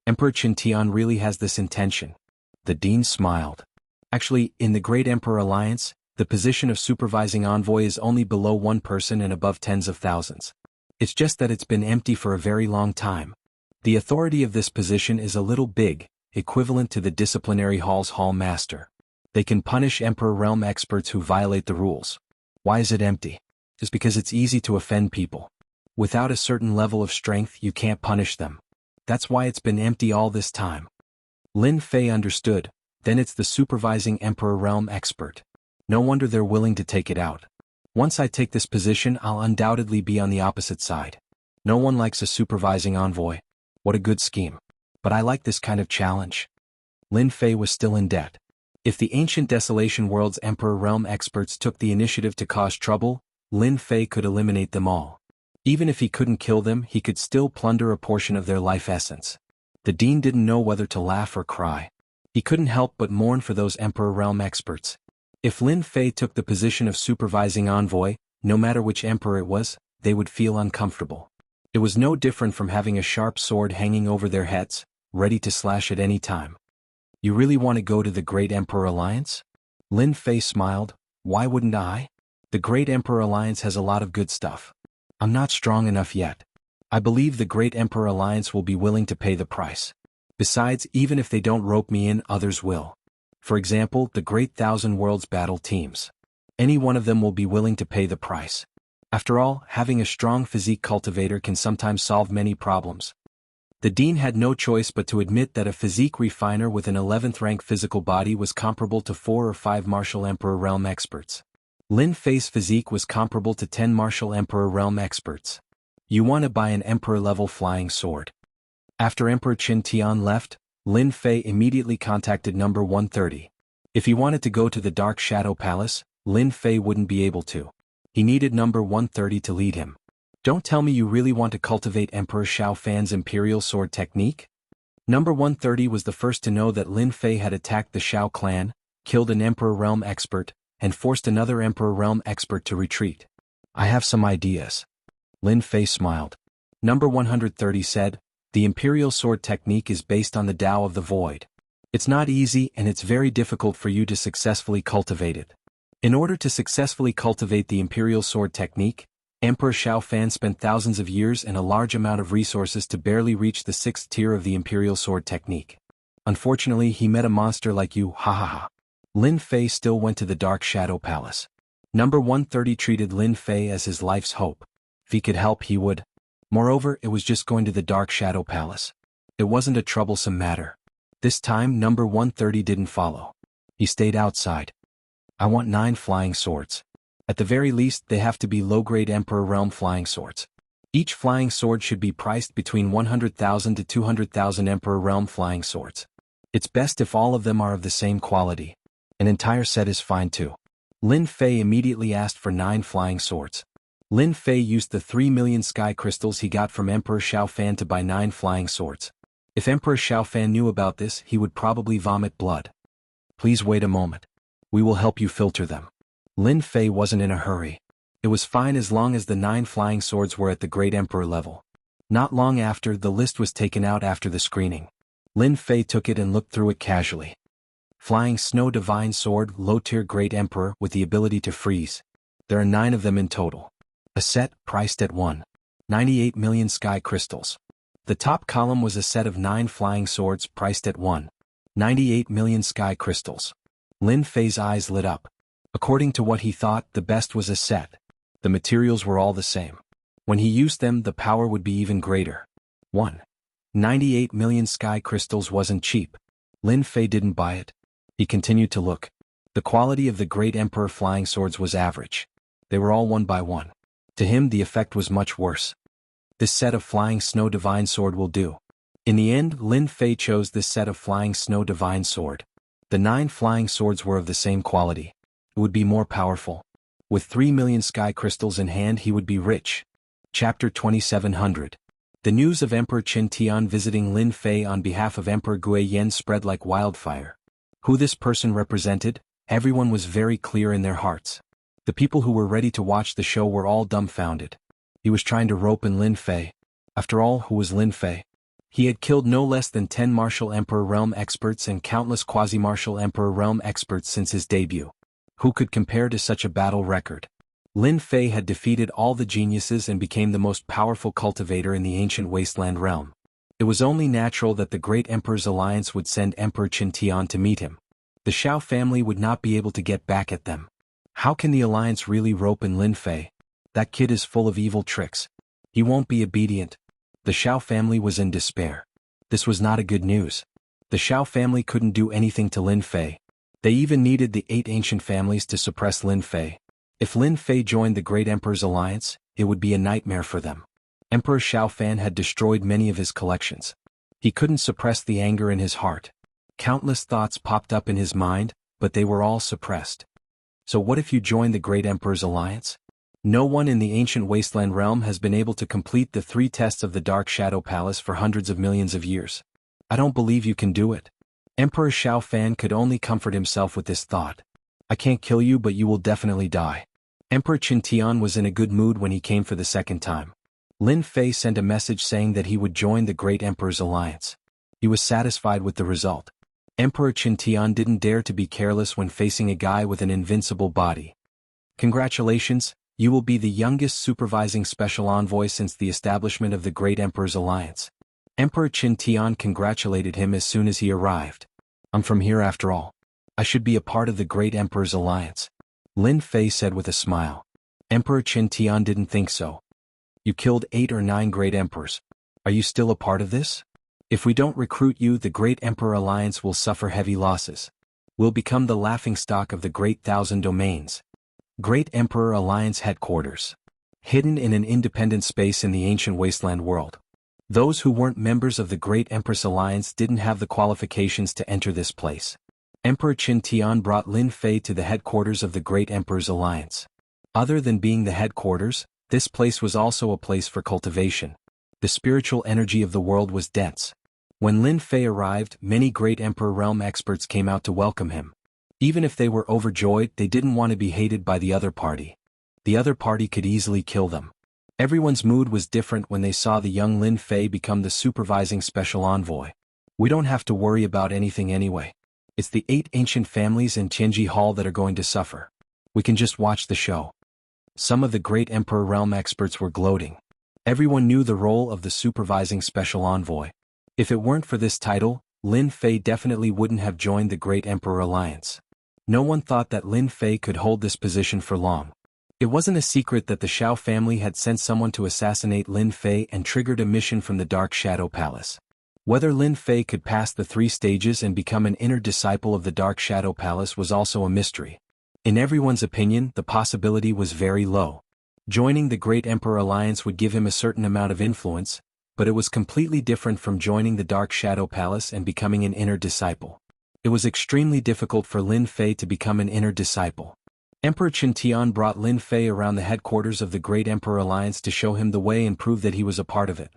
Emperor Qin Tian really has this intention. The dean smiled. Actually, in the Great Emperor Alliance, the position of supervising envoy is only below one person and above tens of thousands. It's just that it's been empty for a very long time. The authority of this position is a little big, equivalent to the disciplinary hall's hall master. They can punish Emperor Realm experts who violate the rules. Why is it empty? Just because it's easy to offend people. Without a certain level of strength, you can't punish them. That's why it's been empty all this time. Lin Fei understood. Then it's the supervising Emperor Realm expert. No wonder they're willing to take it out. Once I take this position, I'll undoubtedly be on the opposite side. No one likes a supervising envoy. What a good scheme. But I like this kind of challenge. Lin Fei was still in debt. If the ancient Desolation World's Emperor Realm experts took the initiative to cause trouble, Lin Fei could eliminate them all. Even if he couldn't kill them, he could still plunder a portion of their life essence. The dean didn't know whether to laugh or cry. He couldn't help but mourn for those Emperor Realm experts. If Lin Fei took the position of supervising envoy, no matter which emperor it was, they would feel uncomfortable. It was no different from having a sharp sword hanging over their heads, ready to slash at any time. You really want to go to the Great Emperor Alliance? Lin Fei smiled. Why wouldn't I? The Great Emperor Alliance has a lot of good stuff. I'm not strong enough yet. I believe the Great Emperor Alliance will be willing to pay the price. Besides, even if they don't rope me in, others will. For example, the Great Thousand Worlds battle teams. Any one of them will be willing to pay the price. After all, having a strong physique cultivator can sometimes solve many problems. The dean had no choice but to admit that a physique refiner with an 11th rank physical body was comparable to 4 or 5 martial Emperor Realm experts. Lin Fei's physique was comparable to 10 martial Emperor Realm experts. You want to buy an Emperor-level flying sword. After Emperor Qin Tian left, Lin Fei immediately contacted number 130. If he wanted to go to the Dark Shadow Palace, Lin Fei wouldn't be able to. He needed number 130 to lead him. Don't tell me you really want to cultivate Emperor Xiao Fan's Imperial Sword technique? Number 130 was the first to know that Lin Fei had attacked the Xiao clan, killed an Emperor Realm expert, and forced another Emperor Realm expert to retreat. I have some ideas. Lin Fei smiled. Number 130 said, the Imperial Sword technique is based on the Tao of the Void. It's not easy and it's very difficult for you to successfully cultivate it. In order to successfully cultivate the Imperial Sword technique, Emperor Xiao Fan spent thousands of years and a large amount of resources to barely reach the 6th tier of the Imperial Sword technique. Unfortunately, he met a monster like you, ha ha ha. Lin Fei still went to the Dark Shadow Palace. Number 130 treated Lin Fei as his life's hope. If he could help, he would. Moreover, it was just going to the Dark Shadow Palace. It wasn't a troublesome matter. This time, number 130 didn't follow. He stayed outside. I want 9 flying swords. At the very least, they have to be low-grade Emperor Realm flying swords. Each flying sword should be priced between 100,000 to 200,000 Emperor Realm flying swords. It's best if all of them are of the same quality. An entire set is fine too. Lin Fei immediately asked for 9 flying swords. Lin Fei used the 3 million sky crystals he got from Emperor Xiao Fan to buy 9 flying swords. If Emperor Xiao Fan knew about this, he would probably vomit blood. Please wait a moment. We will help you filter them. Lin Fei wasn't in a hurry. It was fine as long as the 9 flying swords were at the Great Emperor level. Not long after, the list was taken out after the screening. Lin Fei took it and looked through it casually. Flying Snow Divine Sword, low-tier Great Emperor with the ability to freeze. There are 9 of them in total. A set, priced at 1.98 million sky crystals. The top column was a set of 9 flying swords priced at 1.98 million sky crystals. Lin Fei's eyes lit up. According to what he thought, the best was a set. The materials were all the same. When he used them, the power would be even greater. 1.98 million sky crystals wasn't cheap. Lin Fei didn't buy it. He continued to look. The quality of the Great Emperor flying swords was average. They were all one by one. To him, the effect was much worse. This set of Flying Snow Divine Sword will do. In the end, Lin Fei chose this set of Flying Snow Divine Sword. The 9 flying swords were of the same quality. It would be more powerful. With 3 million sky crystals in hand, he would be rich. Chapter 2700. The news of Emperor Qin Tian visiting Lin Fei on behalf of Emperor Gui Yan spread like wildfire. Who this person represented, everyone was very clear in their hearts. The people who were ready to watch the show were all dumbfounded. He was trying to rope in Lin Fei. After all, who was Lin Fei? He had killed no less than 10 Martial Emperor Realm experts and countless Quasi-Martial Emperor Realm experts since his debut. Who could compare to such a battle record? Lin Fei had defeated all the geniuses and became the most powerful cultivator in the ancient wasteland realm. It was only natural that the Great Emperor's alliance would send Emperor Qin Tian to meet him. The Shao family would not be able to get back at them. How can the alliance really rope in Lin Fei? That kid is full of evil tricks. He won't be obedient. The Shao family was in despair. This was not a good news. The Shao family couldn't do anything to Lin Fei. They even needed the 8 ancient families to suppress Lin Fei. If Lin Fei joined the Great Emperor's alliance, it would be a nightmare for them. Emperor Shao Fan had destroyed many of his collections. He couldn't suppress the anger in his heart. Countless thoughts popped up in his mind, but they were all suppressed. So what if you join the Great Emperor's alliance? No one in the ancient wasteland realm has been able to complete the 3 tests of the Dark Shadow Palace for hundreds of millions of years. I don't believe you can do it. Emperor Shao Fan could only comfort himself with this thought. I can't kill you, but you will definitely die. Emperor Qin Tian was in a good mood when he came for the second time. Lin Fei sent a message saying that he would join the Great Emperor's alliance. He was satisfied with the result. Emperor Qin Tian didn't dare to be careless when facing a guy with an invincible body. Congratulations, you will be the youngest supervising special envoy since the establishment of the Great Emperor's alliance. Emperor Qin Tian congratulated him as soon as he arrived. I'm from here after all. I should be a part of the Great Emperor's alliance. Lin Fei said with a smile. Emperor Qin Tian didn't think so. You killed 8 or 9 Great Emperors. Are you still a part of this? If we don't recruit you, the Great Emperor Alliance will suffer heavy losses. We'll become the laughingstock of the Great Thousand Domains. Great Emperor Alliance Headquarters. Hidden in an independent space in the ancient wasteland world. Those who weren't members of the Great Empress Alliance didn't have the qualifications to enter this place. Emperor Qin Tian brought Lin Fei to the headquarters of the Great Emperor's Alliance. Other than being the headquarters, this place was also a place for cultivation. The spiritual energy of the world was dense. When Lin Fei arrived, many Great Emperor Realm experts came out to welcome him. Even if they were overjoyed, they didn't want to be hated by the other party. The other party could easily kill them. Everyone's mood was different when they saw the young Lin Fei become the supervising special envoy. We don't have to worry about anything anyway. It's the 8 ancient families in Tianji Hall that are going to suffer. We can just watch the show. Some of the Great Emperor Realm experts were gloating. Everyone knew the role of the supervising special envoy. If it weren't for this title, Lin Fei definitely wouldn't have joined the Great Emperor Alliance. No one thought that Lin Fei could hold this position for long. It wasn't a secret that the Shao family had sent someone to assassinate Lin Fei and triggered a mission from the Dark Shadow Palace. Whether Lin Fei could pass the 3 stages and become an inner disciple of the Dark Shadow Palace was also a mystery. In everyone's opinion, the possibility was very low. Joining the Great Emperor Alliance would give him a certain amount of influence, but it was completely different from joining the Dark Shadow Palace and becoming an inner disciple. It was extremely difficult for Lin Fei to become an inner disciple. Emperor Qin Tian brought Lin Fei around the headquarters of the Great Emperor Alliance to show him the way and prove that he was a part of it.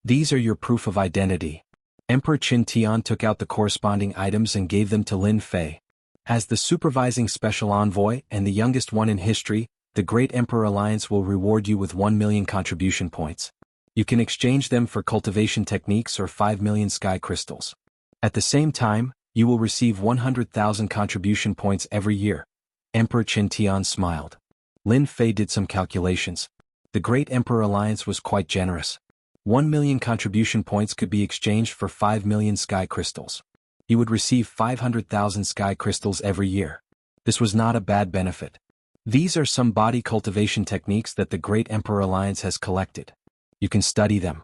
These are your proof of identity. Emperor Qin Tian took out the corresponding items and gave them to Lin Fei. As the supervising special envoy and the youngest one in history, the Great Emperor Alliance will reward you with 1 million contribution points. You can exchange them for cultivation techniques or 5 million sky crystals. At the same time, you will receive 100,000 contribution points every year. Emperor Qin Tian smiled. Lin Fei did some calculations. The Great Emperor Alliance was quite generous. 1 million contribution points could be exchanged for 5 million sky crystals. He would receive 500,000 sky crystals every year. This was not a bad benefit. These are some body cultivation techniques that the Great Emperor Alliance has collected. You can study them.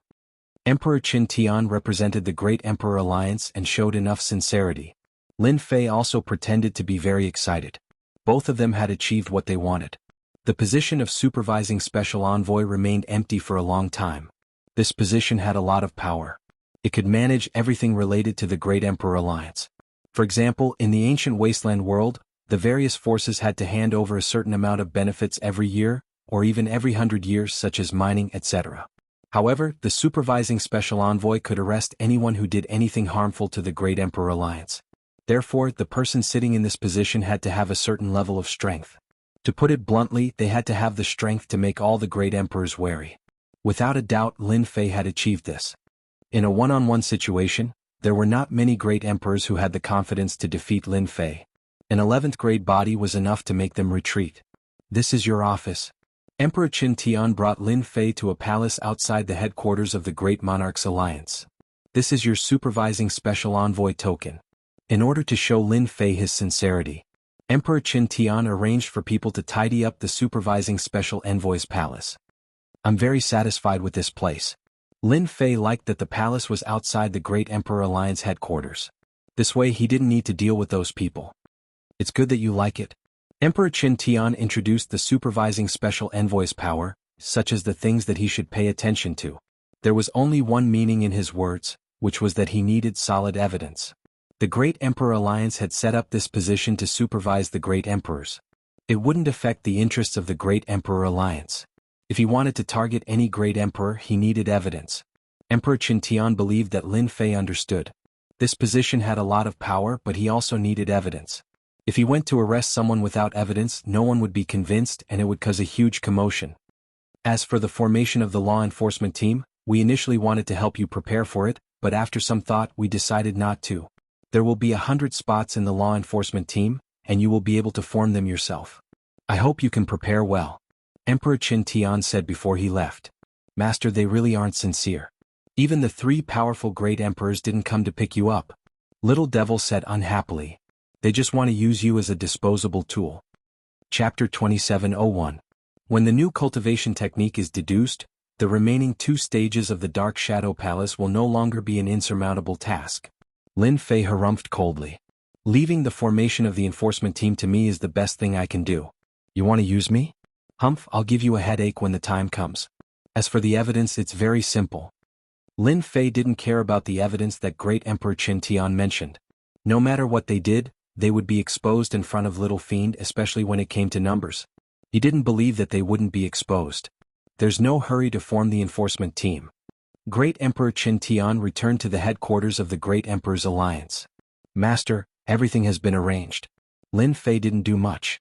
Emperor Qin Tian represented the Great Emperor Alliance and showed enough sincerity. Lin Fei also pretended to be very excited. Both of them had achieved what they wanted. The position of supervising special envoy remained empty for a long time. This position had a lot of power. It could manage everything related to the Great Emperor Alliance. For example, in the ancient wasteland world, the various forces had to hand over a certain amount of benefits every year, or even every 100 years, such as mining, etc. However, the supervising special envoy could arrest anyone who did anything harmful to the Great Emperor Alliance. Therefore, the person sitting in this position had to have a certain level of strength. To put it bluntly, they had to have the strength to make all the Great Emperors wary. Without a doubt, Lin Fei had achieved this. In a one-on-one situation, there were not many great emperors who had the confidence to defeat Lin Fei. An 11th grade body was enough to make them retreat. This is your office. Emperor Qin Tian brought Lin Fei to a palace outside the headquarters of the Great Monarchs Alliance. This is your supervising special envoy token. In order to show Lin Fei his sincerity, Emperor Qin Tian arranged for people to tidy up the supervising special envoy's palace. I'm very satisfied with this place. Lin Fei liked that the palace was outside the Great Emperor Alliance headquarters. This way he didn't need to deal with those people. It's good that you like it. Emperor Qin Tian introduced the supervising special envoy's power, such as the things that he should pay attention to. There was only one meaning in his words, which was that he needed solid evidence. The Great Emperor Alliance had set up this position to supervise the Great Emperors. It wouldn't affect the interests of the Great Emperor Alliance. If he wanted to target any Great Emperor, he needed evidence. Emperor Qin Tian believed that Lin Fei understood. This position had a lot of power, but he also needed evidence. If he went to arrest someone without evidence, no one would be convinced and it would cause a huge commotion. As for the formation of the law enforcement team, we initially wanted to help you prepare for it, but after some thought we decided not to. There will be 100 spots in the law enforcement team, and you will be able to form them yourself. I hope you can prepare well. Emperor Qin Tian said before he left. Master, they really aren't sincere. Even the 3 powerful great emperors didn't come to pick you up. Little Devil said unhappily. They just want to use you as a disposable tool. Chapter 2701. When the new cultivation technique is deduced, the remaining 2 stages of the Dark Shadow Palace will no longer be an insurmountable task. Lin Fei harumphed coldly. Leaving the formation of the enforcement team to me is the best thing I can do. You want to use me? Humph, I'll give you a headache when the time comes. As for the evidence, it's very simple. Lin Fei didn't care about the evidence that Great Emperor Qin Tian mentioned. No matter what they did, they would be exposed in front of Little Fiend, especially when it came to numbers. He didn't believe that they wouldn't be exposed. There's no hurry to form the enforcement team. Great Emperor Qin Tian returned to the headquarters of the Great Emperor's Alliance. Master, everything has been arranged. Lin Fei didn't do much.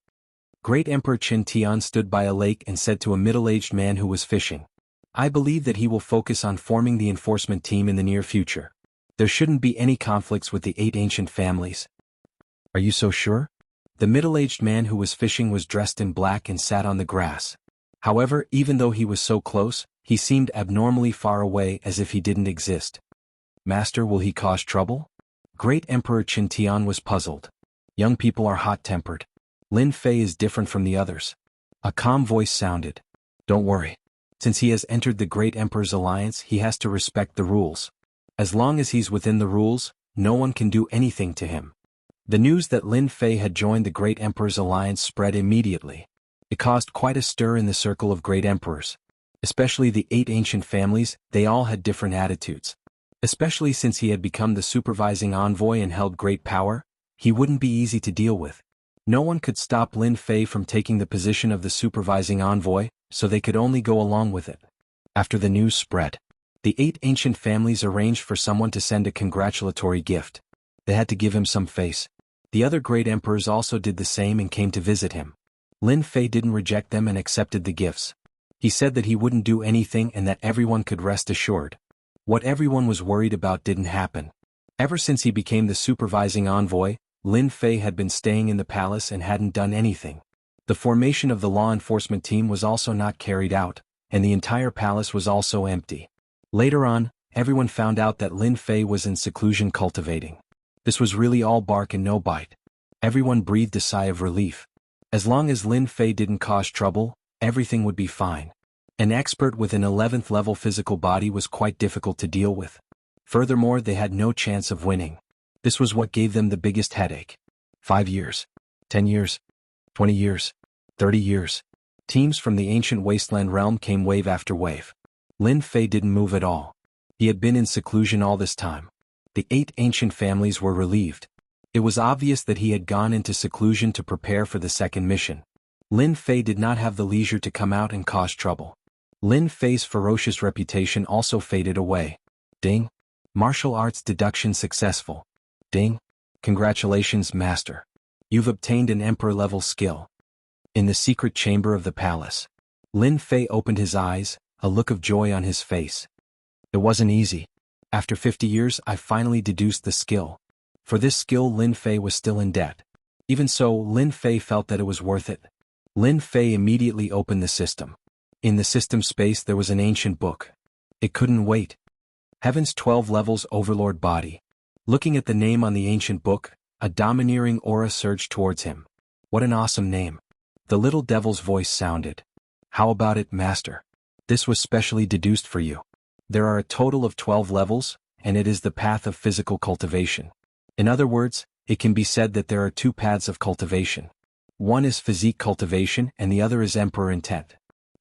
Great Emperor Qin Tian stood by a lake and said to a middle-aged man who was fishing, I believe that he will focus on forming the enforcement team in the near future. There shouldn't be any conflicts with the 8 ancient families. Are you so sure? The middle-aged man who was fishing was dressed in black and sat on the grass. However, even though he was so close, he seemed abnormally far away, as if he didn't exist. Master, will he cause trouble? Great Emperor Qin Tian was puzzled. Young people are hot-tempered. Lin Fei is different from the others. A calm voice sounded. Don't worry. Since he has entered the Great Emperor's Alliance, he has to respect the rules. As long as he's within the rules, no one can do anything to him. The news that Lin Fei had joined the Great Emperor's Alliance spread immediately. It caused quite a stir in the circle of Great Emperors. Especially the 8 ancient families, they all had different attitudes. Especially since he had become the supervising envoy and held great power, he wouldn't be easy to deal with. No one could stop Lin Fei from taking the position of the supervising envoy, so they could only go along with it. After the news spread, the 8 ancient families arranged for someone to send a congratulatory gift. They had to give him some face. The other great emperors also did the same and came to visit him. Lin Fei didn't reject them and accepted the gifts. He said that he wouldn't do anything and that everyone could rest assured. What everyone was worried about didn't happen. Ever since he became the supervising envoy, Lin Fei had been staying in the palace and hadn't done anything. The formation of the law enforcement team was also not carried out, and the entire palace was also empty. Later on, everyone found out that Lin Fei was in seclusion cultivating. This was really all bark and no bite. Everyone breathed a sigh of relief. As long as Lin Fei didn't cause trouble, everything would be fine. An expert with an 11th level physical body was quite difficult to deal with. Furthermore, they had no chance of winning. This was what gave them the biggest headache. 5 years, 10 years, 20 years, 30 years. Teams from the ancient wasteland realm came wave after wave. Lin Fei didn't move at all. He had been in seclusion all this time. The 8 ancient families were relieved. It was obvious that he had gone into seclusion to prepare for the second mission. Lin Fei did not have the leisure to come out and cause trouble. Lin Fei's ferocious reputation also faded away. Ding. Martial arts deduction successful. Ding. Congratulations, Master. You've obtained an Emperor-level skill. In the secret chamber of the palace, Lin Fei opened his eyes, a look of joy on his face. It wasn't easy. After 50 years I finally deduced the skill. For this skill Lin Fei was still in debt. Even so, Lin Fei felt that it was worth it. Lin Fei immediately opened the system. In the system space there was an ancient book. It couldn't wait. Heaven's 12 Levels Overlord Body. Looking at the name on the ancient book, a domineering aura surged towards him. What an awesome name. The little devil's voice sounded. How about it, Master? This was specially deduced for you. There are a total of 12 levels, and it is the path of physical cultivation. In other words, it can be said that there are two paths of cultivation. One is physique cultivation and the other is emperor intent.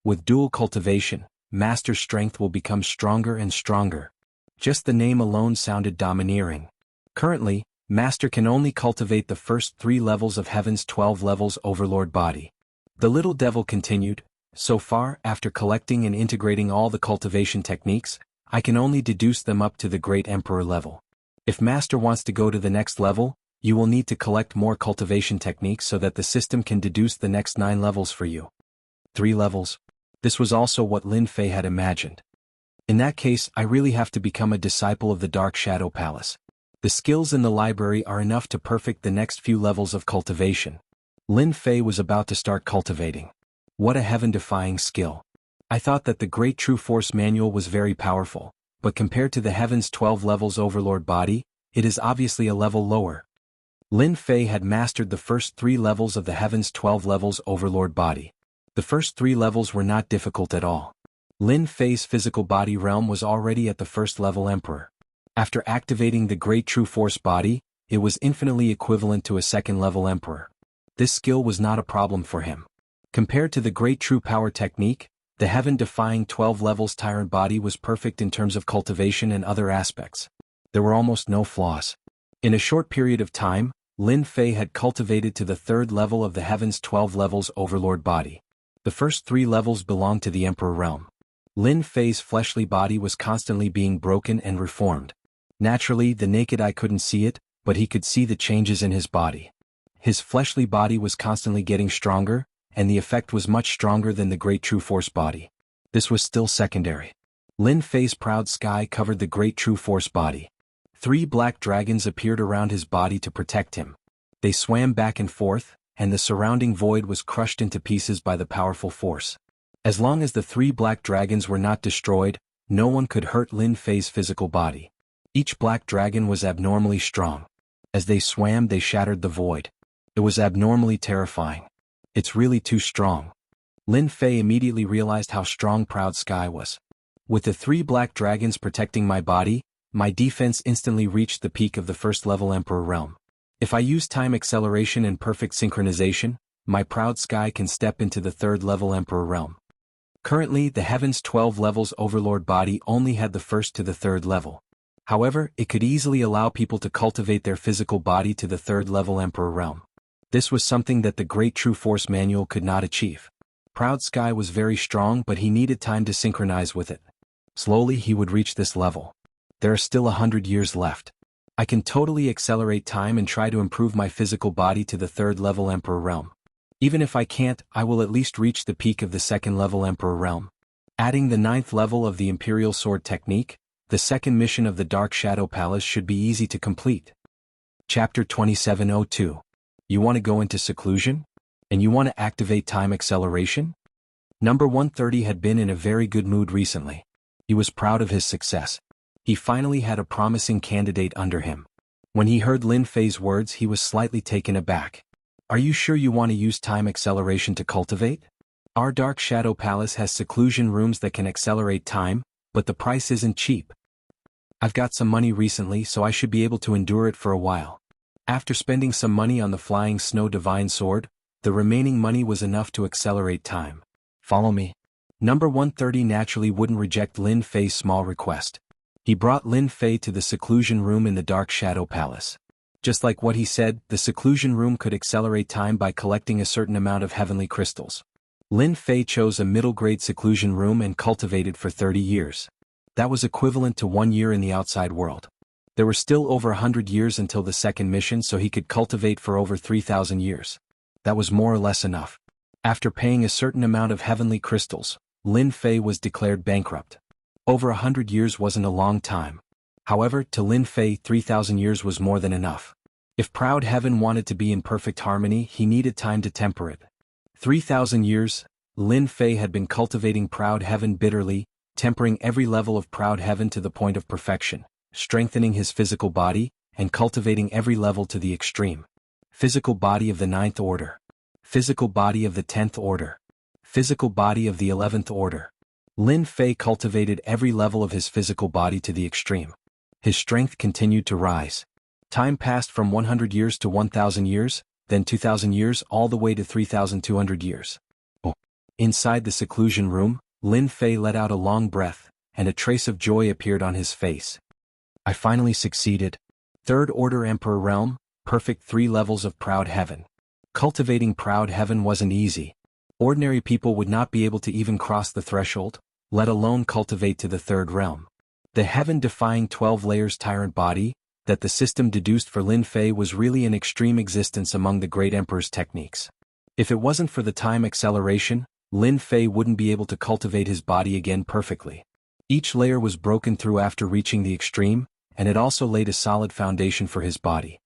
With dual cultivation, Master's strength will become stronger and stronger. Just the name alone sounded domineering. Currently, Master can only cultivate the first 3 levels of Heaven's 12 Levels Overlord Body. The little devil continued, so far, after collecting and integrating all the cultivation techniques, I can only deduce them up to the Great Emperor level. If Master wants to go to the next level, you will need to collect more cultivation techniques so that the system can deduce the next 9 levels for you. 3 levels? This was also what Lin Fei had imagined. In that case, I really have to become a disciple of the Dark Shadow Palace. The skills in the library are enough to perfect the next few levels of cultivation. Lin Fei was about to start cultivating. What a heaven-defying skill. I thought that the Great True Force Manual was very powerful, but compared to the Heaven's 12 Levels Overlord Body, it is obviously a level lower. Lin Fei had mastered the first 3 levels of the Heaven's 12 Levels Overlord Body. The first 3 levels were not difficult at all. Lin Fei's physical body realm was already at the first level Emperor. After activating the Great True Force Body, it was infinitely equivalent to a second level Emperor. This skill was not a problem for him. Compared to the Great True Power technique, the heaven-defying 12 levels Tyrant Body was perfect in terms of cultivation and other aspects. There were almost no flaws. In a short period of time, Lin Fei had cultivated to the 3rd level of the Heaven's 12 Levels Overlord Body. The first 3 levels belonged to the Emperor realm. Lin Fei's fleshly body was constantly being broken and reformed. Naturally, the naked eye couldn't see it, but he could see the changes in his body. His fleshly body was constantly getting stronger, and the effect was much stronger than the Great True Force Body. This was still secondary. Lin Fei's proud sky covered the Great True Force Body. 3 black dragons appeared around his body to protect him. They swam back and forth, and the surrounding void was crushed into pieces by the powerful force. As long as the 3 black dragons were not destroyed, no one could hurt Lin Fei's physical body. Each black dragon was abnormally strong. As they swam, they shattered the void. It was abnormally terrifying. It's really too strong. Lin Fei immediately realized how strong Proud Sky was. With the 3 black dragons protecting my body, my defense instantly reached the peak of the 1st level Emperor realm. If I use time acceleration and perfect synchronization, my Proud Sky can step into the 3rd level Emperor realm. Currently, the Heaven's 12 Levels Overlord Body only had the 1st to the 3rd level. However, it could easily allow people to cultivate their physical body to the 3rd level Emperor realm. This was something that the Great True Force Manual could not achieve. Proud Sky was very strong, but he needed time to synchronize with it. Slowly he would reach this level. There are still 100 years left. I can totally accelerate time and try to improve my physical body to the 3rd level Emperor realm. Even if I can't, I will at least reach the peak of the 2nd level Emperor realm. Adding the 9th level of the Imperial Sword technique, the 2nd mission of the Dark Shadow Palace should be easy to complete. Chapter 2702. You want to go into seclusion? And you want to activate time acceleration? Number 130 had been in a very good mood recently. He was proud of his success. He finally had a promising candidate under him. When he heard Lin Fei's words, he was slightly taken aback. Are you sure you want to use time acceleration to cultivate? Our Dark Shadow Palace has seclusion rooms that can accelerate time, but the price isn't cheap. I've got some money recently, so I should be able to endure it for a while. After spending some money on the Flying Snow Divine Sword, the remaining money was enough to accelerate time. Follow me. Number 130 naturally wouldn't reject Lin Fei's small request. He brought Lin Fei to the seclusion room in the Dark Shadow Palace. Just like what he said, the seclusion room could accelerate time by collecting a certain amount of heavenly crystals. Lin Fei chose a middle-grade seclusion room and cultivated for 30 years. That was equivalent to 1 year in the outside world. There were still over 100 years until the 2nd mission, so he could cultivate for over 3,000 years. That was more or less enough. After paying a certain amount of heavenly crystals, Lin Fei was declared bankrupt. Over 100 years wasn't a long time. However, to Lin Fei 3,000 years was more than enough. If proud heaven wanted to be in perfect harmony, he needed time to temper it. 3,000 years, Lin Fei had been cultivating proud heaven bitterly, tempering every level of proud heaven to the point of perfection, strengthening his physical body, and cultivating every level to the extreme. Physical body of the 9th order. Physical body of the 10th order. Physical body of the 11th order. Lin Fei cultivated every level of his physical body to the extreme. His strength continued to rise. Time passed from 100 years to 1,000 years, then 2,000 years all the way to 3,200 years. Inside the seclusion room, Lin Fei let out a long breath, and a trace of joy appeared on his face. I finally succeeded. Third Order Emperor Realm, perfect 3 levels of proud heaven. Cultivating proud heaven wasn't easy. Ordinary people would not be able to even cross the threshold, let alone cultivate to the 3rd realm. The heaven-defying 12 layers tyrant body that the system deduced for Lin Fei was really an extreme existence among the great emperor's techniques. If it wasn't for the time acceleration, Lin Fei wouldn't be able to cultivate his body again perfectly. Each layer was broken through after reaching the extreme, and it also laid a solid foundation for his body.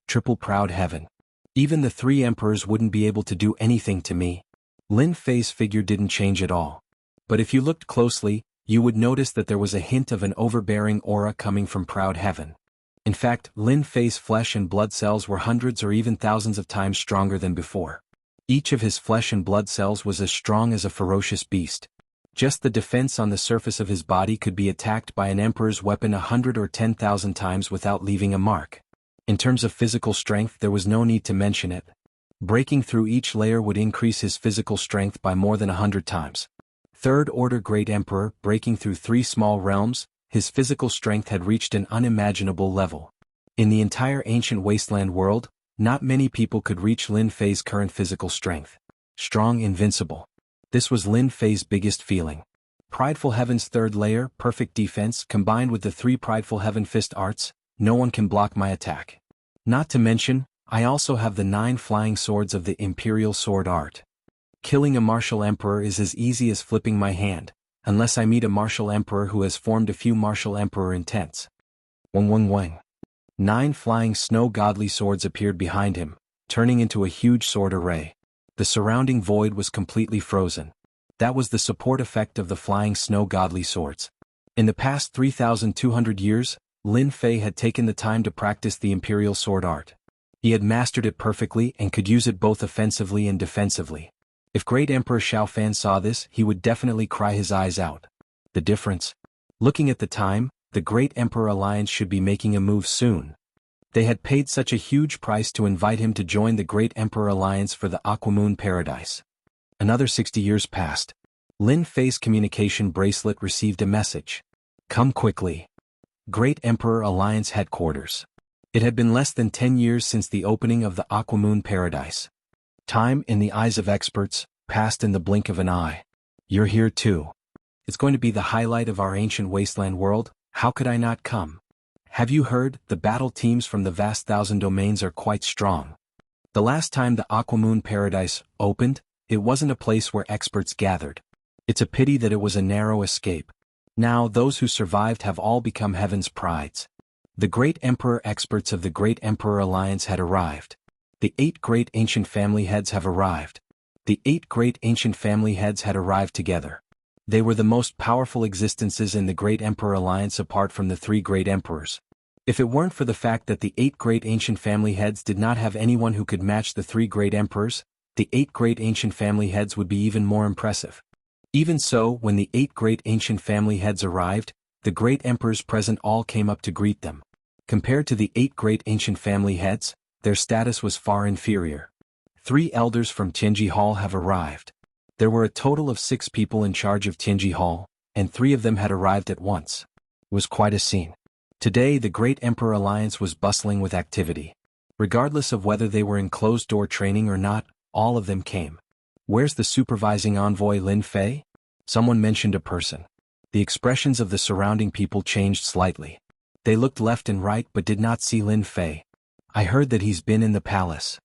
Triple proud heaven. Even the 3 emperors wouldn't be able to do anything to me. Lin Fei's figure didn't change at all. But if you looked closely, you would notice that there was a hint of an overbearing aura coming from proud heaven. In fact, Lin Fei's flesh and blood cells were hundreds or even thousands of times stronger than before. Each of his flesh and blood cells was as strong as a ferocious beast. Just the defense on the surface of his body could be attacked by an emperor's weapon 100 or 10,000 times without leaving a mark. In terms of physical strength, there was no need to mention it. Breaking through each layer would increase his physical strength by more than 100 times. Third Order Great Emperor, breaking through 3 small realms, his physical strength had reached an unimaginable level. In the entire ancient wasteland world, not many people could reach Lin Fei's current physical strength. Strong, invincible. This was Lin Fei's biggest feeling. Prideful Heaven's 3rd layer, perfect defense, combined with the 3 Prideful Heaven fist arts, no one can block my attack. Not to mention, I also have the 9 flying swords of the Imperial Sword art. Killing a martial emperor is as easy as flipping my hand, unless I meet a martial emperor who has formed a few martial emperor intents. Wang. 9 flying snow godly swords appeared behind him, turning into a huge sword array. The surrounding void was completely frozen. That was the support effect of the flying snow godly swords. In the past 3,200 years, Lin Fei had taken the time to practice the Imperial Sword art. He had mastered it perfectly and could use it both offensively and defensively. If Great Emperor Xiaofan saw this, he would definitely cry his eyes out. The difference? Looking at the time, the Great Emperor Alliance should be making a move soon. They had paid such a huge price to invite him to join the Great Emperor Alliance for the Aquamoon Paradise. Another 60 years passed. Lin Fei's communication bracelet received a message. Come quickly. Great Emperor Alliance Headquarters. It had been less than 10 years since the opening of the Aquamoon Paradise. Time, in the eyes of experts, passed in the blink of an eye. You're here too. It's going to be the highlight of our ancient wasteland world. How could I not come? Have you heard? The battle teams from the vast 1,000 domains are quite strong. The last time the Aquamoon Paradise opened, it wasn't a place where experts gathered. It's a pity that it was a narrow escape. Now those who survived have all become heaven's prides. The Great Emperor experts of the Great Emperor Alliance had arrived. The 8 great ancient family heads have arrived. The 8 great ancient family heads had arrived together. They were the most powerful existences in the Great Emperor Alliance apart from the 3 great emperors. If it weren't for the fact that the 8 great ancient family heads did not have anyone who could match the 3 great emperors, the 8 great ancient family heads would be even more impressive. Even so, when the 8 great ancient family heads arrived, the great emperors present all came up to greet them. Compared to the 8 great ancient family heads, their status was far inferior. 3 elders from Tianji Hall have arrived. There were a total of 6 people in charge of Tianji Hall, and 3 of them had arrived at once. It was quite a scene. Today the Great Emperor Alliance was bustling with activity. Regardless of whether they were in closed-door training or not, all of them came. Where's the supervising envoy Lin Fei? Someone mentioned a person. The expressions of the surrounding people changed slightly. They looked left and right but did not see Lin Fei. I heard that he's been in the palace.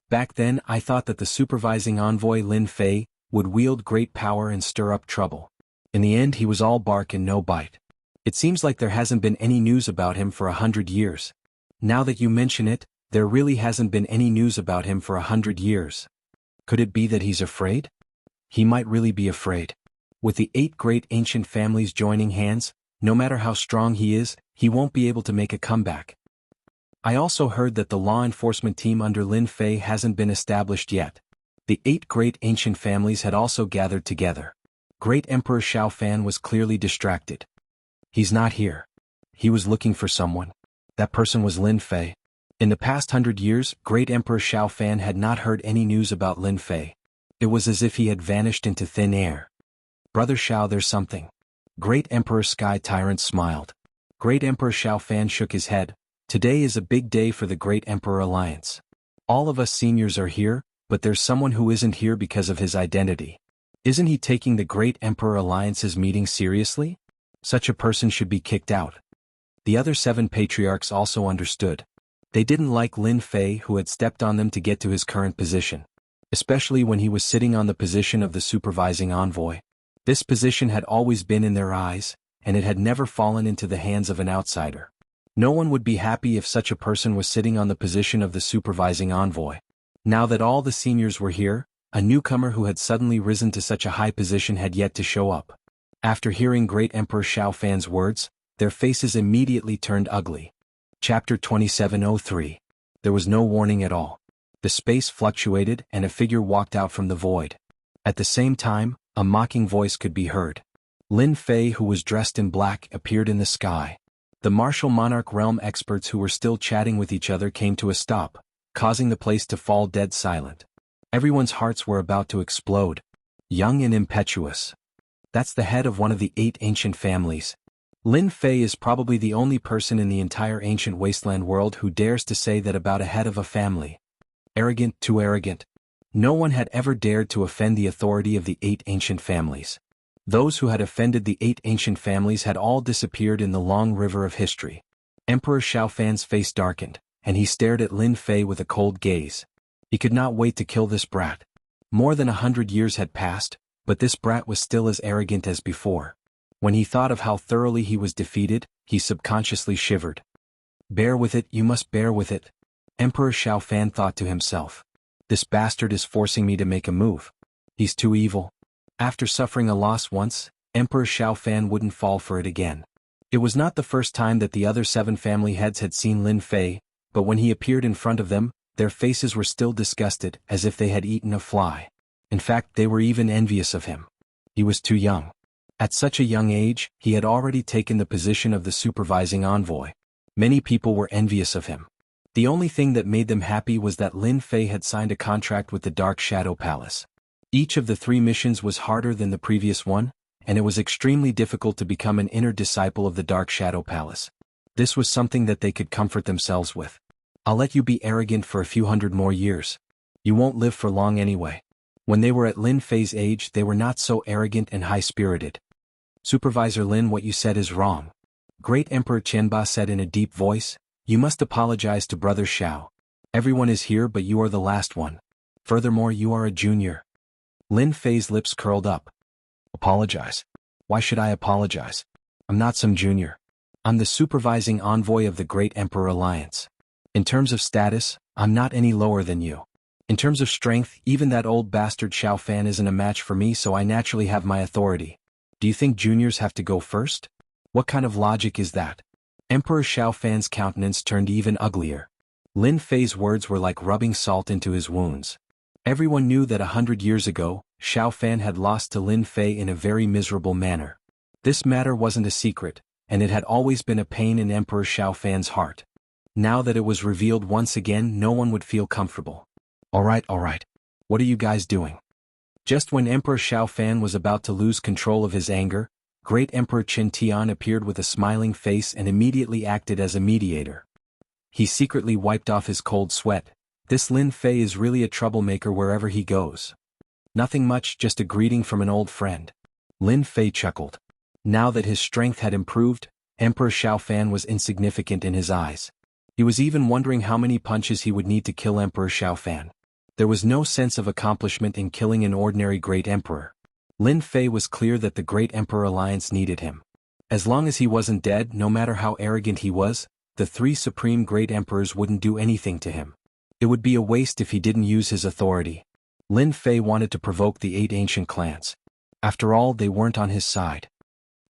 Back then I thought that the supervising envoy Lin Fei would wield great power and stir up trouble. In the end he was all bark and no bite. It seems like there hasn't been any news about him for 100 years. Now that you mention it, there really hasn't been any news about him for 100 years. Could it be that he's afraid? He might really be afraid. With the 8 great ancient families joining hands, no matter how strong he is, he won't be able to make a comeback. I also heard that the law enforcement team under Lin Fei hasn't been established yet. The 8 great ancient families had also gathered together. Great Emperor Xiao Fan was clearly distracted. He's not here. He was looking for someone. That person was Lin Fei. In the past 100 years, Great Emperor Xiao Fan had not heard any news about Lin Fei. It was as if he had vanished into thin air. Brother Xiao, there's something. Great Emperor Sky Tyrant smiled. Great Emperor Xiao Fan shook his head. Today is a big day for the Great Emperor Alliance. All of us seniors are here, but there's someone who isn't here because of his identity. Isn't he taking the Great Emperor Alliance's meeting seriously? Such a person should be kicked out. The other 7 patriarchs also understood. They didn't like Lin Fei, who had stepped on them to get to his current position. Especially when he was sitting on the position of the supervising envoy. This position had always been in their eyes, and it had never fallen into the hands of an outsider. No one would be happy if such a person was sitting on the position of the supervising envoy. Now that all the seniors were here, a newcomer who had suddenly risen to such a high position had yet to show up. After hearing Great Emperor Xiao Fan's words, their faces immediately turned ugly. Chapter 2703. There was no warning at all. The space fluctuated and a figure walked out from the void. At the same time, a mocking voice could be heard. Lin Fei, who was dressed in black, appeared in the sky. The martial monarch realm experts who were still chatting with each other came to a stop, causing the place to fall dead silent. Everyone's hearts were about to explode. Young and impetuous. That's the head of one of the 8 ancient families. Lin Fei is probably the only person in the entire ancient wasteland world who dares to say that about a head of a family. Arrogant, too arrogant. No one had ever dared to offend the authority of the 8 ancient families. Those who had offended the 8 ancient families had all disappeared in the long river of history. Emperor Xiao Fan's face darkened, and he stared at Lin Fei with a cold gaze. He could not wait to kill this brat. More than 100 years had passed, but this brat was still as arrogant as before. When he thought of how thoroughly he was defeated, he subconsciously shivered. Bear with it, you must bear with it. Emperor Xiao Fan thought to himself. This bastard is forcing me to make a move. He's too evil. After suffering a loss once, Emperor Xiao Fan wouldn't fall for it again. It was not the first time that the other 7 family heads had seen Lin Fei, but when he appeared in front of them, their faces were still disgusted, as if they had eaten a fly. In fact, they were even envious of him. He was too young. At such a young age, he had already taken the position of the supervising envoy. Many people were envious of him. The only thing that made them happy was that Lin Fei had signed a contract with the Dark Shadow Palace. Each of the 3 missions was harder than the previous one, and it was extremely difficult to become an inner disciple of the Dark Shadow Palace. This was something that they could comfort themselves with. I'll let you be arrogant for a few hundred more years. You won't live for long anyway. When they were at Lin Fei's age, they were not so arrogant and high-spirited. Supervisor Lin, what you said is wrong. Great Emperor Qianba said in a deep voice. You must apologize to Brother Xiao. Everyone is here, but you are the last one. Furthermore, you are a junior. Lin Fei's lips curled up. Apologize? Why should I apologize? I'm not some junior. I'm the supervising envoy of the Great Emperor Alliance. In terms of status, I'm not any lower than you. In terms of strength, even that old bastard Xiao Fan isn't a match for me, so I naturally have my authority. Do you think juniors have to go first? What kind of logic is that? Emperor Xiao Fan's countenance turned even uglier. Lin Fei's words were like rubbing salt into his wounds. Everyone knew that 100 years ago, Xiao Fan had lost to Lin Fei in a very miserable manner. This matter wasn't a secret, and it had always been a pain in Emperor Xiao Fan's heart. Now that it was revealed once again, no one would feel comfortable. All right. What are you guys doing? Just when Emperor Xiao Fan was about to lose control of his anger, Great Emperor Qin Tian appeared with a smiling face and immediately acted as a mediator. He secretly wiped off his cold sweat. This Lin Fei is really a troublemaker wherever he goes. Nothing much, just a greeting from an old friend. Lin Fei chuckled. Now that his strength had improved, Emperor Xiao Fan was insignificant in his eyes. He was even wondering how many punches he would need to kill Emperor Xiao Fan. There was no sense of accomplishment in killing an ordinary Great Emperor. Lin Fei was clear that the Great Emperor Alliance needed him. As long as he wasn't dead, no matter how arrogant he was, the three supreme great emperors wouldn't do anything to him. It would be a waste if he didn't use his authority. Lin Fei wanted to provoke the 8 ancient clans. After all, they weren't on his side.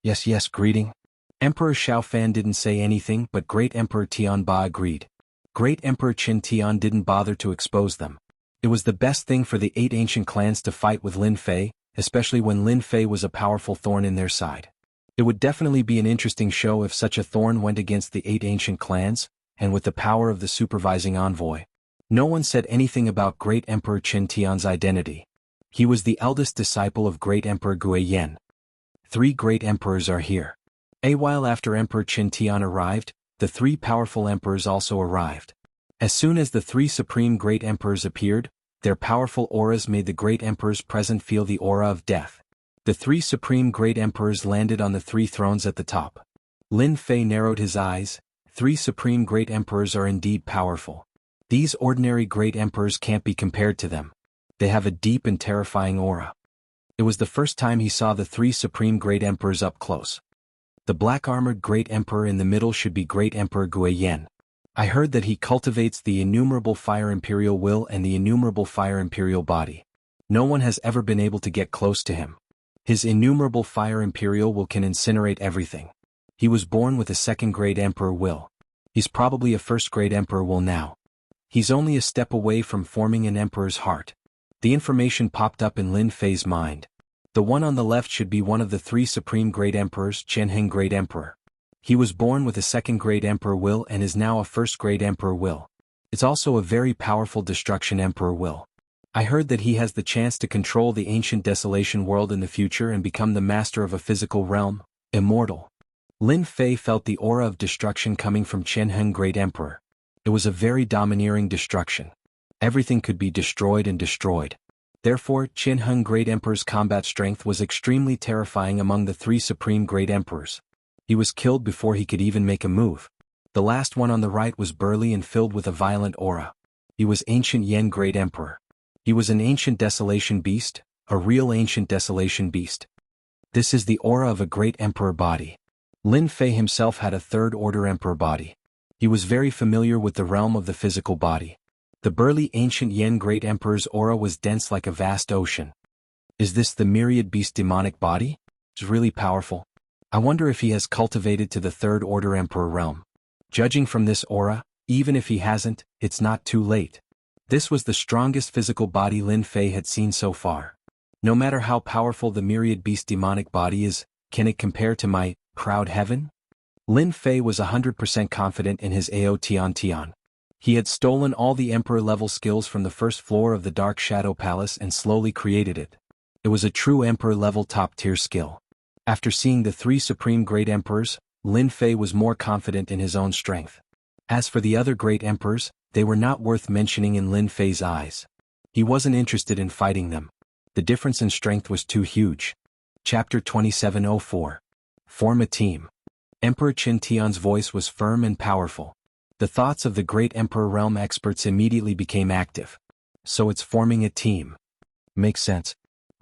Yes, greeting. Emperor Xiaofan didn't say anything, but Great Emperor Tianba agreed. Great Emperor Qin Tian didn't bother to expose them. It was the best thing for the 8 ancient clans to fight with Lin Fei, especially when Lin Fei was a powerful thorn in their side. It would definitely be an interesting show if such a thorn went against the 8 ancient clans, and with the power of the supervising envoy. No one said anything about Great Emperor Qin Tian's identity. He was the eldest disciple of Great Emperor Guiyan. 3 great emperors are here. A while after Emperor Qin Tian arrived, the 3 powerful emperors also arrived. As soon as the 3 supreme great emperors appeared, their powerful auras made the great emperors present feel the aura of death. The 3 supreme great emperors landed on the 3 thrones at the top. Lin Fei narrowed his eyes. 3 supreme great emperors are indeed powerful. These ordinary great emperors can't be compared to them. They have a deep and terrifying aura. It was the first time he saw the 3 supreme great emperors up close. The black-armored great emperor in the middle should be Great Emperor Guiyan. I heard that he cultivates the innumerable fire imperial will and the innumerable fire imperial body. No one has ever been able to get close to him. His innumerable fire imperial will can incinerate everything. He was born with a 2nd great emperor will. He's probably a 1st great emperor will now. He's only a step away from forming an emperor's heart. The information popped up in Lin Fei's mind. The one on the left should be one of the 3 supreme great emperors, Qianheng Great Emperor. He was born with a 2nd great emperor will and is now a 1st great emperor will. It's also a very powerful destruction emperor will. I heard that he has the chance to control the ancient desolation world in the future and become the master of a physical realm, immortal. Lin Fei felt the aura of destruction coming from Qianheng Great Emperor. It was a very domineering destruction. Everything could be destroyed and destroyed. Therefore, Qianheng Great Emperor's combat strength was extremely terrifying among the 3 supreme great emperors. He was killed before he could even make a move. The last one on the right was burly and filled with a violent aura. He was Ancient Yen Great Emperor. He was an ancient desolation beast, a real ancient desolation beast. This is the aura of a great emperor body. Lin Fei himself had a 3rd order emperor body. He was very familiar with the realm of the physical body. The burly ancient Yen Great Emperor's aura was dense like a vast ocean. Is this the myriad beast demonic body? It's really powerful. I wonder if he has cultivated to the 3rd order emperor realm. Judging from this aura, even if he hasn't, it's not too late. This was the strongest physical body Lin Fei had seen so far. No matter how powerful the myriad beast demonic body is, can it compare to my proud heaven? Lin Fei was 100% confident in his Ao Tian Tian. He had stolen all the emperor-level skills from the 1st floor of the Dark Shadow Palace and slowly created it. It was a true emperor-level top-tier skill. After seeing the 3 supreme great emperors, Lin Fei was more confident in his own strength. As for the other great emperors, they were not worth mentioning in Lin Fei's eyes. He wasn't interested in fighting them. The difference in strength was too huge. Chapter 2704. Form a team. Emperor Qin Tian's voice was firm and powerful. The thoughts of the great emperor realm experts immediately became active. So it's forming a team. Makes sense.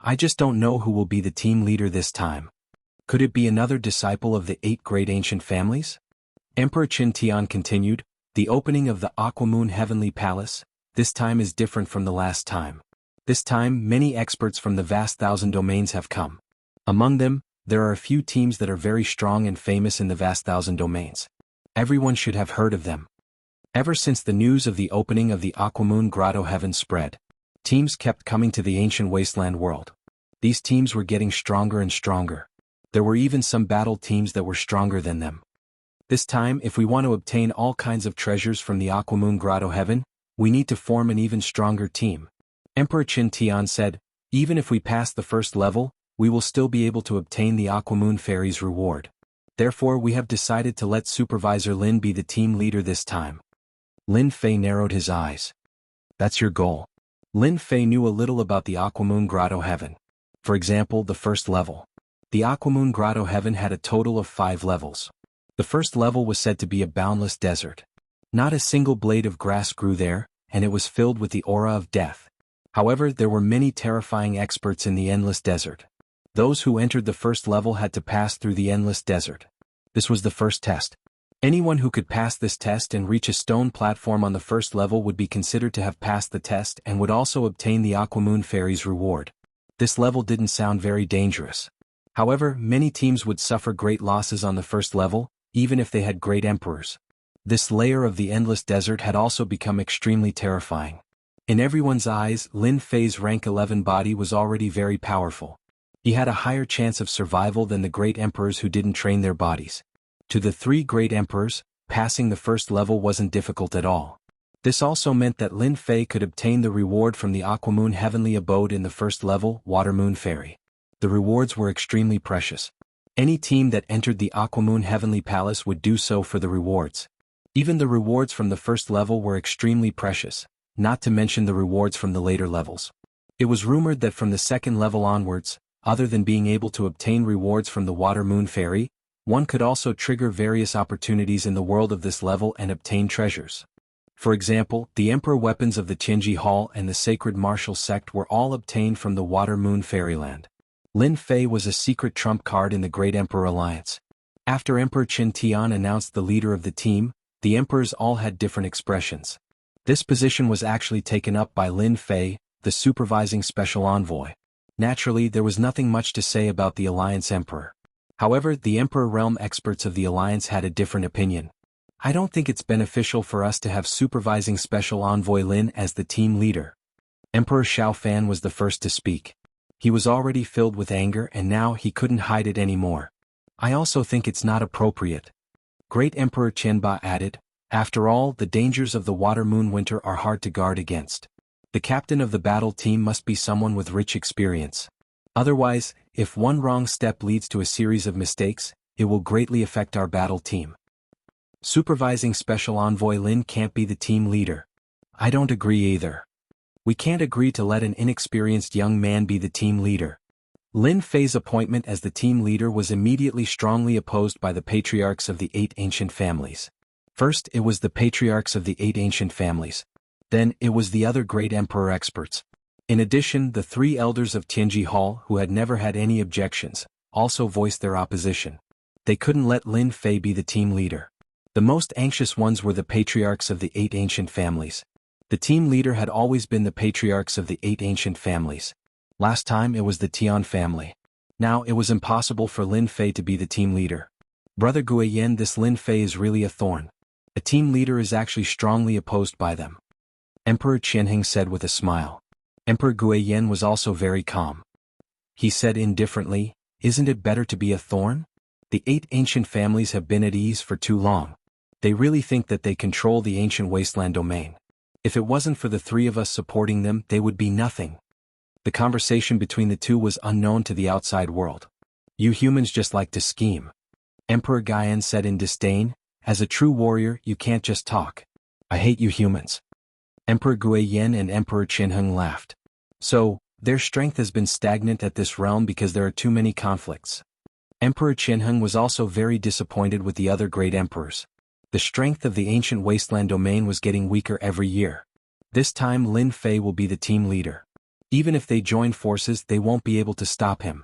I just don't know who will be the team leader this time. Could it be another disciple of the 8 great ancient families? Emperor Qin Tian continued, the opening of the Aquamoon Heavenly Palace, this time is different from the last time. This time, many experts from the vast 1,000 domains have come. Among them, there are a few teams that are very strong and famous in the vast 1,000 domains. Everyone should have heard of them. Ever since the news of the opening of the Aquamoon Grotto Heaven spread, teams kept coming to the ancient wasteland world. These teams were getting stronger and stronger. There were even some battle teams that were stronger than them. This time, if we want to obtain all kinds of treasures from the Aquamoon Grotto Heaven, we need to form an even stronger team. Emperor Qin Tian said, even if we pass the 1st level, we will still be able to obtain the Aquamoon Fairy's reward. Therefore, we have decided to let Supervisor Lin be the team leader this time. Lin Fei narrowed his eyes. That's your goal. Lin Fei knew a little about the Aquamoon Grotto Heaven. For example, the 1st level. The Aquamoon Grotto Heaven had a total of 5 levels. The 1st level was said to be a boundless desert. Not a single blade of grass grew there, and it was filled with the aura of death. However, there were many terrifying experts in the endless desert. Those who entered the first level had to pass through the endless desert. This was the first test. Anyone who could pass this test and reach a stone platform on the first level would be considered to have passed the test and would also obtain the Aquamoon Fairy's reward. This level didn't sound very dangerous. However, many teams would suffer great losses on the first level, even if they had great emperors. This layer of the endless desert had also become extremely terrifying. In everyone's eyes, Lin Fei's rank 11 body was already very powerful. He had a higher chance of survival than the great emperors who didn't train their bodies. To the three great emperors, passing the first level wasn't difficult at all. This also meant that Lin Fei could obtain the reward from the Aquamoon Heavenly Abode in the first level, Water Moon Fairy. The rewards were extremely precious. Any team that entered the Aquamoon Heavenly Palace would do so for the rewards. Even the rewards from the first level were extremely precious, not to mention the rewards from the later levels. It was rumored that from the second level onwards, other than being able to obtain rewards from the Water Moon Fairy, one could also trigger various opportunities in the world of this level and obtain treasures. For example, the Emperor weapons of the Tianji Hall and the Sacred Martial Sect were all obtained from the Water Moon Fairyland. Lin Fei was a secret trump card in the Great Emperor Alliance. After Emperor Qin Tian announced the leader of the team, the emperors all had different expressions. This position was actually taken up by Lin Fei, the supervising special envoy. Naturally, there was nothing much to say about the Alliance Emperor. However, the Emperor realm experts of the Alliance had a different opinion. I don't think it's beneficial for us to have supervising special envoy Lin as the team leader. Emperor Xiao Fan was the first to speak. He was already filled with anger and now he couldn't hide it anymore. I also think it's not appropriate. Great Emperor Qianba added, after all, the dangers of the Water Moon Winter are hard to guard against. The captain of the battle team must be someone with rich experience. Otherwise, if one wrong step leads to a series of mistakes, it will greatly affect our battle team. Supervising Special Envoy Lin can't be the team leader. I don't agree either. We can't agree to let an inexperienced young man be the team leader. Lin Fei's appointment as the team leader was immediately strongly opposed by the patriarchs of the 8 ancient families. First, it was the patriarchs of the 8 ancient families. Then, it was the other great emperor experts. In addition, the 3 elders of Tianji Hall, who had never had any objections, also voiced their opposition. They couldn't let Lin Fei be the team leader. The most anxious ones were the patriarchs of the 8 ancient families. The team leader had always been the patriarchs of the 8 ancient families. Last time it was the Tian family. Now it was impossible for Lin Fei to be the team leader. Brother Guiyan, this Lin Fei is really a thorn. A team leader is actually strongly opposed by them. Emperor Qianheng said with a smile. Emperor Guiyan was also very calm. He said indifferently, isn't it better to be a thorn? The 8 ancient families have been at ease for too long. They really think that they control the ancient wasteland domain. If it wasn't for the 3 of us supporting them, they would be nothing. The conversation between the 2 was unknown to the outside world. You humans just like to scheme. Emperor Guiyan said in disdain, as a true warrior, you can't just talk. I hate you humans. Emperor Guiyan and Emperor Qianheng laughed. So, their strength has been stagnant at this realm because there are too many conflicts. Emperor Qianheng was also very disappointed with the other great emperors. The strength of the ancient wasteland domain was getting weaker every year. This time Lin Fei will be the team leader. Even if they join forces, they won't be able to stop him.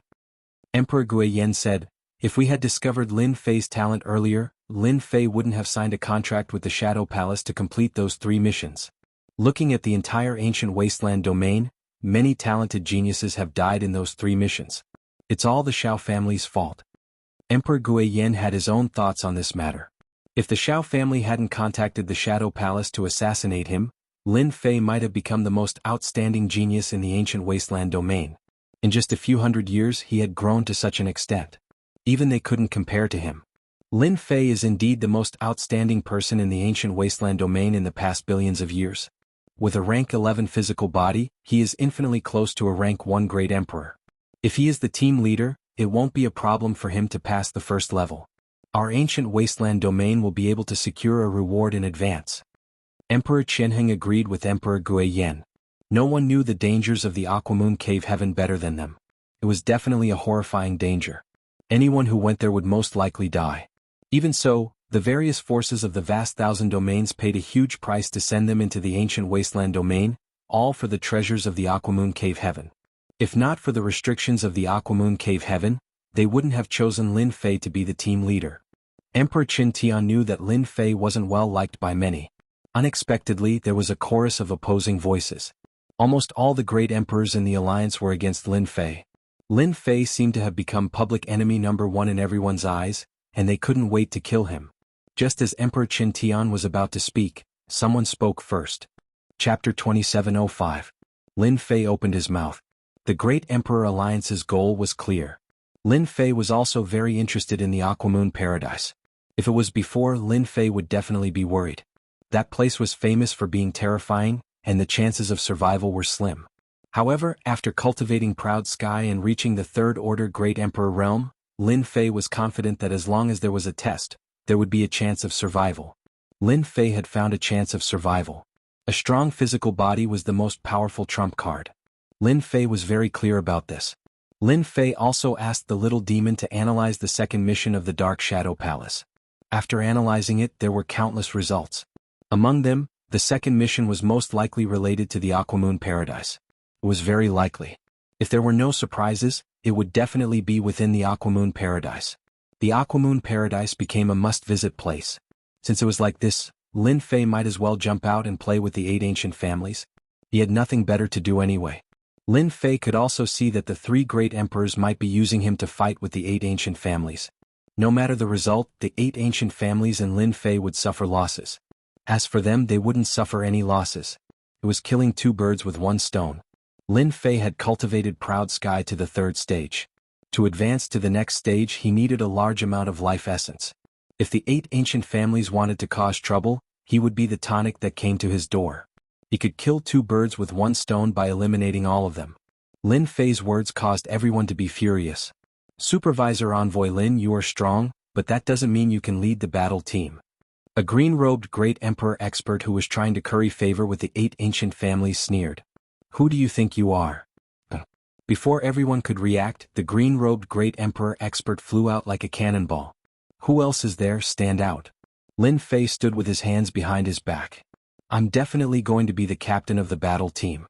Emperor Guiyan said, if we had discovered Lin Fei's talent earlier, Lin Fei wouldn't have signed a contract with the Shadow Palace to complete those 3 missions. Looking at the entire ancient wasteland domain, many talented geniuses have died in those 3 missions. It's all the Xiao family's fault. Emperor Guiyan had his own thoughts on this matter. If the Xiao family hadn't contacted the Shadow Palace to assassinate him, Lin Fei might have become the most outstanding genius in the ancient wasteland domain. In just a few hundred years he had grown to such an extent. Even they couldn't compare to him. Lin Fei is indeed the most outstanding person in the ancient wasteland domain in the past billions of years. With a rank 11 physical body, he is infinitely close to a rank 1 great emperor. If he is the team leader, it won't be a problem for him to pass the first level. Our ancient wasteland domain will be able to secure a reward in advance. Emperor Qianheng agreed with Emperor Guiyan. No one knew the dangers of the Aquamoon Cave Heaven better than them. It was definitely a horrifying danger. Anyone who went there would most likely die. Even so, the various forces of the vast 1,000 domains paid a huge price to send them into the ancient wasteland domain, all for the treasures of the Aquamoon Cave Heaven. If not for the restrictions of the Aquamoon Cave Heaven, they wouldn't have chosen Lin Fei to be the team leader. Emperor Qin Tian knew that Lin Fei wasn't well liked by many. Unexpectedly, there was a chorus of opposing voices. Almost all the great emperors in the alliance were against Lin Fei. Lin Fei seemed to have become public enemy number one in everyone's eyes, and they couldn't wait to kill him. Just as Emperor Qin Tian was about to speak, someone spoke first. Chapter 2705. Lin Fei opened his mouth. The Great Emperor Alliance's goal was clear. Lin Fei was also very interested in the Aquamoon Paradise. If it was before, Lin Fei would definitely be worried. That place was famous for being terrifying, and the chances of survival were slim. However, after cultivating Proud Sky and reaching the Third Order Great Emperor realm, Lin Fei was confident that as long as there was a test, there would be a chance of survival. Lin Fei had found a chance of survival. A strong physical body was the most powerful trump card. Lin Fei was very clear about this. Lin Fei also asked the little demon to analyze the second mission of the Dark Shadow Palace. After analyzing it, there were countless results. Among them, the second mission was most likely related to the Aquamoon Paradise. It was very likely. If there were no surprises, it would definitely be within the Aquamoon Paradise. The Aquamoon Paradise became a must-visit place. Since it was like this, Lin Fei might as well jump out and play with the 8 ancient families. He had nothing better to do anyway. Lin Fei could also see that the 3 great emperors might be using him to fight with the 8 ancient families. No matter the result, the 8 ancient families and Lin Fei would suffer losses. As for them, they wouldn't suffer any losses. It was killing 2 birds with 1 stone. Lin Fei had cultivated Proud Sky to the 3rd stage. To advance to the next stage, he needed a large amount of life essence. If the 8 ancient families wanted to cause trouble, he would be the tonic that came to his door. He could kill 2 birds with 1 stone by eliminating all of them. Lin Fei's words caused everyone to be furious. Supervisor Envoy Lin, you are strong, but that doesn't mean you can lead the battle team. A green-robed great emperor expert who was trying to curry favor with the 8 ancient families sneered. Who do you think you are? Before everyone could react, the green-robed great emperor expert flew out like a cannonball. Who else is there? Stand out. Lin Fei stood with his hands behind his back. I'm definitely going to be the captain of the battle team.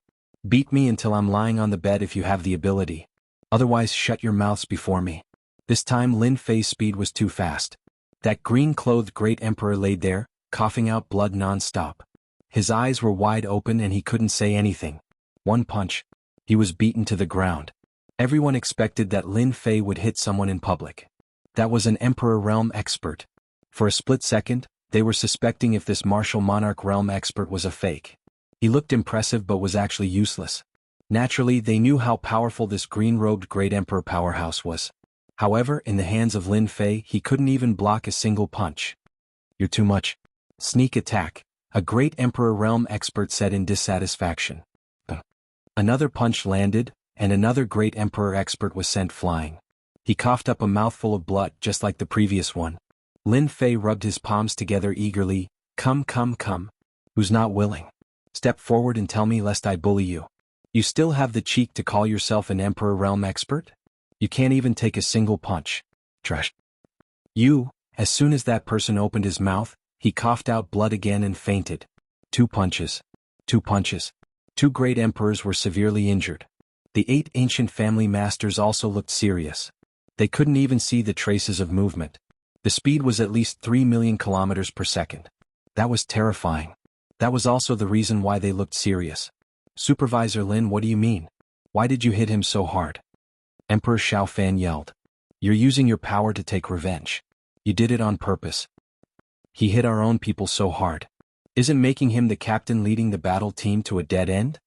Beat me until I'm lying on the bed if you have the ability. Otherwise, shut your mouths before me. This time Lin Fei's speed was too fast. That green-clothed great emperor laid there, coughing out blood non-stop. His eyes were wide open and he couldn't say anything. 1 punch. He was beaten to the ground. Everyone expected that Lin Fei would hit someone in public. That was an Emperor Realm expert. For a split second, they were suspecting if this Martial Monarch Realm expert was a fake. He looked impressive but was actually useless. Naturally, they knew how powerful this green-robed Great Emperor powerhouse was. However, in the hands of Lin Fei, he couldn't even block a single punch. You're too much. Sneak attack, a Great Emperor Realm expert said in dissatisfaction. Another punch landed, and another Great Emperor expert was sent flying. He coughed up a mouthful of blood just like the previous one. Lin Fei rubbed his palms together eagerly. Come. Who's not willing? Step forward and tell me lest I bully you. You still have the cheek to call yourself an Emperor Realm expert? You can't even take a single punch. Trash. As soon as that person opened his mouth, he coughed out blood again and fainted. 2 punches. 2 punches. 2 great emperors were severely injured. The 8 ancient family masters also looked serious. They couldn't even see the traces of movement. The speed was at least 3 million kilometers per second. That was terrifying. That was also the reason why they looked serious. Supervisor Lin, what do you mean? Why did you hit him so hard? Emperor Xiaofan yelled. You're using your power to take revenge. You did it on purpose. He hit our own people so hard. Isn't making him the captain leading the battle team to a dead end?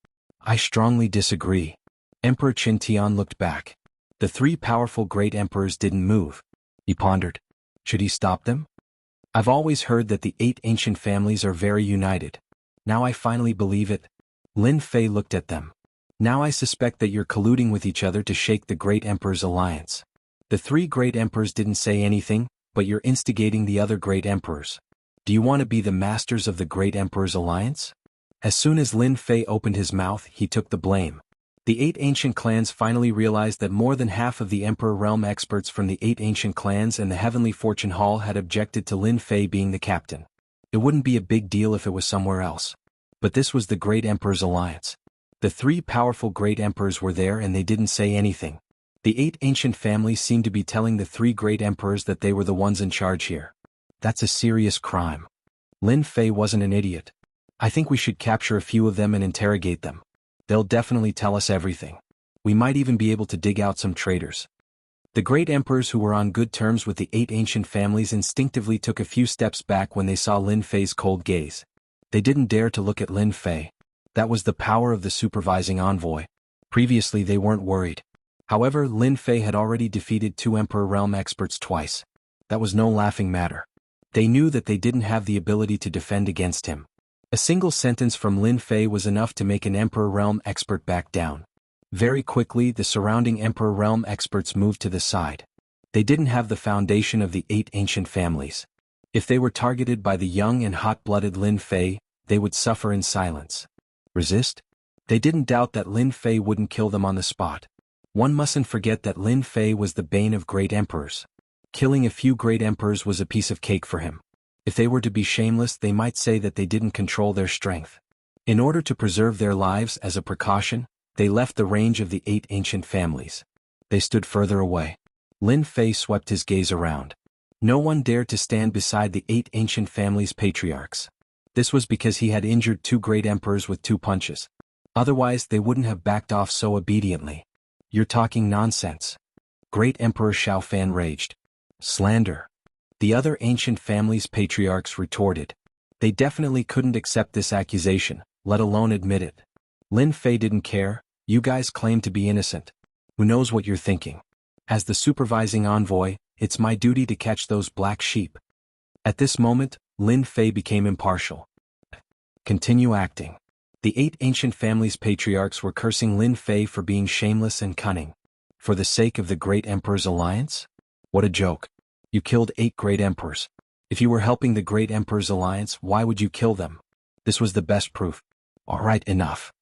I strongly disagree. Emperor Qin Tian looked back. The 3 powerful great emperors didn't move. He pondered. Should he stop them? I've always heard that the 8 ancient families are very united. Now I finally believe it. Lin Fei looked at them. Now I suspect that you're colluding with each other to shake the great emperor's alliance. The 3 great emperors didn't say anything, but you're instigating the other great emperors. Do you want to be the masters of the great emperor's alliance? As soon as Lin Fei opened his mouth, he took the blame. The 8 ancient clans finally realized that more than half of the Emperor Realm experts from the 8 ancient clans and the Heavenly Fortune Hall had objected to Lin Fei being the captain. It wouldn't be a big deal if it was somewhere else. But this was the Great Emperor's alliance. The three powerful great emperors were there and they didn't say anything. The 8 ancient families seemed to be telling the 3 great emperors that they were the ones in charge here. That's a serious crime. Lin Fei wasn't an idiot. I think we should capture a few of them and interrogate them. They'll definitely tell us everything. We might even be able to dig out some traitors. The great emperors who were on good terms with the 8 ancient families instinctively took a few steps back when they saw Lin Fei's cold gaze. They didn't dare to look at Lin Fei. That was the power of the supervising envoy. Previously they weren't worried. However, Lin Fei had already defeated 2 Emperor Realm experts twice. That was no laughing matter. They knew that they didn't have the ability to defend against him. A single sentence from Lin Fei was enough to make an Emperor Realm expert back down. Very quickly, the surrounding Emperor Realm experts moved to the side. They didn't have the foundation of the 8 ancient families. If they were targeted by the young and hot-blooded Lin Fei, they would suffer in silence. Resist? They didn't doubt that Lin Fei wouldn't kill them on the spot. One mustn't forget that Lin Fei was the bane of great emperors. Killing a few great emperors was a piece of cake for him. If they were to be shameless, they might say that they didn't control their strength. In order to preserve their lives as a precaution, they left the range of the 8 ancient families. They stood further away. Lin Fei swept his gaze around. No one dared to stand beside the 8 ancient families' patriarchs. This was because he had injured 2 great emperors with 2 punches. Otherwise, they wouldn't have backed off so obediently. You're talking nonsense. Great Emperor Xiao Fan raged. Slander. The other ancient families' patriarchs retorted. They definitely couldn't accept this accusation, let alone admit it. Lin Fei didn't care. You guys claim to be innocent. Who knows what you're thinking? As the supervising envoy, it's my duty to catch those black sheep. At this moment, Lin Fei became impartial. Continue acting. The 8 ancient families' patriarchs were cursing Lin Fei for being shameless and cunning. For the sake of the great emperor's alliance? What a joke. You killed 8 great emperors. If you were helping the great emperor's alliance, why would you kill them? This was the best proof. Alright, enough.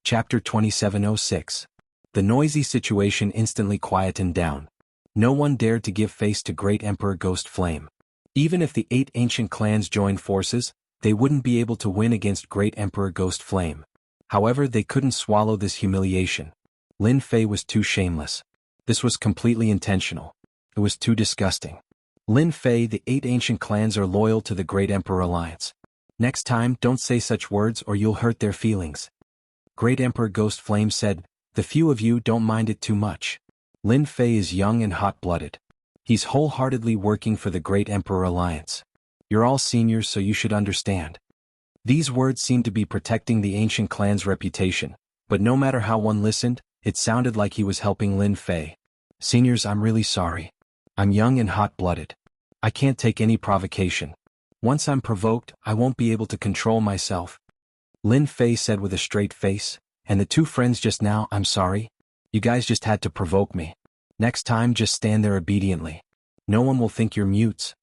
Chapter 2706. The noisy situation instantly quietened down. No one dared to give face to great Emperor Ghost Flame. Even if the 8 ancient clans joined forces, they wouldn't be able to win against great Emperor Ghost Flame. However, they couldn't swallow this humiliation. Lin Fei was too shameless. This was completely intentional. It was too disgusting. Lin Fei, the 8 ancient clans are loyal to the Great Emperor Alliance. Next time, don't say such words or you'll hurt their feelings. Great Emperor Ghost Flame said, the few of you don't mind it too much. Lin Fei is young and hot-blooded. He's wholeheartedly working for the Great Emperor Alliance. You're all seniors, so you should understand. These words seemed to be protecting the ancient clan's reputation, but no matter how one listened, it sounded like he was helping Lin Fei. Seniors, I'm really sorry. I'm young and hot-blooded. I can't take any provocation. Once I'm provoked, I won't be able to control myself. Lin Fei said with a straight face, and the 2 friends just now, I'm sorry. You guys just had to provoke me. Next time, just stand there obediently. No one will think you're mutes.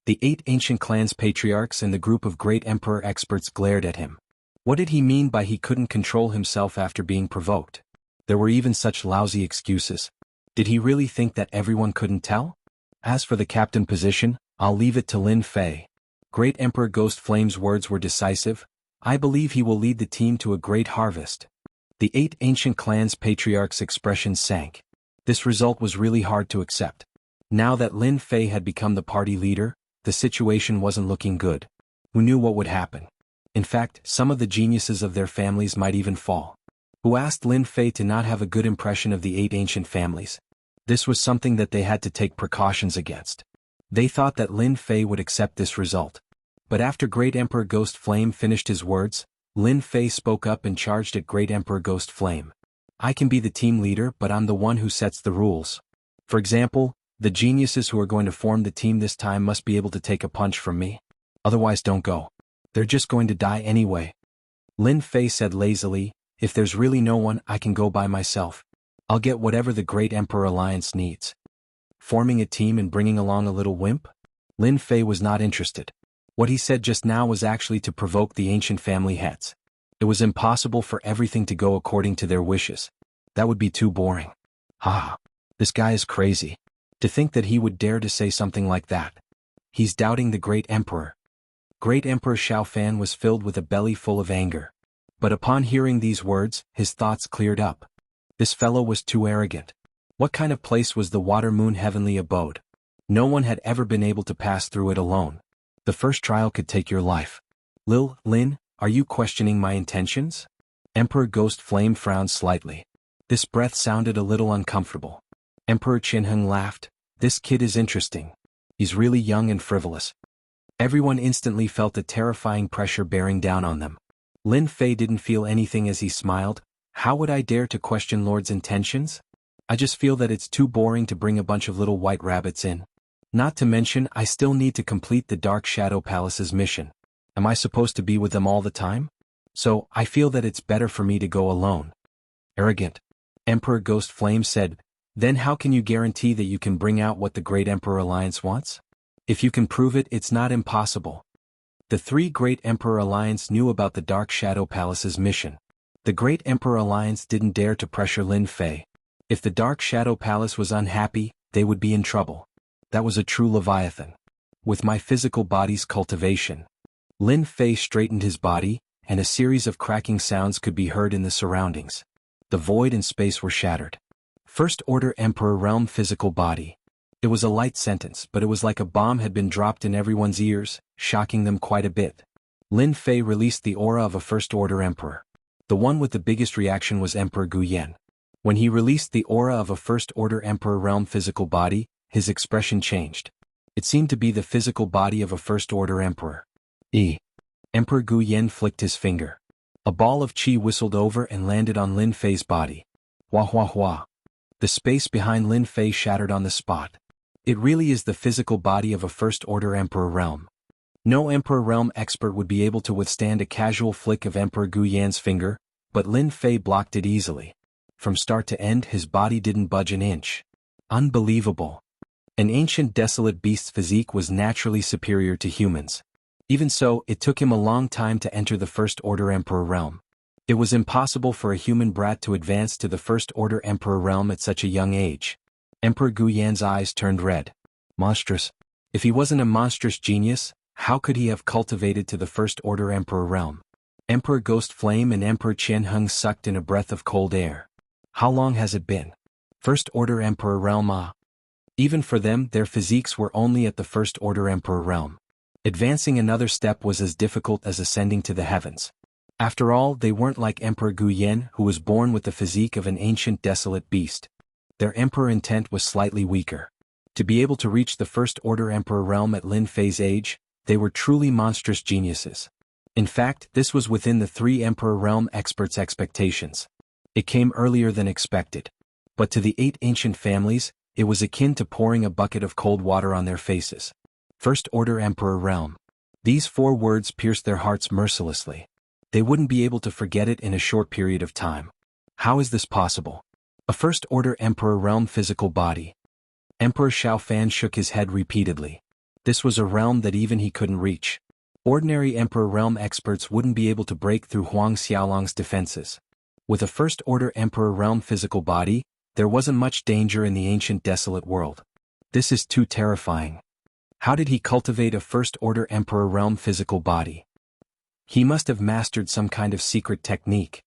The 8 ancient clans' patriarchs and the group of great emperor experts glared at him. What did he mean by he couldn't control himself after being provoked? There were even such lousy excuses. Did he really think that everyone couldn't tell? As for the captain position, I'll leave it to Lin Fei. Great Emperor Ghost Flame's words were decisive. I believe he will lead the team to a great harvest. The 8 ancient clans' patriarchs' expressions sank. This result was really hard to accept. Now that Lin Fei had become the party leader, the situation wasn't looking good. Who knew what would happen? In fact, some of the geniuses of their families might even fall. Who asked Lin Fei to not have a good impression of the 8 ancient families? This was something that they had to take precautions against. They thought that Lin Fei would accept this result. But after Great Emperor Ghost Flame finished his words, Lin Fei spoke up and charged at Great Emperor Ghost Flame. I can be the team leader, but I'm the one who sets the rules. For example, the geniuses who are going to form the team this time must be able to take a punch from me. Otherwise don't go. They're just going to die anyway. Lin Fei said lazily, if there's really no one, I can go by myself. I'll get whatever the Great Emperor Alliance needs. Forming a team and bringing along a little wimp? Lin Fei was not interested. What he said just now was actually to provoke the ancient family heads. It was impossible for everything to go according to their wishes. That would be too boring. This guy is crazy. To think that he would dare to say something like that. He's doubting the Great Emperor. Great Emperor Xiao Fan was filled with a belly full of anger. But upon hearing these words, his thoughts cleared up. This fellow was too arrogant. What kind of place was the water-moon heavenly abode? No one had ever been able to pass through it alone. The first trial could take your life. Lin, are you questioning my intentions? Emperor Ghost Flame frowned slightly. This breath sounded a little uncomfortable. Emperor Qinheng laughed. This kid is interesting. He's really young and frivolous. Everyone instantly felt a terrifying pressure bearing down on them. Lin Fei didn't feel anything as he smiled. How would I dare to question Lord's intentions? I just feel that it's too boring to bring a bunch of little white rabbits in. Not to mention, I still need to complete the Dark Shadow Palace's mission. Am I supposed to be with them all the time? So, I feel that it's better for me to go alone. Arrogant. Emperor Ghost Flame said, then how can you guarantee that you can bring out what the Great Emperor Alliance wants? If you can prove it, it's not impossible. The three Great Emperor Alliance knew about the Dark Shadow Palace's mission. The Great Emperor Alliance didn't dare to pressure Lin Fei. If the Dark Shadow Palace was unhappy, they would be in trouble. That was a true Leviathan. With my physical body's cultivation. Lin Fei straightened his body, and a series of cracking sounds could be heard in the surroundings. The void and space were shattered. First Order Emperor Realm Physical Body. It was a light sentence, but it was like a bomb had been dropped in everyone's ears, shocking them quite a bit. Lin Fei released the aura of a First Order Emperor. The one with the biggest reaction was Emperor Gu Yan. When he released the aura of a First Order Emperor Realm Physical Body, his expression changed. It seemed to be the physical body of a First Order Emperor. Emperor Gu Yan flicked his finger. A ball of qi whistled over and landed on Lin Fei's body. Hua hua hua. The space behind Lin Fei shattered on the spot. It really is the physical body of a First Order Emperor Realm. No Emperor Realm expert would be able to withstand a casual flick of Emperor Gu Yan's finger, but Lin Fei blocked it easily. From start to end, his body didn't budge an inch. Unbelievable. An ancient desolate beast's physique was naturally superior to humans. Even so, it took him a long time to enter the First Order Emperor Realm. It was impossible for a human brat to advance to the First Order Emperor Realm at such a young age. Emperor Gu Yan's eyes turned red. Monstrous. If he wasn't a monstrous genius, how could he have cultivated to the First Order Emperor Realm? Emperor Ghost Flame and Emperor Qianheng sucked in a breath of cold air. How long has it been? First Order Emperor Realm Even for them, their physiques were only at the First Order Emperor Realm. Advancing another step was as difficult as ascending to the heavens. After all, they weren't like Emperor Gu Yan, who was born with the physique of an ancient desolate beast. Their emperor intent was slightly weaker. To be able to reach the First Order Emperor Realm at Lin Fei's age, they were truly monstrous geniuses. In fact, this was within the three Emperor Realm experts' expectations. It came earlier than expected. But to the 8 ancient families, it was akin to pouring a bucket of cold water on their faces. First Order Emperor Realm. These 4 words pierced their hearts mercilessly. They wouldn't be able to forget it in a short period of time. How is this possible? A First Order Emperor Realm physical body. Emperor Xiaofan shook his head repeatedly. This was a realm that even he couldn't reach. Ordinary Emperor Realm experts wouldn't be able to break through Huang Xiaolong's defenses. With a First Order Emperor Realm physical body, there wasn't much danger in the ancient desolate world. This is too terrifying. How did he cultivate a First Order Emperor Realm physical body? He must have mastered some kind of secret technique.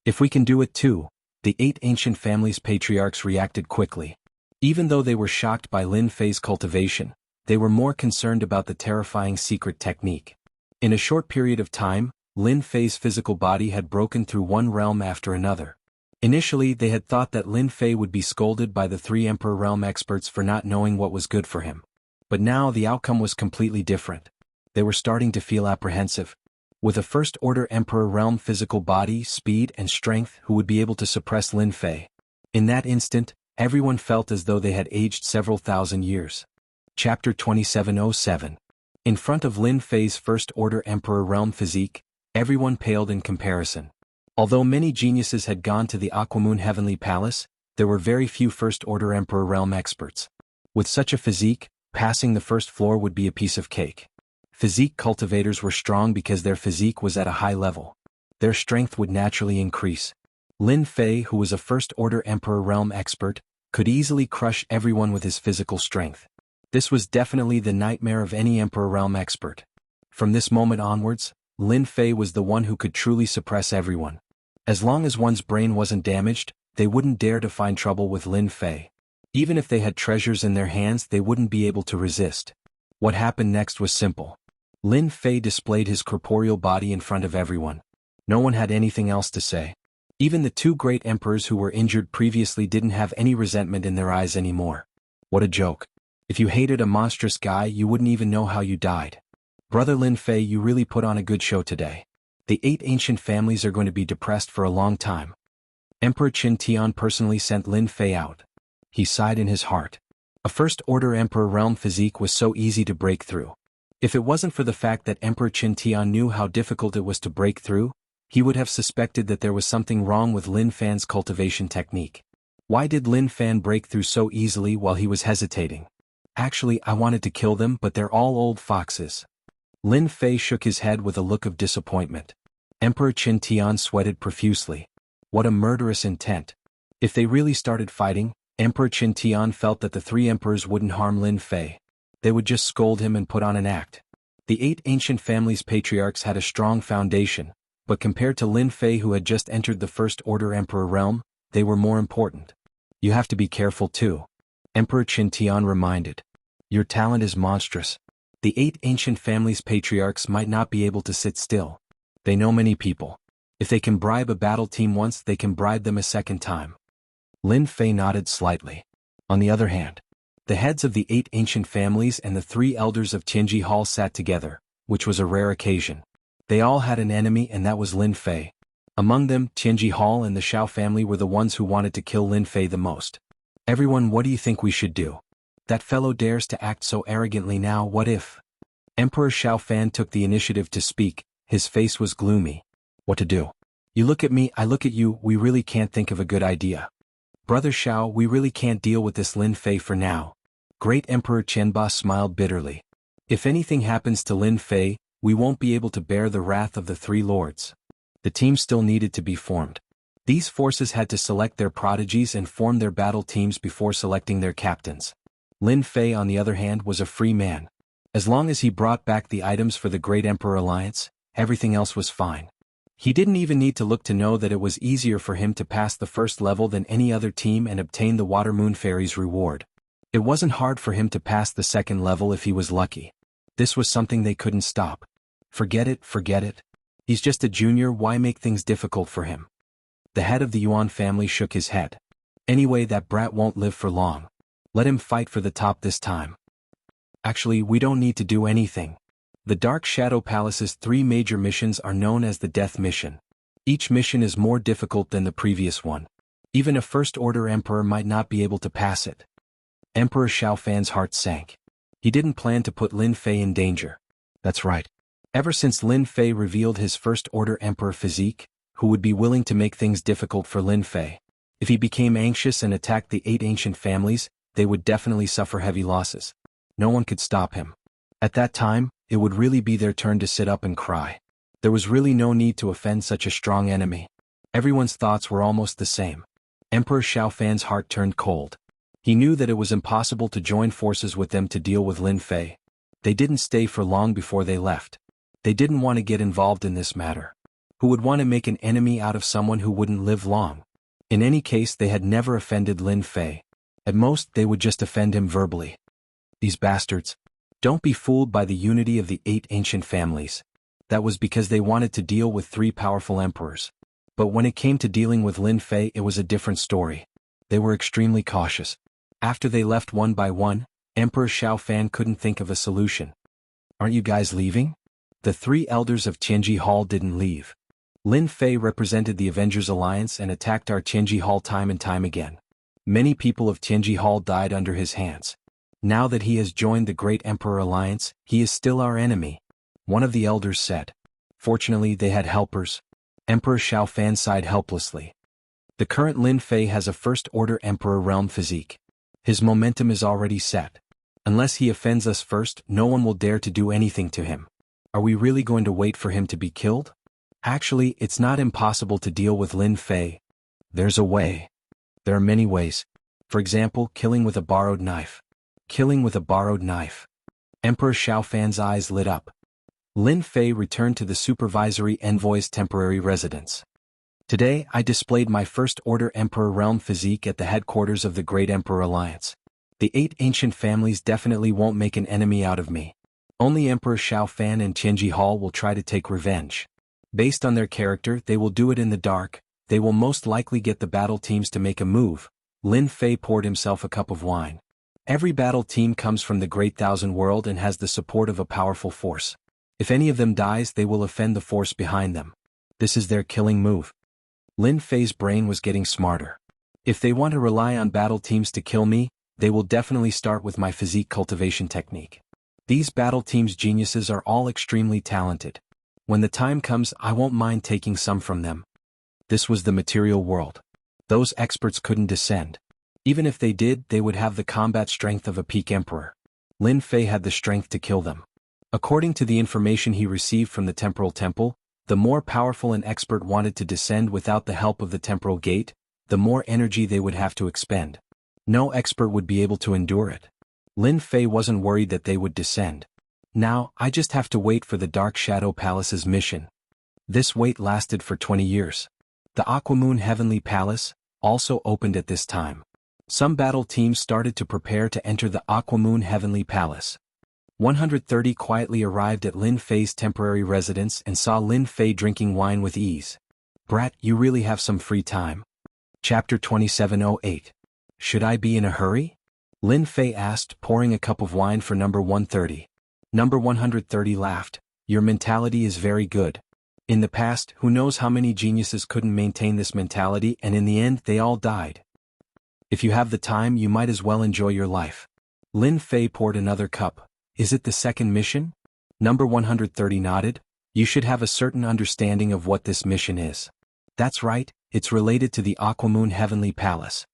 If we can do it too. The 8 ancient families' patriarchs reacted quickly. Even though they were shocked by Lin Fei's cultivation, they were more concerned about the terrifying secret technique. In a short period of time, Lin Fei's physical body had broken through one realm after another. Initially, they had thought that Lin Fei would be scolded by the 3 Emperor Realm experts for not knowing what was good for him. But now the outcome was completely different. They were starting to feel apprehensive. With a First Order Emperor Realm physical body, speed, and strength, who would be able to suppress Lin Fei? In that instant, everyone felt as though they had aged several thousand years. Chapter 2707. In front of Lin Fei's First Order Emperor Realm physique, everyone paled in comparison. Although many geniuses had gone to the Aquamoon Heavenly Palace, there were very few First Order Emperor Realm experts. With such a physique, passing the first floor would be a piece of cake. Physique cultivators were strong because their physique was at a high level. Their strength would naturally increase. Lin Fei, who was a First Order Emperor Realm expert, could easily crush everyone with his physical strength. This was definitely the nightmare of any Emperor Realm expert. From this moment onwards, Lin Fei was the one who could truly suppress everyone. As long as one's brain wasn't damaged, they wouldn't dare to find trouble with Lin Fei. Even if they had treasures in their hands, they wouldn't be able to resist. What happened next was simple. Lin Fei displayed his corporeal body in front of everyone. No one had anything else to say. Even the two great emperors who were injured previously didn't have any resentment in their eyes anymore. What a joke. If you hated a monstrous guy, you wouldn't even know how you died. Brother Lin Fei, you really put on a good show today. The 8 ancient families are going to be depressed for a long time. Emperor Qin Tian personally sent Lin Fei out. He sighed in his heart. A first-order emperor realm physique was so easy to break through. If it wasn't for the fact that Emperor Qin Tian knew how difficult it was to break through, he would have suspected that there was something wrong with Lin Fan's cultivation technique. Why did Lin Fan break through so easily while he was hesitating? Actually, I wanted to kill them, but they're all old foxes. Lin Fei shook his head with a look of disappointment. Emperor Qin Tian sweated profusely. What a murderous intent. If they really started fighting, Emperor Qin Tian felt that the 3 emperors wouldn't harm Lin Fei. They would just scold him and put on an act. The 8 ancient families' patriarchs had a strong foundation, but compared to Lin Fei, who had just entered the First Order Emperor realm, they were more important. You have to be careful too. Emperor Qin Tian reminded. Your talent is monstrous. The 8 ancient families' patriarchs might not be able to sit still. They know many people. If they can bribe a battle team once, they can bribe them a second time. Lin Fei nodded slightly. On the other hand, the heads of the 8 ancient families and the 3 elders of Tianji Hall sat together, which was a rare occasion. They all had an enemy, and that was Lin Fei. Among them, Tianji Hall and the Shao family were the ones who wanted to kill Lin Fei the most. Everyone, what do you think we should do? That fellow dares to act so arrogantly now, what if? Emperor Shao Fan took the initiative to speak. His face was gloomy. What to do? You look at me, I look at you, we really can't think of a good idea. Brother Shao, we really can't deal with this Lin Fei for now. Great Emperor Qianba smiled bitterly. If anything happens to Lin Fei, we won't be able to bear the wrath of the 3 lords. The team still needed to be formed. These forces had to select their prodigies and form their battle teams before selecting their captains. Lin Fei, on the other hand, was a free man. As long as he brought back the items for the Great Emperor Alliance, everything else was fine. He didn't even need to look to know that it was easier for him to pass the first level than any other team and obtain the Water Moon Fairy's reward. It wasn't hard for him to pass the second level if he was lucky. This was something they couldn't stop. Forget it, forget it. He's just a junior, why make things difficult for him? The head of the Yuan family shook his head. Anyway, that brat won't live for long. Let him fight for the top this time. Actually, we don't need to do anything. The Dark Shadow Palace's 3 major missions are known as the Death Mission. Each mission is more difficult than the previous one. Even a First-Order Emperor might not be able to pass it. Emperor Shao Fan's heart sank. He didn't plan to put Lin Fei in danger. That's right. Ever since Lin Fei revealed his First-Order Emperor physique, who would be willing to make things difficult for Lin Fei? If he became anxious and attacked the 8 ancient families, they would definitely suffer heavy losses. No one could stop him. At that time, it would really be their turn to sit up and cry. There was really no need to offend such a strong enemy. Everyone's thoughts were almost the same. Emperor Shao Fan's heart turned cold. He knew that it was impossible to join forces with them to deal with Lin Fei. They didn't stay for long before they left. They didn't want to get involved in this matter. Who would want to make an enemy out of someone who wouldn't live long? In any case, they had never offended Lin Fei. At most, they would just offend him verbally. These bastards. Don't be fooled by the unity of the 8 ancient families. That was because they wanted to deal with 3 powerful emperors. But when it came to dealing with Lin Fei, it was a different story. They were extremely cautious. After they left one by one, Emperor Shao Fan couldn't think of a solution. Aren't you guys leaving? The 3 elders of Tianji Hall didn't leave. Lin Fei represented the Avengers Alliance and attacked our Tianji Hall time and time again. Many people of Tianji Hall died under his hands. Now that he has joined the Great Emperor Alliance, he is still our enemy. One of the elders said. Fortunately, they had helpers. Emperor Shao Fan sighed helplessly. The current Lin Fei has a First-Order Emperor realm physique. His momentum is already set. Unless he offends us first, no one will dare to do anything to him. Are we really going to wait for him to be killed? Actually, it's not impossible to deal with Lin Fei. There's a way. There are many ways. For example, killing with a borrowed knife. Killing with a borrowed knife. Emperor Shao Fan's eyes lit up. Lin Fei returned to the supervisory envoy's temporary residence. Today, I displayed my First Order Emperor realm physique at the headquarters of the Great Emperor Alliance. The 8 ancient families definitely won't make an enemy out of me. Only Emperor Xiao Fan and Tianji Hall will try to take revenge. Based on their character, they will do it in the dark. They will most likely get the battle teams to make a move. Lin Fei poured himself a cup of wine. Every battle team comes from the Great Thousand World and has the support of a powerful force. If any of them dies, they will offend the force behind them. This is their killing move. Lin Fei's brain was getting smarter. If they want to rely on battle teams to kill me, they will definitely start with my physique cultivation technique. These battle teams' geniuses are all extremely talented. When the time comes, I won't mind taking some from them. This was the material world. Those experts couldn't descend. Even if they did, they would have the combat strength of a peak emperor. Lin Fei had the strength to kill them. According to the information he received from the temporal temple, the more powerful an expert wanted to descend without the help of the temporal gate, the more energy they would have to expend. No expert would be able to endure it. Lin Fei wasn't worried that they would descend. Now, I just have to wait for the Dark Shadow Palace's mission. This wait lasted for 20 years. The Aquamoon Heavenly Palace also opened at this time. Some battle teams started to prepare to enter the Aquamoon Heavenly Palace. 130 quietly arrived at Lin Fei's temporary residence and saw Lin Fei drinking wine with ease. "Brat, you really have some free time?" Chapter 2708. Should I be in a hurry? Lin Fei asked, pouring a cup of wine for number 130. Number 130 laughed. "Your mentality is very good. In the past, who knows how many geniuses couldn't maintain this mentality, and in the end they all died. If you have the time, you might as well enjoy your life." Lin Fei poured another cup. "Is it the second mission?" Number 130 nodded. "You should have a certain understanding of what this mission is." "That's right, it's related to the Aquamoon Heavenly Palace."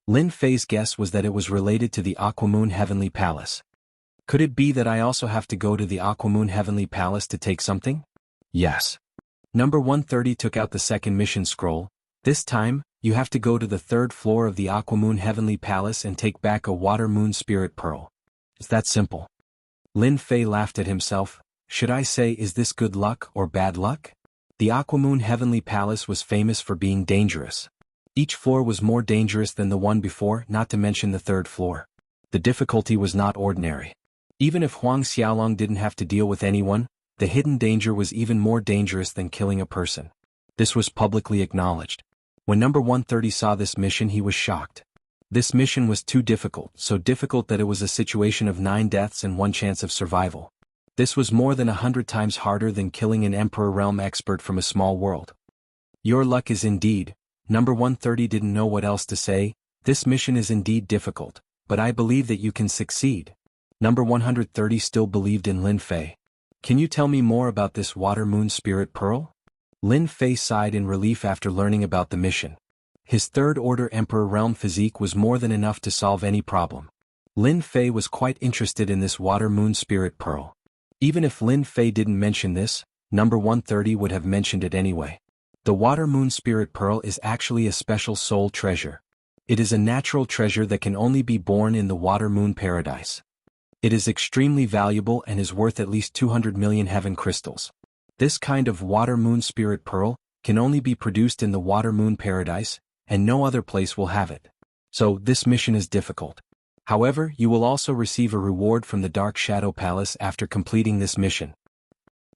Lin Fei's guess was that it was related to the Aquamoon Heavenly Palace. "Could it be that I also have to go to the Aquamoon Heavenly Palace to take something?" "Yes." Number 130 took out the second mission scroll. "This time, you have to go to the 3rd floor of the Aquamoon Heavenly Palace and take back a Water Moon Spirit Pearl. It's that simple." Lin Fei laughed at himself. "Should I say, is this good luck or bad luck?" The Aquamoon Heavenly Palace was famous for being dangerous. Each floor was more dangerous than the one before, not to mention the 3rd floor. The difficulty was not ordinary. Even if Huang Xiaolong didn't have to deal with anyone, the hidden danger was even more dangerous than killing a person. This was publicly acknowledged. When number 130 saw this mission, he was shocked. This mission was too difficult, so difficult that it was a situation of 9 deaths and 1 chance of survival. This was more than 100 times harder than killing an Emperor Realm expert from a small world. "Your luck is indeed," number 130 didn't know what else to say. "This mission is indeed difficult, but I believe that you can succeed." Number 130 still believed in Lin Fei. "Can you tell me more about this Water Moon Spirit Pearl?" Lin Fei sighed in relief after learning about the mission. His 3rd Order Emperor Realm physique was more than enough to solve any problem. Lin Fei was quite interested in this Water Moon Spirit Pearl. Even if Lin Fei didn't mention this, number 130 would have mentioned it anyway. The Water Moon Spirit Pearl is actually a special soul treasure. It is a natural treasure that can only be born in the Water Moon Paradise. It is extremely valuable and is worth at least 200 million heaven crystals. This kind of Water Moon Spirit Pearl can only be produced in the Water Moon Paradise, and no other place will have it. So, this mission is difficult. However, you will also receive a reward from the Dark Shadow Palace after completing this mission.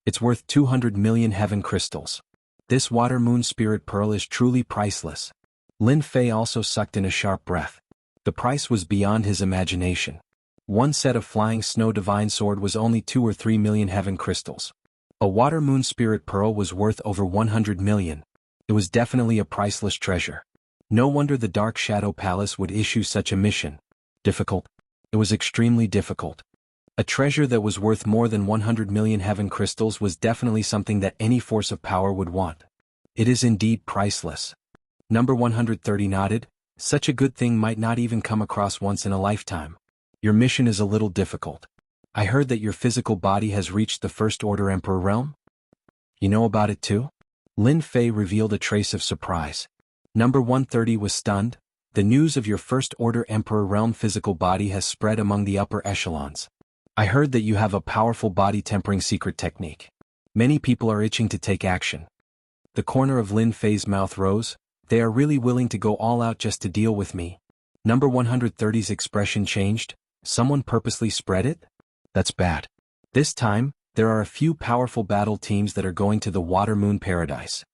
It's worth 200 million heaven crystals. This Water Moon Spirit Pearl is truly priceless. Lin Fei also sucked in a sharp breath. The price was beyond his imagination. 1 set of Flying Snow Divine Sword was only 2 or 3 million heaven crystals. A Water Moon Spirit Pearl was worth over 100 million. It was definitely a priceless treasure. No wonder the Dark Shadow Palace would issue such a mission. Difficult? It was extremely difficult. A treasure that was worth more than 100 million heaven crystals was definitely something that any force of power would want. It is indeed priceless. Number 130 nodded. "Such a good thing might not even come across once in a lifetime. Your mission is a little difficult. I heard that your physical body has reached the First Order Emperor Realm? You know about it too?" Lin Fei revealed a trace of surprise. Number 130 was stunned. "The news of your First Order Emperor Realm physical body has spread among the upper echelons. I heard that you have a powerful body-tempering secret technique. Many people are itching to take action. The corner of Lin Fei's mouth rose. They are really willing to go all out just to deal with me. Number 130's expression changed. Someone purposely spread it? That's bad. This time, there are a few powerful battle teams that are going to the Water Moon Paradise.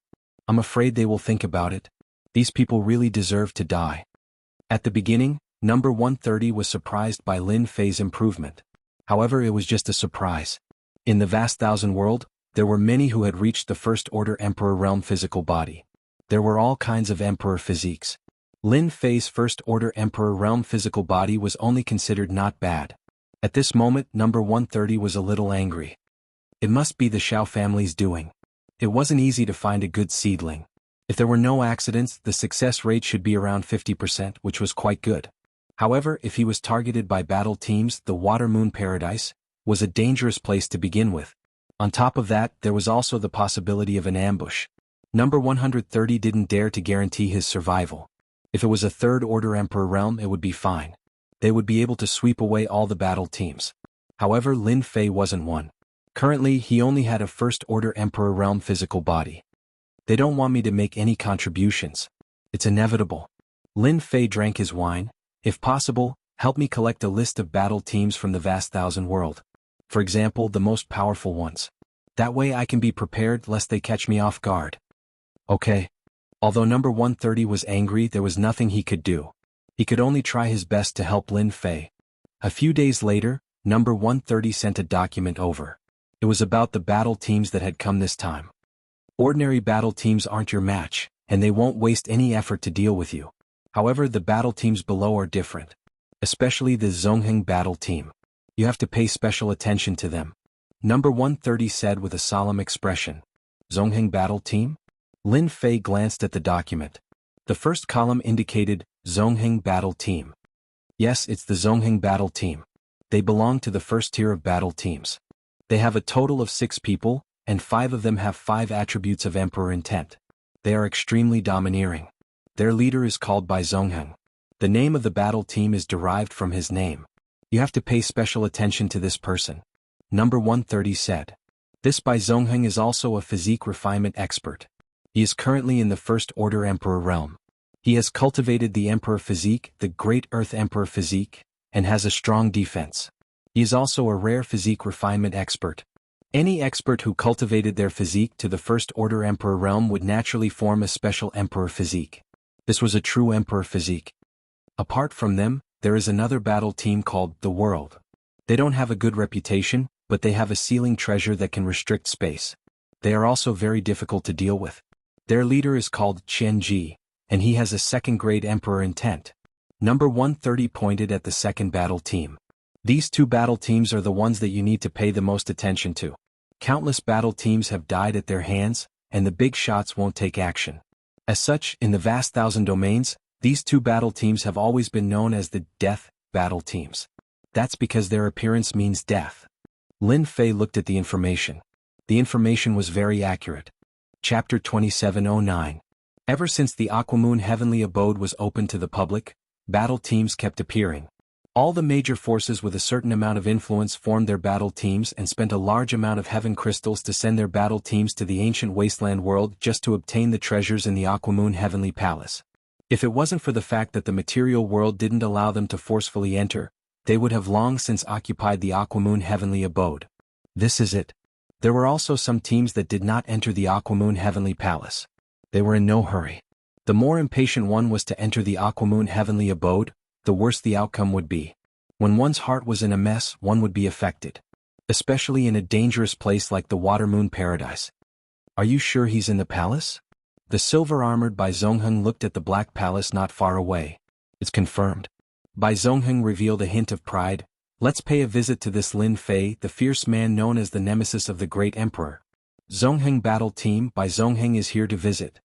I'm afraid they will think about it. These people really deserve to die. At the beginning, number 130 was surprised by Lin Fei's improvement. However, it was just a surprise. In the vast thousand world, there were many who had reached the First Order Emperor realm physical body. There were all kinds of Emperor physiques. Lin Fei's First Order Emperor realm physical body was only considered not bad. At this moment, number 130 was a little angry. It must be the Xiao family's doing. It wasn't easy to find a good seedling. If there were no accidents, the success rate should be around 50%, which was quite good. However, if he was targeted by battle teams, the Water Moon Paradise was a dangerous place to begin with. On top of that, there was also the possibility of an ambush. Number 130 didn't dare to guarantee his survival. If it was a Third Order Emperor realm, it would be fine. They would be able to sweep away all the battle teams. However, Lin Fei wasn't one. Currently, he only had a First Order Emperor realm physical body. They don't want me to make any contributions. It's inevitable. Lin Fei drank his wine. If possible, help me collect a list of battle teams from the vast thousand world. For example, the most powerful ones. That way I can be prepared lest they catch me off guard. Okay. Although number 130 was angry, there was nothing he could do. He could only try his best to help Lin Fei. A few days later, number 130 sent a document over. It was about the battle teams that had come this time. Ordinary battle teams aren't your match, and they won't waste any effort to deal with you. However, the battle teams below are different. Especially the Zongheng battle team. You have to pay special attention to them. Number 130 said with a solemn expression. Zongheng battle team? Lin Fei glanced at the document. The first column indicated Zongheng battle team. Yes, it's the Zongheng battle team. They belong to the first tier of battle teams. They have a total of 6 people, and 5 of them have 5 attributes of Emperor intent. They are extremely domineering. Their leader is called Bai Zongheng. The name of the battle team is derived from his name. You have to pay special attention to this person. Number 130 said. This Bai Zongheng is also a physique refinement expert. He is currently in the First Order Emperor realm. He has cultivated the Emperor physique, the Great Earth Emperor physique, and has a strong defense. He is also a rare physique refinement expert. Any expert who cultivated their physique to the First Order Emperor realm would naturally form a special Emperor physique. This was a true Emperor physique. Apart from them, there is another battle team called the World. They don't have a good reputation, but they have a ceiling treasure that can restrict space. They are also very difficult to deal with. Their leader is called Qian Ji, and he has a second-grade Emperor intent. Number 130 pointed at the second battle team. These 2 battle teams are the ones that you need to pay the most attention to. Countless battle teams have died at their hands, and the big shots won't take action. As such, in the vast thousand domains, these 2 battle teams have always been known as the Death battle teams. That's because their appearance means death. Lin Fei looked at the information. The information was very accurate. Chapter 2709. Ever since the Aquamoon Heavenly Abode was opened to the public, battle teams kept appearing. All the major forces with a certain amount of influence formed their battle teams and spent a large amount of heaven crystals to send their battle teams to the ancient wasteland world just to obtain the treasures in the Aquamoon Heavenly Palace. If it wasn't for the fact that the material world didn't allow them to forcefully enter, they would have long since occupied the Aquamoon Heavenly Abode. This is it. There were also some teams that did not enter the Aquamoon Heavenly Palace. They were in no hurry. The more impatient one was to enter the Aquamoon Heavenly Abode, the worse the outcome would be. When one's heart was in a mess, one would be affected. Especially in a dangerous place like the Water Moon Paradise. Are you sure he's in the palace? The silver-armored Bai Zongheng looked at the Black Palace not far away. It's confirmed. Bai Zongheng revealed a hint of pride. Let's pay a visit to this Lin Fei, the fierce man known as the nemesis of the Great Emperor. Zongheng battle team, Bai Zongheng is here to visit.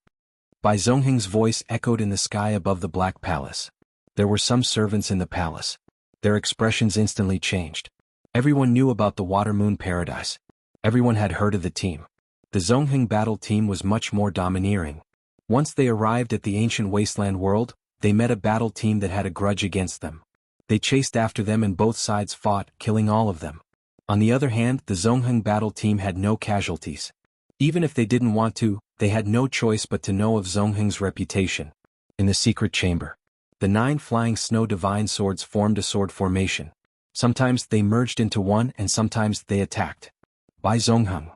Bai Zongheng's voice echoed in the sky above the Black Palace. There were some servants in the palace. Their expressions instantly changed. Everyone knew about the Water Moon Paradise. Everyone had heard of the team. The Zongheng battle team was much more domineering. Once they arrived at the ancient wasteland world, they met a battle team that had a grudge against them. They chased after them and both sides fought, killing all of them. On the other hand, the Zhongheng battle team had no casualties. Even if they didn't want to, they had no choice but to know of Zhongheng's reputation. In the secret chamber, the 9 flying snow divine swords formed a sword formation. Sometimes they merged into one and sometimes they attacked. By Zhongheng.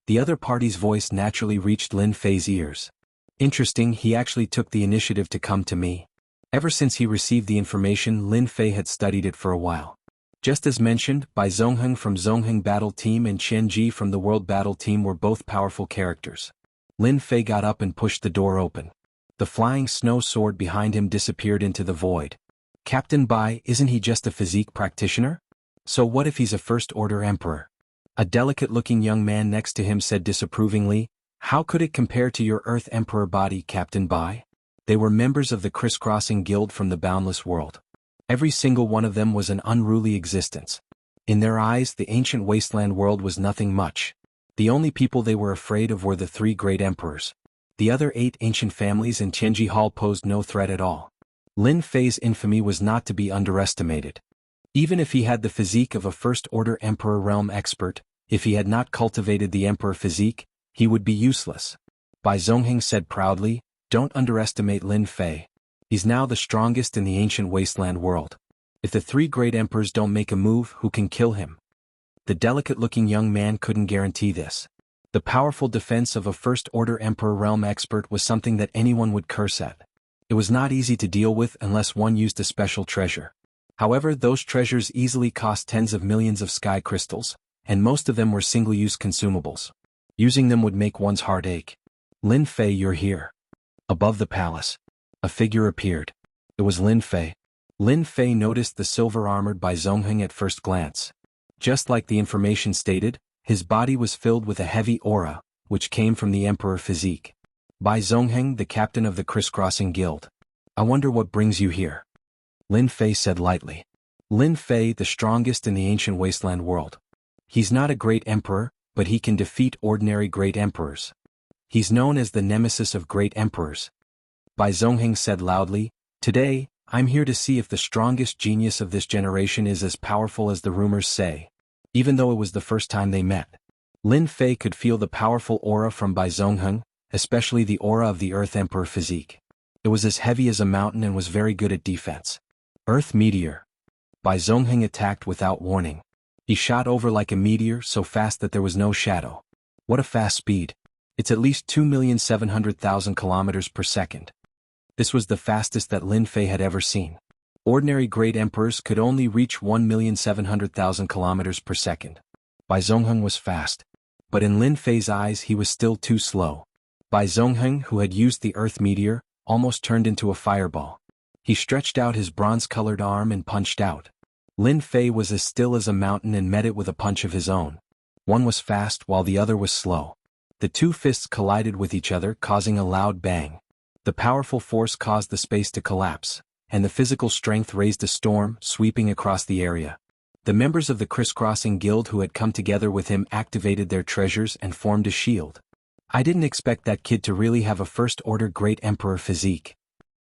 The other party's voice naturally reached Lin Fei's ears. Interesting, he actually took the initiative to come to me. Ever since he received the information, Lin Fei had studied it for a while. Just as mentioned, Bai Zhongheng from Zhongheng Battle Team and Chen Ji from the World Battle Team were both powerful characters. Lin Fei got up and pushed the door open. The flying snow sword behind him disappeared into the void. Captain Bai, isn't he just a physique practitioner? So what if he's a first-order emperor? A delicate-looking young man next to him said disapprovingly, how could it compare to your Earth Emperor body, Captain Bai? They were members of the crisscrossing guild from the boundless world. Every single one of them was an unruly existence. In their eyes, the ancient wasteland world was nothing much. The only people they were afraid of were the 3 great emperors. The other 8 ancient families in Tianji Hall posed no threat at all. Lin Fei's infamy was not to be underestimated. Even if he had the physique of a first-order emperor realm expert, if he had not cultivated the emperor physique, he would be useless. Bai Zhongheng said proudly, don't underestimate Lin Fei. He's now the strongest in the ancient wasteland world. If the 3 great emperors don't make a move, who can kill him? The delicate-looking young man couldn't guarantee this. The powerful defense of a first-order emperor realm expert was something that anyone would curse at. It was not easy to deal with unless one used a special treasure. However, those treasures easily cost tens of millions of sky crystals, and most of them were single-use consumables. Using them would make one's heart ache. Lin Fei, you're here. Above the palace, a figure appeared. It was Lin Fei. Lin Fei noticed the silver-armored Bai Zhongheng at first glance. Just like the information stated, his body was filled with a heavy aura, which came from the emperor physique. Bai Zhongheng, the captain of the crisscrossing guild. I wonder what brings you here. Lin Fei said lightly. Lin Fei, the strongest in the ancient wasteland world. He's not a great emperor, but he can defeat ordinary great emperors. He's known as the nemesis of great emperors. Bai Zhongheng said loudly, today, I'm here to see if the strongest genius of this generation is as powerful as the rumors say. Even though it was the first time they met, Lin Fei could feel the powerful aura from Bai Zhongheng, especially the aura of the Earth Emperor physique. It was as heavy as a mountain and was very good at defense. Earth Meteor. Bai Zhongheng attacked without warning. He shot over like a meteor, so fast that there was no shadow. What a fast speed. It's at least 2,700,000 kilometers per second. This was the fastest that Lin Fei had ever seen. Ordinary great emperors could only reach 1,700,000 kilometers per second. Bai Zhongheng was fast. But in Lin Fei's eyes he was still too slow. Bai Zhongheng, who had used the Earth Meteor, almost turned into a fireball. He stretched out his bronze-colored arm and punched out. Lin Fei was as still as a mountain and met it with a punch of his own. One was fast while the other was slow. The 2 fists collided with each other, causing a loud bang. The powerful force caused the space to collapse, and the physical strength raised a storm, sweeping across the area. The members of the crisscrossing guild who had come together with him activated their treasures and formed a shield. I didn't expect that kid to really have a first-order great emperor physique.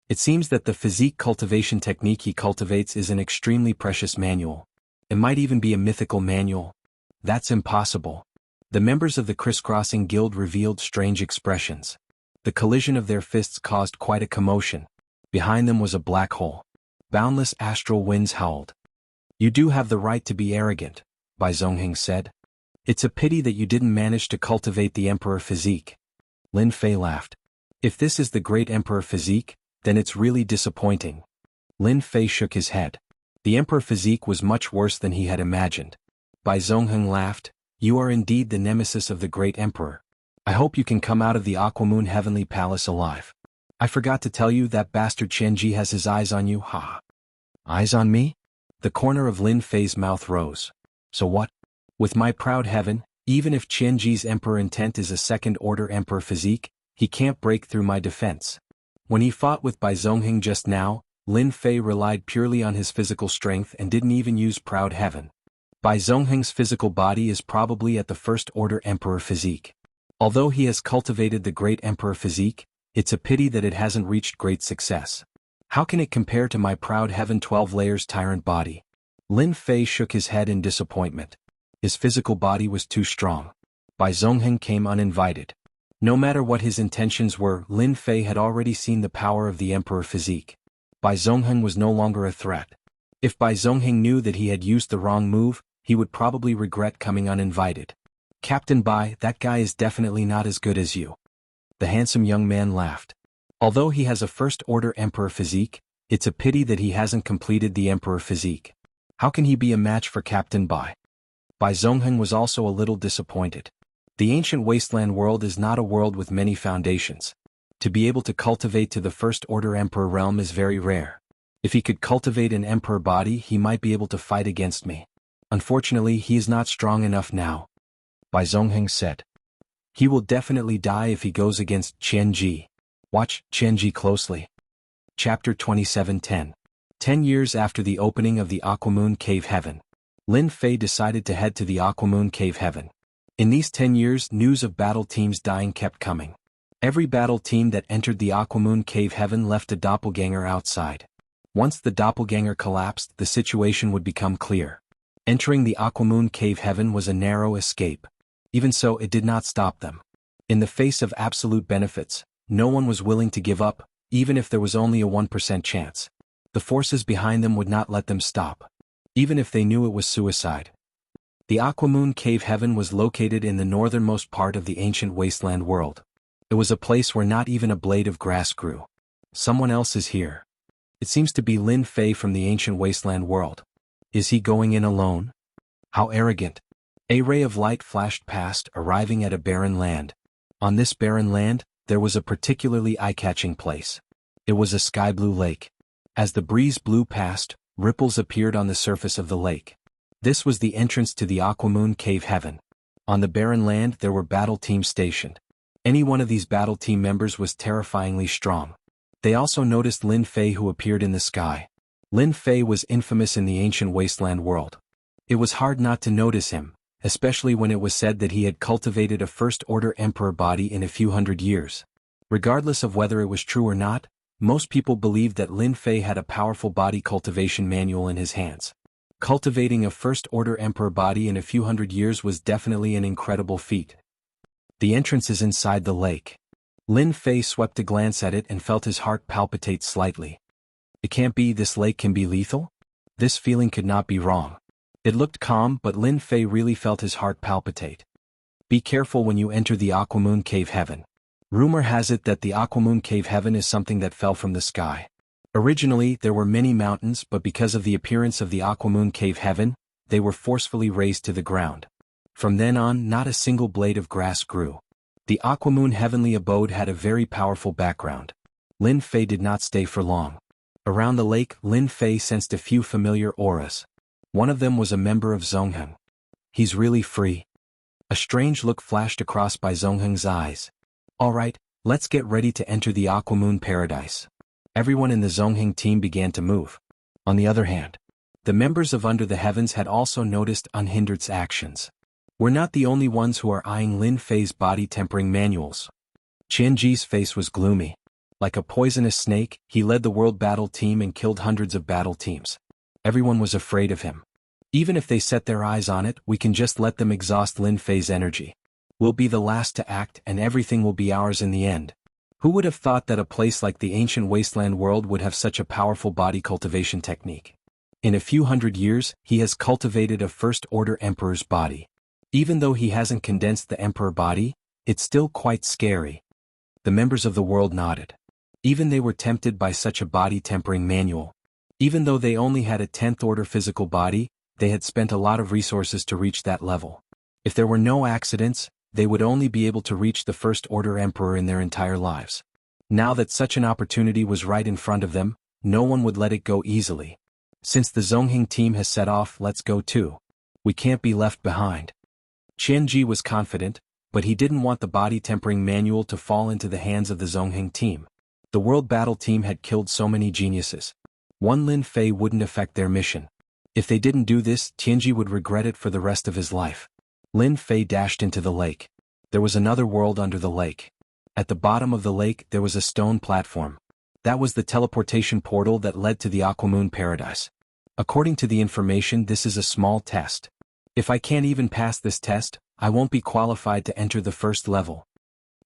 It seems that the physique cultivation technique he cultivates is an extremely precious manual. It might even be a mythical manual. That's impossible. The members of the crisscrossing guild revealed strange expressions. The collision of their fists caused quite a commotion. Behind them was a black hole. Boundless astral winds howled. You do have the right to be arrogant, Bai Zhongheng said. It's a pity that you didn't manage to cultivate the emperor physique. Lin Fei laughed. If this is the great emperor physique, then it's really disappointing. Lin Fei shook his head. The emperor physique was much worse than he had imagined. Bai Zhongheng laughed. You are indeed the nemesis of the great emperor. I hope you can come out of the Aquamoon Heavenly Palace alive. I forgot to tell you that bastard Chen Ji has his eyes on you, ha. Eyes on me? The corner of Lin Fei's mouth rose. So what? With my proud heaven, even if Chen Ji's emperor intent is a second-order emperor physique, he can't break through my defense. When he fought with Bai Zhongheng just now, Lin Fei relied purely on his physical strength and didn't even use proud heaven. Bai Zhongheng's physical body is probably at the first-order emperor physique. Although he has cultivated the great emperor physique, it's a pity that it hasn't reached great success. How can it compare to my proud heaven 12 layers tyrant body? Lin Fei shook his head in disappointment. His physical body was too strong. Bai Zongheng came uninvited. No matter what his intentions were, Lin Fei had already seen the power of the emperor physique. Bai Zongheng was no longer a threat. If Bai Zongheng knew that he had used the wrong move, he would probably regret coming uninvited. Captain Bai, that guy is definitely not as good as you. The handsome young man laughed. Although he has a first-order emperor physique, it's a pity that he hasn't completed the emperor physique. How can he be a match for Captain Bai? Bai Zongheng was also a little disappointed. The ancient wasteland world is not a world with many foundations. To be able to cultivate to the first-order emperor realm is very rare. If he could cultivate an emperor body, he might be able to fight against me. Unfortunately, he is not strong enough now. Bai Zongheng said. He will definitely die if he goes against Qianji. Watch Qianji closely. Chapter 27:10. 10 years after the opening of the Aquamoon Cave Heaven, Lin Fei decided to head to the Aquamoon Cave Heaven. In these 10 years, news of battle teams dying kept coming. Every battle team that entered the Aquamoon Cave Heaven left a doppelganger outside. Once the doppelganger collapsed, the situation would become clear. Entering the Aquamoon Cave Heaven was a narrow escape. Even so, it did not stop them. In the face of absolute benefits, no one was willing to give up, even if there was only a 1% chance. The forces behind them would not let them stop, even if they knew it was suicide. The Aquamoon Cave Heaven was located in the northernmost part of the ancient wasteland world. It was a place where not even a blade of grass grew. Someone else is here. It seems to be Lin Fei from the ancient wasteland world. Is he going in alone? How arrogant. A ray of light flashed past, arriving at a barren land. On this barren land, there was a particularly eye-catching place. It was a sky-blue lake. As the breeze blew past, ripples appeared on the surface of the lake. This was the entrance to the Aquamoon Cave Heaven. On the barren land there were battle teams stationed. Any one of these battle team members was terrifyingly strong. They also noticed Lin Fei, who appeared in the sky. Lin Fei was infamous in the ancient wasteland world. It was hard not to notice him, especially when it was said that he had cultivated a first-order emperor body in a few hundred years. Regardless of whether it was true or not, most people believed that Lin Fei had a powerful body cultivation manual in his hands. Cultivating a first-order emperor body in a few hundred years was definitely an incredible feat. The entrance is inside the lake. Lin Fei swept a glance at it and felt his heart palpitate slightly. It can't be, this lake can be lethal? This feeling could not be wrong. It looked calm, but Lin Fei really felt his heart palpitate. Be careful when you enter the Aquamoon Cave Heaven. Rumor has it that the Aquamoon Cave Heaven is something that fell from the sky. Originally, there were many mountains, but because of the appearance of the Aquamoon Cave Heaven, they were forcefully raised to the ground. From then on, not a single blade of grass grew. The Aquamoon Heavenly Abode had a very powerful background. Lin Fei did not stay for long. Around the lake, Lin Fei sensed a few familiar auras. One of them was a member of Zongheng. He's really free. A strange look flashed across Bai Zongheng's eyes. All right, let's get ready to enter the Aquamoon Paradise. Everyone in the Zongheng team began to move. On the other hand, the members of Under the Heavens had also noticed Unhindered's actions. We're not the only ones who are eyeing Lin Fei's body tempering manuals. Qianji's face was gloomy. Like a poisonous snake, he led the world battle team and killed hundreds of battle teams. Everyone was afraid of him. Even if they set their eyes on it, we can just let them exhaust Lin Fei's energy. We'll be the last to act and everything will be ours in the end. Who would have thought that a place like the ancient wasteland world would have such a powerful body cultivation technique? In a few hundred years, he has cultivated a first-order emperor's body. Even though he hasn't condensed the emperor body, it's still quite scary. The members of the world nodded. Even they were tempted by such a body tempering manual. Even though they only had a 10th order physical body, they had spent a lot of resources to reach that level. If there were no accidents, they would only be able to reach the first order emperor in their entire lives. Now that such an opportunity was right in front of them, no one would let it go easily. Since the Zongheng team has set off, let's go too. We can't be left behind. Qianji was confident, but he didn't want the body tempering manual to fall into the hands of the Zongheng team. The world battle team had killed so many geniuses. One Lin Fei wouldn't affect their mission. If they didn't do this, Qianji would regret it for the rest of his life. Lin Fei dashed into the lake. There was another world under the lake. At the bottom of the lake there was a stone platform. That was the teleportation portal that led to the Aquamoon Paradise. According to the information, this is a small test. If I can't even pass this test, I won't be qualified to enter the first level.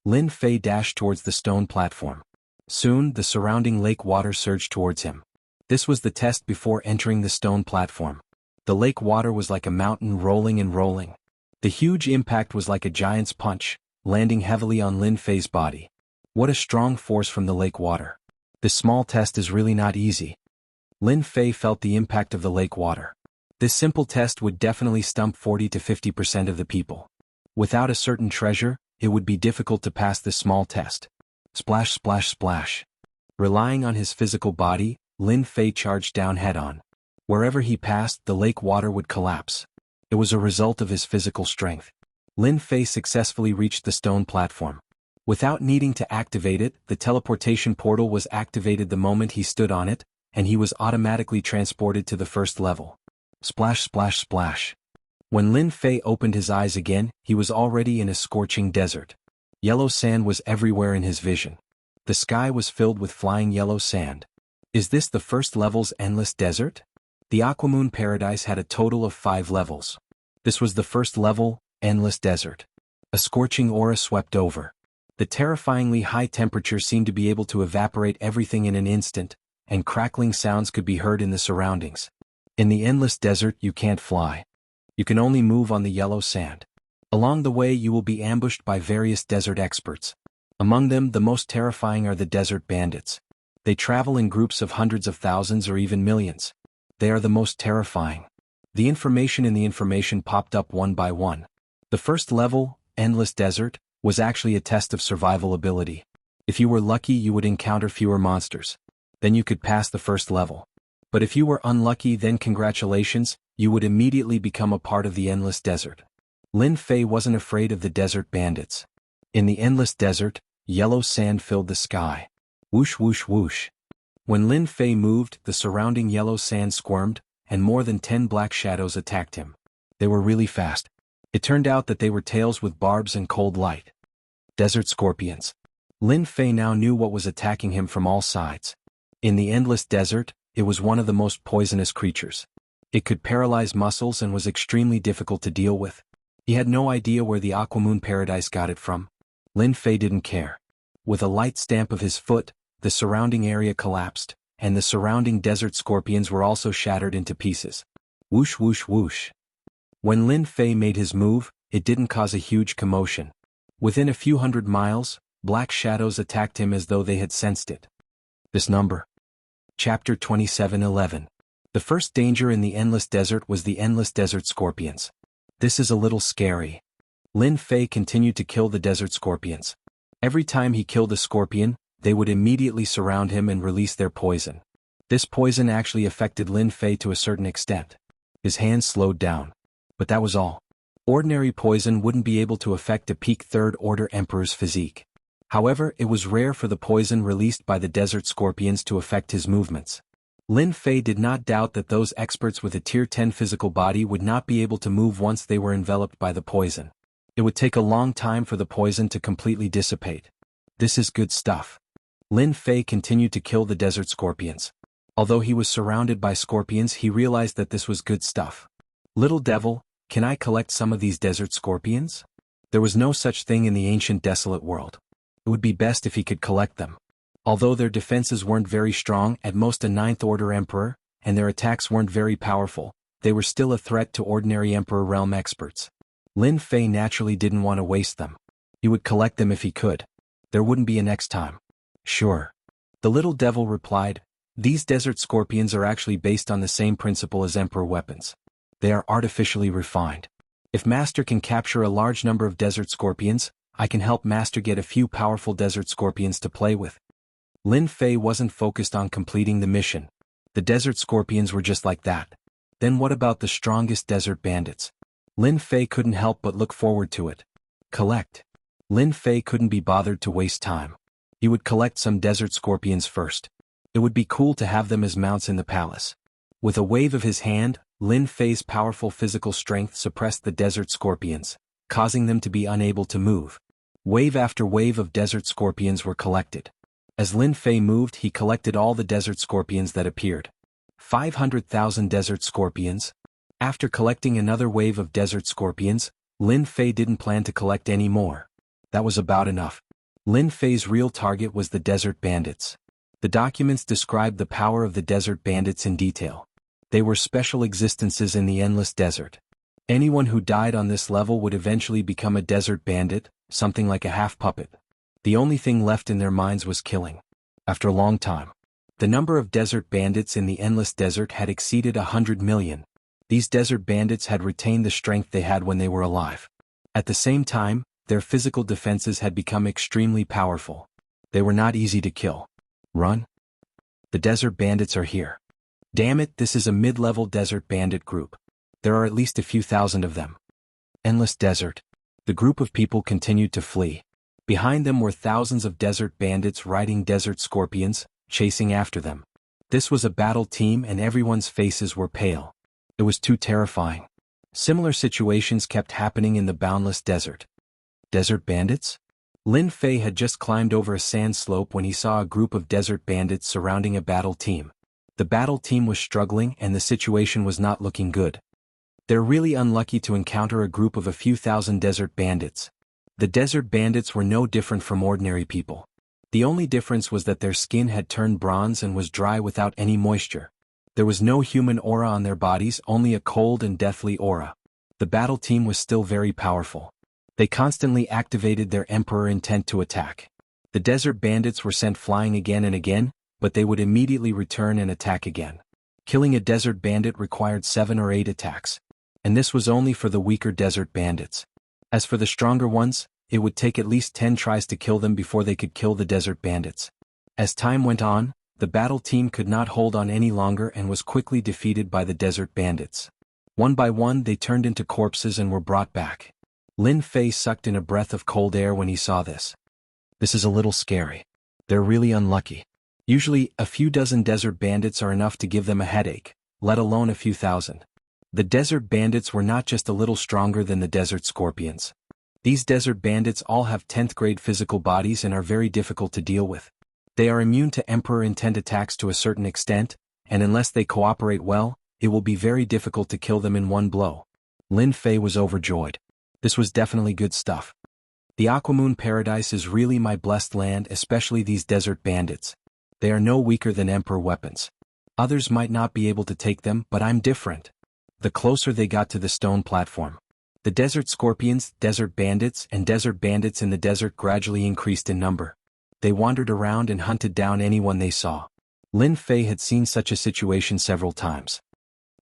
Lin Fei dashed towards the stone platform. Soon, the surrounding lake water surged towards him. This was the test before entering the stone platform. The lake water was like a mountain rolling and rolling. The huge impact was like a giant's punch, landing heavily on Lin Fei's body. What a strong force from the lake water. This small test is really not easy. Lin Fei felt the impact of the lake water. This simple test would definitely stump 40 to 50% of the people. Without a certain treasure, it would be difficult to pass this small test. Splash, splash, splash. Relying on his physical body, Lin Fei charged down head-on. Wherever he passed, the lake water would collapse. It was a result of his physical strength. Lin Fei successfully reached the stone platform. Without needing to activate it, the teleportation portal was activated the moment he stood on it, and he was automatically transported to the first level. Splash, splash, splash. When Lin Fei opened his eyes again, he was already in a scorching desert. Yellow sand was everywhere in his vision. The sky was filled with flying yellow sand. Is this the first level's endless desert? The Aquamoon Paradise had a total of 5 levels. This was the first level, Endless Desert. A scorching aura swept over. The terrifyingly high temperature seemed to be able to evaporate everything in an instant, and crackling sounds could be heard in the surroundings. In the Endless Desert, you can't fly. You can only move on the yellow sand. Along the way, you will be ambushed by various desert experts. Among them, the most terrifying are the desert bandits. They travel in groups of hundreds of thousands or even millions. They are the most terrifying. The information in the information popped up one by one. The first level, Endless Desert, was actually a test of survival ability. If you were lucky, you would encounter fewer monsters. Then you could pass the first level. But if you were unlucky, then congratulations, you would immediately become a part of the Endless Desert. Lin Fei wasn't afraid of the desert bandits. In the Endless Desert, yellow sand filled the sky. Whoosh, whoosh, whoosh. When Lin Fei moved, the surrounding yellow sand squirmed, and more than 10 black shadows attacked him. They were really fast. It turned out that they were tails with barbs and cold light. Desert scorpions. Lin Fei now knew what was attacking him from all sides. In the Endless Desert, it was one of the most poisonous creatures. It could paralyze muscles and was extremely difficult to deal with. He had no idea where the Aquamoon Paradise got it from. Lin Fei didn't care. With a light stamp of his foot, the surrounding area collapsed, and the surrounding desert scorpions were also shattered into pieces. Whoosh, whoosh, whoosh. When Lin Fei made his move, it didn't cause a huge commotion. Within a few hundred miles, black shadows attacked him as though they had sensed it. This number. Chapter 27:11. The first danger in the Endless Desert was the Endless Desert Scorpions. This is a little scary. Lin Fei continued to kill the desert scorpions. Every time he killed a scorpion, they would immediately surround him and release their poison. This poison actually affected Lin Fei to a certain extent. His hands slowed down. But that was all. Ordinary poison wouldn't be able to affect a peak third-order emperor's physique. However, it was rare for the poison released by the desert scorpions to affect his movements. Lin Fei did not doubt that those experts with a Tier 10 physical body would not be able to move once they were enveloped by the poison. It would take a long time for the poison to completely dissipate. This is good stuff. Lin Fei continued to kill the desert scorpions. Although he was surrounded by scorpions, he realized that this was good stuff. Little devil, can I collect some of these desert scorpions? There was no such thing in the ancient desolate world. It would be best if he could collect them. Although their defenses weren't very strong, at most a 9th order emperor, and their attacks weren't very powerful, they were still a threat to ordinary emperor realm experts. Lin Fei naturally didn't want to waste them. He would collect them if he could. There wouldn't be a next time. Sure. The little devil replied, these desert scorpions are actually based on the same principle as emperor weapons. They are artificially refined. If Master can capture a large number of desert scorpions, I can help Master get a few powerful desert scorpions to play with. Lin Fei wasn't focused on completing the mission. The desert scorpions were just like that. Then what about the strongest desert bandits? Lin Fei couldn't help but look forward to it. Collect. Lin Fei couldn't be bothered to waste time. He would collect some desert scorpions first. It would be cool to have them as mounts in the palace. With a wave of his hand, Lin Fei's powerful physical strength suppressed the desert scorpions, causing them to be unable to move. Wave after wave of desert scorpions were collected. As Lin Fei moved, he collected all the desert scorpions that appeared. 500,000 desert scorpions. After collecting another wave of desert scorpions, Lin Fei didn't plan to collect any more. That was about enough. Lin Fei's real target was the desert bandits. The documents described the power of the desert bandits in detail. They were special existences in the endless desert. Anyone who died on this level would eventually become a desert bandit, something like a half-puppet. The only thing left in their minds was killing. After a long time, the number of desert bandits in the endless desert had exceeded 100 million. These desert bandits had retained the strength they had when they were alive. At the same time, their physical defenses had become extremely powerful. They were not easy to kill. Run? The desert bandits are here. Damn it, this is a mid-level desert bandit group. There are at least a few thousand of them. Endless desert. The group of people continued to flee. Behind them were thousands of desert bandits riding desert scorpions, chasing after them. This was a battle team and everyone's faces were pale. It was too terrifying. Similar situations kept happening in the boundless desert. Desert bandits? Lin Fei had just climbed over a sand slope when he saw a group of desert bandits surrounding a battle team. The battle team was struggling and the situation was not looking good. They're really unlucky to encounter a group of a few thousand desert bandits. The desert bandits were no different from ordinary people. The only difference was that their skin had turned bronze and was dry without any moisture. There was no human aura on their bodies, only a cold and deathly aura. The battle team was still very powerful. They constantly activated their emperor intent to attack. The desert bandits were sent flying again and again, but they would immediately return and attack again. Killing a desert bandit required 7 or 8 attacks. And this was only for the weaker desert bandits. As for the stronger ones, it would take at least 10 tries to kill them before they could kill the desert bandits. As time went on, the battle team could not hold on any longer and was quickly defeated by the desert bandits. One by one they turned into corpses and were brought back. Lin Fei sucked in a breath of cold air when he saw this. This is a little scary. They're really unlucky. Usually, a few dozen desert bandits are enough to give them a headache, let alone a few thousand. The desert bandits were not just a little stronger than the desert scorpions. These desert bandits all have 10th grade physical bodies and are very difficult to deal with. They are immune to Emperor intent attacks to a certain extent, and unless they cooperate well, it will be very difficult to kill them in one blow. Lin Fei was overjoyed. This was definitely good stuff. The Aquamoon Paradise is really my blessed land, especially these desert bandits. They are no weaker than Emperor weapons. Others might not be able to take them, but I'm different. The closer they got to the stone platform, the desert scorpions, desert bandits in the desert gradually increased in number. They wandered around and hunted down anyone they saw. Lin Fei had seen such a situation several times.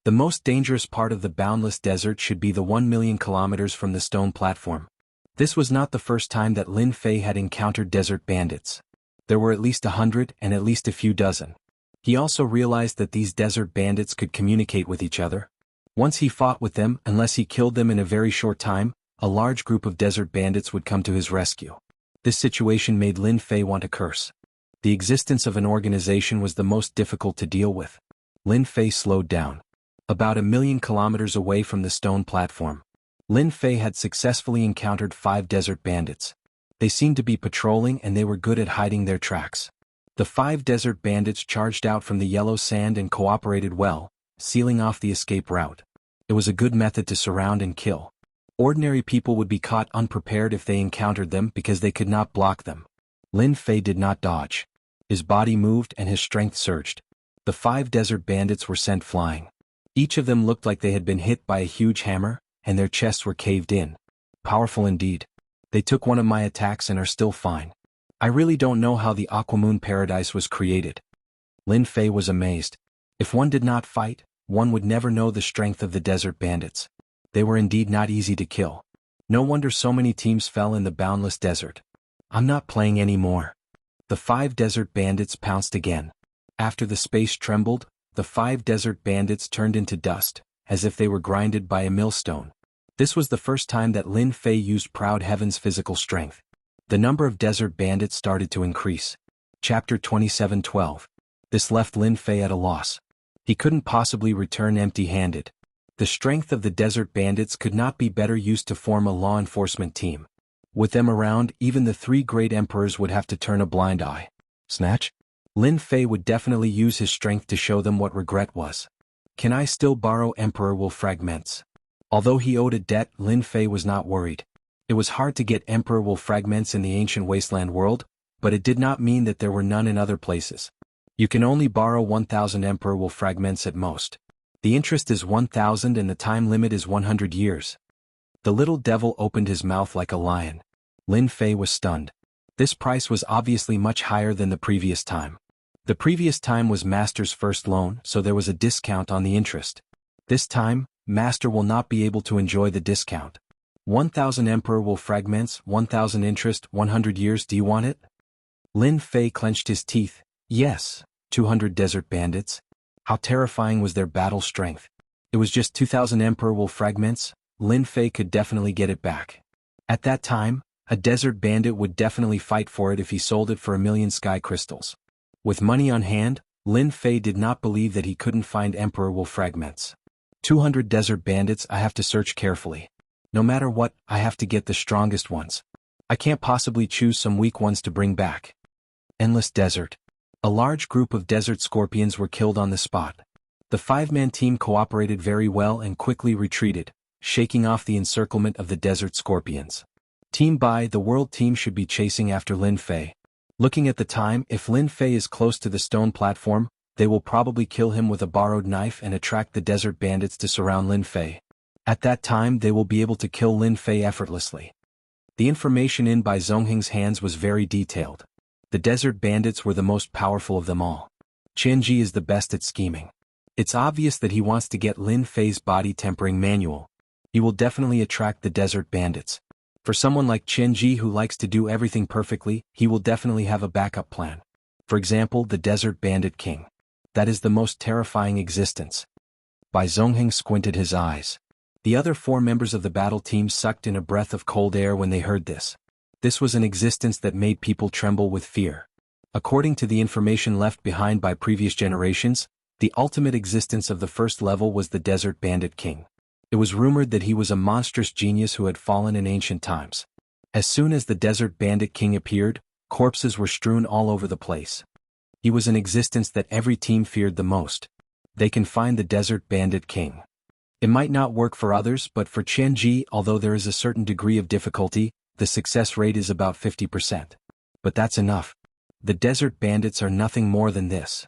The most dangerous part of the boundless desert should be the 1 million kilometers from the stone platform. This was not the first time that Lin Fei had encountered desert bandits. There were at least 100 and at least a few dozen. He also realized that these desert bandits could communicate with each other. Once he fought with them, unless he killed them in a very short time, a large group of desert bandits would come to his rescue. This situation made Lin Fei want to curse. The existence of an organization was the most difficult to deal with. Lin Fei slowed down. About 1 million kilometers away from the stone platform, Lin Fei had successfully encountered 5 desert bandits. They seemed to be patrolling and they were good at hiding their tracks. The 5 desert bandits charged out from the yellow sand and cooperated well, sealing off the escape route. It was a good method to surround and kill. Ordinary people would be caught unprepared if they encountered them because they could not block them. Lin Fei did not dodge. His body moved and his strength surged. The 5 desert bandits were sent flying. Each of them looked like they had been hit by a huge hammer, and their chests were caved in. Powerful indeed. They took one of my attacks and are still fine. I really don't know how the Aquamoon Paradise was created. Lin Fei was amazed. If one did not fight, one would never know the strength of the desert bandits. They were indeed not easy to kill. No wonder so many teams fell in the boundless desert. I'm not playing anymore. The 5 desert bandits pounced again. After the space trembled, the 5 desert bandits turned into dust, as if they were grinded by a millstone. This was the first time that Lin Fei used Proud Heaven's physical strength. The number of desert bandits started to increase. Chapter 27:12. This left Lin Fei at a loss. He couldn't possibly return empty-handed. The strength of the desert bandits could not be better used to form a law enforcement team. With them around, even the 3 great emperors would have to turn a blind eye. Snatch? Lin Fei would definitely use his strength to show them what regret was. Can I still borrow Emperor Wolf fragments? Although he owed a debt, Lin Fei was not worried. It was hard to get Emperor Wolf fragments in the ancient wasteland world, but it did not mean that there were none in other places. You can only borrow 1,000 Emperor Wolf fragments at most. The interest is 1,000 and the time limit is 100 years. The little devil opened his mouth like a lion. Lin Fei was stunned. This price was obviously much higher than the previous time. The previous time was Master's first loan, so there was a discount on the interest. This time, Master will not be able to enjoy the discount. 1,000 Emperor Wolf fragments, 1,000 interest, 100 years, do you want it? Lin Fei clenched his teeth. Yes, 200 desert bandits. How terrifying was their battle strength. It was just 2,000 Emperor Wolf fragments. Lin Fei could definitely get it back. At that time, a desert bandit would definitely fight for it if he sold it for 1,000,000 sky crystals. With money on hand, Lin Fei did not believe that he couldn't find Emperor Wolf fragments. 200 desert bandits, I have to search carefully. No matter what, I have to get the strongest ones. I can't possibly choose some weak ones to bring back. Endless desert. A large group of desert scorpions were killed on the spot. The 5-man team cooperated very well and quickly retreated, shaking off the encirclement of the desert scorpions. Team Bai, the world team, should be chasing after Lin Fei. Looking at the time, if Lin Fei is close to the stone platform, they will probably kill him with a borrowed knife and attract the desert bandits to surround Lin Fei. At that time they will be able to kill Lin Fei effortlessly. The information in Bai Zongheng's hands was very detailed. The desert bandits were the most powerful of them all. Qianji is the best at scheming. It's obvious that he wants to get Lin Fei's body tempering manual. He will definitely attract the desert bandits. For someone like Qianji who likes to do everything perfectly, he will definitely have a backup plan. For example, the Desert Bandit King. That is the most terrifying existence. Bai Zongheng squinted his eyes. The other 4 members of the battle team sucked in a breath of cold air when they heard this. This was an existence that made people tremble with fear. According to the information left behind by previous generations, the ultimate existence of the first level was the Desert Bandit King. It was rumored that he was a monstrous genius who had fallen in ancient times. As soon as the Desert Bandit King appeared, corpses were strewn all over the place. He was an existence that every team feared the most. They can find the Desert Bandit King. It might not work for others, but for Qianji, although there is a certain degree of difficulty, the success rate is about 50%. But that's enough. The desert bandits are nothing more than this.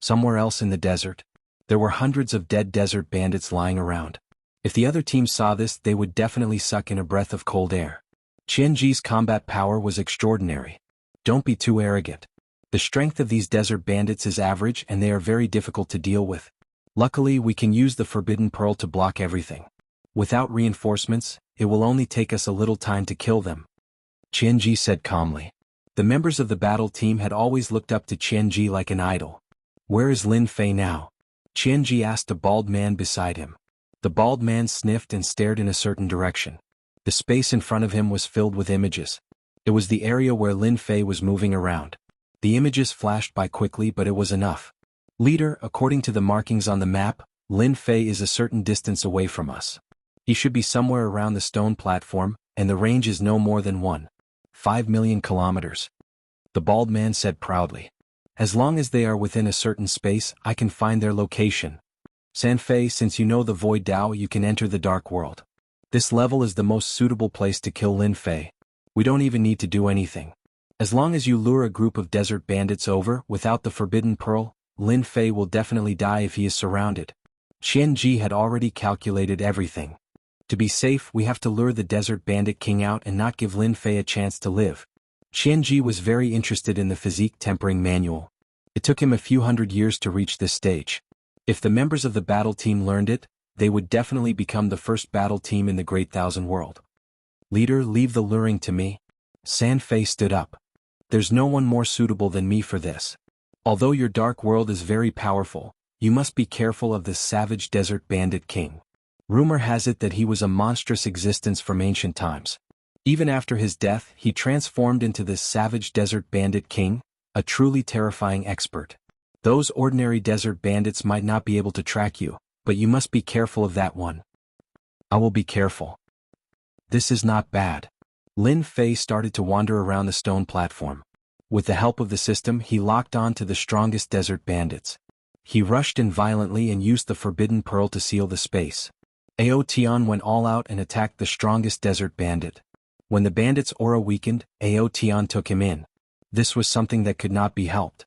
Somewhere else in the desert, there were hundreds of dead desert bandits lying around. If the other team saw this, they would definitely suck in a breath of cold air. Qianji's combat power was extraordinary. Don't be too arrogant. The strength of these desert bandits is average and they are very difficult to deal with. Luckily, we can use the Forbidden Pearl to block everything. Without reinforcements, it will only take us a little time to kill them. Qianji said calmly. The members of the battle team had always looked up to Qianji like an idol. Where is Lin Fei now? Qianji asked a bald man beside him. The bald man sniffed and stared in a certain direction. The space in front of him was filled with images. It was the area where Lin Fei was moving around. The images flashed by quickly, but it was enough. Leader, according to the markings on the map, Lin Fei is a certain distance away from us. He should be somewhere around the stone platform, and the range is no more than 1.5 million kilometers. The bald man said proudly. As long as they are within a certain space, I can find their location. Sanfei, since you know the Void Dao, you can enter the Dark World. This level is the most suitable place to kill Lin Fei. We don't even need to do anything. As long as you lure a group of desert bandits over without the Forbidden Pearl, Lin Fei will definitely die if he is surrounded. Qianji had already calculated everything. To be safe, we have to lure the Desert Bandit King out and not give Lin Fei a chance to live. Qianji was very interested in the physique tempering manual. It took him a few hundred years to reach this stage. If the members of the battle team learned it, they would definitely become the first battle team in the Great Thousand World. Leader, leave the luring to me. Sanfei stood up. There's no one more suitable than me for this. Although your Dark World is very powerful, you must be careful of this savage Desert Bandit King. Rumor has it that he was a monstrous existence from ancient times. Even after his death, he transformed into this savage Desert Bandit King, a truly terrifying expert. Those ordinary desert bandits might not be able to track you, but you must be careful of that one. I will be careful. This is not bad. Lin Fei started to wander around the stone platform. With the help of the system, he locked on to the strongest desert bandits. He rushed in violently and used the forbidden pearl to seal the space. Aotian went all out and attacked the strongest desert bandit. When the bandit's aura weakened, Aotian took him in. This was something that could not be helped.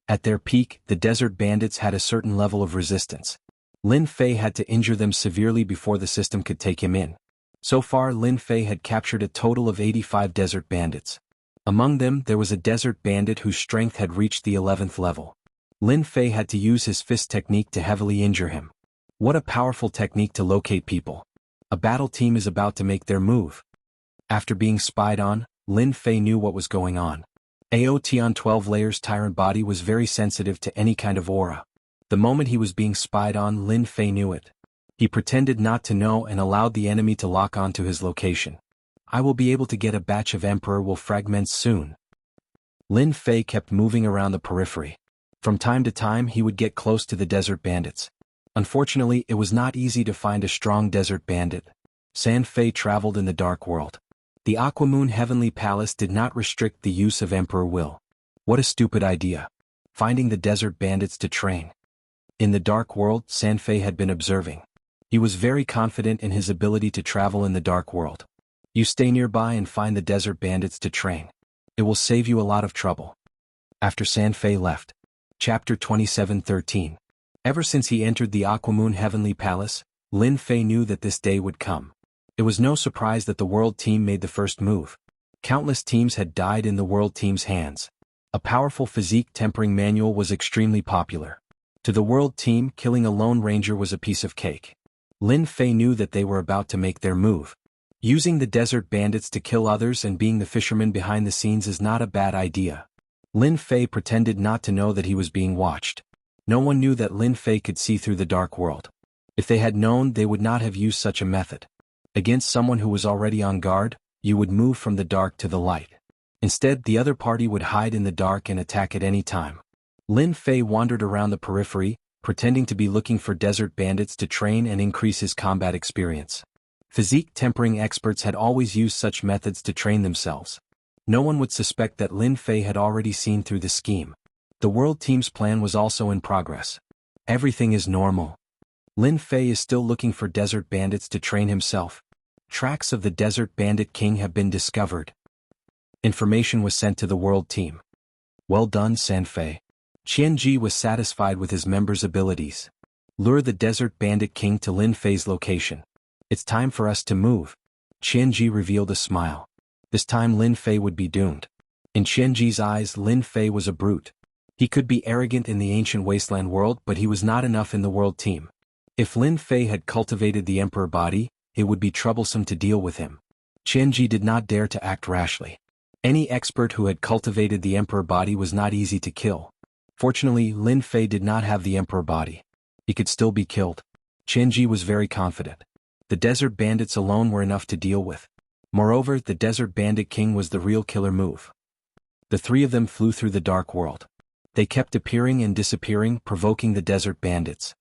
At their peak, the desert bandits had a certain level of resistance. Lin Fei had to injure them severely before the system could take him in. So far, Lin Fei had captured a total of 85 desert bandits. Among them, there was a desert bandit whose strength had reached the 11th level. Lin Fei had to use his fist technique to heavily injure him. What a powerful technique to locate people. A battle team is about to make their move. After being spied on, Lin Fei knew what was going on. Aotian 12 layers tyrant body was very sensitive to any kind of aura. The moment he was being spied on, Lin Fei knew it. He pretended not to know and allowed the enemy to lock onto his location. I will be able to get a batch of Emperor will fragments soon. Lin Fei kept moving around the periphery. From time to time he would get close to the desert bandits. Unfortunately, it was not easy to find a strong desert bandit. San Fei traveled in the dark world. The Aquamoon Heavenly Palace did not restrict the use of Emperor Will. What a stupid idea. Finding the desert bandits to train. In the dark world, San Fei had been observing. He was very confident in his ability to travel in the dark world. You stay nearby and find the desert bandits to train. It will save you a lot of trouble. After San Fei left. Chapter 27:13. Ever since he entered the Aquamoon Heavenly Palace, Lin Fei knew that this day would come. It was no surprise that the World Team made the first move. Countless teams had died in the World Team's hands. A powerful physique tempering manual was extremely popular. To the World Team, killing a Lone Ranger was a piece of cake. Lin Fei knew that they were about to make their move. Using the desert bandits to kill others and being the fisherman behind the scenes is not a bad idea. Lin Fei pretended not to know that he was being watched. No one knew that Lin Fei could see through the dark world. If they had known, they would not have used such a method. Against someone who was already on guard, you would move from the dark to the light. Instead, the other party would hide in the dark and attack at any time. Lin Fei wandered around the periphery, pretending to be looking for desert bandits to train and increase his combat experience. Physique tempering experts had always used such methods to train themselves. No one would suspect that Lin Fei had already seen through the scheme. The World Team's plan was also in progress. Everything is normal. Lin Fei is still looking for desert bandits to train himself. Tracks of the Desert Bandit King have been discovered. Information was sent to the World Team. Well done, San Fei. Qianji was satisfied with his members' abilities. Lure the Desert Bandit King to Lin Fei's location. It's time for us to move. Qianji revealed a smile. This time Lin Fei would be doomed. In Qianji's eyes, Lin Fei was a brute. He could be arrogant in the ancient wasteland world, but he was not enough in the World Team. If Lin Fei had cultivated the Emperor body, it would be troublesome to deal with him. Qianji did not dare to act rashly. Any expert who had cultivated the Emperor body was not easy to kill. Fortunately, Lin Fei did not have the Emperor body. He could still be killed. Qianji was very confident. The desert bandits alone were enough to deal with. Moreover, the Desert Bandit King was the real killer move. The three of them flew through the dark world. They kept appearing and disappearing, provoking the desert bandits.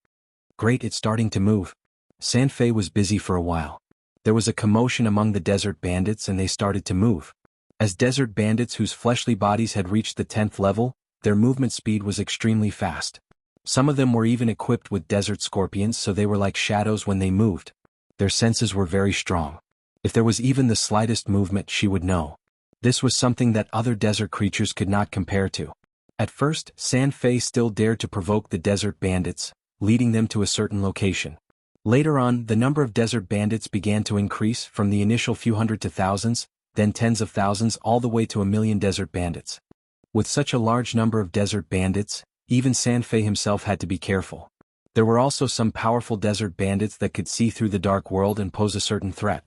Great, it's starting to move. San Fei was busy for a while. There was a commotion among the desert bandits and they started to move. As desert bandits whose fleshly bodies had reached the 10th level, their movement speed was extremely fast. Some of them were even equipped with desert scorpions, so they were like shadows when they moved. Their senses were very strong. If there was even the slightest movement, she would know. This was something that other desert creatures could not compare to. At first, San Fei still dared to provoke the desert bandits, leading them to a certain location. Later on, the number of desert bandits began to increase from the initial few hundred to thousands, then tens of thousands, all the way to 1,000,000 desert bandits. With such a large number of desert bandits, even San Fei himself had to be careful. There were also some powerful desert bandits that could see through the dark world and pose a certain threat.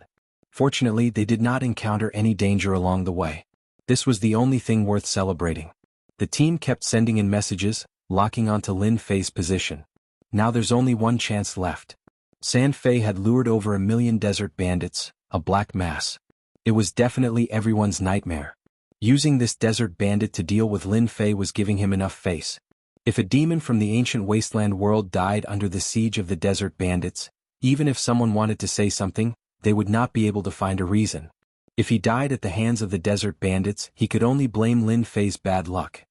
Fortunately, they did not encounter any danger along the way. This was the only thing worth celebrating. The team kept sending in messages, locking onto Lin Fei's position. Now there's only one chance left. San Fei had lured over 1,000,000 desert bandits, a black mass. It was definitely everyone's nightmare. Using this desert bandit to deal with Lin Fei was giving him enough face. If a demon from the ancient wasteland world died under the siege of the desert bandits, even if someone wanted to say something, they would not be able to find a reason. If he died at the hands of the desert bandits, he could only blame Lin Fei's bad luck.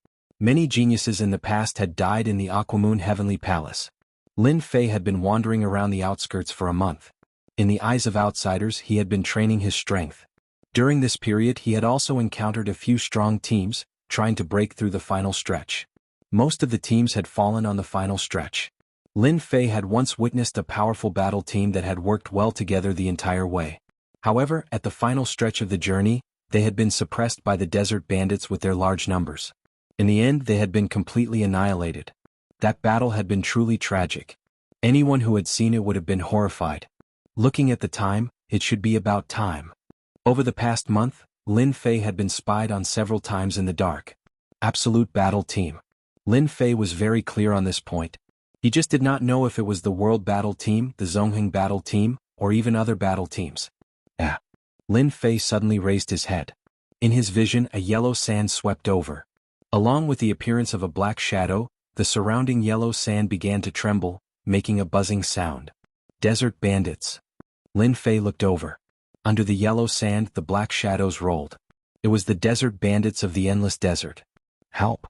Many geniuses in the past had died in the Aquamoon Heavenly Palace. Lin Fei had been wandering around the outskirts for a month. In the eyes of outsiders, he had been training his strength. During this period, he had also encountered a few strong teams, trying to break through the final stretch. Most of the teams had fallen on the final stretch. Lin Fei had once witnessed a powerful battle team that had worked well together the entire way. However, at the final stretch of the journey, they had been suppressed by the desert bandits with their large numbers. In the end, they had been completely annihilated. That battle had been truly tragic. Anyone who had seen it would have been horrified. Looking at the time, it should be about time. Over the past month, Lin Fei had been spied on several times in the dark. Absolute battle team. Lin Fei was very clear on this point. He just did not know if it was the World Battle Team, the Zongheng Battle Team, or even other battle teams. Lin Fei suddenly raised his head. In his vision, a yellow sand swept over. Along with the appearance of a black shadow, the surrounding yellow sand began to tremble, making a buzzing sound. Desert bandits. Lin Fei looked over. Under the yellow sand, the black shadows rolled. It was the desert bandits of the endless desert. Help!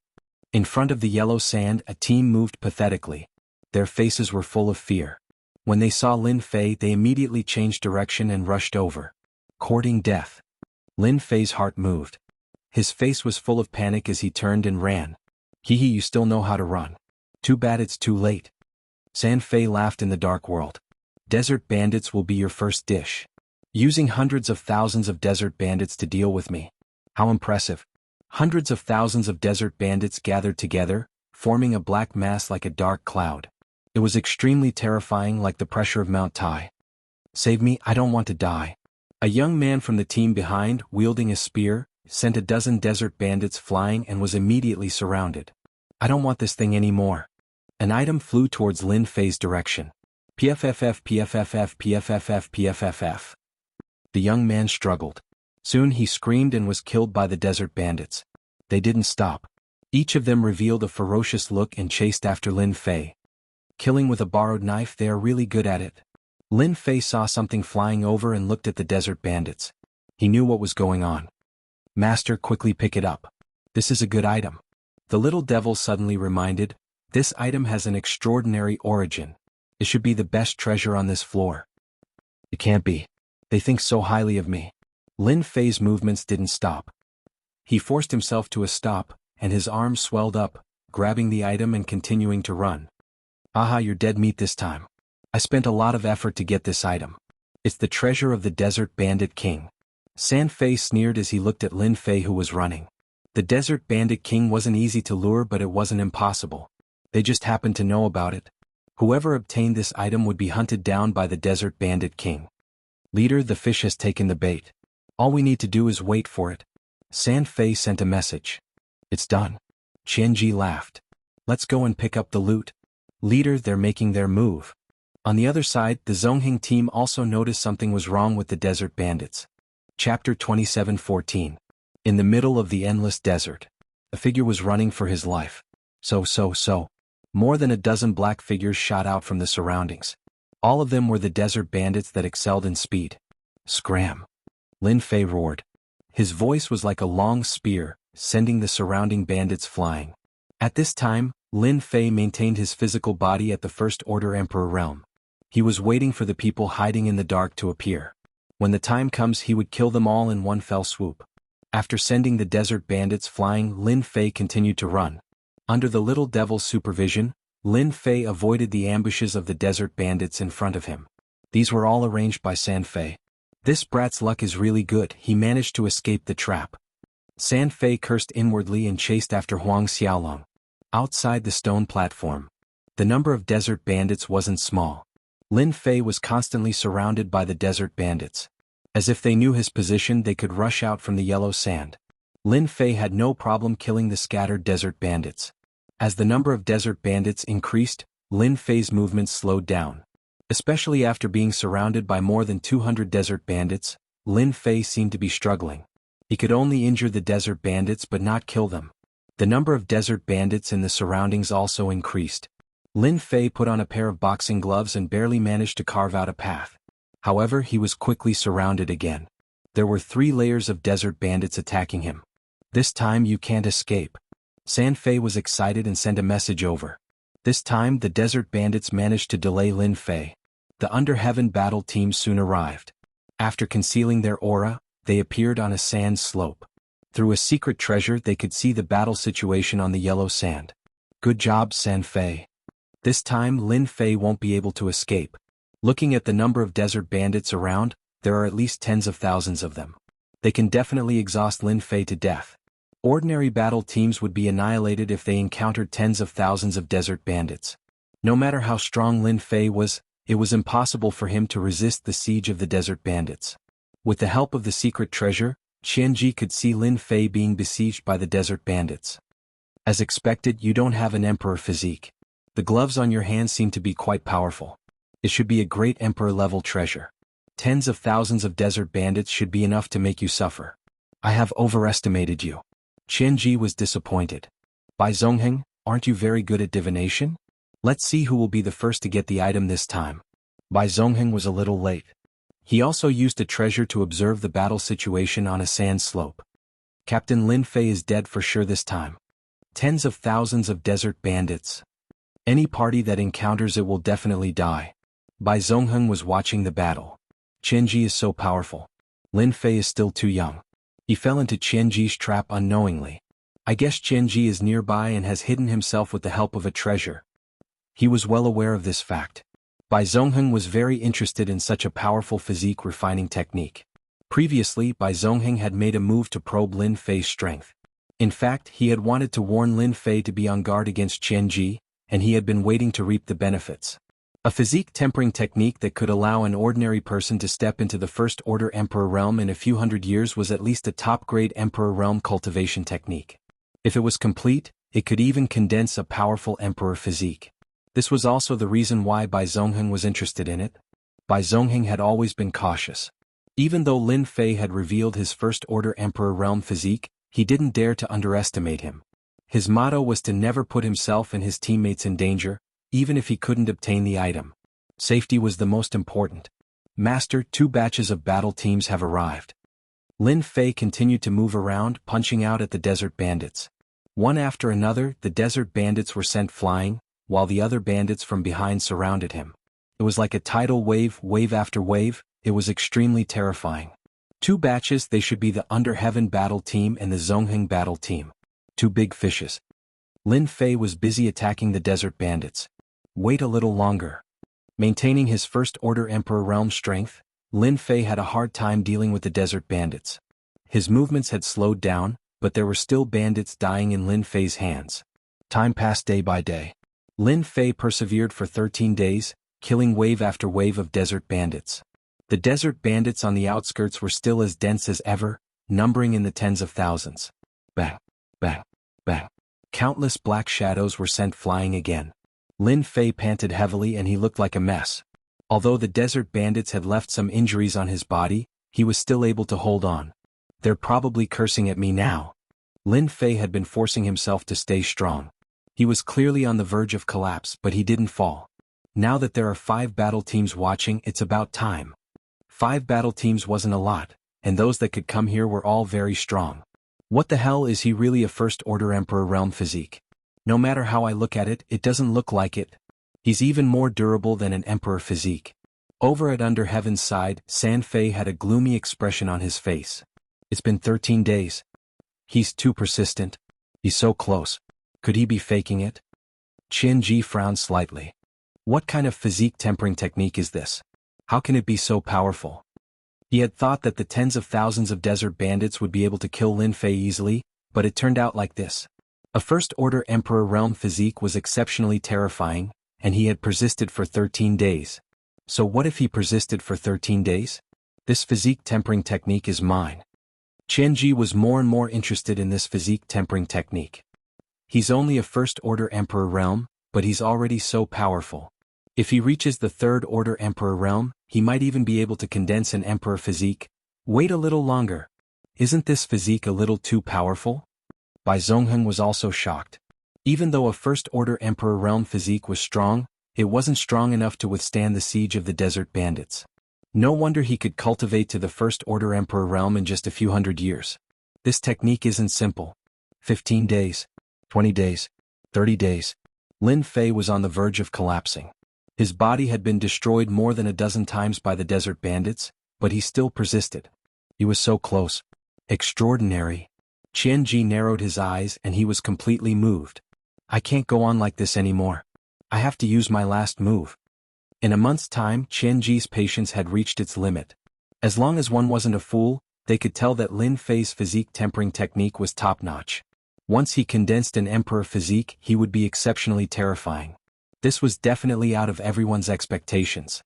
In front of the yellow sand, a team moved pathetically. Their faces were full of fear. When they saw Lin Fei, they immediately changed direction and rushed over. Courting death. Lin Fei's heart moved. His face was full of panic as he turned and ran. Hehe, you still know how to run. Too bad it's too late. San Fei laughed in the dark world. Desert bandits will be your first dish. Using hundreds of thousands of desert bandits to deal with me. How impressive. Hundreds of thousands of desert bandits gathered together, forming a black mass like a dark cloud. It was extremely terrifying, like the pressure of Mount Tai. Save me, I don't want to die. A young man from the team behind, wielding a spear, sent a dozen desert bandits flying and was immediately surrounded. I don't want this thing anymore. An item flew towards Lin Fei's direction. PFFF PFFF PFFF PFFF. The young man struggled. Soon he screamed and was killed by the desert bandits. They didn't stop. Each of them revealed a ferocious look and chased after Lin Fei. Killing with a borrowed knife, they are really good at it. Lin Fei saw something flying over and looked at the desert bandits. He knew what was going on. Master, quickly pick it up. This is a good item. The little devil suddenly reminded, this item has an extraordinary origin. It should be the best treasure on this floor. It can't be. They think so highly of me. Lin Fei's movements didn't stop. He forced himself to a stop, and his arms swelled up, grabbing the item and continuing to run. Aha, you're dead meat this time. I spent a lot of effort to get this item. It's the treasure of the Desert Bandit King. San Fei sneered as he looked at Lin Fei, who was running. The Desert Bandit King wasn't easy to lure, but it wasn't impossible. They just happened to know about it. Whoever obtained this item would be hunted down by the Desert Bandit King. Leader, the fish has taken the bait. All we need to do is wait for it. San Fei sent a message. It's done. Qianji laughed. Let's go and pick up the loot. Leader, they're making their move. On the other side, the Zongheng team also noticed something was wrong with the desert bandits. Chapter 27:14. In the middle of the endless desert. A figure was running for his life. So. More than a dozen black figures shot out from the surroundings. All of them were the desert bandits that excelled in speed. Scram! Lin Fei roared. His voice was like a long spear, sending the surrounding bandits flying. At this time, Lin Fei maintained his physical body at the First Order Emperor realm. He was waiting for the people hiding in the dark to appear. When the time comes, he would kill them all in one fell swoop. After sending the desert bandits flying, Lin Fei continued to run. Under the little devil's supervision, Lin Fei avoided the ambushes of the desert bandits in front of him. These were all arranged by San Fei. This brat's luck is really good, he managed to escape the trap. San Fei cursed inwardly and chased after Huang Xiaolong. Outside the stone platform. The number of desert bandits wasn't small. Lin Fei was constantly surrounded by the desert bandits. As if they knew his position, they could rush out from the yellow sand. Lin Fei had no problem killing the scattered desert bandits. As the number of desert bandits increased, Lin Fei's movements slowed down. Especially after being surrounded by more than 200 desert bandits, Lin Fei seemed to be struggling. He could only injure the desert bandits but not kill them. The number of desert bandits in the surroundings also increased. Lin Fei put on a pair of boxing gloves and barely managed to carve out a path. However, he was quickly surrounded again. There were 3 layers of desert bandits attacking him. This time you can't escape. San Fei was excited and sent a message over. This time the desert bandits managed to delay Lin Fei. The Under Heaven battle team soon arrived. After concealing their aura, they appeared on a sand slope. Through a secret treasure they could see the battle situation on the yellow sand. Good job, San Fei. This time Lin Fei won't be able to escape. Looking at the number of desert bandits around, there are at least tens of thousands of them. They can definitely exhaust Lin Fei to death. Ordinary battle teams would be annihilated if they encountered tens of thousands of desert bandits. No matter how strong Lin Fei was, it was impossible for him to resist the siege of the desert bandits. With the help of the secret treasure, Qianji could see Lin Fei being besieged by the desert bandits. As expected, you don't have an emperor physique. The gloves on your hands seem to be quite powerful. It should be a great emperor-level treasure. Tens of thousands of desert bandits should be enough to make you suffer. I have overestimated you. Qianji was disappointed. Bai Zongheng, aren't you very good at divination? Let's see who will be the first to get the item this time. Bai Zongheng was a little late. He also used a treasure to observe the battle situation on a sand slope. Captain Lin Fei is dead for sure this time. Tens of thousands of desert bandits. Any party that encounters it will definitely die. Bai Zongheng was watching the battle. Qianji is so powerful. Lin Fei is still too young. He fell into Qianji's trap unknowingly. I guess Qianji is nearby and has hidden himself with the help of a treasure. He was well aware of this fact. Bai Zongheng was very interested in such a powerful physique refining technique. Previously, Bai Zongheng had made a move to probe Lin Fei's strength. In fact, he had wanted to warn Lin Fei to be on guard against Qianji, and he had been waiting to reap the benefits. A physique tempering technique that could allow an ordinary person to step into the First Order Emperor realm in a few hundred years was at least a top-grade Emperor realm cultivation technique. If it was complete, it could even condense a powerful Emperor physique. This was also the reason why Bai Zongheng was interested in it. Bai Zongheng had always been cautious. Even though Lin Fei had revealed his First Order Emperor realm physique, he didn't dare to underestimate him. His motto was to never put himself and his teammates in danger, even if he couldn't obtain the item. Safety was the most important. Master, 2 batches of battle teams have arrived. Lin Fei continued to move around, punching out at the desert bandits. One after another, the desert bandits were sent flying, while the other bandits from behind surrounded him. It was like a tidal wave, wave after wave. It was extremely terrifying. 2 batches, they should be the Under Heaven battle team and the Zongheng battle team. 2 big fishes. Lin Fei was busy attacking the desert bandits. Wait a little longer. Maintaining his First Order Emperor realm strength, Lin Fei had a hard time dealing with the desert bandits. His movements had slowed down, but there were still bandits dying in Lin Fei's hands. Time passed day by day. Lin Fei persevered for 13 days, killing wave after wave of desert bandits. The desert bandits on the outskirts were still as dense as ever, numbering in the tens of thousands. Bang, bang, bang. Countless black shadows were sent flying again. Lin Fei panted heavily and he looked like a mess. Although the desert bandits had left some injuries on his body, he was still able to hold on. They're probably cursing at me now. Lin Fei had been forcing himself to stay strong. He was clearly on the verge of collapse, but he didn't fall. Now that there are 5 battle teams watching, it's about time. 5 battle teams wasn't a lot, and those that could come here were all very strong. What the hell, is he really a First Order Emperor realm physique? No matter how I look at it, it doesn't look like it. He's even more durable than an Emperor physique. Over at Under Heaven's side, San Fei had a gloomy expression on his face. It's been 13 days. He's too persistent. He's so close. Could he be faking it? Qianji frowned slightly. What kind of physique tempering technique is this? How can it be so powerful? He had thought that the tens of thousands of desert bandits would be able to kill Lin Fei easily, but it turned out like this. A First Order Emperor realm physique was exceptionally terrifying, and he had persisted for 13 days. So what if he persisted for 13 days? This physique tempering technique is mine. Qianji was more and more interested in this physique tempering technique. He's only a First Order Emperor realm, but he's already so powerful. If he reaches the Third Order Emperor realm, he might even be able to condense an Emperor physique. Wait a little longer. Isn't this physique a little too powerful? Bai Zongheng was also shocked. Even though a First Order Emperor realm physique was strong, it wasn't strong enough to withstand the siege of the desert bandits. No wonder he could cultivate to the First Order Emperor realm in just a few hundred years. This technique isn't simple. 15 days. 20 days. 30 days. Lin Fei was on the verge of collapsing. His body had been destroyed more than a dozen times by the desert bandits, but he still persisted. He was so close. Extraordinary. Qianji narrowed his eyes and he was completely moved. I can't go on like this anymore. I have to use my last move. In a month's time, Qianji's patience had reached its limit. As long as one wasn't a fool, they could tell that Lin Fei's physique tempering technique was top-notch. Once he condensed an emperor physique, he would be exceptionally terrifying. This was definitely out of everyone's expectations.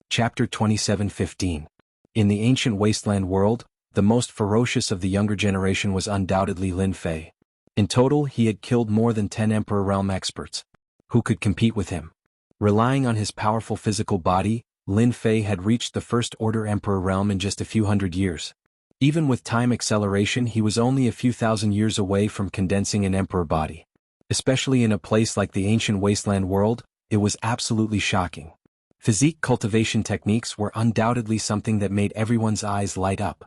Chapter 27:15. In the ancient wasteland world, the most ferocious of the younger generation was undoubtedly Lin Fei. In total, he had killed more than 10 Emperor Realm experts. Who could compete with him? Relying on his powerful physical body, Lin Fei had reached the First Order Emperor Realm in just a few hundred years. Even with time acceleration, he was only a few thousand years away from condensing an emperor body. Especially in a place like the ancient wasteland world, it was absolutely shocking. Physique cultivation techniques were undoubtedly something that made everyone's eyes light up.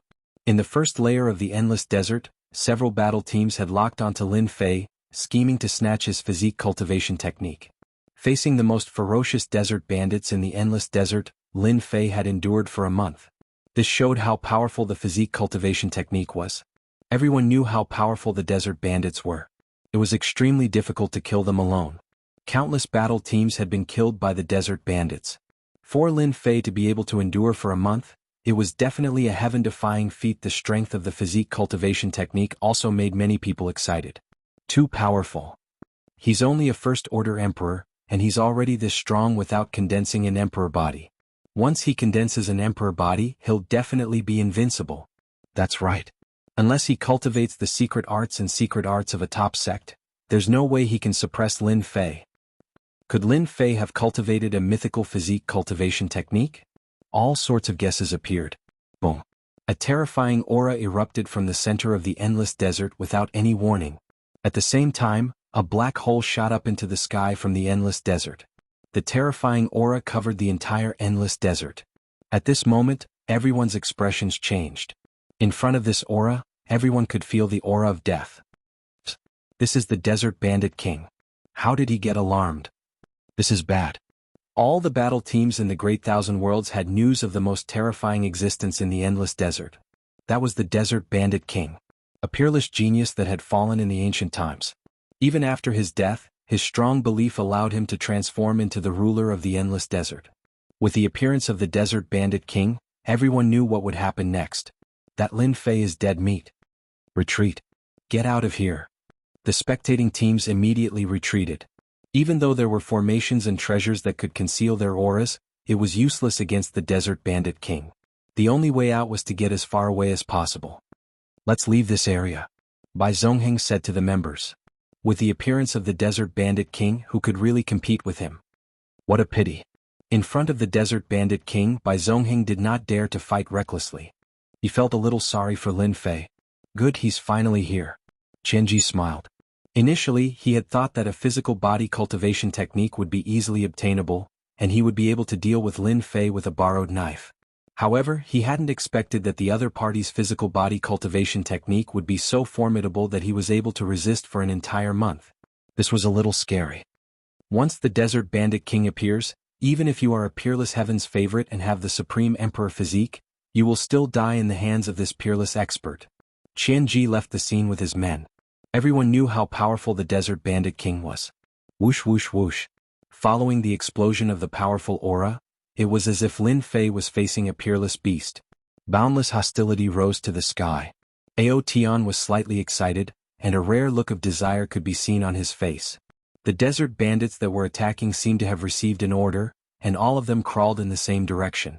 In the first layer of the Endless Desert, several battle teams had locked onto Lin Fei, scheming to snatch his physique cultivation technique. Facing the most ferocious desert bandits in the Endless Desert, Lin Fei had endured for a month. This showed how powerful the physique cultivation technique was. Everyone knew how powerful the desert bandits were. It was extremely difficult to kill them alone. Countless battle teams had been killed by the desert bandits. For Lin Fei to be able to endure for a month, it was definitely a heaven-defying feat. The strength of the physique cultivation technique also made many people excited. Too powerful. He's only a first-order emperor, and he's already this strong without condensing an emperor body. Once he condenses an emperor body, he'll definitely be invincible. That's right. Unless he cultivates the secret arts of a top sect, there's no way he can suppress Lin Fei. Could Lin Fei have cultivated a mythical physique cultivation technique? All sorts of guesses appeared. Boom. A terrifying aura erupted from the center of the Endless Desert without any warning. At the same time, a black hole shot up into the sky from the Endless Desert. The terrifying aura covered the entire Endless Desert. At this moment, everyone's expressions changed. In front of this aura, everyone could feel the aura of death. This is the Desert Bandit King. How did he get alarmed? This is bad. All the battle teams in the Great Thousand Worlds had news of the most terrifying existence in the Endless Desert. That was the Desert Bandit King, a peerless genius that had fallen in the ancient times. Even after his death, his strong belief allowed him to transform into the ruler of the Endless Desert. With the appearance of the Desert Bandit King, everyone knew what would happen next. That Lin Fei is dead meat. Retreat. Get out of here. The spectating teams immediately retreated. Even though there were formations and treasures that could conceal their auras, it was useless against the Desert Bandit King. The only way out was to get as far away as possible. Let's leave this area, Bai Zongheng said to the members. With the appearance of the Desert Bandit King, who could really compete with him? What a pity. In front of the Desert Bandit King, Bai Zongheng did not dare to fight recklessly. He felt a little sorry for Lin Fei. Good, he's finally here. Qianji smiled. Initially, he had thought that a physical body cultivation technique would be easily obtainable, and he would be able to deal with Lin Fei with a borrowed knife. However, he hadn't expected that the other party's physical body cultivation technique would be so formidable that he was able to resist for an entire month. This was a little scary. Once the Desert Bandit King appears, even if you are a peerless heaven's favorite and have the supreme emperor physique, you will still die in the hands of this peerless expert. Qianji left the scene with his men. Everyone knew how powerful the Desert Bandit King was. Whoosh whoosh whoosh. Following the explosion of the powerful aura, it was as if Lin Fei was facing a peerless beast. Boundless hostility rose to the sky. Ao Tian was slightly excited, and a rare look of desire could be seen on his face. The desert bandits that were attacking seemed to have received an order, and all of them crawled in the same direction.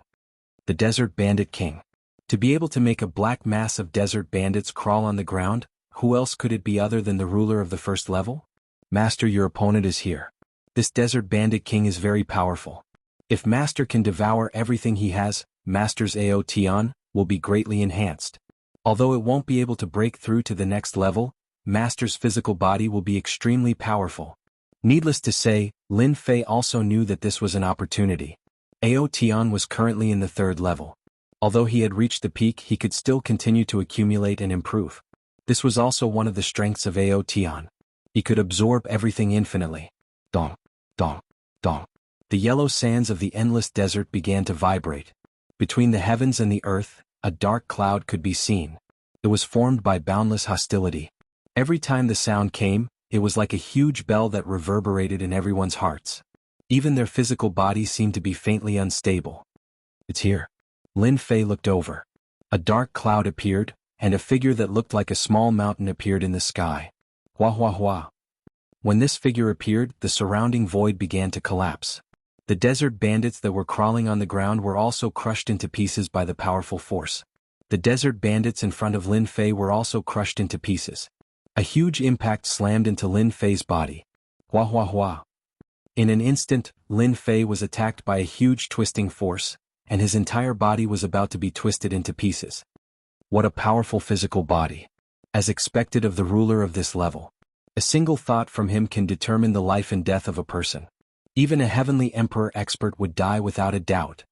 The Desert Bandit King. To be able to make a black mass of desert bandits crawl on the ground, who else could it be other than the ruler of the first level? Master, your opponent is here. This Desert Bandit King is very powerful. If Master can devour everything he has, Master's Ao Tian will be greatly enhanced. Although it won't be able to break through to the next level, Master's physical body will be extremely powerful. Needless to say, Lin Fei also knew that this was an opportunity. Ao Tian was currently in the 3rd level. Although he had reached the peak, he could still continue to accumulate and improve. This was also one of the strengths of Ao Tian. He could absorb everything infinitely. Dong, dong, dong. The yellow sands of the endless desert began to vibrate. Between the heavens and the earth, a dark cloud could be seen. It was formed by boundless hostility. Every time the sound came, it was like a huge bell that reverberated in everyone's hearts. Even their physical bodies seemed to be faintly unstable. It's here. Lin Fei looked over. A dark cloud appeared, and a figure that looked like a small mountain appeared in the sky. Hua hua hua. When this figure appeared, the surrounding void began to collapse. The desert bandits that were crawling on the ground were also crushed into pieces by the powerful force. The desert bandits in front of Lin Fei were also crushed into pieces. A huge impact slammed into Lin Fei's body. Hua hua hua. In an instant, Lin Fei was attacked by a huge twisting force, and his entire body was about to be twisted into pieces. What a powerful physical body. As expected of the ruler of this level. A single thought from him can determine the life and death of a person. Even a heavenly emperor expert would die without a doubt.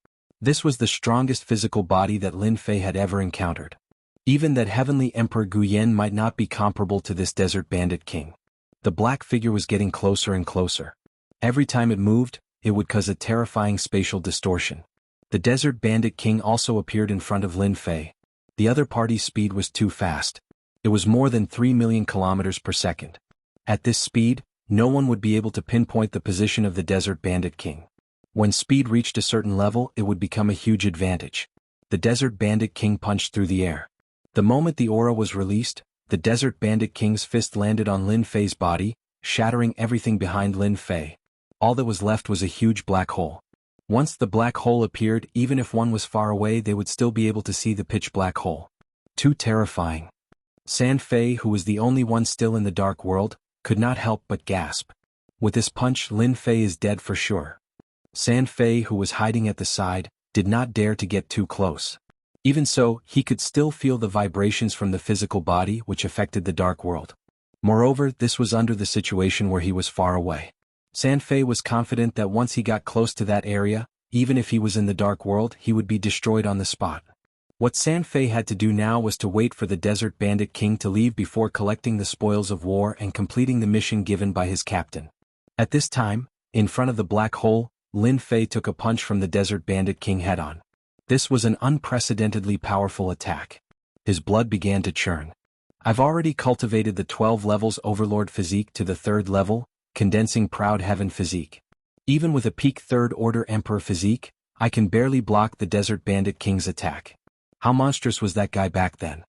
This was the strongest physical body that Lin Fei had ever encountered. Even that heavenly emperor Guyen might not be comparable to this desert bandit king. The black figure was getting closer and closer. Every time it moved, it would cause a terrifying spatial distortion. The desert bandit king also appeared in front of Lin Fei. The other party's speed was too fast. It was more than 3 million kilometers per second. At this speed, no one would be able to pinpoint the position of the desert bandit king. When speed reached a certain level, it would become a huge advantage. The desert bandit king punched through the air. The moment the aura was released, the desert bandit king's fist landed on Lin Fei's body, shattering everything behind Lin Fei. All that was left was a huge black hole. Once the black hole appeared, even if one was far away, they would still be able to see the pitch black hole. Too terrifying. San Fei, who was the only one still in the dark world, could not help but gasp. With this punch, Lin Fei is dead for sure. San Fei, who was hiding at the side, did not dare to get too close. Even so, he could still feel the vibrations from the physical body which affected the dark world. Moreover, this was under the situation where he was far away. San Fei was confident that once he got close to that area, even if he was in the dark world, he would be destroyed on the spot. What San Fei had to do now was to wait for the desert bandit king to leave before collecting the spoils of war and completing the mission given by his captain. At this time, in front of the black hole, Lin Fei took a punch from the desert bandit king head-on. This was an unprecedentedly powerful attack. His blood began to churn. I've already cultivated the 12 levels Overlord physique to the 3rd level, condensing Proud Heaven physique. Even with a peak 3rd order Emperor physique, I can barely block the desert bandit king's attack. How monstrous was that guy back then?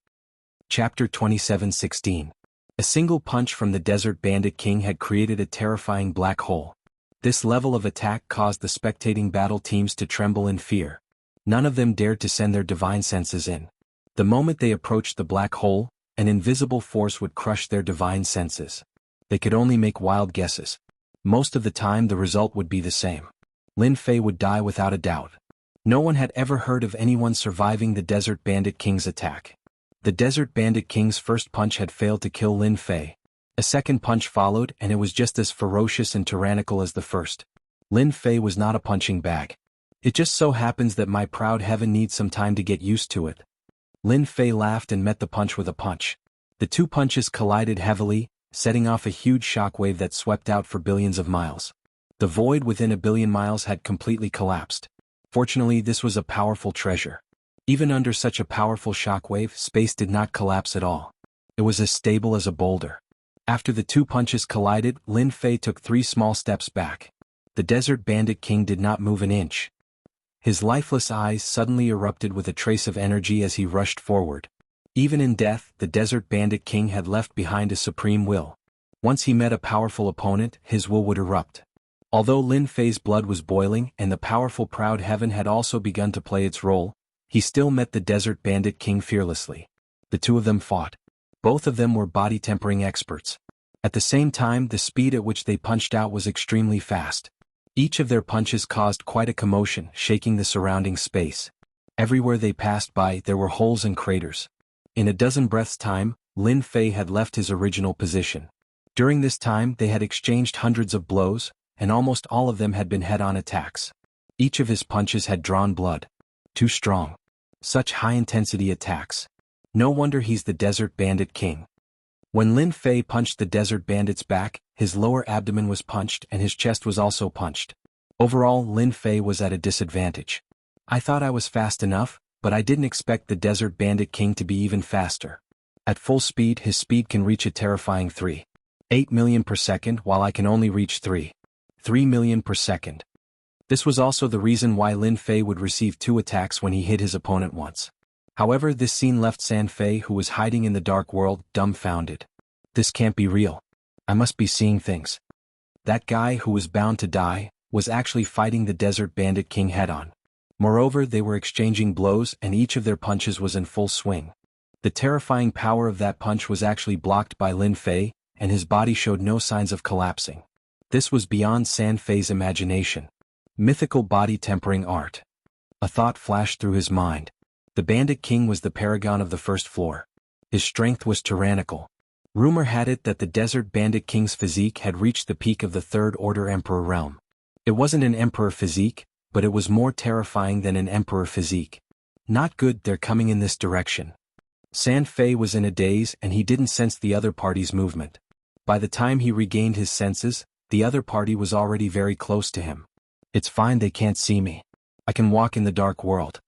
Chapter 27:16. A single punch from the desert bandit king had created a terrifying black hole. This level of attack caused the spectating battle teams to tremble in fear. None of them dared to send their divine senses in. The moment they approached the black hole, an invisible force would crush their divine senses. They could only make wild guesses. Most of the time the result would be the same. Lin Fei would die without a doubt. No one had ever heard of anyone surviving the desert bandit king's attack. The desert bandit king's first punch had failed to kill Lin Fei. A second punch followed, and it was just as ferocious and tyrannical as the first. Lin Fei was not a punching bag. It just so happens that my proud heaven needs some time to get used to it. Lin Fei laughed and met the punch with a punch. The two punches collided heavily, setting off a huge shockwave that swept out for billions of miles. The void within a billion miles had completely collapsed. Fortunately, this was a powerful treasure. Even under such a powerful shockwave, space did not collapse at all. It was as stable as a boulder. After the two punches collided, Lin Fei took 3 small steps back. The desert bandit king did not move an inch. His lifeless eyes suddenly erupted with a trace of energy as he rushed forward. Even in death, the desert bandit king had left behind a supreme will. Once he met a powerful opponent, his will would erupt. Although Lin Fei's blood was boiling and the powerful proud heaven had also begun to play its role, he still met the desert bandit king fearlessly. The two of them fought. Both of them were body-tempering experts. At the same time, the speed at which they punched out was extremely fast. Each of their punches caused quite a commotion, shaking the surrounding space. Everywhere they passed by, there were holes and craters. In a dozen breaths' time, Lin Fei had left his original position. During this time, they had exchanged hundreds of blows, and almost all of them had been head-on attacks. Each of his punches had drawn blood. Too strong. Such high-intensity attacks. No wonder he's the desert bandit king. When Lin Fei punched the desert bandit's back, his lower abdomen was punched and his chest was also punched. Overall, Lin Fei was at a disadvantage. I thought I was fast enough, but I didn't expect the Desert Bandit King to be even faster. At full speed, his speed can reach a terrifying 3.8 million per second, while I can only reach 3.3 million per second. This was also the reason why Lin Fei would receive 2 attacks when he hit his opponent once. However, this scene left San Fei, who was hiding in the dark world, dumbfounded. This can't be real. I must be seeing things. That guy who was bound to die was actually fighting the Desert Bandit King head-on. Moreover, they were exchanging blows and each of their punches was in full swing. The terrifying power of that punch was actually blocked by Lin Fei, and his body showed no signs of collapsing. This was beyond San Fei's imagination. Mythical body tempering art. A thought flashed through his mind. The Bandit King was the paragon of the first floor. His strength was tyrannical. Rumor had it that the Desert Bandit King's physique had reached the peak of the Third Order Emperor realm. It wasn't an emperor physique, but it was more terrifying than an emperor physique. Not good, they're coming in this direction. San Fei was in a daze and he didn't sense the other party's movement. By the time he regained his senses, the other party was already very close to him. It's fine, they can't see me. I can walk in the dark world.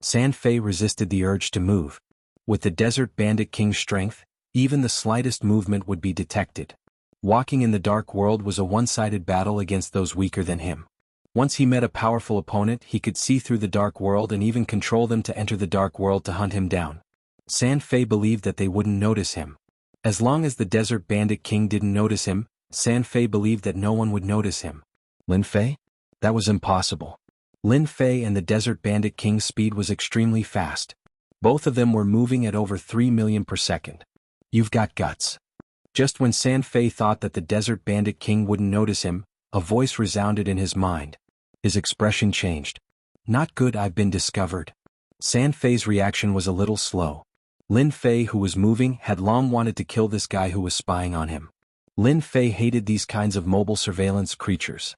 San Fei resisted the urge to move. With the Desert Bandit King's strength, even the slightest movement would be detected. Walking in the dark world was a one-sided battle against those weaker than him. Once he met a powerful opponent, he could see through the dark world and even control them to enter the dark world to hunt him down. San Fei believed that they wouldn't notice him. As long as the Desert Bandit King didn't notice him, San Fei believed that no one would notice him. Lin Fei? That was impossible. Lin Fei and the Desert Bandit King's speed was extremely fast. Both of them were moving at over 3 million per second. You've got guts. Just when San Fei thought that the Desert Bandit King wouldn't notice him, a voice resounded in his mind. His expression changed. Not good, I've been discovered. San Fei's reaction was a little slow. Lin Fei, who was moving, had long wanted to kill this guy who was spying on him. Lin Fei hated these kinds of mobile surveillance creatures.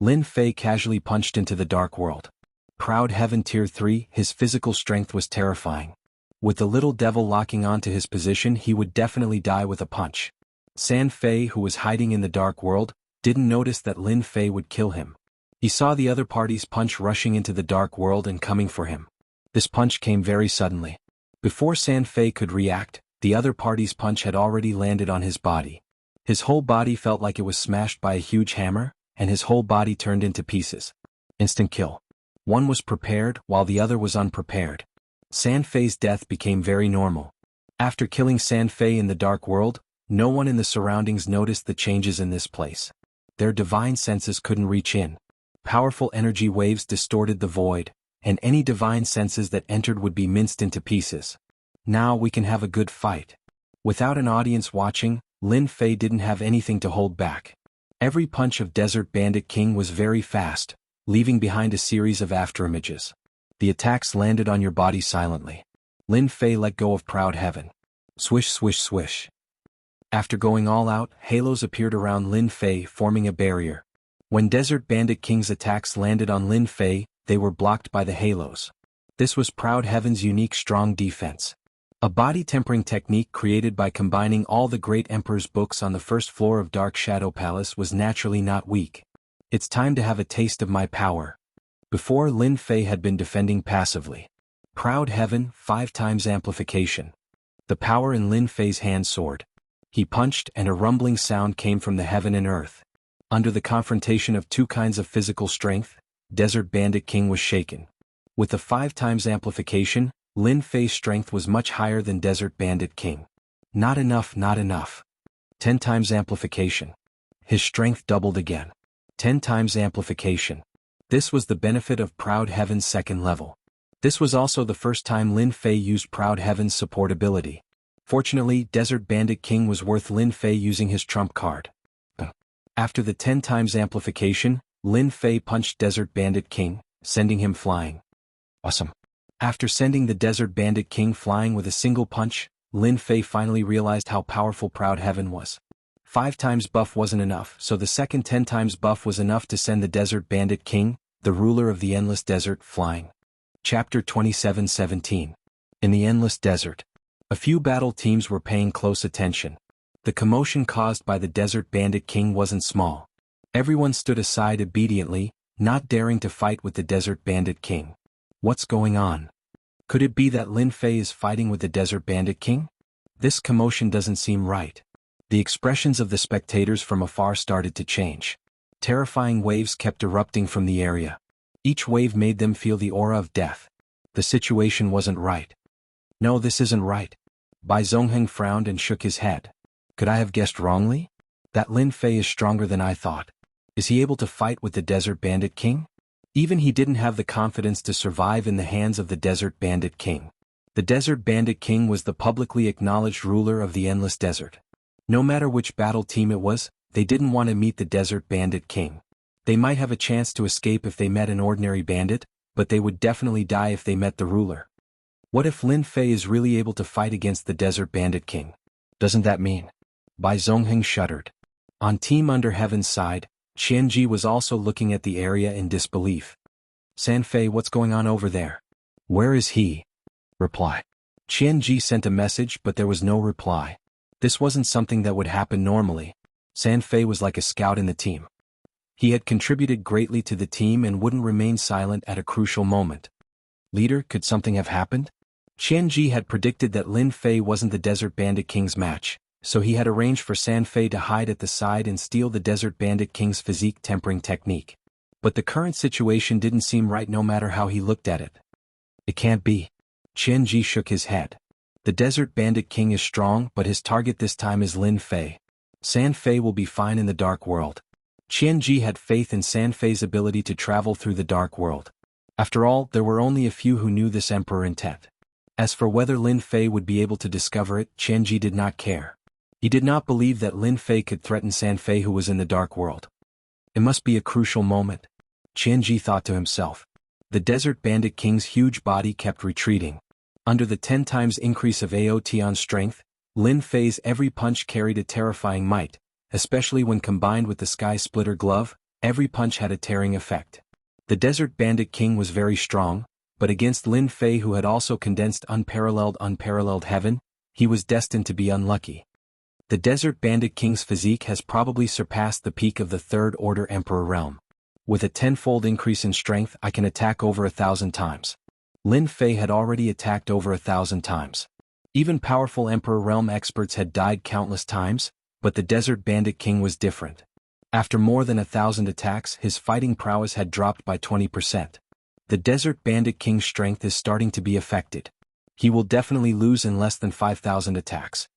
Lin Fei casually punched into the dark world. Proud Heaven Tier 3, his physical strength was terrifying. With the little devil locking onto his position, he would definitely die with a punch. San Fei, who was hiding in the dark world, didn't notice that Lin Fei would kill him. He saw the other party's punch rushing into the dark world and coming for him. This punch came very suddenly. Before San Fei could react, the other party's punch had already landed on his body. His whole body felt like it was smashed by a huge hammer, and his whole body turned into pieces. Instant kill. One was prepared while the other was unprepared. San Fei's death became very normal. After killing San Fei in the dark world, no one in the surroundings noticed the changes in this place. Their divine senses couldn't reach in. Powerful energy waves distorted the void, and any divine senses that entered would be minced into pieces. Now we can have a good fight. Without an audience watching, Lin Fei didn't have anything to hold back. Every punch of Desert Bandit King was very fast, leaving behind a series of afterimages. The attacks landed on your body silently. Lin Fei let go of Proud Heaven. Swish, swish, swish. After going all out, halos appeared around Lin Fei, forming a barrier. When Desert Bandit King's attacks landed on Lin Fei, they were blocked by the halos. This was Proud Heaven's unique strong defense. A body tempering technique created by combining all the great emperor's books on the first floor of Dark Shadow Palace was naturally not weak. It's time to have a taste of my power. Before, Lin Fei had been defending passively. Proud Heaven, 5 times amplification. The power in Lin Fei's hand soared. He punched and a rumbling sound came from the heaven and earth. Under the confrontation of 2 kinds of physical strength, Desert Bandit King was shaken. With the 5 times amplification, Lin Fei's strength was much higher than Desert Bandit King. Not enough, not enough. 10 times amplification. His strength doubled again. 10 times amplification. This was the benefit of Proud Heaven's second level. This was also the first time Lin Fei used Proud Heaven's support ability. Fortunately, Desert Bandit King was worth Lin Fei using his trump card. After the 10 times amplification, Lin Fei punched Desert Bandit King, sending him flying. Awesome. After sending the Desert Bandit King flying with a single punch, Lin Fei finally realized how powerful Proud Heaven was. 5 times buff wasn't enough, so the second 10 times buff was enough to send the Desert Bandit King, the ruler of the Endless Desert, flying. Chapter 27:17. In the Endless Desert. A few battle teams were paying close attention. The commotion caused by the Desert Bandit King wasn't small. Everyone stood aside obediently, not daring to fight with the Desert Bandit King. What's going on? Could it be that Lin Fei is fighting with the Desert Bandit King? This commotion doesn't seem right. The expressions of the spectators from afar started to change. Terrifying waves kept erupting from the area. Each wave made them feel the aura of death. The situation wasn't right. No, this isn't right. Bai Zongheng frowned and shook his head. Could I have guessed wrongly? That Lin Fei is stronger than I thought. Is he able to fight with the Desert Bandit King? Even he didn't have the confidence to survive in the hands of the Desert Bandit King. The Desert Bandit King was the publicly acknowledged ruler of the Endless Desert. No matter which battle team it was, they didn't want to meet the Desert Bandit King. They might have a chance to escape if they met an ordinary bandit, but they would definitely die if they met the ruler. What if Lin Fei is really able to fight against the Desert Bandit King? Doesn't that mean? Bai Zongheng shuddered. On Team Under Heaven's side, Qianji was also looking at the area in disbelief. Sanfei, what's going on over there? Where is he? Reply. Qianji sent a message but there was no reply. This wasn't something that would happen normally. Sanfei was like a scout in the team. He had contributed greatly to the team and wouldn't remain silent at a crucial moment. Leader, could something have happened? Qianji had predicted that Lin Fei wasn't the Desert Bandit King's match, so he had arranged for Sanfei to hide at the side and steal the Desert Bandit King's physique tempering technique. But the current situation didn't seem right no matter how he looked at it. It can't be. Qianji shook his head. The Desert Bandit King is strong, but his target this time is Lin Fei. Sanfei will be fine in the Dark World. Qianji had faith in Sanfei's ability to travel through the Dark World. After all, there were only a few who knew this emperor intent. As for whether Lin Fei would be able to discover it, Qianji did not care. He did not believe that Lin Fei could threaten Sanfei, who was in the Dark World. It must be a crucial moment. Qianji thought to himself. The Desert Bandit King's huge body kept retreating. Under the 10 times increase of Aotian strength, Lin Fei's every punch carried a terrifying might, especially when combined with the Sky Splitter glove. Every punch had a tearing effect. The Desert Bandit King was very strong, but against Lin Fei, who had also condensed unparalleled heaven, he was destined to be unlucky. The Desert Bandit King's physique has probably surpassed the peak of the Third Order Emperor realm. With a 10-fold increase in strength, I can attack over 1,000 times. Lin Fei had already attacked over 1,000 times. Even powerful Emperor realm experts had died countless times, but the Desert Bandit King was different. After more than 1,000 attacks, his fighting prowess had dropped by 20%. The Desert Bandit King's strength is starting to be affected. He will definitely lose in less than 5,000 attacks.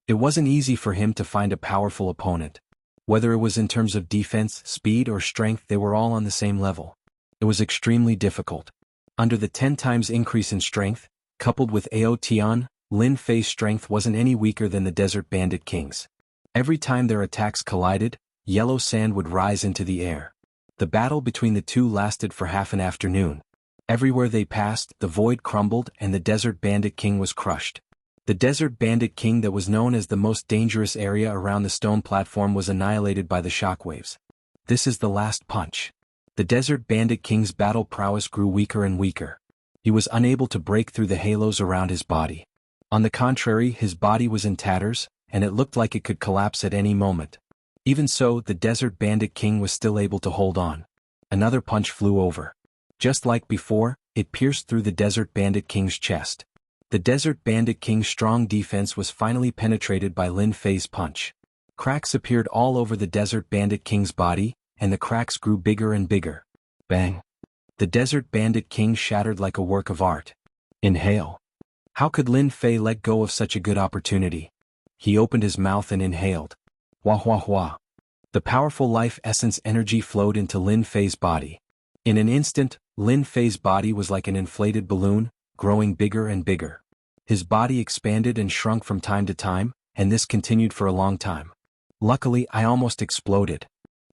It wasn't easy for him to find a powerful opponent. Whether it was in terms of defense, speed, or strength, they were all on the same level. It was extremely difficult. Under the 10 times increase in strength, coupled with Aotian, Lin Fei's strength wasn't any weaker than the Desert Bandit King's. Every time their attacks collided, yellow sand would rise into the air. The battle between the two lasted for half an afternoon. Everywhere they passed, the void crumbled and the Desert Bandit King was crushed. The Desert Bandit King that was known as the most dangerous area around the stone platform was annihilated by the shockwaves. This is the last punch. The Desert Bandit King's battle prowess grew weaker and weaker. He was unable to break through the halos around his body. On the contrary, his body was in tatters, and it looked like it could collapse at any moment. Even so, the Desert Bandit King was still able to hold on. Another punch flew over. Just like before, it pierced through the Desert Bandit King's chest. The Desert Bandit King's strong defense was finally penetrated by Lin Fei's punch. Cracks appeared all over the Desert Bandit King's body, and the cracks grew bigger and bigger. Bang! The Desert Bandit King shattered like a work of art. Inhale. How could Lin Fei let go of such a good opportunity? He opened his mouth and inhaled. Wah wah wah. The powerful life essence energy flowed into Lin Fei's body. In an instant, Lin Fei's body was like an inflated balloon, growing bigger and bigger. His body expanded and shrunk from time to time, and this continued for a long time. Luckily, I almost exploded.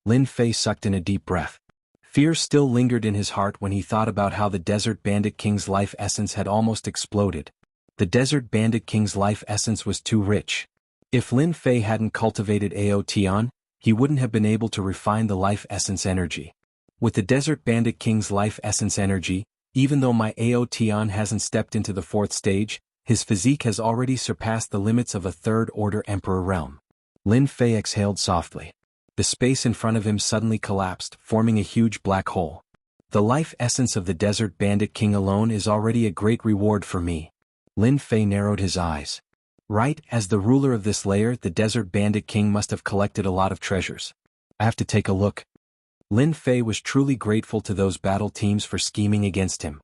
Lin Fei sucked in a deep breath. Fear still lingered in his heart when he thought about how the Desert Bandit King's life essence had almost exploded. The Desert Bandit King's life essence was too rich. If Lin Fei hadn't cultivated Aotian, he wouldn't have been able to refine the life essence energy. With the Desert Bandit King's life essence energy, even though my Aotian hasn't stepped into the 4th stage, His physique has already surpassed the limits of a third-order Emperor realm. Lin Fei exhaled softly. The space in front of him suddenly collapsed, forming a huge black hole. The life essence of the Desert Bandit King alone is already a great reward for me. Lin Fei narrowed his eyes. Right, as the ruler of this layer, the Desert Bandit King must have collected a lot of treasures. I have to take a look. Lin Fei was truly grateful to those battle teams for scheming against him.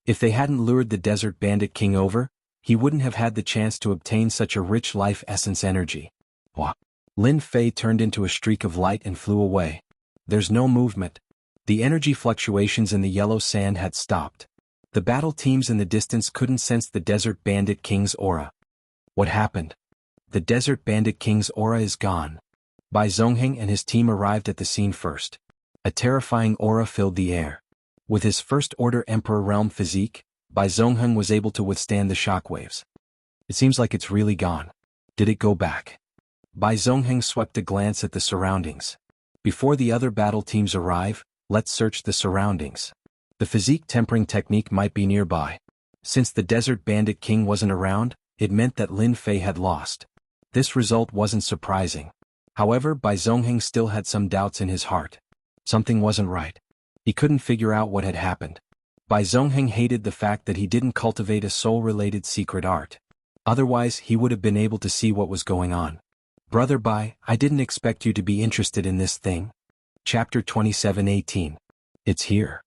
If they hadn't lured the Desert Bandit King over, he wouldn't have had the chance to obtain such a rich life essence energy. Wah! Lin Fei turned into a streak of light and flew away. There's no movement. The energy fluctuations in the yellow sand had stopped. The battle teams in the distance couldn't sense the Desert Bandit King's aura. What happened? The Desert Bandit King's aura is gone. Bai Zhongheng and his team arrived at the scene first. A terrifying aura filled the air. With his first-order Emperor Realm physique, Bai Zhongheng was able to withstand the shockwaves. It seems like it's really gone. Did it go back? Bai Zhongheng swept a glance at the surroundings. Before the other battle teams arrive, let's search the surroundings. The physique tempering technique might be nearby. Since the Desert Bandit King wasn't around, it meant that Lin Fei had lost. This result wasn't surprising. However, Bai Zhongheng still had some doubts in his heart. Something wasn't right. He couldn't figure out what had happened. Bai Zhongheng hated the fact that he didn't cultivate a soul-related secret art. Otherwise, he would have been able to see what was going on. Brother Bai, I didn't expect you to be interested in this thing. Chapter 27:18. It's here.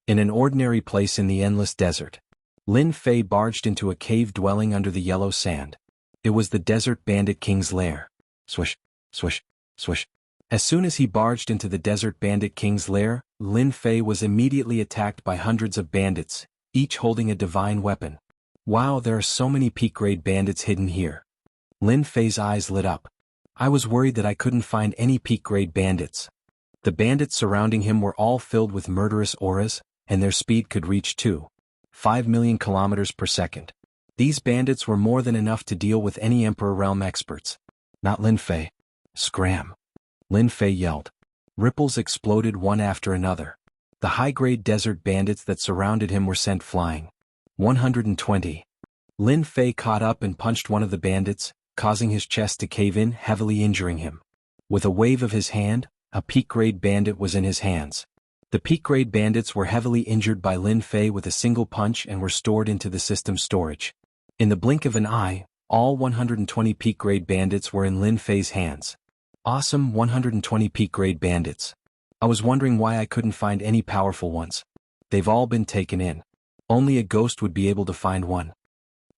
In an ordinary place in the endless desert, Lin Fei barged into a cave dwelling under the yellow sand. It was the Desert Bandit King's lair. Swish, swish, swish. As soon as he barged into the Desert Bandit King's lair, Lin Fei was immediately attacked by hundreds of bandits, each holding a divine weapon. Wow, there are so many peak-grade bandits hidden here. Lin Fei's eyes lit up. I was worried that I couldn't find any peak-grade bandits. The bandits surrounding him were all filled with murderous auras, and their speed could reach 2.5 million kilometers per second. These bandits were more than enough to deal with any Emperor Realm experts. Not Lin Fei. Scram! Lin Fei yelled. Ripples exploded one after another. The high-grade desert bandits that surrounded him were sent flying. 120. Lin Fei caught up and punched one of the bandits, causing his chest to cave in, heavily injuring him. With a wave of his hand, a peak-grade bandit was in his hands. The peak-grade bandits were heavily injured by Lin Fei with a single punch and were stored into the system's storage. In the blink of an eye, all 120 peak-grade bandits were in Lin Fei's hands. Awesome 120 peak-grade bandits. I was wondering why I couldn't find any powerful ones. They've all been taken in. Only a ghost would be able to find one.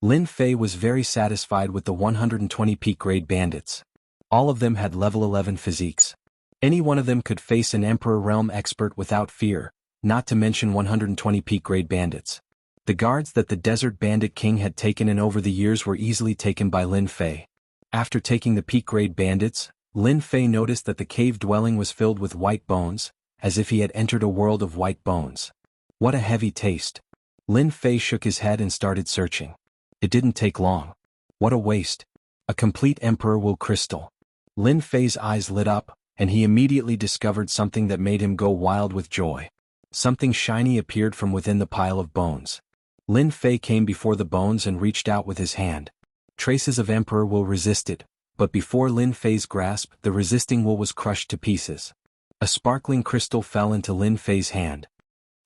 Lin Fei was very satisfied with the 120 peak-grade bandits. All of them had level 11 physiques. Any one of them could face an Emperor Realm expert without fear, not to mention 120 peak-grade bandits. The guards that the Desert Bandit King had taken in over the years were easily taken by Lin Fei. After taking the peak-grade bandits, Lin Fei noticed that the cave dwelling was filled with white bones, as if he had entered a world of white bones. What a heavy taste. Lin Fei shook his head and started searching. It didn't take long. What a waste. A complete Emperor Will crystal. Lin Fei's eyes lit up, and he immediately discovered something that made him go wild with joy. Something shiny appeared from within the pile of bones. Lin Fei came before the bones and reached out with his hand. Traces of Emperor Will resisted, but before Lin Fei's grasp, the resisting will was crushed to pieces. A sparkling crystal fell into Lin Fei's hand.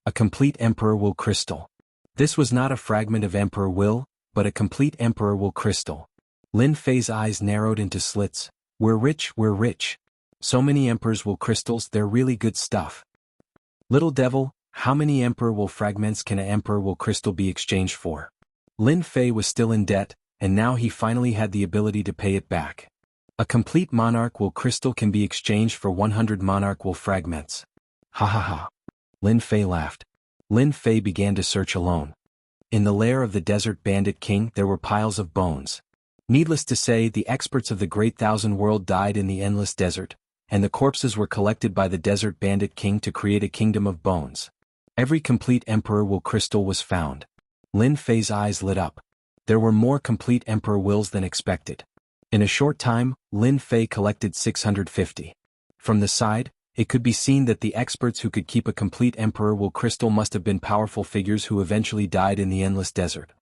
A complete Emperor Will crystal. This was not a fragment of Emperor Will, but a complete Emperor Will crystal. Lin Fei's eyes narrowed into slits. We're rich, we're rich. So many Emperor's Will crystals, they're really good stuff. Little devil, how many Emperor Will fragments can an Emperor Will crystal be exchanged for? Lin Fei was still in debt, and now he finally had the ability to pay it back. A complete Monarch Will crystal can be exchanged for 100 Monarch Will fragments. Ha ha ha. Lin Fei laughed. Lin Fei began to search alone. In the lair of the Desert Bandit King there were piles of bones. Needless to say, the experts of the Great Thousand World died in the endless desert, and the corpses were collected by the Desert Bandit King to create a kingdom of bones. Every complete Emperor Will crystal was found. Lin Fei's eyes lit up. There were more complete Emperor Wills than expected. In a short time, Lin Fei collected 650. From the side, it could be seen that the experts who could keep a complete Emperor Will crystal must have been powerful figures who eventually died in the endless desert.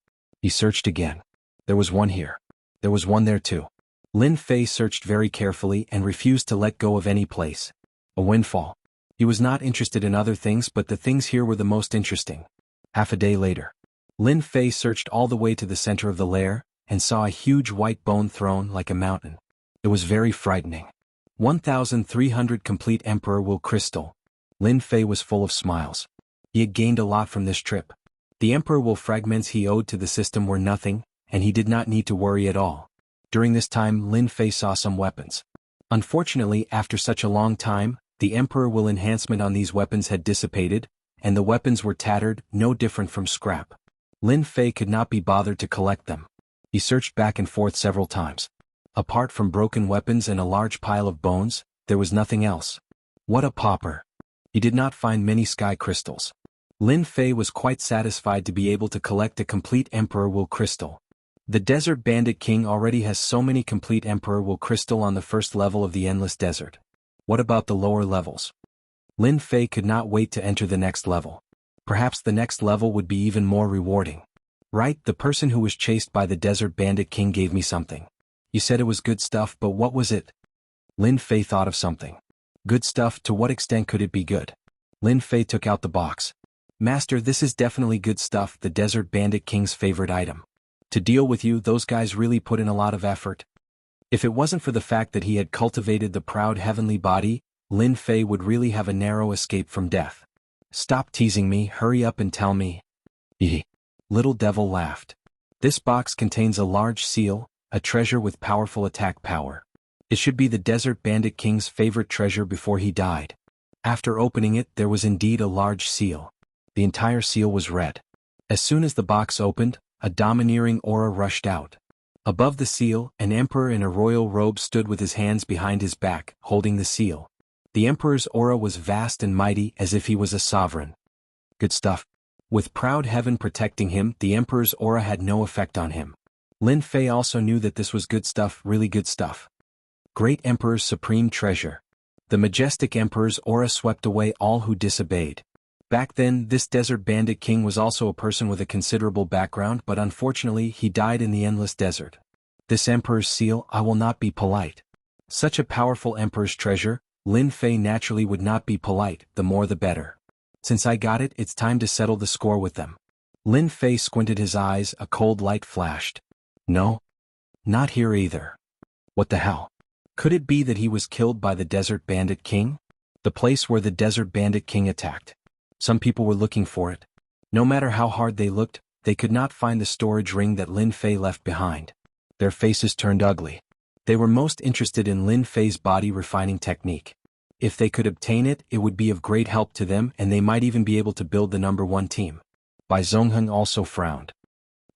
He searched again. There was one here. There was one there too. Lin Fei searched very carefully and refused to let go of any place. A windfall. He was not interested in other things, but the things here were the most interesting. Half a day later, Lin Fei searched all the way to the center of the lair, and saw a huge white bone throne like a mountain. It was very frightening. 1,300 complete Emperor Will Crystal. Lin Fei was full of smiles. He had gained a lot from this trip. The Emperor Will fragments he owed to the system were nothing, and he did not need to worry at all. During this time Lin Fei saw some weapons. Unfortunately, after such a long time, the Emperor Will enhancement on these weapons had dissipated, and the weapons were tattered, no different from scrap. Lin Fei could not be bothered to collect them. He searched back and forth several times. Apart from broken weapons and a large pile of bones, there was nothing else. What a pauper. He did not find many sky crystals. Lin Fei was quite satisfied to be able to collect a complete Emperor Will Crystal. The Desert Bandit King already has so many complete Emperor Will Crystal on the first level of the Endless Desert. What about the lower levels? Lin Fei could not wait to enter the next level. Perhaps the next level would be even more rewarding. Right, the person who was chased by the Desert Bandit King gave me something. You said it was good stuff, but what was it? Lin Fei thought of something. Good stuff, to what extent could it be good? Lin Fei took out the box. Master, this is definitely good stuff, the Desert Bandit King's favorite item. To deal with you, those guys really put in a lot of effort. If it wasn't for the fact that he had cultivated the proud heavenly body, Lin Fei would really have a narrow escape from death. Stop teasing me, hurry up and tell me. Hee. Little Devil laughed. This box contains a large seal, a treasure with powerful attack power. It should be the Desert Bandit King's favorite treasure before he died. After opening it, there was indeed a large seal. The entire seal was red. As soon as the box opened, a domineering aura rushed out. Above the seal, an emperor in a royal robe stood with his hands behind his back, holding the seal. The emperor's aura was vast and mighty, as if he was a sovereign. Good stuff. With proud heaven protecting him, the emperor's aura had no effect on him. Lin Fei also knew that this was good stuff, really good stuff. Great Emperor's supreme treasure. The majestic emperor's aura swept away all who disobeyed. Back then, this Desert Bandit King was also a person with a considerable background, but unfortunately he died in the Endless Desert. This emperor's seal, I will not be polite. Such a powerful emperor's treasure, Lin Fei naturally would not be polite, the more the better. Since I got it, it's time to settle the score with them. Lin Fei squinted his eyes, a cold light flashed. No. Not here either. What the hell? Could it be that he was killed by the Desert Bandit King? The place where the Desert Bandit King attacked. Some people were looking for it. No matter how hard they looked, they could not find the storage ring that Lin Fei left behind. Their faces turned ugly. They were most interested in Lin Fei's body refining technique. If they could obtain it, it would be of great help to them, and they might even be able to build the #1 team. Bai Zongheng also frowned.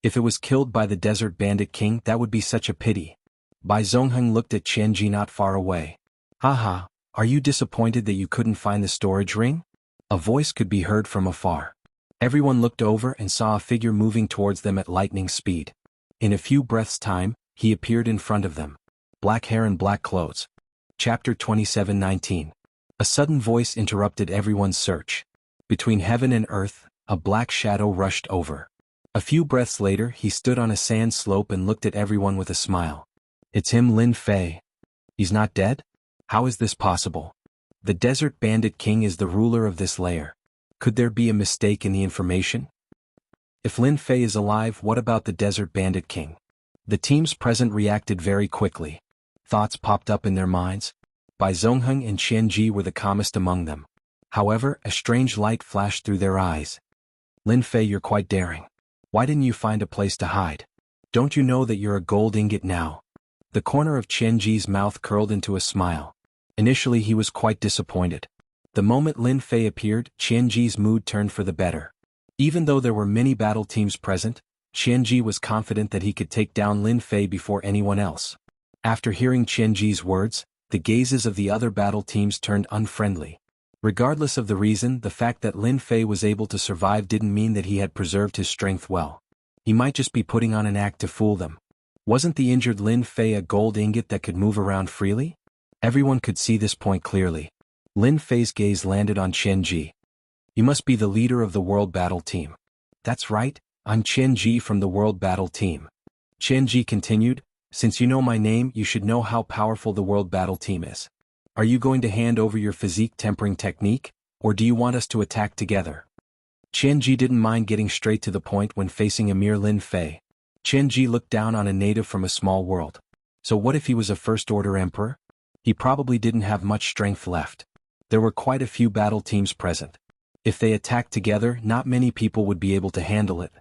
If it was killed by the Desert Bandit King, that would be such a pity. Bai Zongheng looked at Qianji not far away. Haha, are you disappointed that you couldn't find the storage ring? A voice could be heard from afar. Everyone looked over and saw a figure moving towards them at lightning speed. In a few breaths' time, he appeared in front of them. Black hair and black clothes. Chapter 27:19. A sudden voice interrupted everyone's search. Between heaven and earth, a black shadow rushed over. A few breaths later, he stood on a sand slope and looked at everyone with a smile. It's him, Lin Fei. He's not dead? How is this possible? The Desert Bandit King is the ruler of this lair. Could there be a mistake in the information? If Lin Fei is alive, what about the Desert Bandit King? The teams present reacted very quickly. Thoughts popped up in their minds. Bai Zongheng and Qianji were the calmest among them. However, a strange light flashed through their eyes. Lin Fei, you're quite daring. Why didn't you find a place to hide? Don't you know that you're a gold ingot now? The corner of Qianji's mouth curled into a smile. Initially he was quite disappointed. The moment Lin Fei appeared, Qianji's mood turned for the better. Even though there were many battle teams present, Qianji was confident that he could take down Lin Fei before anyone else. After hearing Qianji's words, the gazes of the other battle teams turned unfriendly. Regardless of the reason, the fact that Lin Fei was able to survive didn't mean that he had preserved his strength well. He might just be putting on an act to fool them. Wasn't the injured Lin Fei a gold ingot that could move around freely? Everyone could see this point clearly. Lin Fei's gaze landed on Qianji. You must be the leader of the World Battle Team. That's right, I'm Qianji from the World Battle Team. Qianji continued, since you know my name, you should know how powerful the world battle team is. Are you going to hand over your physique tempering technique, or do you want us to attack together? Qianji didn't mind getting straight to the point when facing a mere Lin Fei. Qianji looked down on a native from a small world. So what if he was a first-order emperor? He probably didn't have much strength left. There were quite a few battle teams present. If they attacked together, not many people would be able to handle it.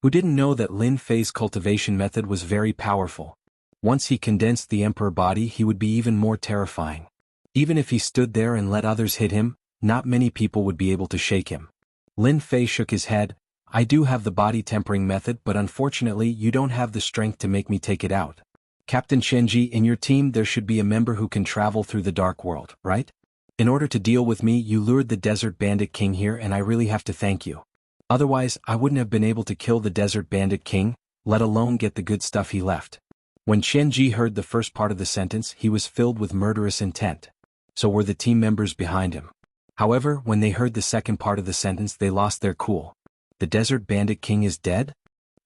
Who didn't know that Lin Fei's cultivation method was very powerful? Once he condensed the emperor body, he would be even more terrifying. Even if he stood there and let others hit him, not many people would be able to shake him. Lin Fei shook his head. I do have the body tempering method, but unfortunately you don't have the strength to make me take it out. Captain Qianji, in your team there should be a member who can travel through the dark world, right? In order to deal with me, you lured the Desert Bandit King here, and I really have to thank you. Otherwise, I wouldn't have been able to kill the Desert Bandit King, let alone get the good stuff he left. When Qianji heard the first part of the sentence, he was filled with murderous intent. So were the team members behind him. However, when they heard the second part of the sentence, they lost their cool. The Desert Bandit King is dead?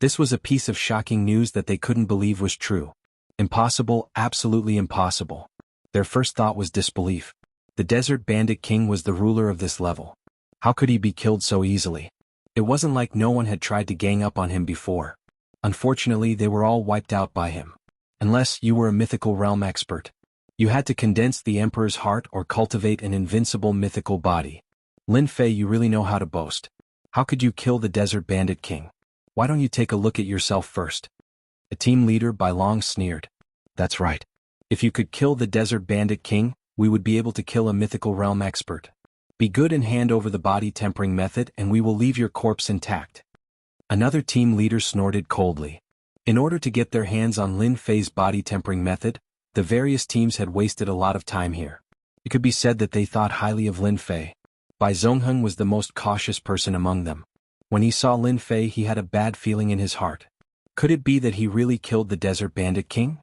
This was a piece of shocking news that they couldn't believe was true. Impossible, absolutely impossible. Their first thought was disbelief. The Desert Bandit King was the ruler of this level. How could he be killed so easily? It wasn't like no one had tried to gang up on him before. Unfortunately, they were all wiped out by him. Unless you were a mythical realm expert. You had to condense the Emperor's heart or cultivate an invincible mythical body. Lin Fei, you really know how to boast. How could you kill the Desert Bandit King? Why don't you take a look at yourself first? A team leader Bai Long sneered. That's right. If you could kill the Desert Bandit King, we would be able to kill a mythical realm expert. Be good and hand over the body tempering method and we will leave your corpse intact. Another team leader snorted coldly. In order to get their hands on Lin Fei's body tempering method, the various teams had wasted a lot of time here. It could be said that they thought highly of Lin Fei. Bai Zongheng was the most cautious person among them. When he saw Lin Fei, he had a bad feeling in his heart. Could it be that he really killed the Desert Bandit King?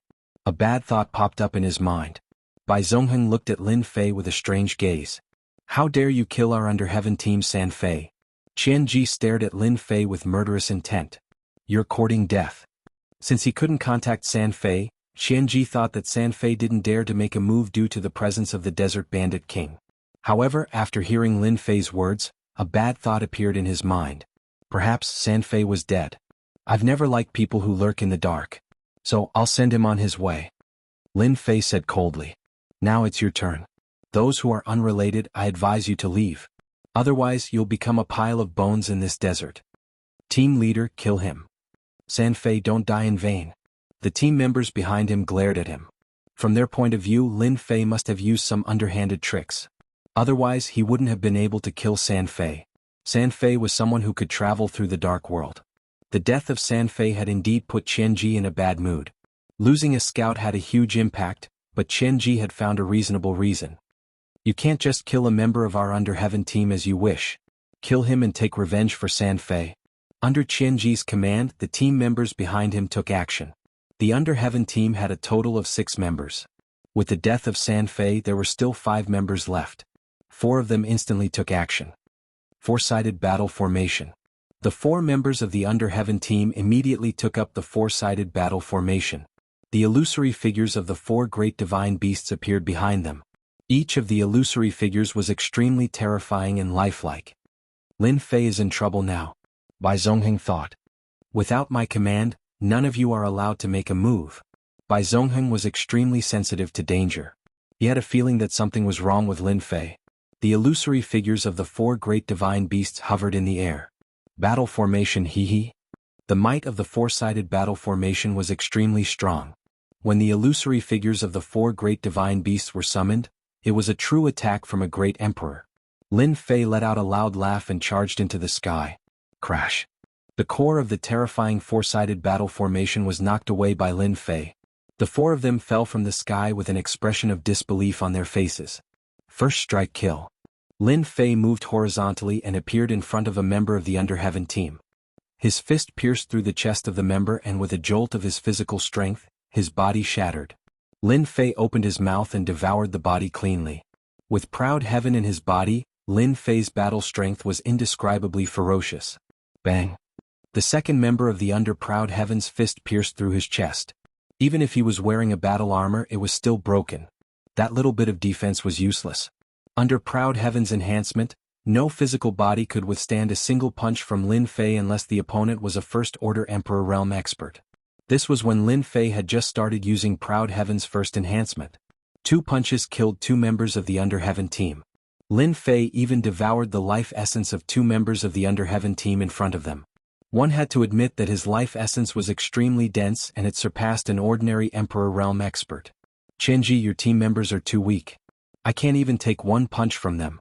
A bad thought popped up in his mind. Bai Zongheng looked at Lin Fei with a strange gaze. How dare you kill our Under Heaven team San Fei? Qianji stared at Lin Fei with murderous intent. You're courting death. Since he couldn't contact San Fei, Qianji thought that San Fei didn't dare to make a move due to the presence of the Desert Bandit King. However, after hearing Lin Fei's words, a bad thought appeared in his mind. Perhaps San Fei was dead. I've never liked people who lurk in the dark. So I'll send him on his way. Lin Fei said coldly. Now it's your turn. Those who are unrelated, I advise you to leave. Otherwise, you'll become a pile of bones in this desert. Team leader, kill him. San Fei, don't die in vain. The team members behind him glared at him. From their point of view, Lin Fei must have used some underhanded tricks. Otherwise, he wouldn't have been able to kill San Fei. San Fei was someone who could travel through the dark world. The death of San Fei had indeed put Qianji in a bad mood. Losing a scout had a huge impact, but Qianji had found a reasonable reason. You can't just kill a member of our Under Heaven team as you wish. Kill him and take revenge for San Fei. Under Qianji's command, the team members behind him took action. The Under Heaven team had a total of 6 members. With the death of San Fei, there were still 5 members left. 4 of them instantly took action. 4-sided battle formation. The 4 members of the Under Heaven team immediately took up the 4-sided battle formation. The illusory figures of the 4 great divine beasts appeared behind them. Each of the illusory figures was extremely terrifying and lifelike. Lin Fei is in trouble now. Bai Zongheng thought. Without my command, none of you are allowed to make a move. Bai Zongheng was extremely sensitive to danger. He had a feeling that something was wrong with Lin Fei. The illusory figures of the 4 great divine beasts hovered in the air. Battle formation, hee. The might of the 4-sided battle formation was extremely strong. When the illusory figures of the 4 great divine beasts were summoned, it was a true attack from a great emperor. Lin Fei let out a loud laugh and charged into the sky. Crash. The core of the terrifying 4-sided battle formation was knocked away by Lin Fei. The 4 of them fell from the sky with an expression of disbelief on their faces. First strike kill. Lin Fei moved horizontally and appeared in front of a member of the Under Heaven team. His fist pierced through the chest of the member and with a jolt of his physical strength, his body shattered. Lin Fei opened his mouth and devoured the body cleanly. With proud heaven in his body, Lin Fei's battle strength was indescribably ferocious. Bang! The second member of the Under Proud Heaven's fist pierced through his chest. Even if he was wearing a battle armor, it was still broken. That little bit of defense was useless. Under Proud Heaven's enhancement, no physical body could withstand a single punch from Lin Fei unless the opponent was a First-Order Emperor Realm expert. This was when Lin Fei had just started using Proud Heaven's first enhancement. 2 punches killed 2 members of the Under Heaven team. Lin Fei even devoured the life essence of 2 members of the Under Heaven team in front of them. One had to admit that his life essence was extremely dense and it surpassed an ordinary Emperor Realm expert. Chenji, your team members are too weak. I can't even take 1 punch from them.